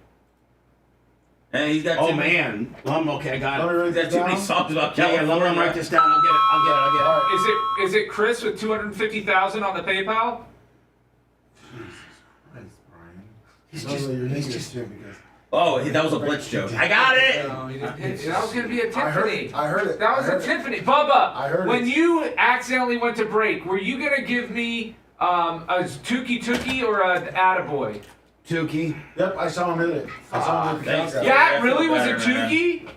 Speaker 6: And he's got
Speaker 16: man. Okay, I got it.
Speaker 6: He's got too many songs about
Speaker 16: Yeah,
Speaker 6: California.
Speaker 16: let me write this down. I'll get it.
Speaker 8: Is it Chris with $250,000 on the PayPal?
Speaker 4: He's just, you're negative too because.
Speaker 6: Oh, that was a blitz joke. I got it.
Speaker 8: No, he didn't. That was gonna be a Tiffany.
Speaker 4: I heard it.
Speaker 8: That was a Tiffany. Bubba.
Speaker 4: I heard
Speaker 8: when
Speaker 4: it.
Speaker 8: you accidentally went to break, were you gonna give me a Tukey or an Attaboy?
Speaker 16: Tukey.
Speaker 4: Yep, I saw him hit it. I saw him hit the countdown.
Speaker 8: That really was a Tukey?
Speaker 16: Yep.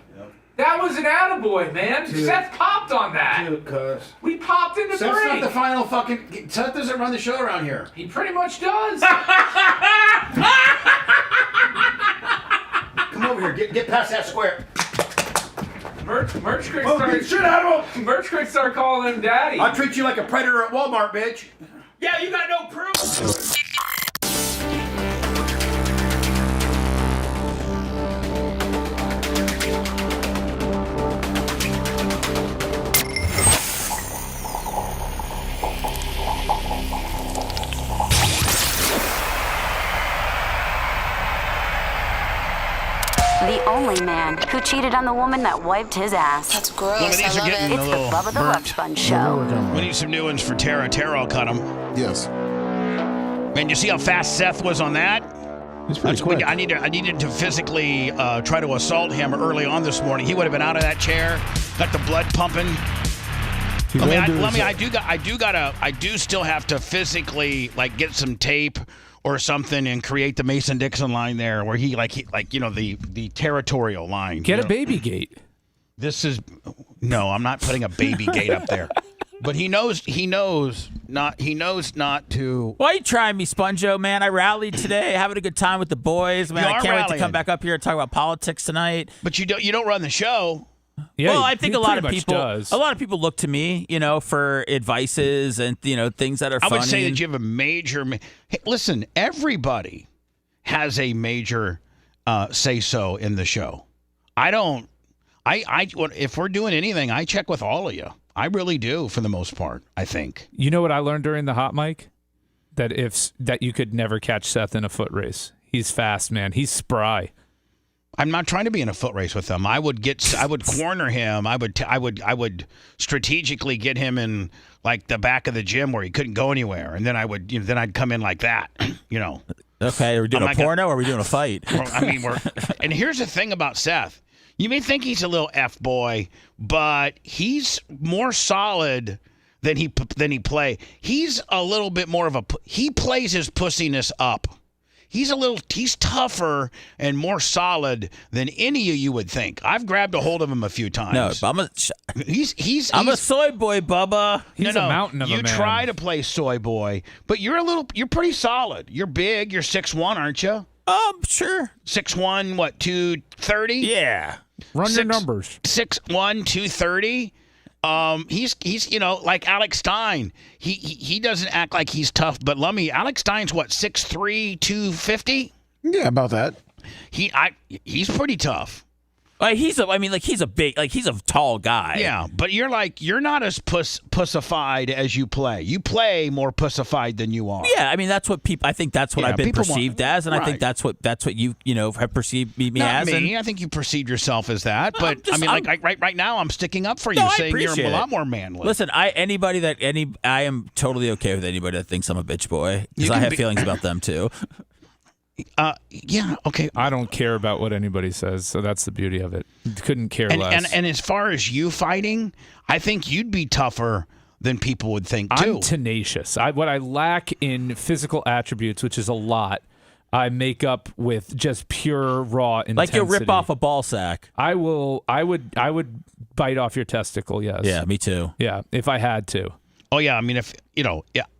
Speaker 8: That was an Attaboy, man.
Speaker 16: Dude.
Speaker 8: Seth popped on that.
Speaker 16: Dude, cuz.
Speaker 8: We popped into
Speaker 16: Seth's
Speaker 8: break.
Speaker 16: not the final fucking... Seth doesn't run the show around here.
Speaker 8: He pretty much does.
Speaker 16: Come over here. Get past that square.
Speaker 8: Merch Crate
Speaker 16: Oh, get shit out of him.
Speaker 8: Merch Crate started calling him daddy.
Speaker 16: I'll treat you like a predator at Walmart, bitch.
Speaker 6: Yeah, you got no proof.
Speaker 10: The only man who cheated on the woman that wiped his ass. That's gross.
Speaker 3: These are getting
Speaker 10: It's
Speaker 3: a
Speaker 10: the
Speaker 3: little
Speaker 10: Bubba the Love
Speaker 3: burnt.
Speaker 10: Sponge Show.
Speaker 3: We need some new ones for Tara. Tara will cut them.
Speaker 4: Yes.
Speaker 3: Man, you see how fast Seth was on that?
Speaker 4: He's pretty quick.
Speaker 3: I needed to physically try to assault him early on this morning. He would have been out of that chair, got the blood pumping. I do still have to physically like get some tape or something and create the Mason-Dixon line there where he the territorial line.
Speaker 8: Get a baby gate.
Speaker 3: No, I'm not putting a baby gate up there. But he knows not to.
Speaker 9: Why are you trying me, Sponjo, man? I rallied today, having a good time with the boys. Man, I can't wait to come back up here and talk about politics tonight.
Speaker 3: But you don't run the show.
Speaker 8: Yeah,
Speaker 9: well, I think a lot of
Speaker 8: people
Speaker 9: look to me, for advices and things that are funny.
Speaker 3: I would say that you have a major. Hey, listen, everybody has a major say so in the show. I don't. If we're doing anything, I check with all of you. I really do, for the most part, I think.
Speaker 8: You know what I learned during the hot mic? That you could never catch Seth in a foot race. He's fast, man. He's spry.
Speaker 3: I'm not trying to be in a foot race with him. I would corner him. I would strategically get him in like the back of the gym where he couldn't go anywhere, and then I'd come in like that,
Speaker 9: Okay, are we doing a porno or are we doing a fight?
Speaker 3: And here's the thing about Seth. You may think he's a little F-boy, but he's more solid than he play. He's a little bit more of he plays his pussiness up. He's tougher and more solid than any of you would think. I've grabbed a hold of him a few times.
Speaker 9: No, I'm a soy boy, Bubba.
Speaker 8: He's a mountain of a man.
Speaker 3: You try to play soy boy, but you're pretty solid. You're big. You're 6'1", aren't you?
Speaker 9: Sure.
Speaker 3: 6'1", what, 230?
Speaker 9: Yeah.
Speaker 8: Run your numbers.
Speaker 3: 6'1", 230. He's like Alex Stein. He doesn't act like he's tough, but Lummy, Alex Stein's what, 6'3", 250?
Speaker 4: Yeah, about that.
Speaker 3: He's pretty tough.
Speaker 9: He's a tall guy.
Speaker 3: Yeah, but you're not as pussified as you play. You play more pussified than you are.
Speaker 9: Yeah, I mean that's what people. I think that's what I've been perceived as, and I think that's what you have perceived me
Speaker 3: not
Speaker 9: as.
Speaker 3: Me. I think you perceived yourself as that, but right now I'm sticking up for you, saying you're a lot more manly.
Speaker 9: Listen, I am totally okay with anybody that thinks I'm a bitch boy because I have feelings about them too.
Speaker 3: Yeah, okay.
Speaker 8: I don't care about what anybody says, so that's the beauty of it. Couldn't care less.
Speaker 3: And as far as you fighting, I think you'd be tougher than people would think, too.
Speaker 8: I'm tenacious. What I lack in physical attributes, which is a lot, I make up with just pure raw intensity.
Speaker 9: Like you'll rip off a ball sack.
Speaker 8: I would bite off your testicle, yes.
Speaker 9: Yeah, me too.
Speaker 8: Yeah, if I had to.
Speaker 3: Oh, yeah, I mean,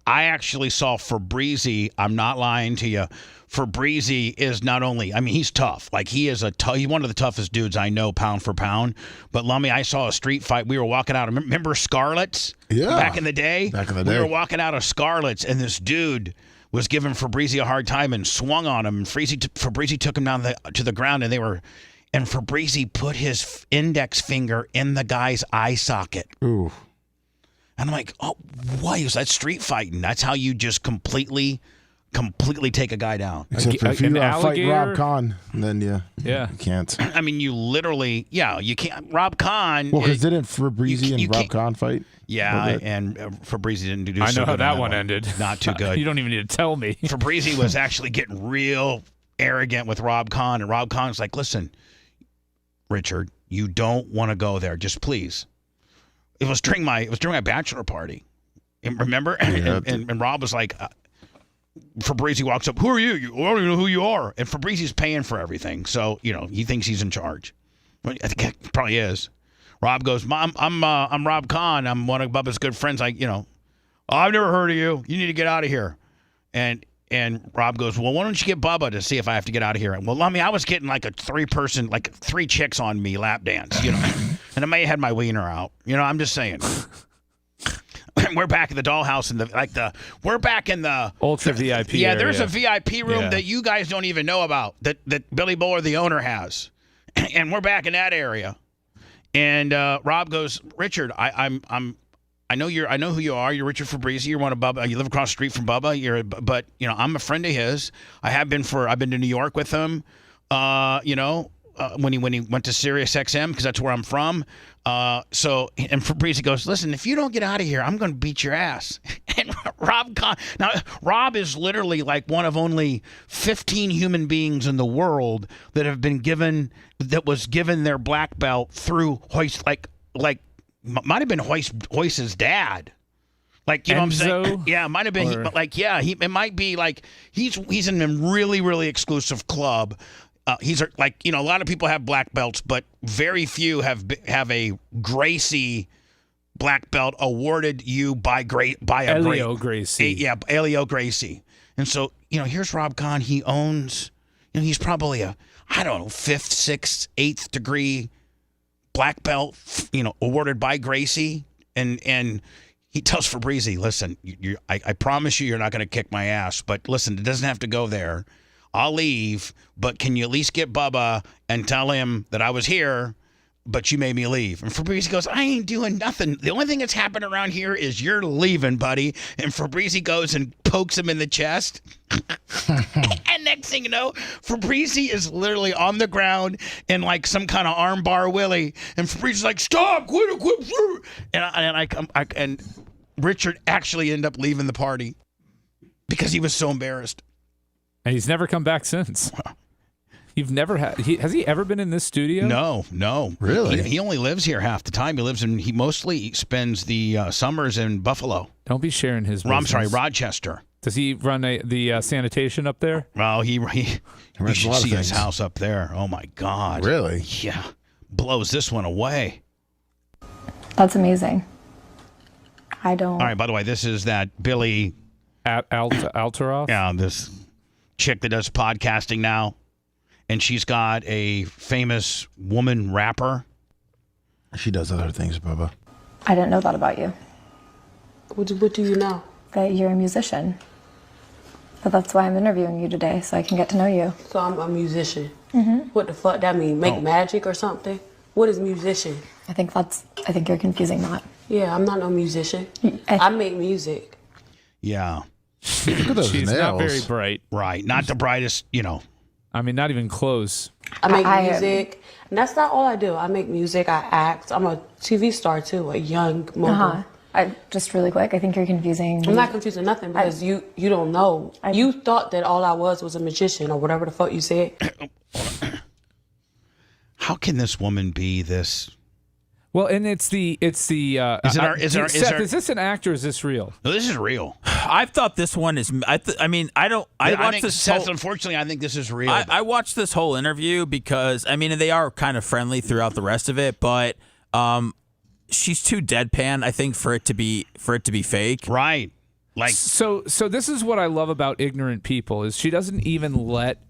Speaker 3: I actually saw Fabrizi, I'm not lying to you, Fabrizi is not only, he's tough. Like, he's one of the toughest dudes I know, pound for pound. But, Lummy, I saw a street fight. We were walking out. Remember Scarlett's?
Speaker 4: Yeah.
Speaker 3: Back in the day?
Speaker 4: We
Speaker 3: were walking out of Scarlett's, and this dude was giving Fabrizi a hard time and swung on him. And Fabrizi took him down to the ground, and Fabrizi put his index finger in the guy's eye socket.
Speaker 4: Ooh.
Speaker 3: And I'm like, oh, why is that street fighting? That's how you just completely take a guy down.
Speaker 4: Except for if you fight Rob Kahn, then you can't.
Speaker 3: I mean, you literally, you can't. Rob Kahn.
Speaker 4: Well, because didn't Fabrizi and Rob Kahn fight?
Speaker 3: Yeah, and Fabrizi didn't do so good.
Speaker 8: I know how that one ended.
Speaker 3: Not too good.
Speaker 8: You don't even need to tell me.
Speaker 3: Fabrizi was actually getting real arrogant with Rob Kahn, and Rob Kahn's like, listen, Richard, you don't want to go there. Just please. It was during my bachelor party. And remember? And Rob was like, Fabrizi walks up, who are you? I don't even know who you are. And Fabrizi's paying for everything. So, he thinks he's in charge. I think he probably is. Rob goes, I'm Rob Kahn. I'm one of Bubba's good friends. I've never heard of you. You need to get out of here. And Rob goes, well, why don't you get Bubba to see if I have to get out of here? And, well, I was getting like a 3-person, like 3 chicks on me lap dance, and I may have had my wiener out. I'm just saying. We're back at the dollhouse we're back in the
Speaker 8: ultra VIP.
Speaker 3: Yeah, there's a VIP room that you guys don't even know about that Billy Buller, the owner, has, and we're back in that area. And Rob goes, Richard, I know who you are. You're Richard Fabrizi. You're one of Bubba. You live across the street from Bubba. But I'm a friend of his. I've been to New York with him. When he went to Sirius XM, because that's where I'm from. And Fabrizi goes, listen, if you don't get out of here, I'm going to beat your ass. And Rob is literally like one of only 15 human beings in the world that was given their black belt through Hoist, like might have been Hoist's dad. Like, you know what I'm saying? Yeah, it might have been. It might be like he's in a really, really exclusive club. He's like, a lot of people have black belts, but very few have a Gracie black belt awarded you by
Speaker 8: Elio Gracie.
Speaker 3: Elio Gracie. And so, here's Rob Kahn. He owns, he's probably a, I don't know, 5th, 6th, 8th degree black belt, awarded by Gracie. And he tells Fabrizi, listen, I promise you're not going to kick my ass, but listen, it doesn't have to go there. I'll leave, but can you at least get Bubba and tell him that I was here, but you made me leave? And Fabrizi goes, I ain't doing nothing. The only thing that's happened around here is you're leaving, buddy. And Fabrizi goes and pokes him in the chest. And next thing you know, Fabrizi is literally on the ground in like some kind of armbar willy. And Fabrizi's like, stop, quit. And Richard actually ended up leaving the party because he was so embarrassed.
Speaker 8: And he's never come back since. You've never had. Has he ever been in this studio?
Speaker 3: No.
Speaker 4: Really?
Speaker 3: He only lives here half the time. He mostly spends the summers in Buffalo.
Speaker 8: Don't be sharing his.
Speaker 3: I'm sorry, Rochester.
Speaker 8: Does he run the sanitation up there?
Speaker 3: Well, you should see his house up there. Oh my God!
Speaker 4: Really?
Speaker 3: Yeah, blows this one away.
Speaker 15: That's amazing. I don't.
Speaker 3: All right. By the way, this is that Billy
Speaker 8: Alteroff.
Speaker 3: Yeah, this chick that does podcasting now. And she's got a famous woman rapper.
Speaker 4: She does other things, Bubba.
Speaker 15: I didn't know that about you.
Speaker 17: What do you know?
Speaker 15: That you're a musician. But that's why I'm interviewing you today, so I can get to know you.
Speaker 17: So I'm a musician.
Speaker 15: Mm-hmm.
Speaker 17: What the fuck that mean? Make magic or something? What is musician?
Speaker 15: I think you're confusing that.
Speaker 17: Yeah, I'm not no musician. I make music.
Speaker 3: Yeah.
Speaker 4: Look at those
Speaker 8: She's
Speaker 4: nails.
Speaker 8: not very bright.
Speaker 3: Right. Not the brightest,
Speaker 8: I mean, not even close.
Speaker 17: I make music. And that's not all I do. I make music. I act. I'm a TV star, too, a young mogul.
Speaker 15: Just really quick, I think you're confusing.
Speaker 17: I'm not confusing nothing because you don't know. You thought that all I was a magician or whatever the fuck you said.
Speaker 3: How can this woman be this?
Speaker 8: Well, and it's the Seth, is this an act or is this real?
Speaker 3: No, this is real.
Speaker 9: I thought this one is. I watched this.
Speaker 3: Seth, unfortunately, I think this is real.
Speaker 9: I watched this whole interview because they are kind of friendly throughout the rest of it, but she's too deadpan, I think, for it to be fake.
Speaker 3: Right. Like
Speaker 8: so this is what I love about ignorant people is she doesn't even let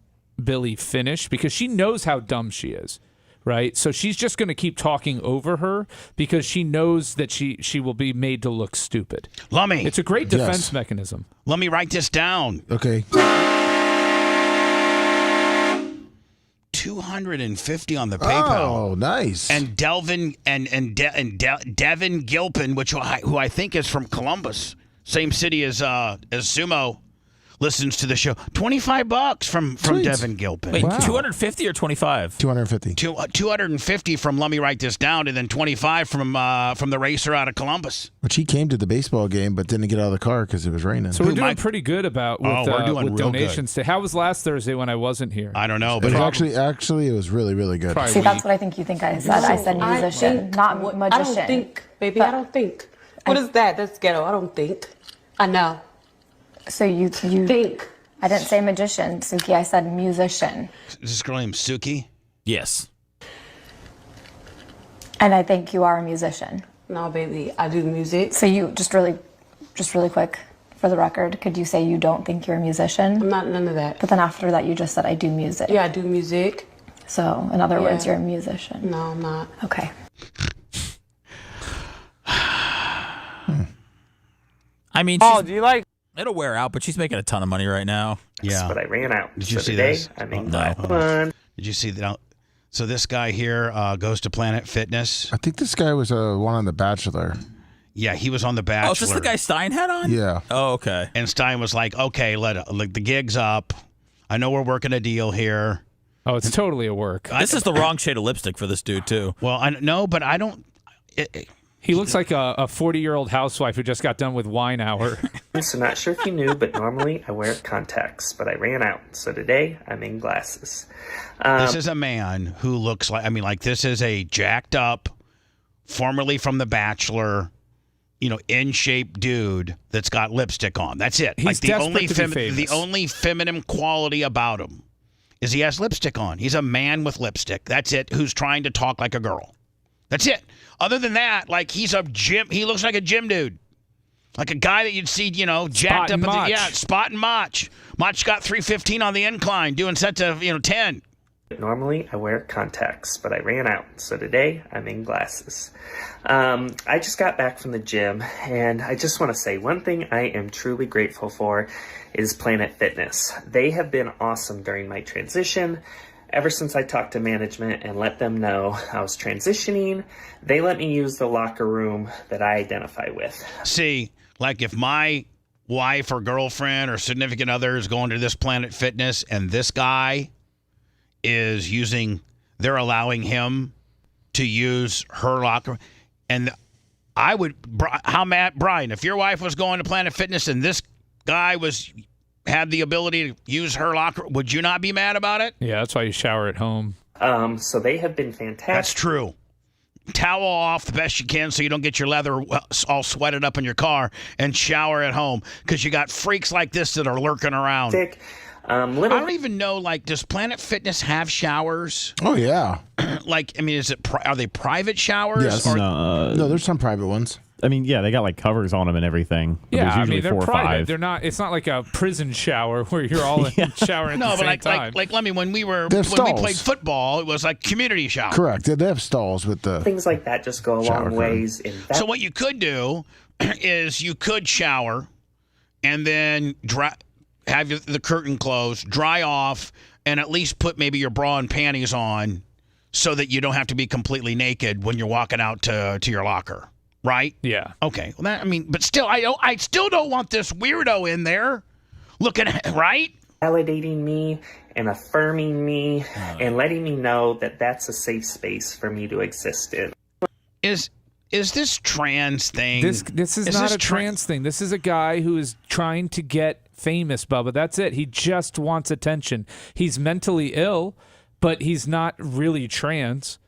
Speaker 8: Billy finish because she knows how dumb she is. Right, so she's just going to keep talking over her because she knows that she will be made to look stupid.
Speaker 3: Lummy,
Speaker 8: it's a great defense mechanism.
Speaker 3: Let me write this down.
Speaker 4: Okay.
Speaker 3: 250 on the PayPal.
Speaker 4: Oh, nice.
Speaker 3: And Devin Gilpin, who I think is from Columbus, same city as Sumo. Listens to the show. $25 from Devin Gilpin.
Speaker 9: Wait, 250 or 25?
Speaker 4: 250.
Speaker 3: 250 from Let Me Write This Down, and then 25 from the racer out of Columbus.
Speaker 4: Which he came to the baseball game, but didn't get out of the car because it was raining.
Speaker 8: So we're doing pretty good with donations. How was last Thursday when I wasn't here?
Speaker 3: I don't know,
Speaker 4: but actually, it was really, really good.
Speaker 15: See, that's what I think you think I said. I said musician, not magician.
Speaker 17: I don't think, baby. I don't think. What is that? That's ghetto. I don't think. I know.
Speaker 15: So you think? I didn't say magician, Suki. I said musician.
Speaker 3: Is this girl named Suki?
Speaker 9: Yes.
Speaker 15: And I think you are a musician.
Speaker 17: No, baby. I do music.
Speaker 15: So you just really quick for the record, could you say you don't think you're a musician?
Speaker 17: I'm not none of that.
Speaker 15: But then after that, you just said I do music.
Speaker 17: Yeah, I do music.
Speaker 15: So in other words, you're a musician.
Speaker 17: No, I'm not.
Speaker 15: Okay.
Speaker 9: I mean,
Speaker 23: do you like?
Speaker 9: It'll wear out, but she's making a ton of money right now.
Speaker 3: Yeah.
Speaker 23: But I ran out.
Speaker 3: Did you see
Speaker 23: today,
Speaker 3: this?
Speaker 23: I mean,
Speaker 3: No. Did you see that? So this guy here goes to Planet Fitness.
Speaker 4: I think this guy was one on The Bachelor.
Speaker 3: Yeah, he was on The Bachelor.
Speaker 9: Oh, is this the guy Stein had on?
Speaker 4: Yeah.
Speaker 9: Oh, okay.
Speaker 3: And Stein was like, okay, the gig's up. I know we're working a deal here.
Speaker 8: Oh, it's totally a work.
Speaker 9: This is the wrong shade of lipstick for this dude, too.
Speaker 3: Well, I know, but I don't...
Speaker 8: He looks like a 40-year-old housewife who just got done with wine hour.
Speaker 23: So not sure if you knew, but normally I wear contacts, but I ran out. So today I'm in glasses.
Speaker 3: This is a man who looks like, this is a jacked up, formerly from The Bachelor, in shape dude that's got lipstick on. That's it.
Speaker 8: He's
Speaker 3: the only feminine quality about him is he has lipstick on. He's a man with lipstick. That's it. Who's trying to talk like a girl. That's it. Other than that, like he looks like a gym dude. Like a guy that you'd see, jacked up Spot and Mach. Mach got 315 on the incline, doing sets of, 10.
Speaker 23: Normally, I wear contacts, but I ran out, so today I'm in glasses. I just got back from the gym, and I just want to say one thing I am truly grateful for is Planet Fitness. They have been awesome during my transition. Ever since I talked to management and let them know I was transitioning, they let me use the locker room that I identify with.
Speaker 3: See, like if my wife or girlfriend or significant other is going to this Planet Fitness and this guy is they're allowing him to use her locker, and I would, Brian, if your wife was going to Planet Fitness and this guy had the ability to use her locker, would you not be mad about it?
Speaker 8: Yeah, that's why you shower at home.
Speaker 23: So they have been fantastic.
Speaker 3: That's true. Towel off the best you can so you don't get your leather all sweated up in your car, and shower at home, because you got freaks like this that are lurking around. I don't even know, like, does Planet Fitness have showers?
Speaker 4: Oh, yeah.
Speaker 3: Like, I mean, are they private showers?
Speaker 4: Yes. No, there's some private ones.
Speaker 12: I mean, yeah, they got like covers on them and everything. But
Speaker 8: Yeah,
Speaker 12: there's usually
Speaker 8: they're
Speaker 12: 4 or
Speaker 8: private.
Speaker 12: 5.
Speaker 8: They're not. It's not like a prison shower where you're all showering at the same time.
Speaker 3: Like, let me. When we played football, it was like community shower.
Speaker 4: Correct. They have stalls with the
Speaker 23: things like that. Just go a long ways. In that.
Speaker 3: So what you could do is you could shower, and then have the curtain closed, dry off, and at least put maybe your bra and panties on, so that you don't have to be completely naked when you're walking out to your locker. Right?
Speaker 8: Yeah.
Speaker 3: Okay. Well, but still, I still don't want this weirdo in there looking at, right?
Speaker 23: Validating me and affirming me and letting me know that that's a safe space for me to exist in.
Speaker 3: Is this trans thing?
Speaker 8: This is not a trans thing. This is a guy who is trying to get famous, Bubba. That's it. He just wants attention. He's mentally ill, but he's not really trans.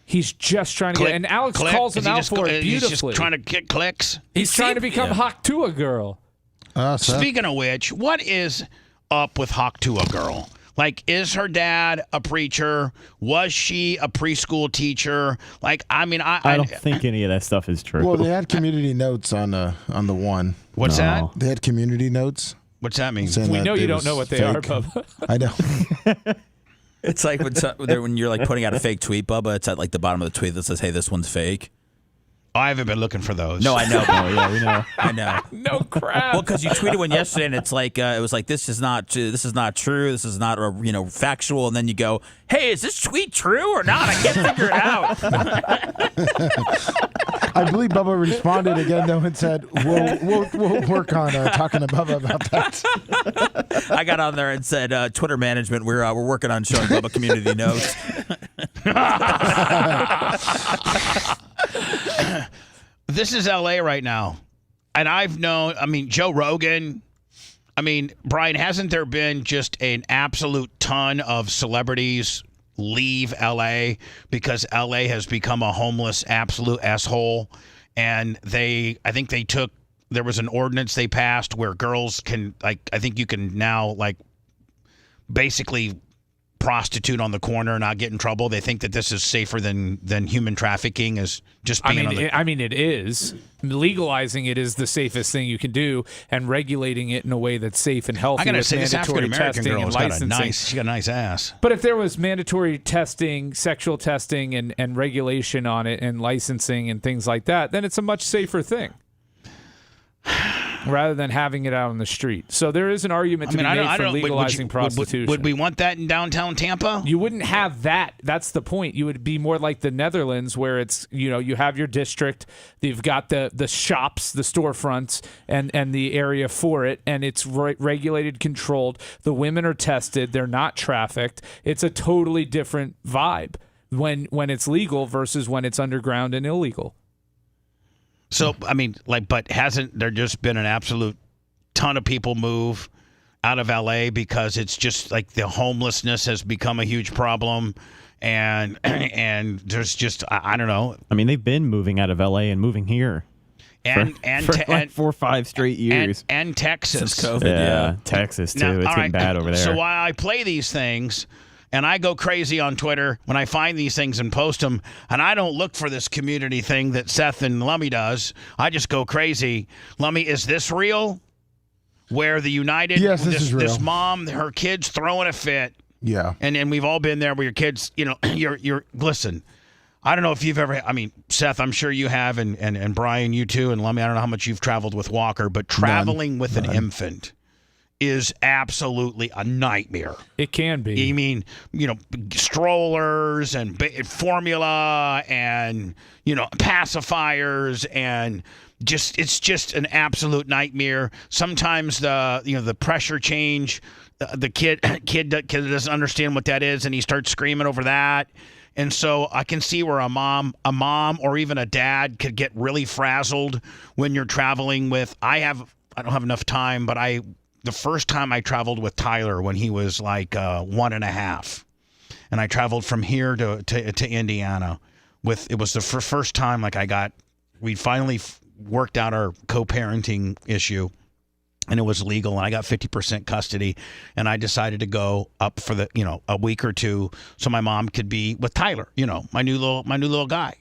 Speaker 8: He's just trying to get, and Alex calls him out for it beautifully.
Speaker 3: He's just trying to get clicks.
Speaker 8: He's trying to become Hawk to a girl.
Speaker 3: Speaking of which, what is up with Hawk to a girl? Like, is her dad a preacher? Was she a preschool teacher? Like, I mean,
Speaker 12: I don't think any of that stuff is true.
Speaker 4: Well, they had community notes on the one.
Speaker 3: What's that?
Speaker 4: They had community notes.
Speaker 3: What's that mean?
Speaker 8: We know you don't know what they are, Bubba.
Speaker 4: I know.
Speaker 9: It's like when you're like putting out a fake tweet, Bubba. It's at like the bottom of the tweet that says, "Hey, this one's fake."
Speaker 3: I haven't been looking for those.
Speaker 9: No, I know.
Speaker 12: Yeah, we know.
Speaker 9: I know.
Speaker 8: No crap.
Speaker 9: Well, because you tweeted one yesterday, and it's like it was like this is not true. This is not factual. And then you go, "Hey, is this tweet true or not? I can't figure it out."
Speaker 4: I believe Bubba responded again though and said, "We'll work on talking to Bubba about that."
Speaker 9: I got on there and said, "Twitter management, we're working on showing Bubba community notes."
Speaker 3: This is LA right now. And I've known, Joe Rogan. Brian, hasn't there been just an absolute ton of celebrities leave LA because LA has become a homeless absolute asshole? And there was an ordinance they passed where girls can, like, I think you can now, like, basically prostitute on the corner and not get in trouble. They think that this is safer than human trafficking, is just being
Speaker 8: it is. Legalizing it is the safest thing you can do, and regulating it in a way that's safe and healthy.
Speaker 3: I gotta say, this
Speaker 8: mandatory
Speaker 3: African-American
Speaker 8: testing
Speaker 3: girl
Speaker 8: and
Speaker 3: has
Speaker 8: licensing.
Speaker 3: she got a nice ass.
Speaker 8: But if there was mandatory testing, sexual testing, and regulation on it, and licensing and things like that, then it's a much safer thing, rather than having it out on the street. So there is an argument to be made for legalizing prostitution.
Speaker 3: Would we want that in downtown Tampa?
Speaker 8: You wouldn't have that. That's the point. You would be more like the Netherlands, where it's, you have your district, you've got the shops, the storefronts, and the area for it, and it's regulated, controlled. The women are tested. They're not trafficked. It's a totally different vibe when it's legal versus when it's underground and illegal.
Speaker 3: So, but hasn't there just been an absolute ton of people move out of LA because it's just like the homelessness has become a huge problem, and there's just, I don't know.
Speaker 12: They've been moving out of LA and moving here. For 4 or 5 straight years.
Speaker 3: And Texas.
Speaker 9: Since COVID,
Speaker 12: yeah. Texas, too. It's getting bad over there.
Speaker 3: So while I play these things, And I go crazy on Twitter when I find these things and post them. And I don't look for this community thing that Seth and Lummy does. I just go crazy. Lummy, is this real? Where the United,
Speaker 4: yes, this
Speaker 3: mom, her kid's throwing a fit.
Speaker 4: Yeah.
Speaker 3: And we've all been there where your kids, you're listen. I don't know if you've ever, Seth, I'm sure you have, and Brian, you too, and Lummy, I don't know how much you've traveled with Walker, but traveling with an infant is absolutely a nightmare.
Speaker 8: It can be.
Speaker 3: You mean, strollers and formula and, pacifiers and it's just an absolute nightmare. Sometimes the pressure change, the kid doesn't understand what that is and he starts screaming over that. And so I can see where a mom or even a dad could get really frazzled when you're traveling with. I don't have enough time, but the first time I traveled with Tyler when he was like 1.5, and I traveled from here to Indiana it was the first time we finally worked out our co-parenting issue. And it was legal, and I got 50% custody, and I decided to go up for a week or two so my mom could be with Tyler, my new little guy.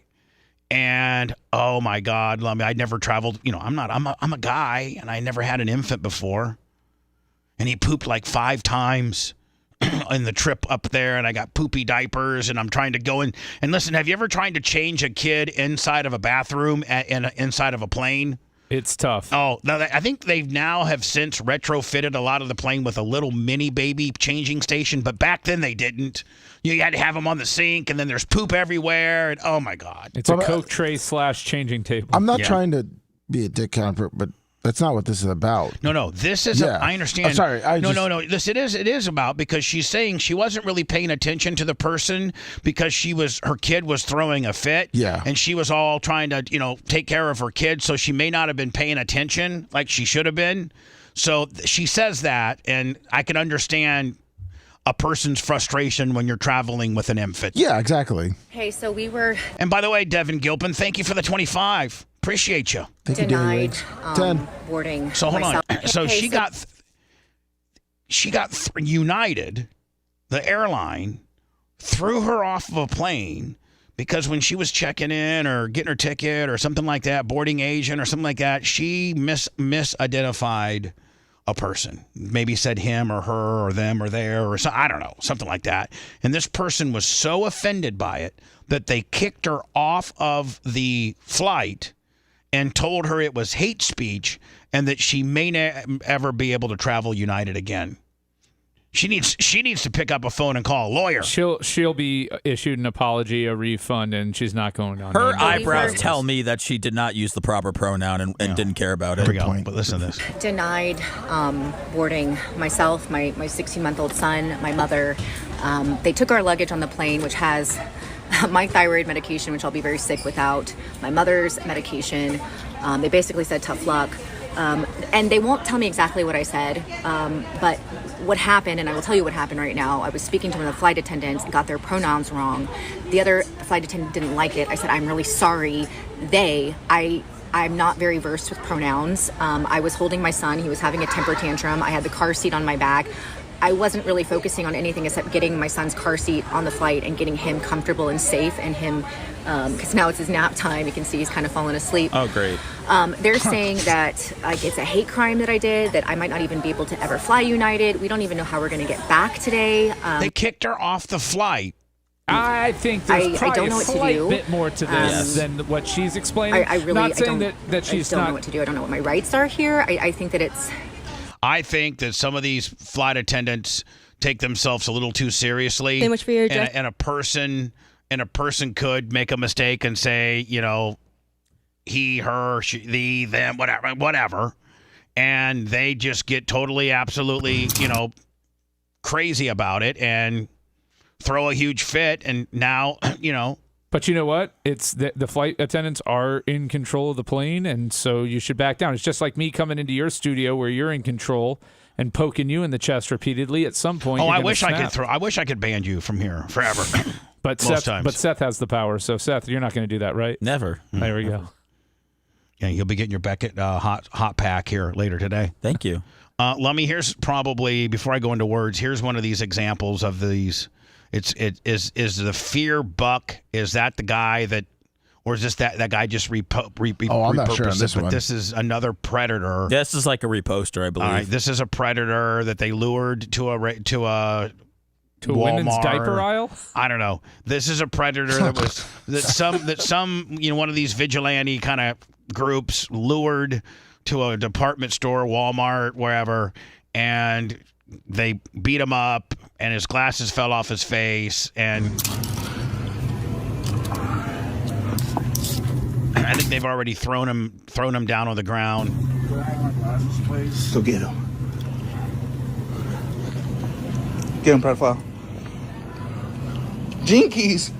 Speaker 3: And oh my God, I'd never traveled, I'm a guy, and I never had an infant before. And he pooped like 5 times in the trip up there, and I got poopy diapers, and I'm trying to go in. And listen, have you ever tried to change a kid inside of a bathroom inside of a plane?
Speaker 8: It's tough.
Speaker 3: Oh, now I think they have since retrofitted a lot of the plane with a little mini baby changing station, but back then they didn't. You had to have them on the sink, and then there's poop everywhere, and oh my God.
Speaker 8: It's a Coke tray / changing table.
Speaker 4: I'm not trying to be a dick counter, but that's not what this is about.
Speaker 3: No. This is. I understand.
Speaker 4: I'm sorry.
Speaker 3: No. This it is about, because she's saying she wasn't really paying attention to the person because her kid was throwing a fit.
Speaker 4: Yeah.
Speaker 3: And she was all trying to take care of her kid, so she may not have been paying attention like she should have been. So she says that, and I can understand a person's frustration when you're traveling with an infant.
Speaker 4: Yeah, exactly.
Speaker 10: Hey, so we were.
Speaker 3: And by the way, Devin Gilpin, thank you for the 25. Appreciate you.
Speaker 10: Denied boarding.
Speaker 3: So hold on. So
Speaker 10: Okay,
Speaker 3: she got United, the airline, threw her off of a plane because when she was checking in or getting her ticket or something like that, boarding agent or something like that, she misidentified a person. Maybe said him or her or them or there or so, I don't know, something like that. And this person was so offended by it that they kicked her off of the flight and told her it was hate speech and that she may ever be able to travel United again. She needs to pick up a phone and call a lawyer.
Speaker 8: She'll be issued an apology, a refund, and she's not going on.
Speaker 9: Her eyebrows tell me that she did not use the proper pronoun and didn't care about it.
Speaker 3: There we go. But listen to this.
Speaker 10: Denied boarding myself, my 16-month-old son, my mother. They took our luggage on the plane, which has my thyroid medication, which I'll be very sick without, my mother's medication. They basically said tough luck. And they won't tell me exactly what I said, but what happened, and I will tell you what happened right now. I was speaking to one of the flight attendants and got their pronouns wrong. The other flight attendant didn't like it. I said, I'm really sorry. I'm not very versed with pronouns. I was holding my son. He was having a temper tantrum. I had the car seat on my back. I wasn't really focusing on anything except getting my son's car seat on the flight and getting him comfortable and safe, and him, because now it's his nap time. You can see he's kind of falling asleep.
Speaker 9: Oh, great.
Speaker 10: They're saying that it's a hate crime that I did, that I might not even be able to ever fly United. We don't even know how we're going to get back today.
Speaker 3: They kicked her off the flight.
Speaker 8: I think there's probably
Speaker 10: don't know
Speaker 8: a
Speaker 10: what to
Speaker 8: slight
Speaker 10: do.
Speaker 8: bit more to this than what she's explaining.
Speaker 10: I really
Speaker 8: not saying
Speaker 10: don't,
Speaker 8: that she's
Speaker 10: I don't
Speaker 8: not
Speaker 10: know what to do. I don't know what my rights are here. I think that it's.
Speaker 3: I think that some of these flight attendants take themselves a little too seriously.
Speaker 11: So much for your
Speaker 3: and a person could make a mistake and say, he, her, she, the, them, whatever. And they just get totally, absolutely, crazy about it and throw a huge fit. And now,
Speaker 8: But you know what? It's the flight attendants are in control of the plane, and so you should back down. It's just like me coming into your studio where you're in control and poking you in the chest repeatedly. At some point,
Speaker 3: I wish I could ban you from here forever.
Speaker 8: But Seth has the power. So Seth, you're not going to do that, right?
Speaker 9: Never.
Speaker 8: There we go.
Speaker 3: Yeah, you'll be getting your Beckett hot pack here later today.
Speaker 9: Thank you.
Speaker 3: Lummy, here's probably, before I go into words, here's one of these examples of these. Is the fear buck, is that the guy that, or is this that guy just
Speaker 4: I'm not sure on this
Speaker 3: but
Speaker 4: one.
Speaker 3: this is another predator.
Speaker 9: This is like a reposter, I believe.
Speaker 3: All right, this is a predator that they lured to a Walmart.
Speaker 8: Women's diaper aisle?
Speaker 3: I don't know. This is a predator that some one of these vigilante kind of groups lured to a department store, Walmart, wherever, and they beat him up, and his glasses fell off his face, and I think they've already thrown him down on the ground.
Speaker 5: Go get him. Get him, pedophile. Jinkies!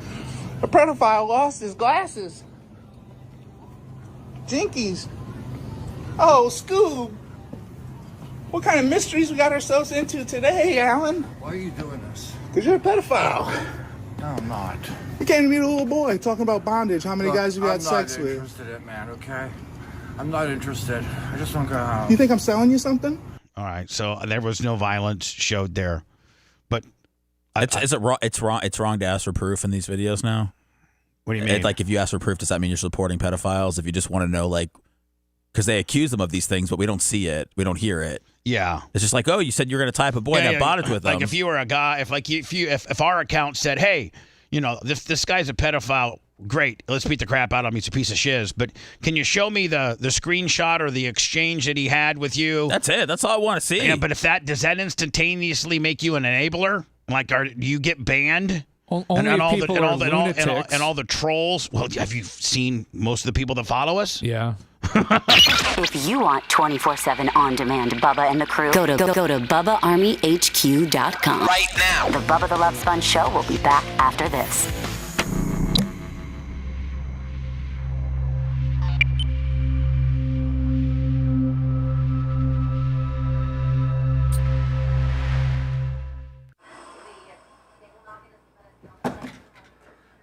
Speaker 5: A pedophile lost his glasses. Jinkies! Oh, Scoob! What kind of mysteries we got ourselves into today, Alan?
Speaker 11: Why are you doing this?
Speaker 5: Because you're a pedophile.
Speaker 11: No, I'm not.
Speaker 5: You can't even be a little boy talking about bondage. How many guys have you had sex
Speaker 11: I'm not
Speaker 5: with?
Speaker 11: interested in it, man, okay? I'm not interested. I just want to go home.
Speaker 5: You think I'm selling you something?
Speaker 3: All right, so there was no violence showed there, but
Speaker 9: Is it wrong? It's wrong to ask for proof in these videos now.
Speaker 3: What do you mean?
Speaker 9: Like, if you ask for proof, does that mean you're supporting pedophiles? If you just want to know, like, because they accuse them of these things, but we don't see it, we don't hear it.
Speaker 3: Yeah,
Speaker 9: it's just like, oh, you said you're going to type a boy and have bondage with them.
Speaker 3: Like if you were a guy, if our account said, hey, this guy's a pedophile. Great, let's beat the crap out of him. He's a piece of shiz. But can you show me the screenshot or the exchange that he had with you?
Speaker 9: That's it. That's all I want to see.
Speaker 3: Yeah, but does that instantaneously make you an enabler? Like, do you get banned?
Speaker 8: Only
Speaker 3: and all
Speaker 8: people
Speaker 3: the,
Speaker 8: are
Speaker 3: lunatics. And all the trolls. Well, have you seen most of the people that follow us?
Speaker 8: Yeah.
Speaker 18: If you want 24/7 on-demand Bubba and the crew, go to BubbaArmyHQ.com.
Speaker 19: Right now.
Speaker 18: The Bubba the Love Sponge show will be back after this.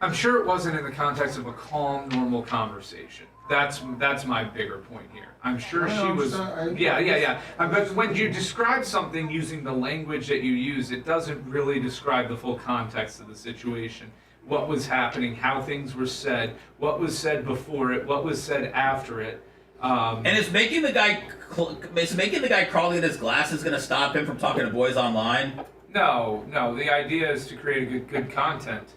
Speaker 8: I'm sure it wasn't in the context of a calm, normal conversation. That's my bigger point here. I'm sure she was. Yeah. But when you describe something using the language that you use, it doesn't really describe the full context of the situation. What was happening, how things were said, what was said before it, what was said after it.
Speaker 6: And is making the guy crawling in his glasses going to stop him from talking to boys online?
Speaker 8: No. The idea is to create good content.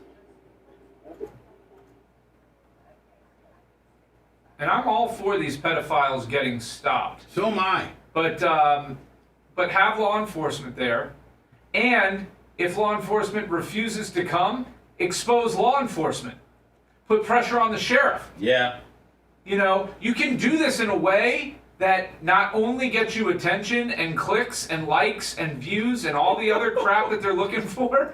Speaker 8: And I'm all for these pedophiles getting stopped.
Speaker 16: So am I.
Speaker 8: But have law enforcement there, and if law enforcement refuses to come, expose law enforcement. Put pressure on the sheriff.
Speaker 6: Yeah.
Speaker 8: You can do this in a way that not only gets you attention and clicks and likes and views and all the other crap that they're looking for.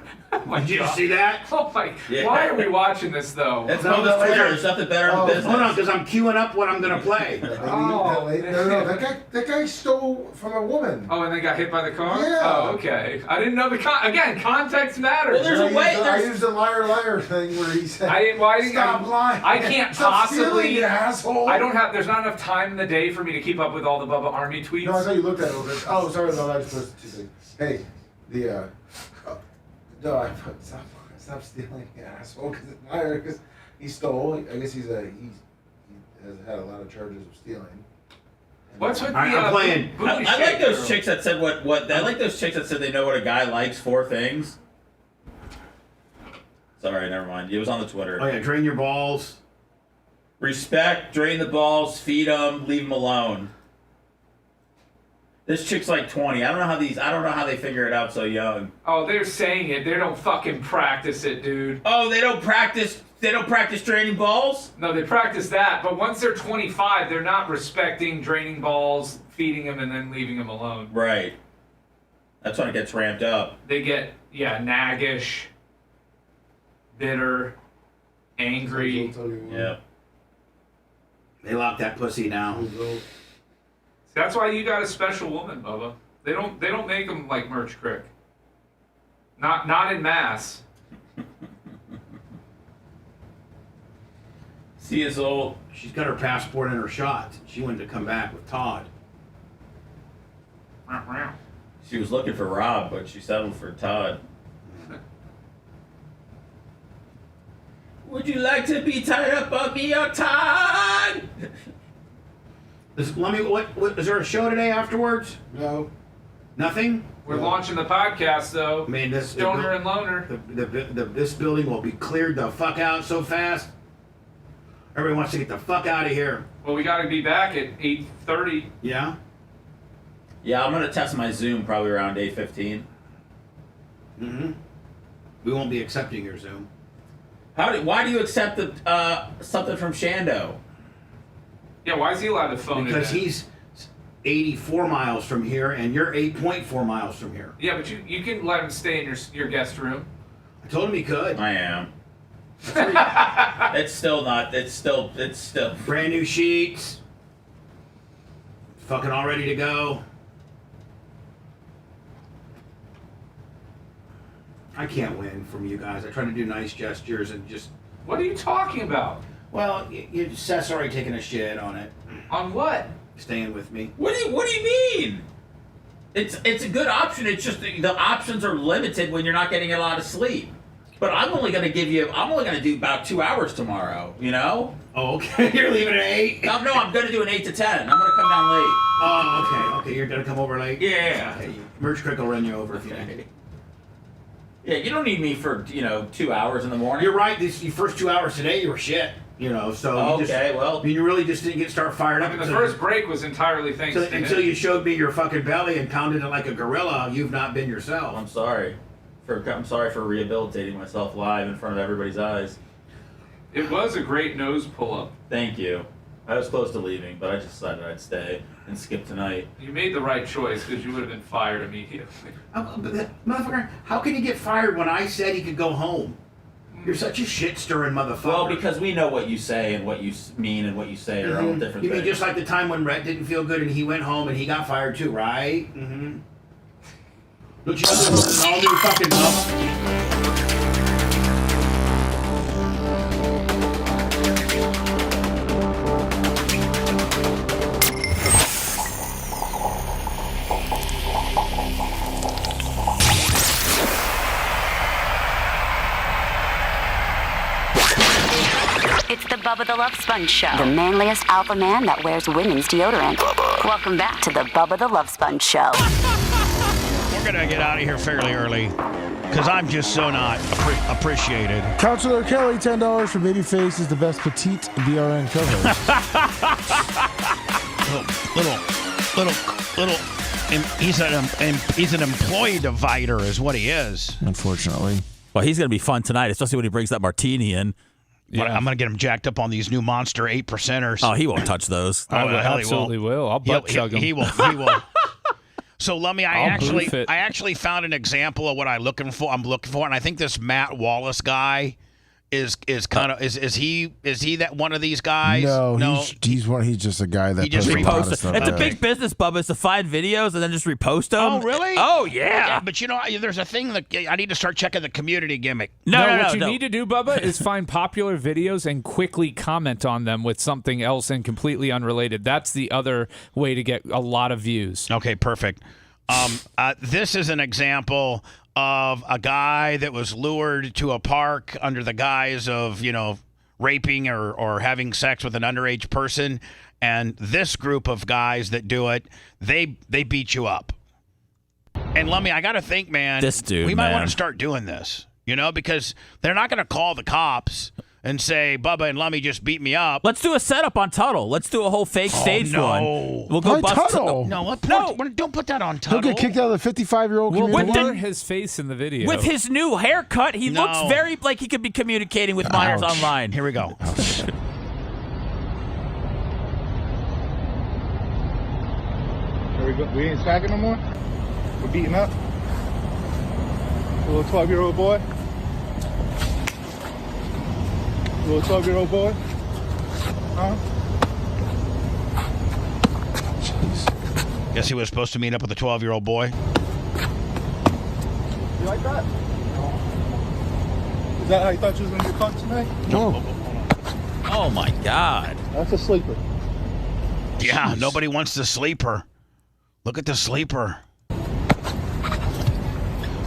Speaker 16: Did you see that?
Speaker 8: Oh my!
Speaker 16: Yeah.
Speaker 8: Why are we watching this though?
Speaker 6: It's called Twitter. There's nothing better in business.
Speaker 16: Hold on, because I'm queuing up what I'm going to play.
Speaker 11: No, that guy stole from a woman.
Speaker 8: Oh, and they got hit by the car?
Speaker 11: Yeah.
Speaker 8: Oh, okay. I didn't know again, context matters.
Speaker 6: Well, there's a way.
Speaker 11: I used the liar thing where he said,
Speaker 8: Stop
Speaker 11: lying.
Speaker 8: I can't
Speaker 11: Stop
Speaker 8: possibly.
Speaker 11: stealing, you asshole.
Speaker 8: There's not enough time in the day for me to keep up with all the Bubba Army tweets.
Speaker 11: No, I thought you looked at it a little bit. Oh, sorry, no, I was supposed to say, hey, no, I put stop stealing, you asshole, because it's liar, because he stole. I guess he has had a lot of charges of stealing.
Speaker 8: What's with
Speaker 16: I'm playing.
Speaker 6: I like those chicks that said what. I like those chicks that said they know what a guy likes. 4 things. Sorry, never mind. It was on the Twitter.
Speaker 16: Oh yeah, drain your balls.
Speaker 6: Respect, drain the balls, feed them, leave them alone. This chick's like 20. I don't know how they figure it out so young.
Speaker 8: Oh, they're saying it. They don't fucking practice it, dude.
Speaker 6: Oh, they don't practice draining balls?
Speaker 8: No, they practice that. But once they're 25, they're not respecting draining balls, feeding them, and then leaving them alone.
Speaker 6: Right. That's when it gets ramped up.
Speaker 8: They get, naggish, bitter, angry.
Speaker 6: Yeah.
Speaker 16: They lock that pussy down.
Speaker 8: That's why you got a special woman, Bubba. They don't make them like Merch Crick. Not in mass.
Speaker 6: See his old.
Speaker 16: She's got her passport and her shot. She wanted to come back with Todd.
Speaker 6: She was looking for Rob, but she settled for Todd. Would you like to be tied up on me, or Todd?
Speaker 16: Is there a show today afterwards?
Speaker 11: No.
Speaker 16: Nothing?
Speaker 8: We're launching the podcast, though.
Speaker 16: I mean, this
Speaker 8: Stoner and Loner.
Speaker 16: This building will be cleared the fuck out so fast. Everybody wants to get the fuck out of here.
Speaker 8: Well, we got to be back at 8:30.
Speaker 16: Yeah?
Speaker 6: Yeah, I'm going to test my Zoom probably around 8:15.
Speaker 16: Mm-hmm. We won't be accepting your Zoom.
Speaker 6: Why do you accept something from Shando?
Speaker 8: Yeah, why is he allowed to phone
Speaker 16: Because
Speaker 8: it in?
Speaker 16: he's 84 miles from here, and you're 8.4 miles from here.
Speaker 8: Yeah, but you can let him stay in your guest room.
Speaker 16: I told him he could.
Speaker 6: I am. It's still
Speaker 16: brand new sheets. Fucking all ready to go. I can't win from you guys. I try to do nice gestures and just.
Speaker 8: What are you talking about?
Speaker 16: Well, Seth's already taking a shit on it.
Speaker 8: On what?
Speaker 16: Staying with me.
Speaker 6: What do you mean? It's a good option. It's just the options are limited when you're not getting a lot of sleep. But I'm only going to do about 2 hours tomorrow, you know?
Speaker 16: Oh, okay. You're leaving at 8?
Speaker 6: No, I'm going to do an 8 to 10. I'm going to come down late.
Speaker 16: Oh, okay. You're going to come over late?
Speaker 6: Yeah.
Speaker 16: Okay. Merch Crick will run you over if you need.
Speaker 6: Yeah, you don't need me for, 2 hours in the morning.
Speaker 16: You're right. These first 2 hours today, you were shit. So you really just didn't start fired up.
Speaker 8: I mean, the first break was entirely thanks to him.
Speaker 16: Until you showed me your fucking belly and pounded it like a gorilla, you've not been yourself.
Speaker 6: I'm sorry for rehabilitating myself live in front of everybody's eyes.
Speaker 8: It was a great nose pull-up.
Speaker 6: Thank you. I was close to leaving, but I just decided I'd stay and skip tonight.
Speaker 8: You made the right choice because you would have been fired immediately.
Speaker 16: Motherfucker, how can you get fired when I said he could go home? You're such a shit-stirring motherfucker.
Speaker 6: Well, because we know what you say and what you mean and what you say are all different
Speaker 16: You
Speaker 6: things.
Speaker 16: mean just like the time when Rhett didn't feel good and he went home and he got fired too, right? Mm-hmm. Don't you know this is an all-new fucking
Speaker 18: It's the Bubba the Love Sponge Show. The manliest alpha man that wears women's deodorant. Welcome back to the Bubba the Love Sponge Show.
Speaker 3: We're going to get out of here fairly early because I'm just so not appreciated.
Speaker 4: Counselor Kelly, $10 for Babyface is the best petite BRN co-host.
Speaker 3: He's an employee divider is what he is.
Speaker 4: Unfortunately.
Speaker 9: Well, he's going to be fun tonight, especially when he brings that martini in.
Speaker 3: Yeah. I'm going to get him jacked up on these new Monster 8%ers.
Speaker 9: Oh, he won't touch those.
Speaker 8: I absolutely will. I'll butt chug him.
Speaker 3: He will. So, Lummy, I actually found an example of what I'm looking for, and I think this Matt Wallace guy is kind of is he that one of these guys?
Speaker 4: No. He's just a guy that
Speaker 9: he just reposts. It's a big business, Bubba, is to find videos and then just repost them.
Speaker 3: Oh, really?
Speaker 9: Oh, yeah.
Speaker 3: But there's a thing that I need to start checking the community gimmick.
Speaker 8: What you need to do, Bubba, is find popular videos and quickly comment on them with something else and completely unrelated. That's the other way to get a lot of views.
Speaker 3: Okay, perfect. This is an example of a guy that was lured to a park under the guise of, raping or having sex with an underage person. And this group of guys that do it, they beat you up. And Lummy, I got to think, man,
Speaker 9: this dude,
Speaker 3: we might want to start doing this, because they're not going to call the cops and say, Bubba and Lummy just beat me up.
Speaker 9: Let's do a setup on Tuttle. Let's do a whole fake stage one.
Speaker 3: We'll
Speaker 9: go bust
Speaker 4: Tuttle.
Speaker 3: Don't put that on Tuttle.
Speaker 4: He'll get kicked out of the 55-year-old community.
Speaker 8: We'll blur his face in the video.
Speaker 9: With his new haircut, he looks very like he could be communicating with minors online.
Speaker 3: Here we go.
Speaker 5: There we go. We ain't smacking no more? We're beating up? Little 12-year-old boy? Little 12-year-old boy? Huh?
Speaker 3: Jeez. Guess he was supposed to meet up with a 12-year-old boy.
Speaker 5: You like that? Is that how you thought you was going to get caught tonight?
Speaker 4: No.
Speaker 9: Oh, my God.
Speaker 5: That's a sleeper.
Speaker 3: Yeah, nobody wants the sleeper. Look at the sleeper.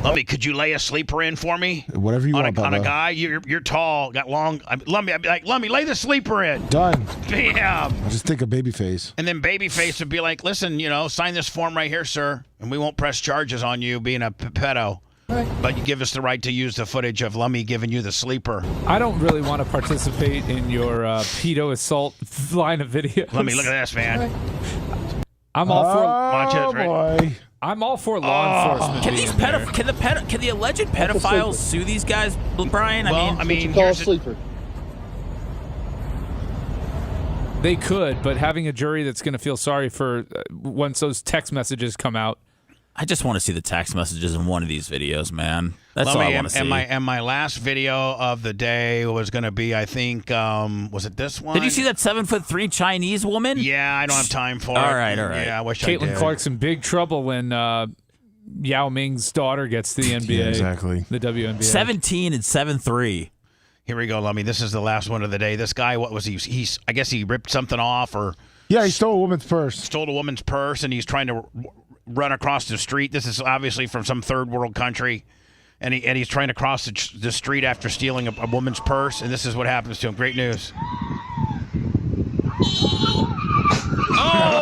Speaker 3: Lummy, could you lay a sleeper in for me?
Speaker 4: Whatever you want,
Speaker 3: on a
Speaker 4: Bubba.
Speaker 3: guy, you're tall, got long. Lummy, I'd be like, Lummy, lay the sleeper in.
Speaker 4: Done.
Speaker 3: Bam.
Speaker 4: I'll just think of Babyface.
Speaker 3: And then Babyface would be like, listen, sign this form right here, sir, and we won't press charges on you being a pedo. But you give us the right to use the footage of Lummy giving you the sleeper.
Speaker 8: I don't really want to participate in your pedo assault line of videos.
Speaker 3: Lummy, look at this, man.
Speaker 8: I'm all for.
Speaker 3: Watch it, right?
Speaker 4: Boy.
Speaker 8: I'm all for law enforcement.
Speaker 9: Can these can the alleged pedophiles sue these guys, Brian?
Speaker 3: Well, I mean,
Speaker 11: Call a sleeper.
Speaker 8: They could, but having a jury that's going to feel sorry for once those text messages come out.
Speaker 9: I just want to see the text messages in one of these videos, man. That's all I want to see.
Speaker 3: And my last video of the day was going to be, I think, was it this one?
Speaker 9: Did you see that 7'3" Chinese woman?
Speaker 3: Yeah, I don't have time for it.
Speaker 9: All right.
Speaker 3: Yeah, I wish I did.
Speaker 8: Caitlin Clark's in big trouble when Yao Ming's daughter gets to the NBA.
Speaker 4: Yeah, exactly.
Speaker 8: The WNBA.
Speaker 9: 17 and 7'3".
Speaker 3: Here we go, Lummy. This is the last one of the day. This guy, what was he? I guess he ripped something off or...
Speaker 4: Yeah, he stole a woman's purse.
Speaker 3: Stole a woman's purse, and he's trying to run across the street. This is obviously from some third world country, and he's trying to cross the street after stealing a woman's purse, and this is what happens to him. Great news. Oh,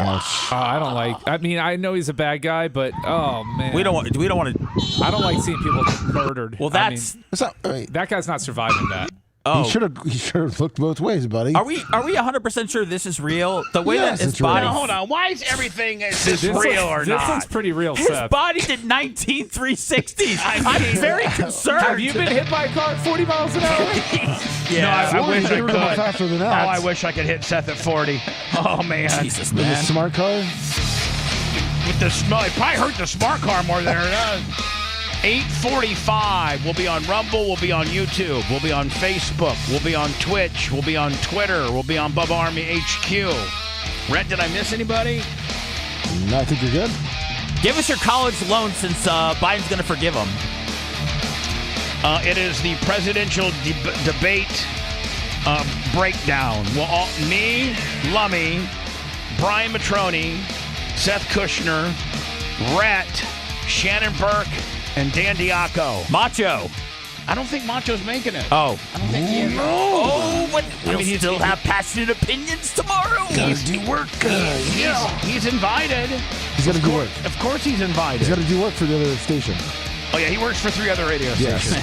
Speaker 3: no!
Speaker 8: I don't like. I mean, I know he's a bad guy, but oh man,
Speaker 9: We don't want to.
Speaker 8: I don't like seeing people murdered.
Speaker 9: Well, that's
Speaker 8: that guy's not surviving that.
Speaker 9: Oh.
Speaker 4: He should have looked both ways, buddy.
Speaker 9: Are we 100% sure this is real? The way
Speaker 4: Yes,
Speaker 9: that his
Speaker 4: it's real.
Speaker 9: body.
Speaker 3: Now, hold on. Why is everything is
Speaker 8: This
Speaker 3: real or
Speaker 8: this
Speaker 3: not?
Speaker 8: looks pretty real,
Speaker 9: His
Speaker 8: Seth.
Speaker 9: body did 19 360s. I'm very concerned.
Speaker 8: Have you been hit by a car at 40 miles an hour?
Speaker 3: Yeah, I wish I
Speaker 4: They were going
Speaker 3: could.
Speaker 4: faster than
Speaker 3: Oh,
Speaker 4: that.
Speaker 3: I wish I could hit Seth at 40. Oh man,
Speaker 9: Jesus,
Speaker 4: In the
Speaker 9: man.
Speaker 4: smart car?
Speaker 3: with the smell, it probably hurt the smart car more than it does. 8:45. We'll be on Rumble. We'll be on YouTube. We'll be on Facebook. We'll be on Twitch. We'll be on Twitter. We'll be on Bubba Army HQ. Rhett, did I miss anybody?
Speaker 4: No, I think you're good.
Speaker 9: Give us your college loan since Biden's going to forgive them.
Speaker 3: It is the presidential debate breakdown. Well, me, Lummy, Brian Matroni, Seth Kushner, Rhett, Shannon Burke, and Dan Diaco.
Speaker 9: Macho.
Speaker 3: I don't think Macho's making it.
Speaker 9: Oh.
Speaker 3: I don't think he is.
Speaker 9: Oh, but we'll still have passionate opinions tomorrow.
Speaker 3: Gotta do work. He's invited.
Speaker 4: He's got to do work.
Speaker 3: Of course he's invited.
Speaker 4: He's got to do work for the other station.
Speaker 3: Oh, yeah, he works for 3 other radio stations.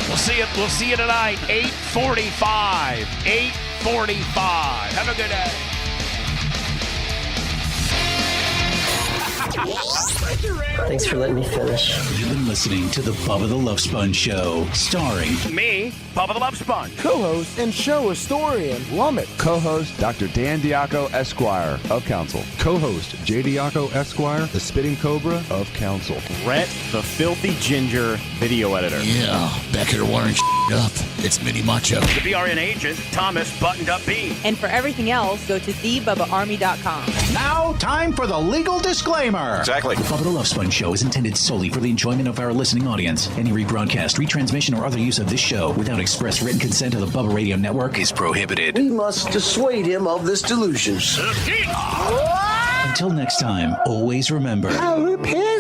Speaker 3: We'll see you tonight, 8:45. 8:45. Have a good day.
Speaker 19: Thanks for letting me finish.
Speaker 21: You've been listening to the Bubba the Love Sponge Show, starring
Speaker 3: me, Bubba the Love Sponge.
Speaker 22: Co-host and show historian, Lummit.
Speaker 24: Co-host Dr. Dan Diaco, Esquire of Council. Co-host J. Diaco, Esquire, the Spitting Cobra of Council.
Speaker 25: Rhett, the Filthy Ginger video editor.
Speaker 1: Yeah, back here wiring up. It's Mini Macho.
Speaker 3: The BRN agent, Thomas Buttoned Up B.
Speaker 26: And for everything else, go to thebubbaarmy.com.
Speaker 27: Now, time for the legal disclaimer.
Speaker 21: Exactly. The Bubba the Love Sponge Show is intended solely for the enjoyment of our listening audience. Any rebroadcast, retransmission, or other use of this show without express written consent of the Bubba Radio Network is prohibited.
Speaker 19: We must dissuade him of this delusion.
Speaker 21: Until next time, always remember.
Speaker 19: I repent.